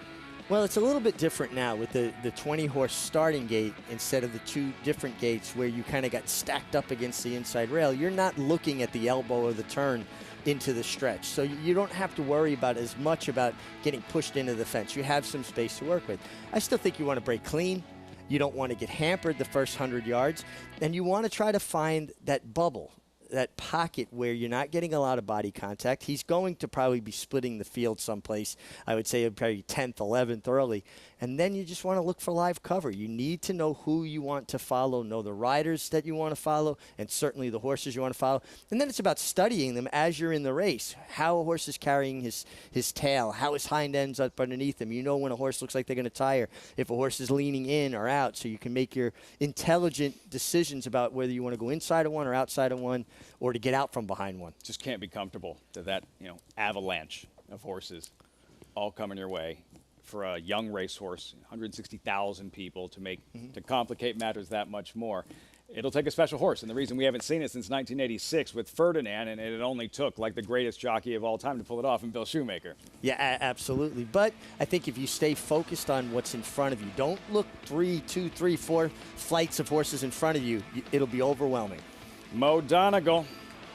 Well, it's a little bit different now with the 20-horse starting gate instead of the 2 different gates where you kind of got stacked up against the inside rail. You're not looking at the elbow or the turn into the stretch, so you don't have to worry about as much about getting pushed into the fence. You have some space to work with. I still think you want to break clean. You don't want to get hampered the first 100 yards, and you want to try to find that bubble. that pocket where you're not getting a lot of body contact. He's going to probably be splitting the field someplace. I would say probably 10th, 11th early. And then you just want to look for live cover. You need to know who you want to follow, know the riders that you want to follow, and certainly the horses you want to follow. And then it's about studying them as you're in the race. How a horse is carrying his tail, how his hind ends up underneath him. You know when a horse looks like they're going to tire, if a horse is leaning in or out, so you can make your intelligent decisions about whether you want to go inside of one or outside of one or to get out from behind one. Just can't be comfortable that avalanche of horses all coming your way. For a young racehorse, 160,000 people to complicate matters that much more. It'll take a special horse, and the reason we haven't seen it since 1986 with Ferdinand, and it only took like the greatest jockey of all time to pull it off in Bill Shoemaker. Yeah, absolutely. But I think if you stay focused on what's in front of you, don't look 2, 3, 4 flights of horses in front of you. It'll be overwhelming. Mo Donegal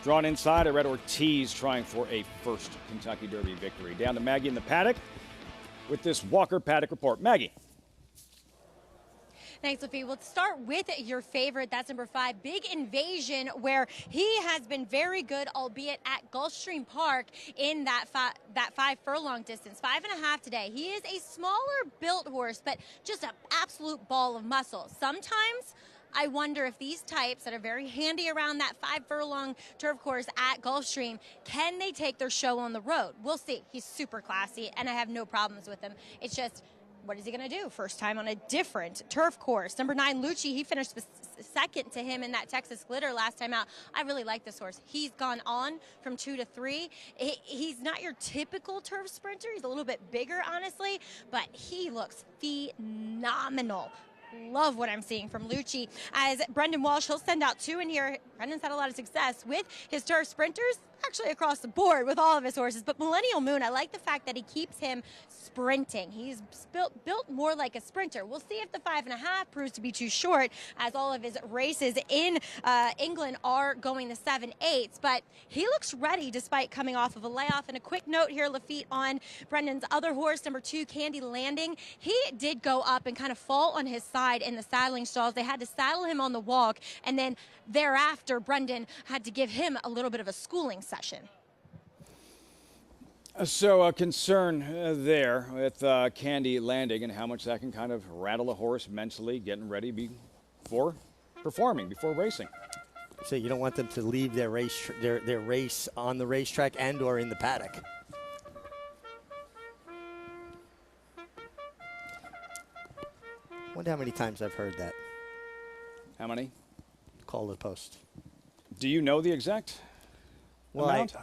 drawn inside. I read Ortiz trying for a first Kentucky Derby victory. Down to Maggie in the paddock with this Walker Paddock report. Maggie. Thanks, Sophie. We'll start with your favorite. That's number 5, Big Invasion, where he has been very good, albeit at Gulfstream Park in that 5 furlong distance. 5.5 today. He is a smaller built horse, but just an absolute ball of muscle. Sometimes I wonder if these types that are very handy around that 5 furlong turf course at Gulfstream, can they take their show on the road? We'll see. He's super classy, and I have no problems with him. It's just, what is he going to do? First time on a different turf course. Number 9, Lucci, he finished second to him in that Texas Glitter last time out. I really like this horse. He's gone on from 2 to 3. He's not your typical turf sprinter. He's a little bit bigger, honestly, but he looks phenomenal. Love what I'm seeing from Lucci. As Brendan Walsh, he'll send out 2 in here. Brendan's had a lot of success with his turf sprinters, actually across the board with all of his horses. But Millennial Moon, I like the fact that he keeps him sprinting. He's built more like a sprinter. We'll see if the 5.5 proves to be too short, as all of his races in England are going the 7/8. But he looks ready despite coming off of a layoff. And a quick note here, Lafitte, on Brendan's other horse, number 2, Candy Landing. He did go up and kind of fall on his side in the saddling stalls. They had to saddle him on the walk, and then thereafter, Brendan had to give him a little bit of a schooling session. So a concern there with Candy Landing and how much that can kind of rattle a horse mentally, getting ready before performing, before racing. So you don't want them to leave their race on the racetrack and or in the paddock. Wonder how many times I've heard that. How many? Call the post. Do you know the exact amount?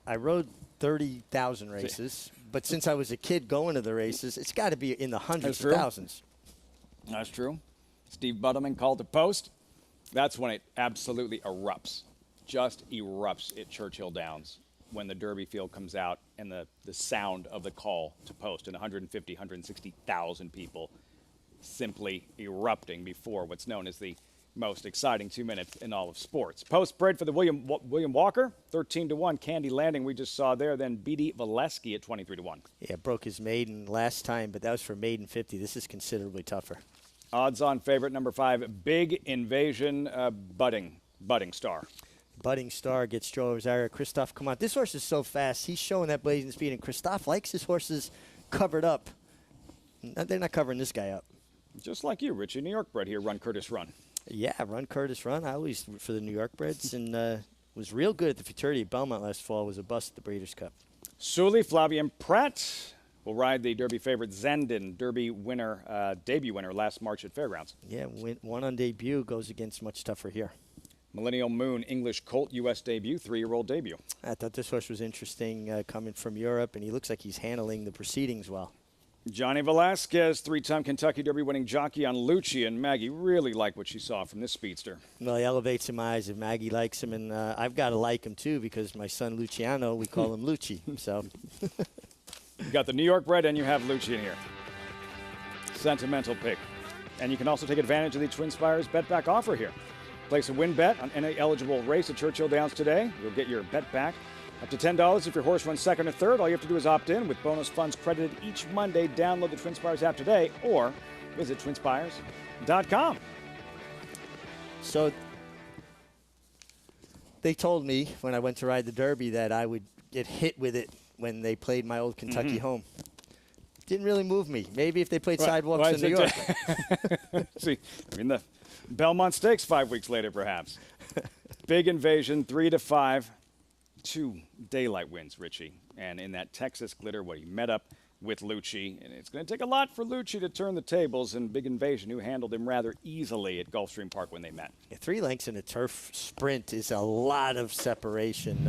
I rode 30,000 races, but since I was a kid going to the races, it's got to be in the hundreds of thousands. That's true. Steve Buttleman called the post. That's when it absolutely erupts, just erupts at Churchill Downs when the Derby field comes out and the sound of the call to post, and 150, 160,000 people simply erupting before what's known as the most exciting 2 minutes in all of sports. Post spread for the William Walker, 13-1. Candy Landing we just saw there. Then B.D. Valesky at 23-1. Yeah, broke his maiden last time, but that was for maiden 50. This is considerably tougher. Odds-on favorite, number 5, Big Invasion, Budding Star. Budding Star gets Joe Rosario. Christophe, come on. This horse is so fast. He's showing that blazing speed, and Christophe likes his horses covered up. They're not covering this guy up. Just like you, Richie. New York bred here, Run Curtis Run. Yeah, Run Curtis Run. I always root for the New York breds, and was real good at the Futurity at Belmont last fall. Was a bust at the Breeders' Cup. Sully, Flavian Pratt will ride the Derby favorite Zenden, Derby winner, debut winner last March at Fairgrounds. Yeah, won on debut, goes against much tougher here. Millennial Moon, English Colt, U.S. debut, 3-year-old debut. I thought this horse was interesting coming from Europe, and he looks like he's handling the proceedings well. Johnny Velasquez, 3-time Kentucky Derby winning jockey on Lucci, and Maggie really liked what she saw from this speedster. Well, he elevates in my eyes if Maggie likes him, and I've got to like him too because my son Luciano, we call him Lucci. So you got the New York bred and you have Lucci in here. Sentimental pick. And you can also take advantage of the Twin Spires bet back offer here. Place a win bet on any eligible race at Churchill Downs today. You'll get your bet back. Up to $10 if your horse runs second or third. All you have to do is opt in with bonus funds credited each Monday. Download the Twin Spires app today or visit twinspires.com. So They told me when I went to ride the Derby that I would get hit with it when they played my old Kentucky home. Didn't really move me. Maybe if they played sidewalks in New York. See, I mean, the Belmont Stakes 5 weeks later, perhaps. Big Invasion, 3-5. 2 daylight wins, Richie. And in that Texas glitter, he met up with Lucci. And it's going to take a lot for Lucci to turn the tables. And Big Invasion, who handled him rather easily at Gulfstream Park when they met. Yeah, 3 lengths in a turf sprint is a lot of separation.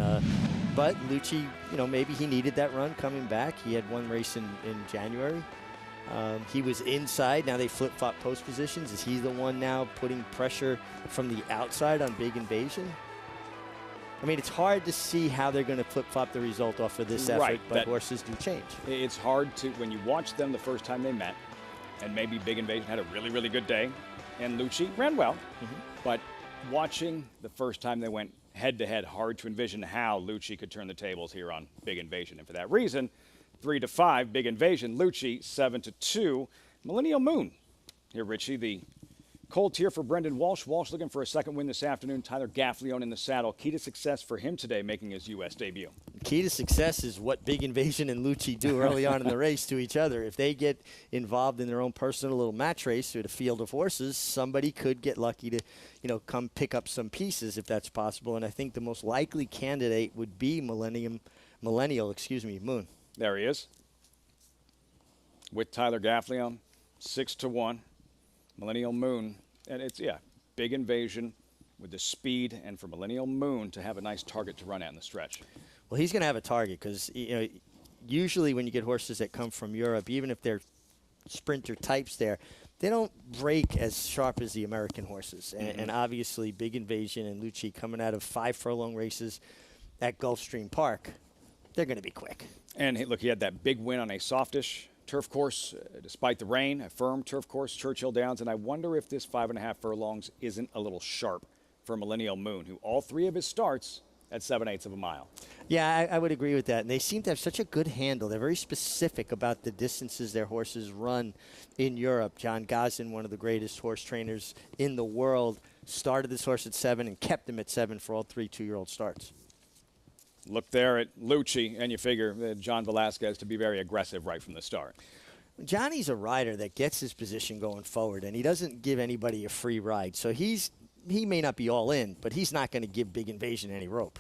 But Lucci, maybe he needed that run coming back. He had 1 race in January. He was inside. Now they flip-flop post positions. Is he the one now putting pressure from the outside on Big Invasion? I mean, it's hard to see how they're going to flip-flop the result off of this effort, but horses do change. It's hard to, when you watch them the first time they met, and maybe Big Invasion had a really, really good day, and Lucci ran well, but watching the first time they went head-to-head, hard to envision how Lucci could turn the tables here on Big Invasion. And for that reason, 3-5, Big Invasion, Lucci, 7-2. Millennial Moon. Here, Richie, the cold tier for Brendan Walsh. Walsh looking for a second win this afternoon. Tyler Gaffalione in the saddle. Key to success for him today, making his U.S. debut. Key to success is what Big Invasion and Lucci do early on in the race to each other. If they get involved in their own personal little match race with a field of horses, somebody could get lucky to, come pick up some pieces if that's possible. And I think the most likely candidate would be Millennial Moon. There he is. With Tyler Gaffalione, 6-1. Millennial Moon, and it's, Big Invasion with the speed, and for Millennial Moon to have a nice target to run at in the stretch. Well, he's going to have a target because, usually when you get horses that come from Europe, even if they're sprinter types there, they don't break as sharp as the American horses. And obviously, Big Invasion and Lucci coming out of 5 furlong races at Gulfstream Park, they're going to be quick. And look, he had that big win on a softish turf course, despite the rain, a firm turf course, Churchill Downs. And I wonder if this 5.5 furlongs isn't a little sharp for Millennial Moon, who all 3 of his starts at 7/8 of a mile. Yeah, I would agree with that. And they seem to have such a good handle. They're very specific about the distances their horses run in Europe. John Gosden, one of the greatest horse trainers in the world, started this horse at 7 and kept him at 7 for all 3 2-year-old starts. Look there at Lucci, and you figure John Velasquez to be very aggressive right from the start. Johnny's a rider that gets his position going forward, and he doesn't give anybody a free ride. So he may not be all in, but he's not going to give Big Invasion any rope.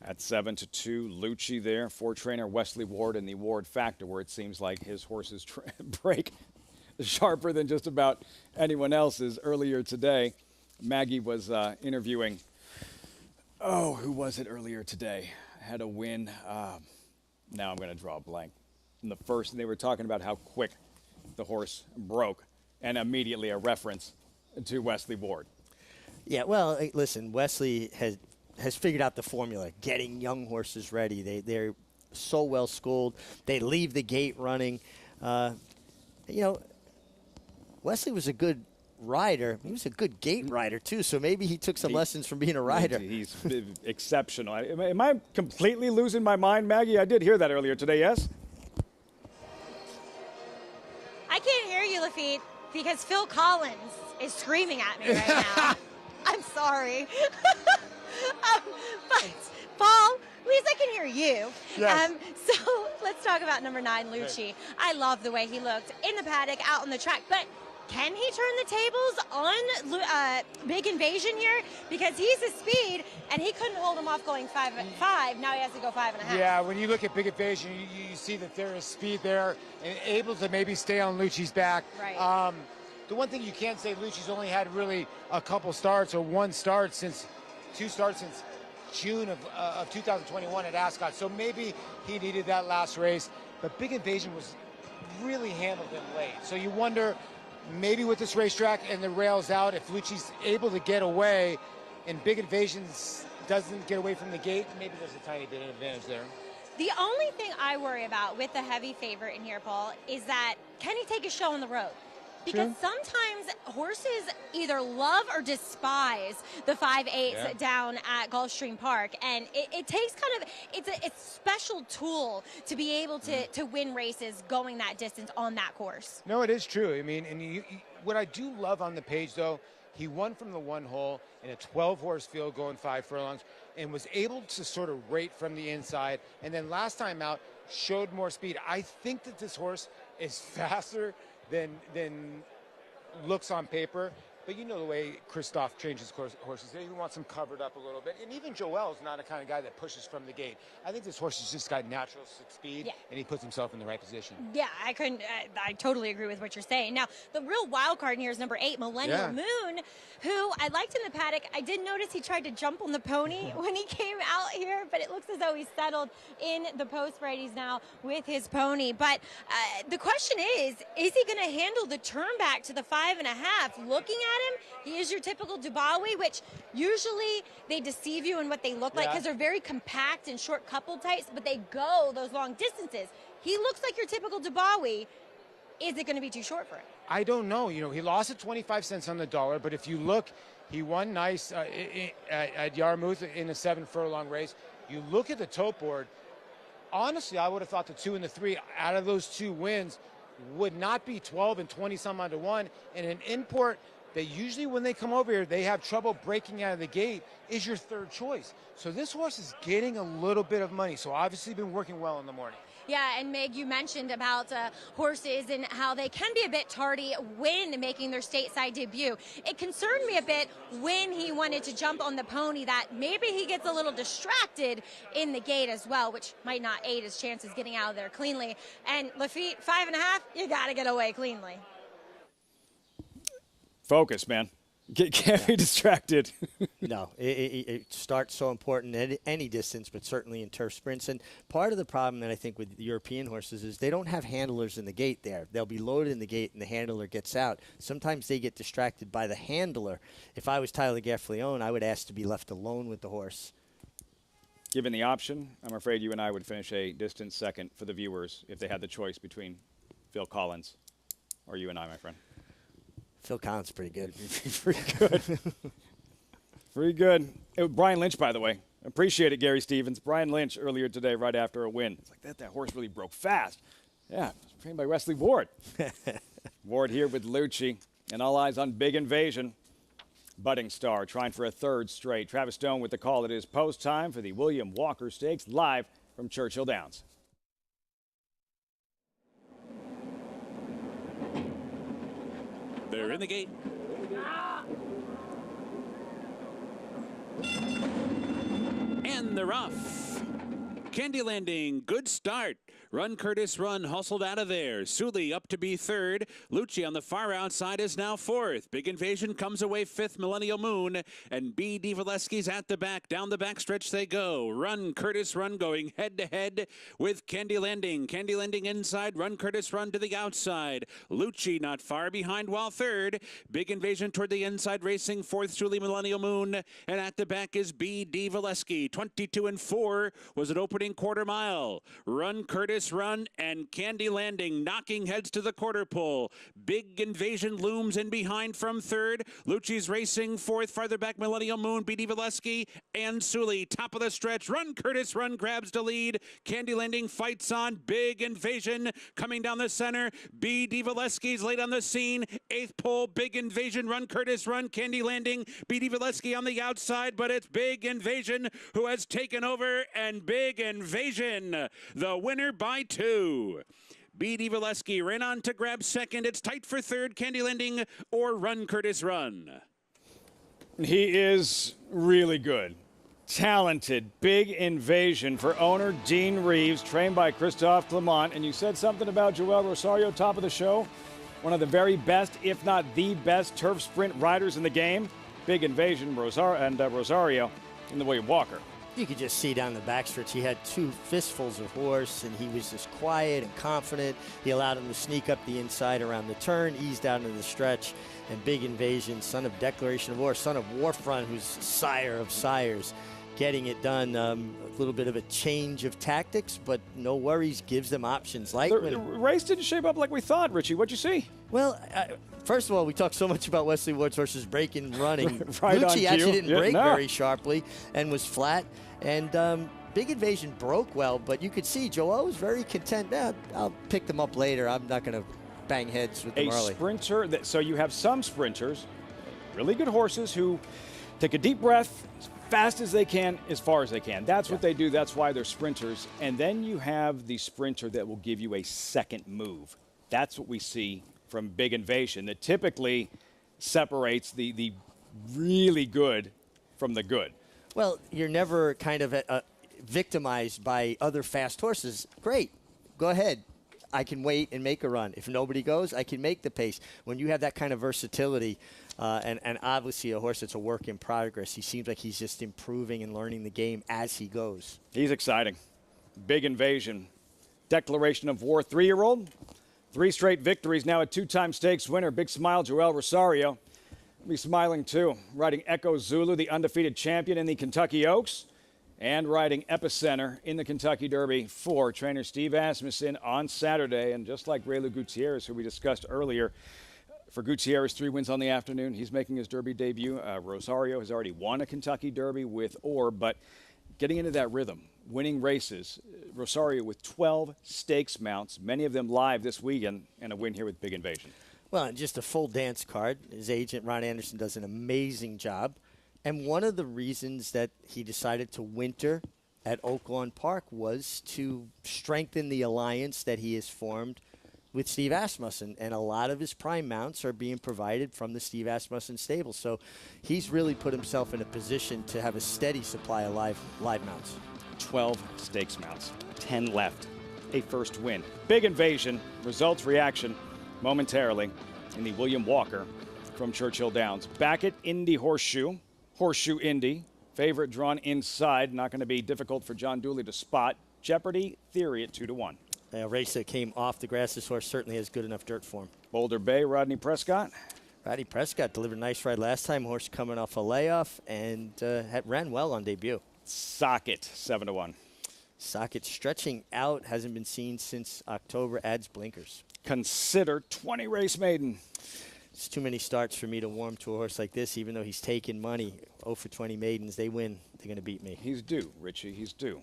At 7-2, Lucci there for trainer Wesley Ward in the Ward Factor, where it seems like his horses break sharper than just about anyone else's. Earlier today, Maggie was interviewing. Oh, who was it earlier today? Had a win. Now I'm going to draw a blank. In the first, and they were talking about how quick the horse broke, and immediately a reference to Wesley Ward. Yeah, well, listen, Wesley has figured out the formula, getting young horses ready. They're so well schooled. They leave the gate running. Wesley was a good rider. He was a good gate rider, too, so maybe he took some lessons from being a rider. He's exceptional. Am I completely losing my mind, Maggie? I did hear that earlier today, yes? I can't hear you, Lafitte, because Phil Collins is screaming at me right now. I'm sorry. But, Paul, at least I can hear you. Yes. So let's talk about number 9, Lucci. I love the way he looked in the paddock, out on the track, but can he turn the tables on Big Invasion here? Because he's a speed, and he couldn't hold him off going 5.5. Now he has to go 5.5. Yeah, when you look at Big Invasion, you see that there is speed there and able to maybe stay on Lucci's back. Right. The one thing you can't say, Lucci's only had really a couple starts or 2 starts since June of 2021 at Ascot. So maybe he needed that last race. But Big Invasion really handled him late. So you wonder, maybe with this racetrack and the rails out, if Lucci's able to get away and Big Invasion doesn't get away from the gate, maybe there's a tiny bit of advantage there. The only thing I worry about with the heavy favorite in here, Paul, is that can he take a show on the road? Because sometimes horses either love or despise the 5/8 down at Gulfstream Park, and it takes it's a special tool to be able to win races going that distance on that course. No, it is true. I mean, and what I do love on the page, though, He won from the one hole in a 12-horse field going 5 furlongs and was able to sort of rate from the inside. And then last time out, showed more speed. I think that this horse is faster than looks on paper. But you know the way Christophe changes horses. He wants them covered up a little bit. And even Joel's not a kind of guy that pushes from the gate. I think this horse has just got natural speed, and he puts himself in the right position. Yeah, I totally agree with what you're saying. Now, the real wild card here is number 8, Millennial Moon, who I liked in the paddock. I did notice he tried to jump on the pony when he came out here, but it looks as though he's settled in the post righties now with his pony. But the question is he going to handle the turn back to the 5.5? Looking at him, he is your typical Dubawi, which usually they deceive you in what they look like because they're very compact and short couple types, but they go those long distances. He looks like your typical Dubawi. Is it going to be too short for him? I don't know. You know, he lost at 25 cents on the dollar, but if you look, he won nice at Yarmouth in a 7-furlong race. You look at the tote board, honestly, I would have thought the 2 and the 3 out of those 2 wins would not be 12 and 20 some odd to 1. And an import that usually when they come over here, they have trouble breaking out of the gate is your 3rd choice. So this horse is getting a little bit of money. So obviously been working well in the morning. Yeah, and Meg, you mentioned about horses and how they can be a bit tardy when making their stateside debut. It concerned me a bit when he wanted to jump on the pony that maybe he gets a little distracted in the gate as well, which might not aid his chances getting out of there cleanly. And Lafitte, 5.5, you got to get away cleanly. Focus, man. Can't be distracted. No, it starts so important at any distance, but certainly in turf sprints. And part of the problem that I think with European horses is they don't have handlers in the gate there. They'll be loaded in the gate and the handler gets out. Sometimes they get distracted by the handler. If I was Tyler Gaffleone, I would ask to be left alone with the horse. Given the option, I'm afraid you and I would finish a distant second for the viewers if they had the choice between Phil Collins or you and I, my friend. Phil Collins is pretty good. Pretty good. Pretty good. Brian Lynch, by the way. Appreciate it, Gary Stevens. Brian Lynch earlier today, right after a win. It's like that horse really broke fast. Yeah, it was trained by Wesley Ward. Ward here with Lucci, and all eyes on Big Invasion. Budding star trying for a 3rd straight. Travis Stone with the call. It is post time for the William Walker Stakes live from Churchill Downs. They're in the gate. And they're off. Candy Landing, good start. Run, Curtis, run, hustled out of there. Sully up to be 3rd. Lucci on the far outside is now 4th. Big Invasion comes away 5th, Millennial Moon. And B. Divalesky's at the back. Down the back stretch they go. Run, Curtis, run, going head-to-head with Candy Landing. Candy Landing inside. Run, Curtis, run to the outside. Lucci not far behind while 3rd. Big Invasion toward the inside, racing 4th, Sully, Millennial Moon. And at the back is B. Divalesky. 22 and 4 was an opening quarter mile. Run, Curtis, run, and Candy Landing knocking heads to the quarter pole. Big Invasion looms in behind from 3rd. Lucci's racing 4th, farther back Millennial Moon, B.D. Valesky, and Sully. Top of the stretch. Run, Curtis, run, grabs the lead. Candy Landing fights on. Big Invasion coming down the center. B.D. Valesky's late on the scene. 8th pole, Big Invasion, run, Curtis, run, Candy Landing. B.D. Valesky on the outside, but it's Big Invasion who has taken over, and Big Invasion, the winner by 2. B.D. Valesky ran on to grab 2nd. It's tight for 3rd, Candy Landing or Run, Curtis, run. He is really good. Talented. Big Invasion for owner Dean Reeves, trained by Christophe Clement. And you said something about Joel Rosario, top of the show. One of the very best, if not the best, turf sprint riders in the game. Big Invasion, Rosario in the William Walker. You could just see down the backstretch, he had 2 fistfuls of horse, and he was just quiet and confident. He allowed him to sneak up the inside around the turn, eased out into the stretch, and Big Invasion, son of Declaration of War, son of Warfront, who's sire of sires, getting it done. A little bit of a change of tactics, but no worries, gives them options. Like the race didn't shape up like we thought, Richie. What'd you see? Well, first of all, we talked so much about Wesley Ward's horses breaking and running. Right Lucci actually didn't break no. very sharply and was flat. And Big Invasion broke well, but you could see Joel was very content. I'll pick them up later. I'm not going to bang heads with them early. A sprinter, so you have some sprinters really good horses who take a deep breath as fast as they can, as far as they can. That's what they do. That's why they're sprinters. And then you have the sprinter that will give you a second move. That's what we see from Big Invasion, that typically separates the really good from the good. Well, you're never kind of victimized by other fast horses. Great. Go ahead. I can wait and make a run. If nobody goes, I can make the pace. When you have that kind of versatility, and obviously a horse that's a work in progress, he seems like he's just improving and learning the game as he goes. He's exciting. Big Invasion. Declaration of War, 3-year-old. 3 straight victories, now a 2-time stakes winner. Big smile, Joel Rosario. Be smiling too. Riding Echo Zulu, the undefeated champion in the Kentucky Oaks. And riding Epicenter in the Kentucky Derby for trainer Steve Asmussen on Saturday. And just like Raylu Gutierrez, who we discussed earlier, for Gutierrez, 3 wins on the afternoon. He's making his Derby debut. Rosario has already won a Kentucky Derby with Orb, but getting into that rhythm, winning races. Rosario with 12 stakes mounts, many of them live this weekend, and a win here with Big Invasion. Well, just a full dance card. His agent, Ron Anderson, does an amazing job. And one of the reasons that he decided to winter at Oaklawn Park was to strengthen the alliance that he has formed with Steve Asmussen. And a lot of his prime mounts are being provided from the Steve Asmussen stable. So he's really put himself in a position to have a steady supply of live mounts. 12 stakes mounts, 10 left, a first win. Big Invasion, results reaction momentarily in the William Walker from Churchill Downs. Back at Indy Horseshoe Indy, favorite drawn inside, not going to be difficult for John Dooley to spot. Jeopardy Theory at 2-1. A race that came off the grass. This horse certainly has good enough dirt for him. Boulder Bay, Rodney Prescott. Rodney Prescott delivered a nice ride last time. Horse coming off a layoff and ran well on debut. Socket, 7-1. Socket stretching out, hasn't been seen since October, adds blinkers. Consider 20 race maiden. It's too many starts for me to warm to a horse like this, even though he's taking money. 0 for 20 maidens, they win. They're going to beat me. He's due, Richie, he's due.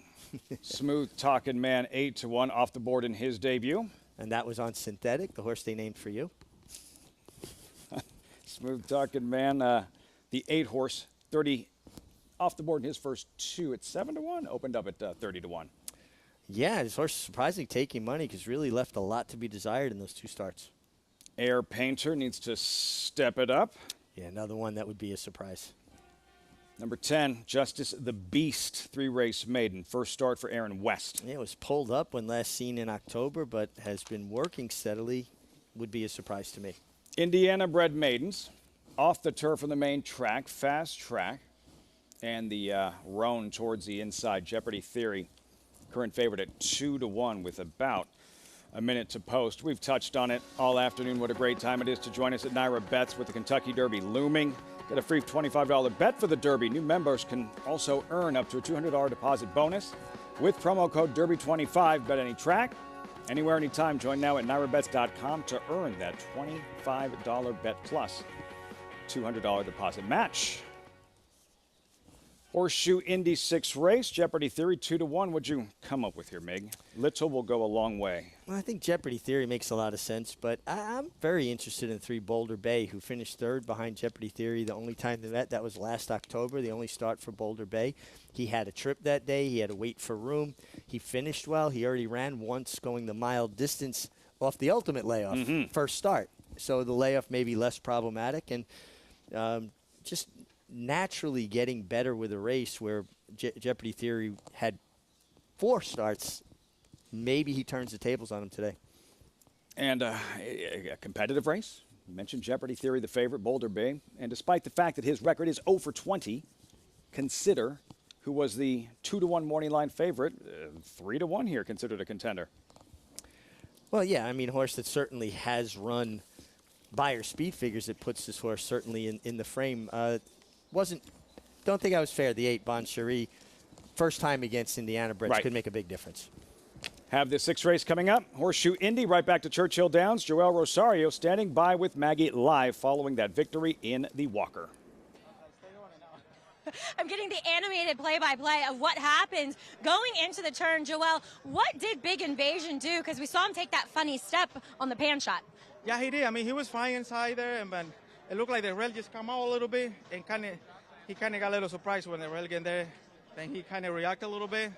Smooth Talking Man, 8-1 off the board in his debut. And that was on Synthetic, the horse they named for you. Smooth Talking Man, the 8-horse, 30 off the board in his first 2 at 7-1, opened up at 30-1. Yeah, this horse is surprisingly taking money because really left a lot to be desired in those 2 starts. Air Painter needs to step it up. Yeah, another one that would be a surprise. Number 10, Justice the Beast, 3-race maiden. First start for Aaron West. Yeah, it was pulled up when last seen in October, but has been working steadily. Would be a surprise to me. Indiana bred maidens, off the turf on the main track, fast track, and the roan towards the inside. Jeopardy Theory, current favorite at 2-1 with about a minute to post. We've touched on it all afternoon. What a great time it is to join us at Naira Bets with the Kentucky Derby looming. Get a free $25 bet for the Derby. New members can also earn up to a $200 deposit bonus with promo code Derby25. Bet any track, anywhere, anytime. Join now at NairaBets.com to earn that $25 bet plus $200 deposit match. Horseshoe Indy 6 race, Jeopardy Theory 2-1. What'd you come up with here, Mig? Little will go a long way. Well, I think Jeopardy Theory makes a lot of sense, but I'm very interested in 3 Boulder Bay, who finished 3rd behind Jeopardy Theory. The only time they met, that was last October, the only start for Boulder Bay. He had a trip that day. He had to wait for room. He finished well. He already ran once going the mile distance off the ultimate layoff, first start. So the layoff may be less problematic, and just naturally getting better with a race where Jeopardy Theory had 4 starts. Maybe he turns the tables on him today. And a competitive race. You mentioned Jeopardy Theory, the favorite, Boulder Bay. And despite the fact that his record is 0 for 20, Consider, who was the 2-1 morning line favorite, 3-1 here, considered a contender. Well, yeah, I mean, horse that certainly has run buyer speed figures. It puts this horse certainly in the frame. Don't think I was fair. The 8 Bon Cherie, first time against Indiana Brits, could make a big difference. Have the 6th race coming up. Horseshoe Indy, right back to Churchill Downs. Joel Rosario standing by with Maggie live following that victory in the Walker. I'm getting the animated play-by-play of what happens going into the turn. Joel, what did Big Invasion do? Because we saw him take that funny step on the pan shot. Yeah, he did. I mean, he was fine inside there, and it looked like the rail just come out a little bit, and he kind of got a little surprised when the rail get there. Then he kind of reacted a little bit.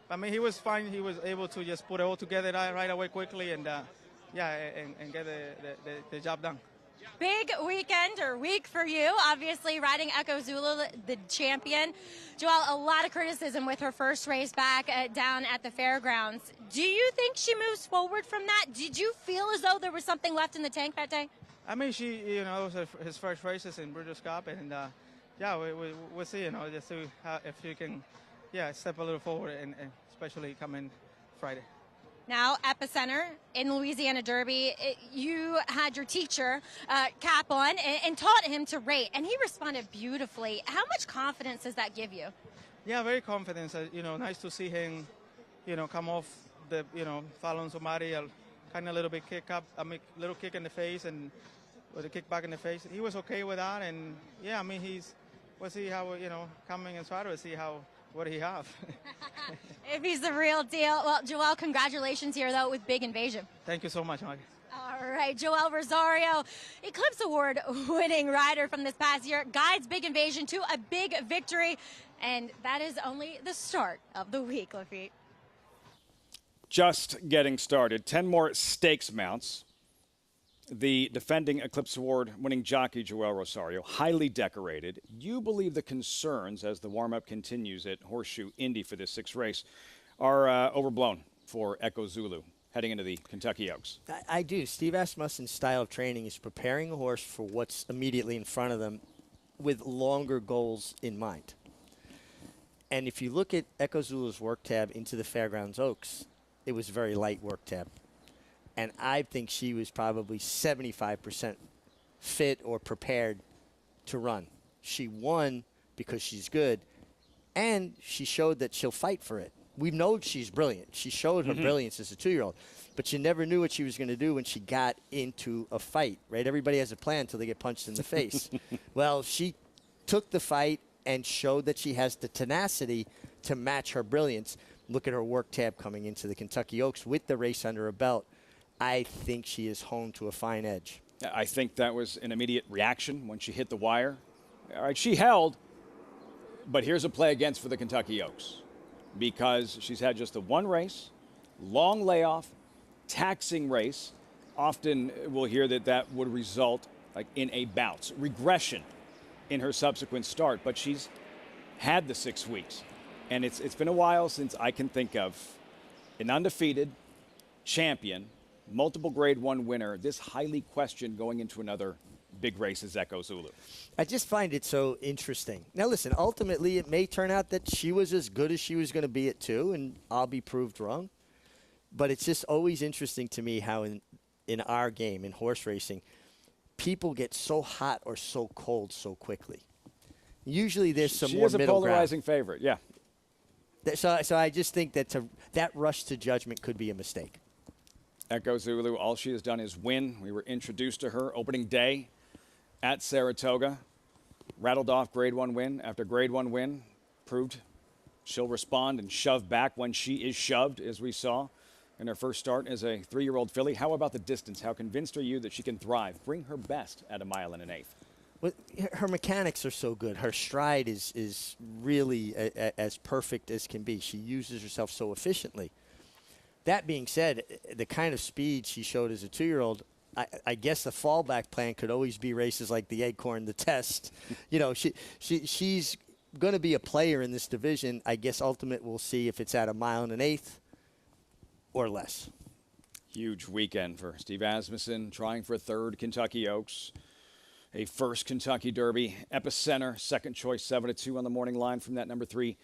But, I mean, he was fine. He was able to just put it all together right away quickly and, and get the job done. Big weekend or week for you, obviously riding Echo Zulu, the champion. Joelle, a lot of criticism with her first race back down at the fairgrounds. Do you think she moves forward from that? Did you feel as though there was something left in the tank that day? I mean, it was his first races in Breeders' Cup, and we'll see, just see if she can, step a little forward, and especially coming Friday. Now, Epicenter in Louisiana Derby, you had your teacher, Cap, on and taught him to rate, and he responded beautifully. How much confidence does that give you? Yeah, very confident. Nice to see him, come off the, following somebody, kind of a little bit little kick in the face and with a kick back in the face. He was okay with that, and we'll see how, coming in Saturday, see what he have. If he's the real deal. Well, Joelle, congratulations here, though, with Big Invasion. Thank you so much, Mike. All right, Joelle Rosario, Eclipse Award winning rider from this past year, guides Big Invasion to a big victory, and that is only the start of the week, Lafitte. Just getting started. 10 more stakes mounts. The defending Eclipse Award winning jockey, Joelle Rosario, highly decorated. You believe the concerns as the warm-up continues at Horseshoe Indy for this sixth race are overblown for Echo Zulu heading into the Kentucky Oaks? I do. Steve Asmussen's style of training is preparing a horse for what's immediately in front of them with longer goals in mind. And if you look at Echo Zulu's work tab into the Fairgrounds Oaks, it was a very light work tab. And I think she was probably 75% fit or prepared to run. She won because she's good, and she showed that she'll fight for it. We know she's brilliant. She showed her brilliance as a 2-year-old, but you never knew what she was going to do when she got into a fight, right? Everybody has a plan until they get punched in the face. Well, she took the fight and showed that she has the tenacity to match her brilliance. Look at her work tab coming into the Kentucky Oaks with the race under her belt. I think she is honed to a fine edge. I think that was an immediate reaction when she hit the wire. All right, she held, but here's a play against for the Kentucky Oaks because she's had just the one race, long layoff, taxing race. Often we'll hear that would result in a bounce, regression in her subsequent start, but she's had the 6 weeks. And it's been a while since I can think of an undefeated champion, multiple Grade 1 winner, this highly questioned going into another big race as Echo Zulu. I just find it so interesting. Now, listen, ultimately it may turn out that she was as good as she was going to be at 2, and I'll be proved wrong. But it's just always interesting to me how in our game, in horse racing, people get so hot or so cold so quickly. Usually there's some more middle ground. She is a polarizing favorite, yeah. So I just think that that rush to judgment could be a mistake. Echo Zulu, all she has done is win. We were introduced to her opening day at Saratoga. Rattled off Grade 1 win after Grade 1 win. Proved she'll respond and shove back when she is shoved, as we saw in her first start as a 3-year-old filly. How about the distance? How convinced are you that she can thrive? Bring her best at 1 1/8 miles. Well, her mechanics are so good. Her stride is really as perfect as can be. She uses herself so efficiently. That being said, the kind of speed she showed as a 2-year-old, I guess the fallback plan could always be races like the Acorn, the Test. She's going to be a player in this division. I guess ultimate we'll see if it's at 1 1/8 miles or less. Huge weekend for Steve Asmussen, trying for a 3rd Kentucky Oaks, a 1st Kentucky Derby. Epicenter, second choice, 7-2 on the morning line from that number 3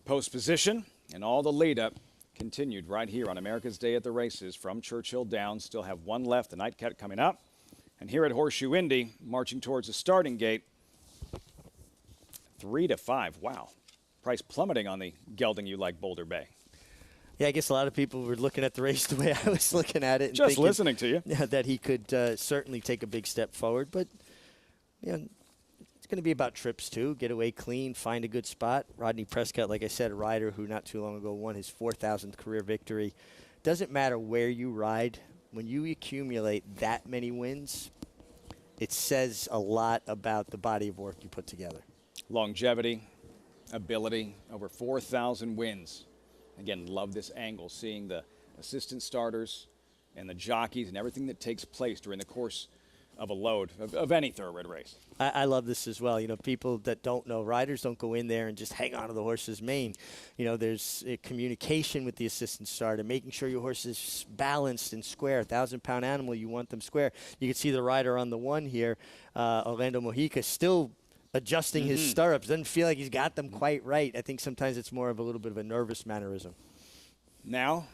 post position. And all the lead up continued right here on America's Day at the Races from Churchill down. Still have 1 left, the nightcap coming up. And here at Horseshoe Indy, marching towards the starting gate, 3-5. Wow. Price plummeting on the Gelding You Like Boulder Bay. Yeah, I guess a lot of people were looking at the race the way I was looking at it. And just thinking, listening to you. Yeah, that he could certainly take a big step forward. But it's going to be about trips, too. Get away clean, find a good spot. Rodney Prescott, like I said, a rider who not too long ago won his 4,000th career victory. Doesn't matter where you ride. When you accumulate that many wins, it says a lot about the body of work you put together. Longevity, ability, over 4,000 wins. Again, love this angle, seeing the assistant starters and the jockeys and everything that takes place during the course of a load of any thoroughbred race. I love this as well. You know, people that don't know, riders don't go in there and just hang on to the horse's mane. You know, there's communication with the assistant starter, making sure your horse is balanced and square. 1,000-pound animal, you want them square. You can see the rider on the one here, Orlando Mojica, still adjusting his stirrups. Doesn't feel like he's got them quite right. I think sometimes it's more of a little bit of a nervous mannerism. Now,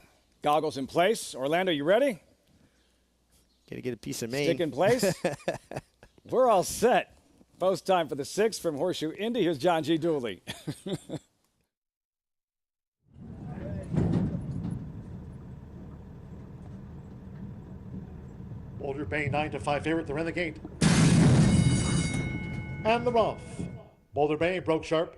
goggles in place. Orlando, you ready? Got to get a piece of mane. Stick in place. We're all set. Post time for the 6th from Horseshoe Indy. Here's John G. Dooley. Boulder Bay 9-5 favorite. They're in the gate. And the rough. Boulder Bay broke sharp.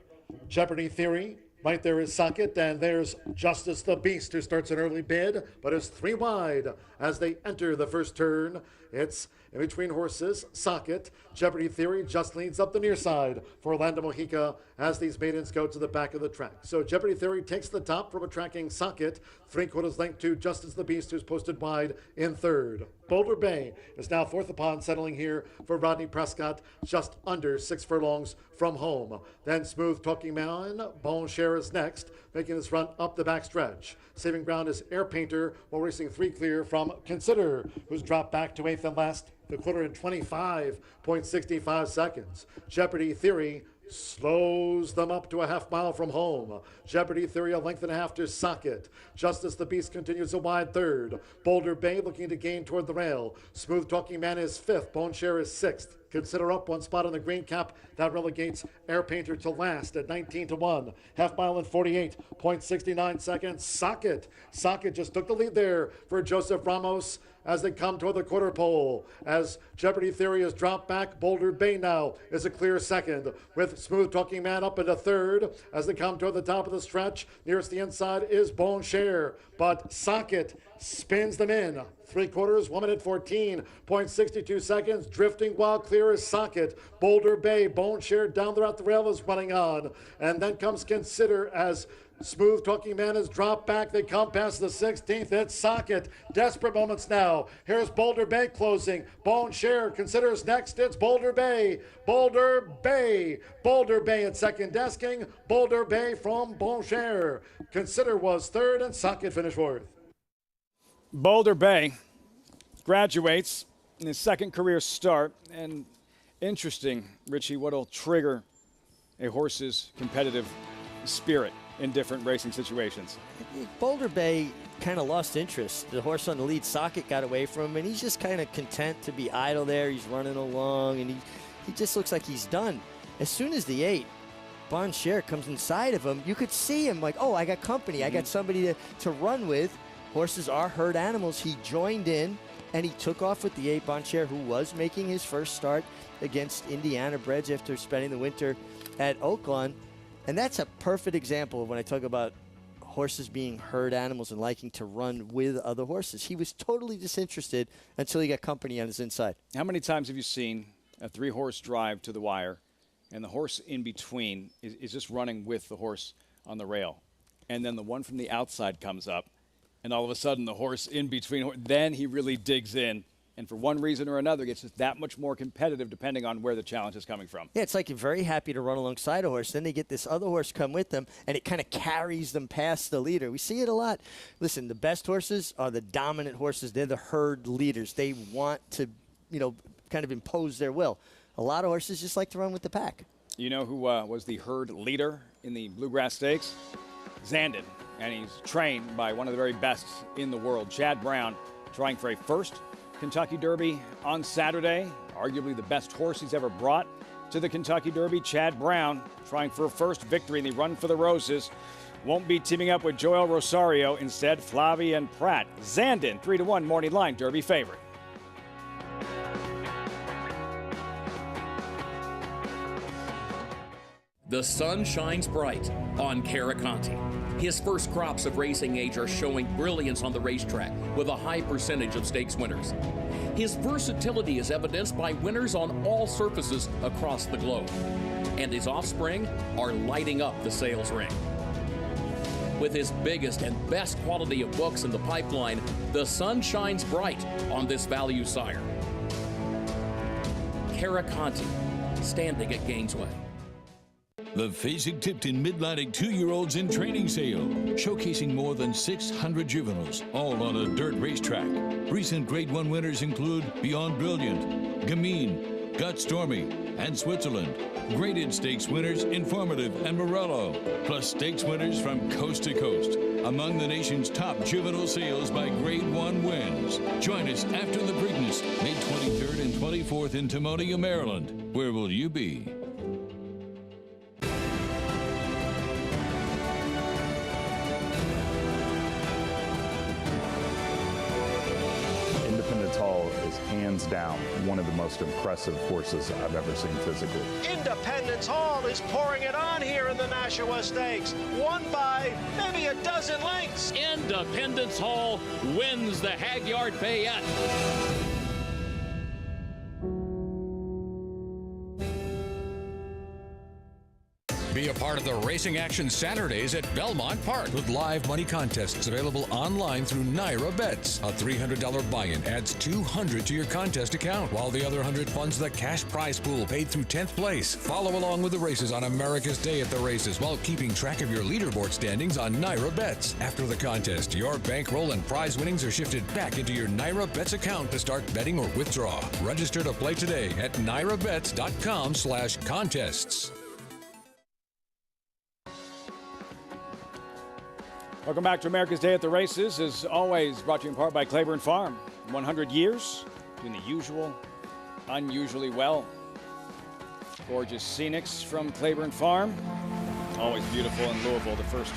Jeopardy Theory. Right there is Socket, and there's Justice the Beast, who starts an early bid, but is 3 wide as they enter the first turn. It's in between horses, Socket. Jeopardy Theory just leads up the near side for Orlando Mojica as these maidens go to the back of the track. So Jeopardy Theory takes the top from a tracking Socket, 3/4 length to Justice the Beast, who's posted wide in 3rd. Boulder Bay is now 4th upon, settling here for Rodney Prescott, just under 6 furlongs from home. Then Smooth Talking Man, Bon Cher is next, making his run up the backstretch. Saving ground is Air Painter, while racing 3 clear from Consider, who's dropped back to 8th and last, the quarter in 25.65 seconds. Jeopardy Theory slows them up to a half mile from home. Jeopardy Theory a length and a half to Socket. Justice the Beast continues a wide 3rd. Boulder Bay looking to gain toward the rail. Smooth Talking Man is 5th. Bone Share is 6th. Consider up 1 spot on the green cap. That relegates Air Painter to last at 19-1. Half mile in 48.69 seconds. Socket just took the lead there for Joseph Ramos as they come toward the quarter pole. As Jeopardy Theory is dropped back, Boulder Bay now is a clear 2nd, with Smooth Talking Man up into 3rd as they come toward the top of the stretch. Nearest the inside is Bone Share, but Socket spins them in. 3/4, 1 minute 14.62 seconds. Drifting wild clear is Socket. Boulder Bay, Bone Share down there at the rail is running on. And then comes Consider as Smooth Talking Man is dropped back. They come past the 16th. It's Socket. Desperate moments now. Here's Boulder Bay closing. Bone Share considers next. It's Boulder Bay. Boulder Bay. Boulder Bay at second desking. Boulder Bay from Bone Share. Consider was 3rd and Socket finished 4th. Boulder Bay graduates in his 2nd career start. And interesting, Richie, what'll trigger a horse's competitive spirit in different racing situations. Boulder Bay kind of lost interest. The horse on the lead, Socket, got away from him, and he's just kind of content to be idle there. He's running along, and he just looks like he's done. As soon as the 8, Bon Cher, comes inside of him, you could see him like, oh, I got company. I got somebody to run with. Horses are herd animals. He joined in, and he took off with the 8, Bon Cher, who was making his first start against Indiana breds after spending the winter at Oaklawn. And that's a perfect example of when I talk about horses being herd animals and liking to run with other horses. He was totally disinterested until he got company on his inside. How many times have you seen a 3-horse drive to the wire and the horse in between is just running with the horse on the rail, and then the one from the outside comes up, and all of a sudden the horse in between, then he really digs in, and for one reason or another gets just that much more competitive depending on where the challenge is coming from. Yeah, it's like you're very happy to run alongside a horse. Then they get this other horse come with them, and it kind of carries them past the leader. We see it a lot. Listen, the best horses are the dominant horses. They're the herd leaders. They want to, kind of impose their will. A lot of horses just like to run with the pack. You know who was the herd leader in the Bluegrass Stakes? Zandon, and he's trained by one of the very best in the world, Chad Brown, trying for a first Kentucky Derby on Saturday. Arguably the best horse he's ever brought to the Kentucky Derby. Chad Brown trying for a first victory in the Run for the Roses. Won't be teaming up with Joel Rosario. Instead, Flavien Prat. Zandon, 3-1 morning line Derby favorite. The sun shines bright on Caraconte. His first crops of racing age are showing brilliance on the racetrack with a high percentage of stakes winners. His versatility is evidenced by winners on all surfaces across the globe. And his offspring are lighting up the sales ring. With his biggest and best quality of books in the pipeline, the sun shines bright on this value sire. Caraconte, standing at Gainesway. The Fasig-Tipton Mid-Atlantic 2-year-olds in training sale, showcasing more than 600 juveniles, all on a dirt racetrack. Recent Grade 1 winners include Beyond Brilliant, Gamine, Got Stormy, and Switzerland. Graded stakes winners Informative and Morello, plus stakes winners from coast to coast. Among the nation's top juvenile sales by Grade 1 wins. Join us after the Preakness, May 23rd and 24th in Timonium, Maryland. Where will you be? Independence Hall is hands down one of the most impressive horses I've ever seen physically. Independence Hall is pouring it on here in the Nashua Stakes. Won by maybe a dozen lengths. Independence Hall wins the Hagyard Fayette. Be a part of the Racing Action Saturdays at Belmont Park with live money contests available online through Naira Bets. A $300 buy-in adds $200 to your contest account, while the other $100 funds the cash prize pool paid through 10th place. Follow along with the races on America's Day at the races while keeping track of your leaderboard standings on Naira Bets. After the contest, your bankroll and prize winnings are shifted back into your Naira Bets account to start betting or withdraw. Register to play today at nairabets.com/contests. Welcome back to America's Day at the Races. As always, brought to you in part by Claiborne Farm. 100 years, doing the usual, unusually well. Gorgeous scenics from Claiborne Farm. Always beautiful in Louisville the first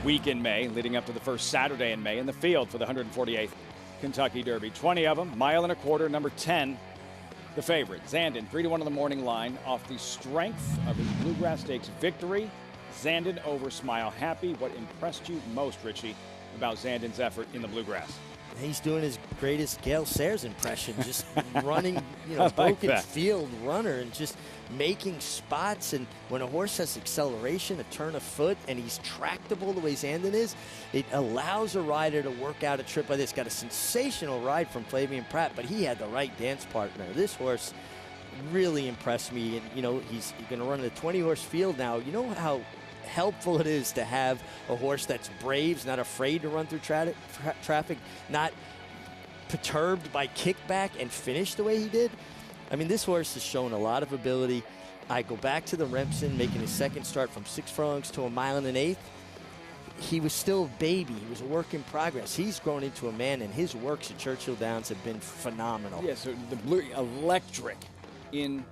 week in May, leading up to the first Saturday in May in the field for the 148th Kentucky Derby. 20 of them, mile and a quarter, number 10. The favorite, Zandon, 3-1 on the morning line off the strength of his Bluegrass Stakes victory. Zandon over Smile Happy. What impressed you most, Richie, about Zandon's effort in the Bluegrass? He's doing his greatest Gale Sayers impression, just running, broken field runner and just making spots. And when a horse has acceleration, a turn of foot, and he's tractable the way Zandon is, it allows a rider to work out a trip like this. Got a sensational ride from Flavian Pratt, but he had the right dance partner. This horse really impressed me. And, he's going to run a 20-horse field now. You know how helpful it is to have a horse that's brave, not afraid to run through traffic, not perturbed by kickback, and finish the way he did. I mean, this horse has shown a lot of ability. I go back to the Remsen, making his second start from 6 furlongs to a mile and an eighth. He was still a baby. He was a work in progress. He's grown into a man, and his works at Churchill Downs have been phenomenal. Yeah, so electric in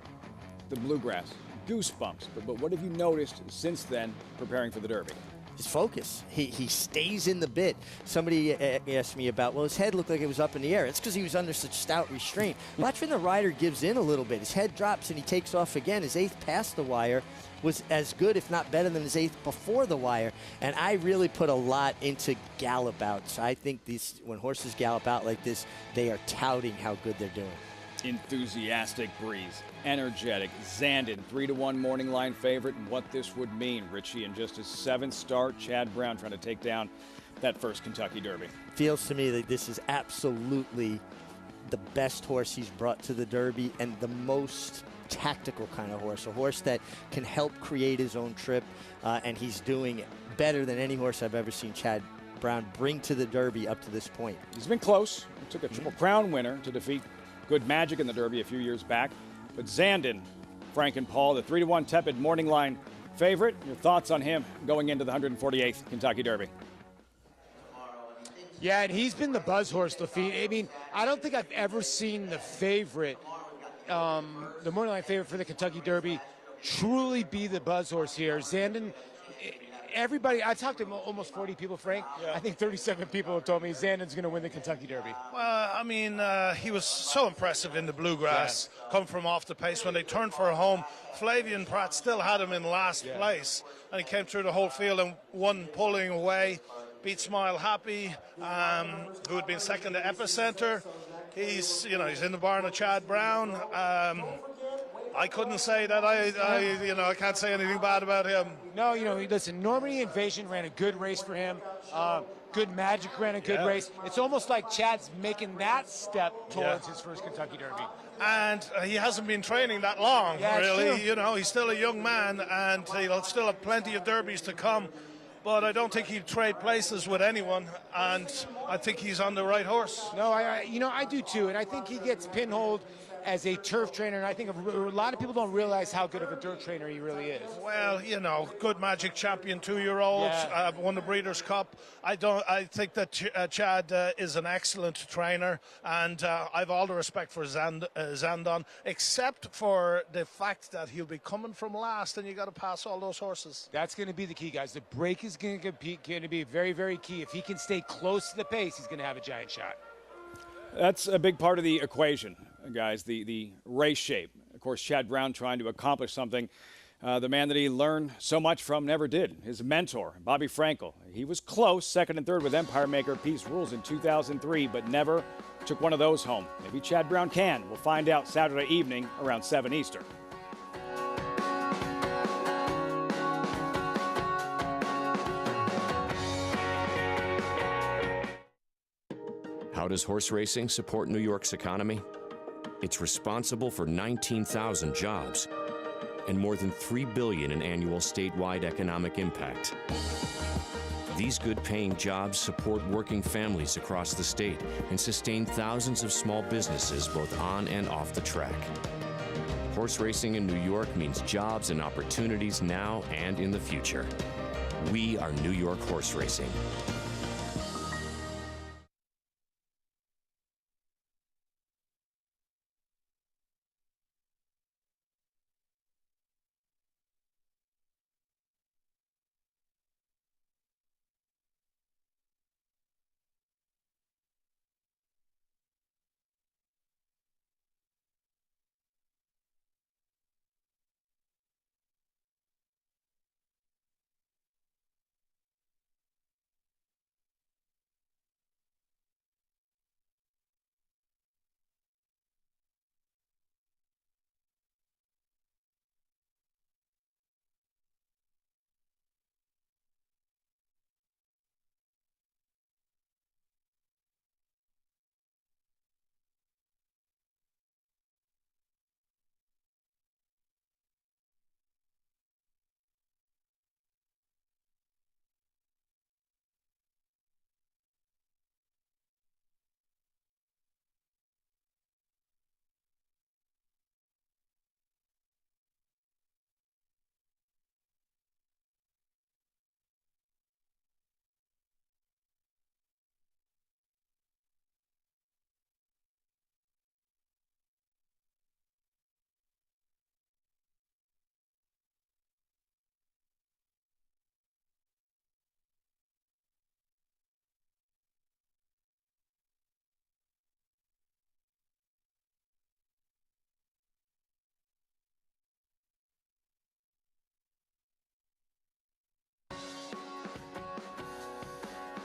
the Bluegrass. Goosebumps. But what have you noticed since then preparing for the Derby? His focus. He stays in the bit. Somebody asked me about, well, his head looked like it was up in the air. It's because he was under such stout restraint. Watch when the rider gives in a little bit. His head drops and he takes off again. His eighth past the wire was as good, if not better, than his eighth before the wire. And I really put a lot into gallop outs. I think when horses gallop out like this, they are touting how good they're doing. Enthusiastic breeze, energetic. Zandon, 3-1 morning line favorite, and what this would mean, Richie, in just his 7th start. Chad Brown trying to take down that first Kentucky Derby. Feels to me that this is absolutely the best horse he's brought to the Derby and the most tactical kind of horse, a horse that can help create his own trip, and he's doing it better than any horse I've ever seen Chad Brown bring to the Derby up to this point. He's been close. He took a Triple Crown winner to defeat Good Magic in the Derby a few years back. But Zandon, Frank and Paul, the 3-1 tepid morning line favorite. Your thoughts on him going into the 148th Kentucky Derby? Yeah, and he's been the buzz horse, Lafitte. I mean, I don't think I've ever seen the favorite, the morning line favorite for the Kentucky Derby, truly be the buzz horse here. Zandon everybody, I talked to almost 40 people, Frank. I think 37 people have told me Zandon's going to win the Kentucky Derby. Well, I mean, he was so impressive in the bluegrass, come from off the pace. When they turned for home, Flavian Pratt still had him in last place, and he came through the whole field and won pulling away, beat Smile Happy, who had been second to Epicenter. He's in the barn of Chad Brown. I couldn't say that I can't say anything bad about him. No, listen, Normandy Invasion ran a good race for him. Good Magic ran a good race. It's almost like Chad's making that step towards his first Kentucky Derby. And he hasn't been training that long, really. True. He's still a young man, and he'll still have plenty of derbies to come. But I don't think he'd trade places with anyone, and I think he's on the right horse. No, I do too, and I think he gets pinholed as a turf trainer, and I think a lot of people don't realize how good of a dirt trainer he really is. Well, good Magic champion 2-year-old, won the Breeders' Cup. I think that Chad is an excellent trainer, and I've all the respect for Zandon, except for the fact that he'll be coming from last, and you got to pass all those horses. That's going to be the key, guys. The break is going to be very, very key. If he can stay close to the pace, he's going to have a giant shot. That's a big part of the equation, guys, the race shape. Of course, Chad Brown trying to accomplish something the man that he learned so much from never did. His mentor, Bobby Frankel. He was close, second and third with Empire Maker Peace Rules in 2003, but never took one of those home. Maybe Chad Brown can. We'll find out Saturday evening around 7 Eastern. How does horse racing support New York's economy? It's responsible for 19,000 jobs and more than $3 billion in annual statewide economic impact. These good-paying jobs support working families across the state and sustain thousands of small businesses both on and off the track. Horse racing in New York means jobs and opportunities now and in the future. We are New York horse racing.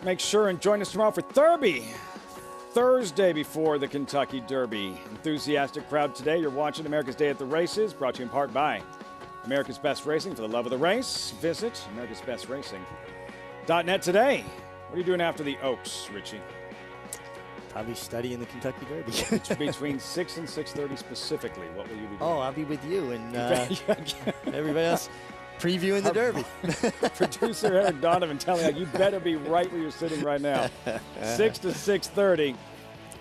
Make sure and join us tomorrow for Derby. Thursday before the Kentucky Derby. Enthusiastic crowd today. You're watching America's Day at the Races, brought to you in part by America's Best Racing. For the love of the race, visit americasbestracing.net today. What are you doing after the Oaks, Richie? Probably studying the Kentucky Derby. Between 6 and 6:30 specifically, what will you be doing? Oh, I'll be with you and everybody else. Previewing the Derby. Producer Eric Donovan telling you better be right where you're sitting right now. 6 to 6:30.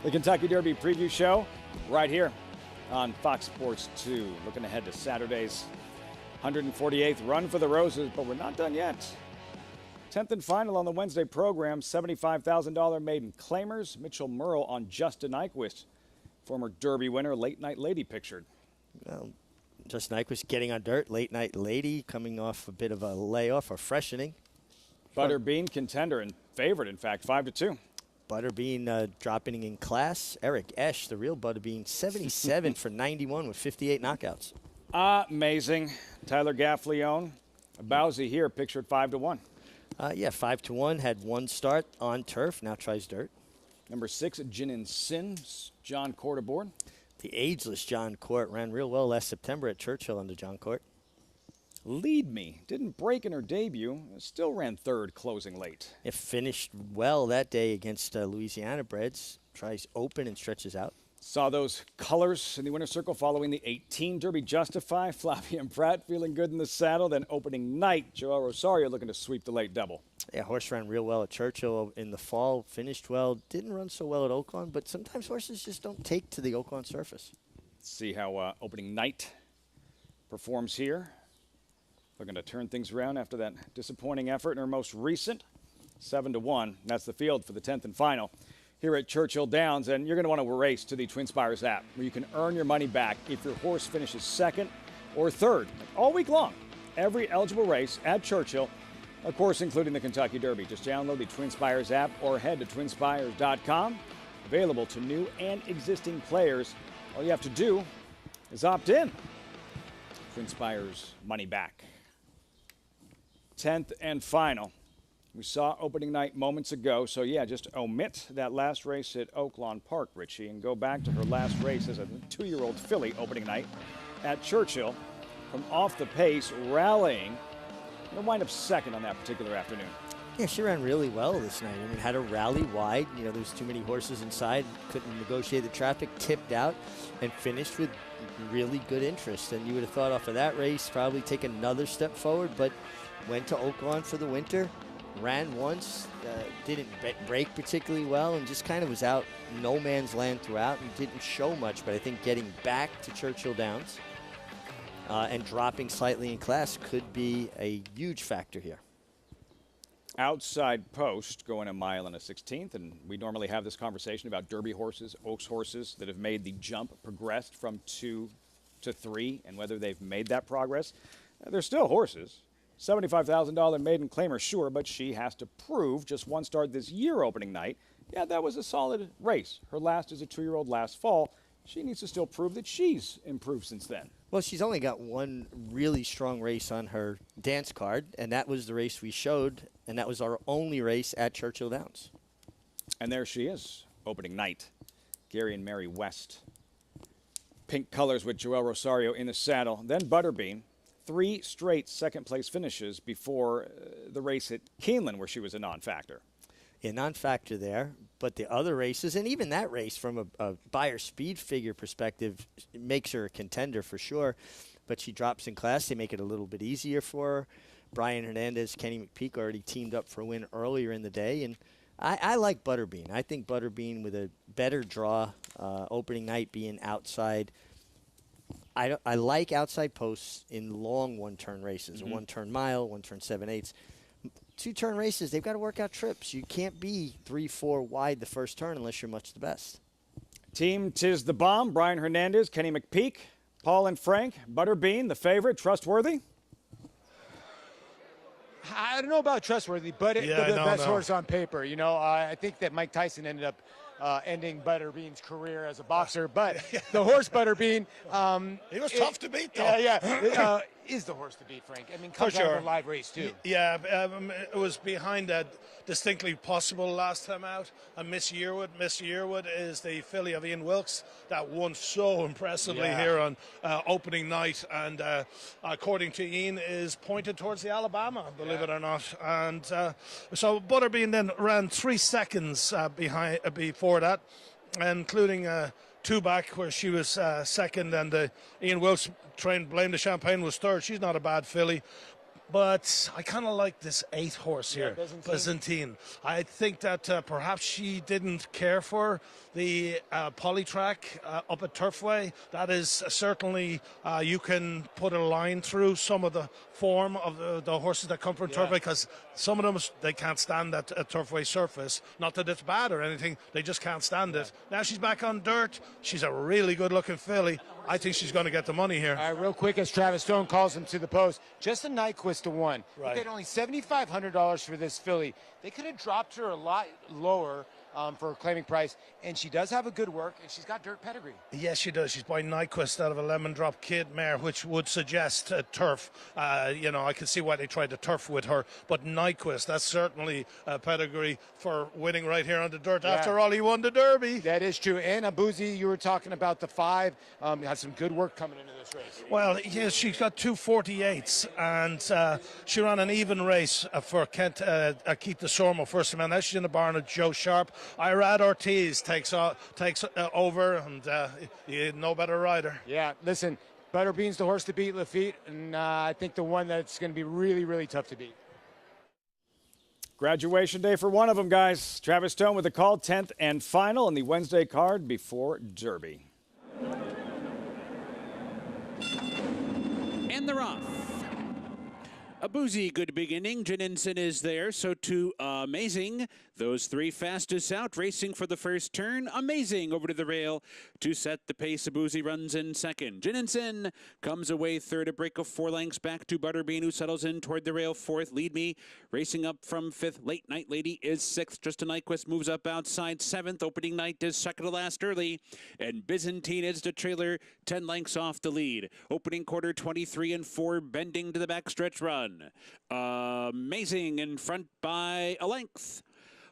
The Kentucky Derby preview show right here on Fox Sports 2. Looking ahead to Saturday's 148th Run for the Roses, but we're not done yet. 10th and final on the Wednesday program, $75,000 maiden claimers. Mitchell Murrow on Justin Nyquist, former Derby winner, late night lady pictured. Well, Justin Nyquist getting on dirt, late night lady, coming off a bit of a layoff or freshening. Butterbean, contender and favorite, in fact, 5-2. Butterbean dropping in class. Eric Esch, the real Butterbean, 77 for 91 with 58 knockouts. Amazing. Tyler Gaffleone. Bowsy here, pictured 5-1. Yeah, 5-1. Had one start on turf. Now tries dirt. Number 6, Jinin Sims. John Court aboard. The ageless John Court ran real well last September at Churchill under John Court. Lead Me. Didn't break in her debut. Still ran third, closing late. It finished well that day against Louisiana Breds. Tries open and stretches out. Saw those colors in the winner's circle following the 18 Derby Justify. Flavien Prat feeling good in the saddle. Then opening night, Joel Rosario looking to sweep the late double. Yeah, horse ran real well at Churchill in the fall. Finished well. Didn't run so well at Oaklawn, but sometimes horses just don't take to the Oaklawn surface. Let's see how opening night performs here. Looking to turn things around after that disappointing effort in her most recent 7-1. That's the field for the 10th and final here at Churchill Downs. And you're going to want to race to the Twin Spires app, where you can earn your money back if your horse finishes second or third all week long. Every eligible race at Churchill, of course, including the Kentucky Derby. Just download the Twin Spires app or head to twinspires.com. Available to new and existing players. All you have to do is opt in. Twin Spires money back. 10th and final. We saw opening night moments ago, so yeah, just omit that last race at Oaklawn Park, Richie, and go back to her last race as a 2-year-old filly opening night at Churchill. From off the pace, rallying. She'll wind up second on that particular afternoon. Yeah, she ran really well this night. I mean, had a rally wide. You know, there's too many horses inside. Couldn't negotiate the traffic, tipped out, and finished with really good interest. And you would have thought off of that race, probably take another step forward, but went to Oaklawn for the winter, ran once, didn't break particularly well, and just kind of was out no man's land throughout and didn't show much. But I think getting back to Churchill Downs and dropping slightly in class could be a huge factor here. Outside post going 1 mile and a 16th, and we normally have this conversation about Derby horses, Oaks horses that have made the jump, progressed from 2 to 3, and whether they've made that progress. They're still horses. $75,000 maiden claimer, sure, but she has to prove. Just one start this year opening night. Yeah, that was a solid race. Her last as a 2-year-old last fall. She needs to still prove that she's improved since then. Well, she's only got one really strong race on her dance card, and that was the race we showed, and that was our only race at Churchill Downs. And there she is, opening night. Gary and Mary West. Pink colors with Joel Rosario in the saddle. Then Butterbean. 3 straight second-place finishes before the race at Keeneland, where she was a non-factor. Yeah, non-factor there, but the other races, and even that race from a buyer speed figure perspective, makes her a contender for sure. But she drops in class. They make it a little bit easier for her. Brian Hernandez, Kenny McPeak already teamed up for a win earlier in the day, and I like Butterbean. I think Butterbean with a better draw, opening night being outside. I like outside posts in long one-turn races, a one-turn mile, one-turn 7/8. 2-turn races, they've got to work out trips. You can't be 3-4 wide the first turn unless you're much the best. Team Tis the Bomb, Brian Hernandez, Kenny McPeak, Paul and Frank, Butterbean, the favorite, trustworthy? I don't know about trustworthy, but the best horse on paper. You know, I think that Mike Tyson ended up ending Butterbean's career as a boxer, but the horse Butterbean, he was tough to beat, though. Yeah, is the horse to beat, Frank. I mean, comes out of a live race too. Yeah, it was behind that distinctly possible last time out. And Miss Yearwood is the filly of Ian Wilkes that won so impressively here on opening night, and according to Ian, is pointed towards the Alabama, believe it or not. And so Butterbean then ran 3 seconds before that, including 2 back where she was second, and Ian Wilkes trained Blame the Champagne was third. She's not a bad filly. But I kind of like this 8 horse here, Byzantine. I think that perhaps she didn't care for the polytrack up at Turfway. That is certainly, you can put a line through some of the form of the horses that come from Turfway, because some of them, they can't stand that Turfway surface. Not that it's bad or anything, they just can't stand it. Now she's back on dirt. She's a really good-looking filly. I think she's going to get the money here. All right, real quick, as Travis Stone calls him to the post, Justin Nyquist was to 1. Right. They paid only $7,500 for this filly. They could have dropped her a lot lower for her claiming price, and she does have a good work, and she's got dirt pedigree. Yes, she does. She's by Nyquist out of a Lemon Drop Kid mare, which would suggest turf. You know, I can see why they tried to turf with her, but Nyquist, that's certainly a pedigree for winning right here on the dirt. Yeah. After all, he won the Derby. That is true. And Abuzi, you were talking about the 5, had some good work coming into this race. Well, yes, she's got 2:48s, and she ran an even race for Keith de Sormo first time. Now she's in the barn of Joe Sharp. Irad Ortiz takes over, and no better rider. Yeah, listen, Butterbean's the horse to beat, Lafitte, and I think the one that's going to be really, really tough to beat. Graduation day for one of them, guys. Travis Stone with the call, 10th and final in the Wednesday card before Derby. And they're off. Abuzi, good beginning. Janinson is there, so too Amazing. Those 3 fastest out, racing for the first turn. Amazing over to the rail to set the pace. Abuzi runs in second. Janinson comes away third, a break of 4 lengths back to Butterbean, who settles in toward the rail fourth. Lead Me racing up from 5th. Late Night Lady is 6th. Just a Nyquist moves up outside 7th. Opening Night is second to last early. And Byzantine is the trailer, 10 lengths off the lead. Opening quarter 23 and 4, bending to the backstretch run. Amazing in front by a length.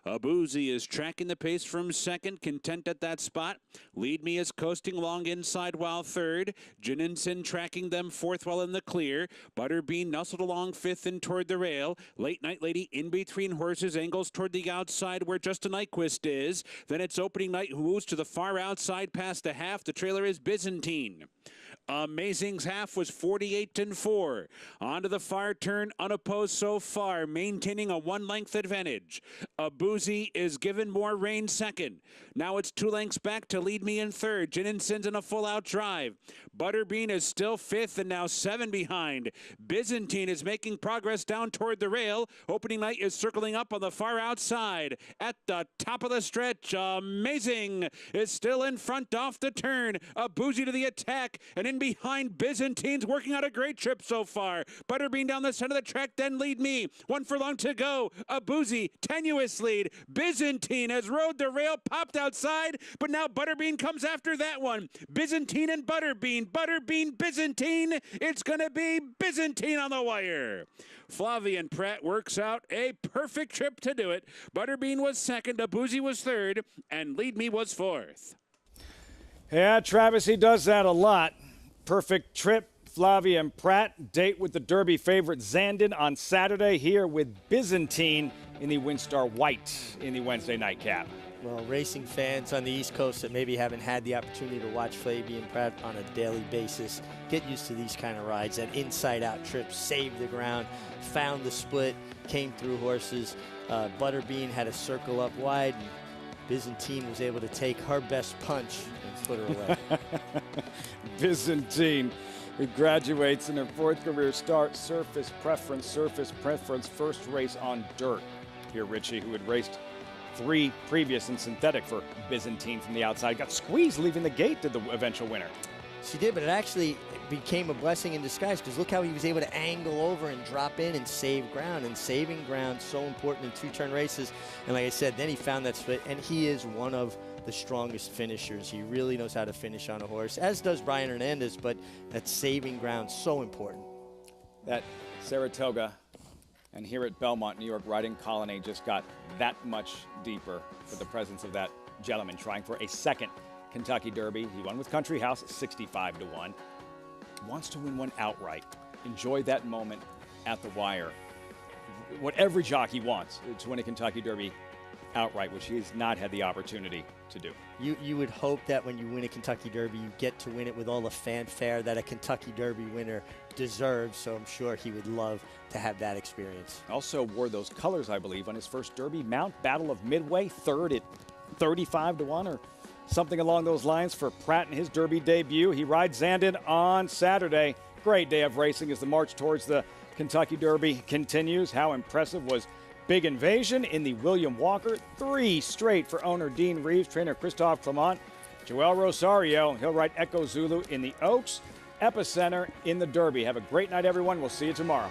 Abuzi is tracking the pace from second, content at that spot. Lead Me is coasting along inside while third. Janinson tracking them fourth while in the clear. Butterbean nestled along fifth and toward the rail. Late Night Lady in between horses, angles toward the outside where Just a Nyquist is. Then it's Opening Night, who moves to the far outside past the half. The trailer is Byzantine. Amazing's half was 48 and 4. Onto the far turn, unopposed so far, maintaining a 1-length advantage. Abuzi is given more rein second. Now it's 2 lengths back to Lead Me in third. Jininson's in a full-out drive. Butterbean is still 5th and now 7 behind. Byzantine is making progress down toward the rail. Opening Night is circling up on the far outside. At the top of the stretch, Amazing is still in front off the turn. Abuzi to the attack, and in behind Byzantine's working out a great trip so far. Butterbean down the center of the track, then Lead Me. 1 furlong to go. Abuzi, tenuous lead. Byzantine has rode the rail, popped outside, but now Butterbean comes after that one. Byzantine and Butterbean. Butterbean, Byzantine. It's going to be Byzantine on the wire. Flavian Pratt works out a perfect trip to do it. Butterbean was second, Abuzi was third, and Lead Me was fourth. Yeah, Travis, he does that a lot. Perfect trip. Flavian Pratt, date with the Derby favorite Zandon on Saturday, here with Byzantine in the Windstar White in the Wednesday night cap. Well, racing fans on the East Coast that maybe haven't had the opportunity to watch Flavian Pratt on a daily basis, get used to these kind of rides. That inside-out trip, saved the ground, found the split, came through horses. Butterbean had a circle up wide, and Byzantine was able to take her best punch and put her away. Byzantine, who graduates in her 4th career start, surface preference, first race on dirt. Here, Richie, who had raced 3 previous in synthetic for Byzantine from the outside, got squeezed leaving the gate to the eventual winner. She did, but it actually became a blessing in disguise, because look how he was able to angle over and drop in and save ground. And saving ground, so important in 2-turn races. And like I said, then he found that split, and he is one of the strongest finishers. He really knows how to finish on a horse, as does Brian Hernandez, but that saving ground, so important. That Saratoga and here at Belmont, New York, riding colony just got that much deeper for the presence of that gentleman trying for a 2nd Kentucky Derby. He won with Country House 65-1. Wants to win one outright. Enjoy that moment at the wire. What every jockey wants to win a Kentucky Derby outright, which he has not had the opportunity to do. You would hope that when you win a Kentucky Derby, you get to win it with all the fanfare that a Kentucky Derby winner deserves, so I'm sure he would love to have that experience. Also wore those colors, I believe, on his first Derby. Mount Battle of Midway, 3rd at 35-1 or something along those lines for Pratt in his Derby debut. He rides Zandon on Saturday. Great day of racing as the march towards the Kentucky Derby continues. How impressive was Big Invasion in the William Walker? 3 straight for owner Dean Reeves, trainer Christophe Clement. Joel Rosario, he'll ride Echo Zulu in the Oaks. Epicenter in the Derby. Have a great night, everyone. We'll see you tomorrow.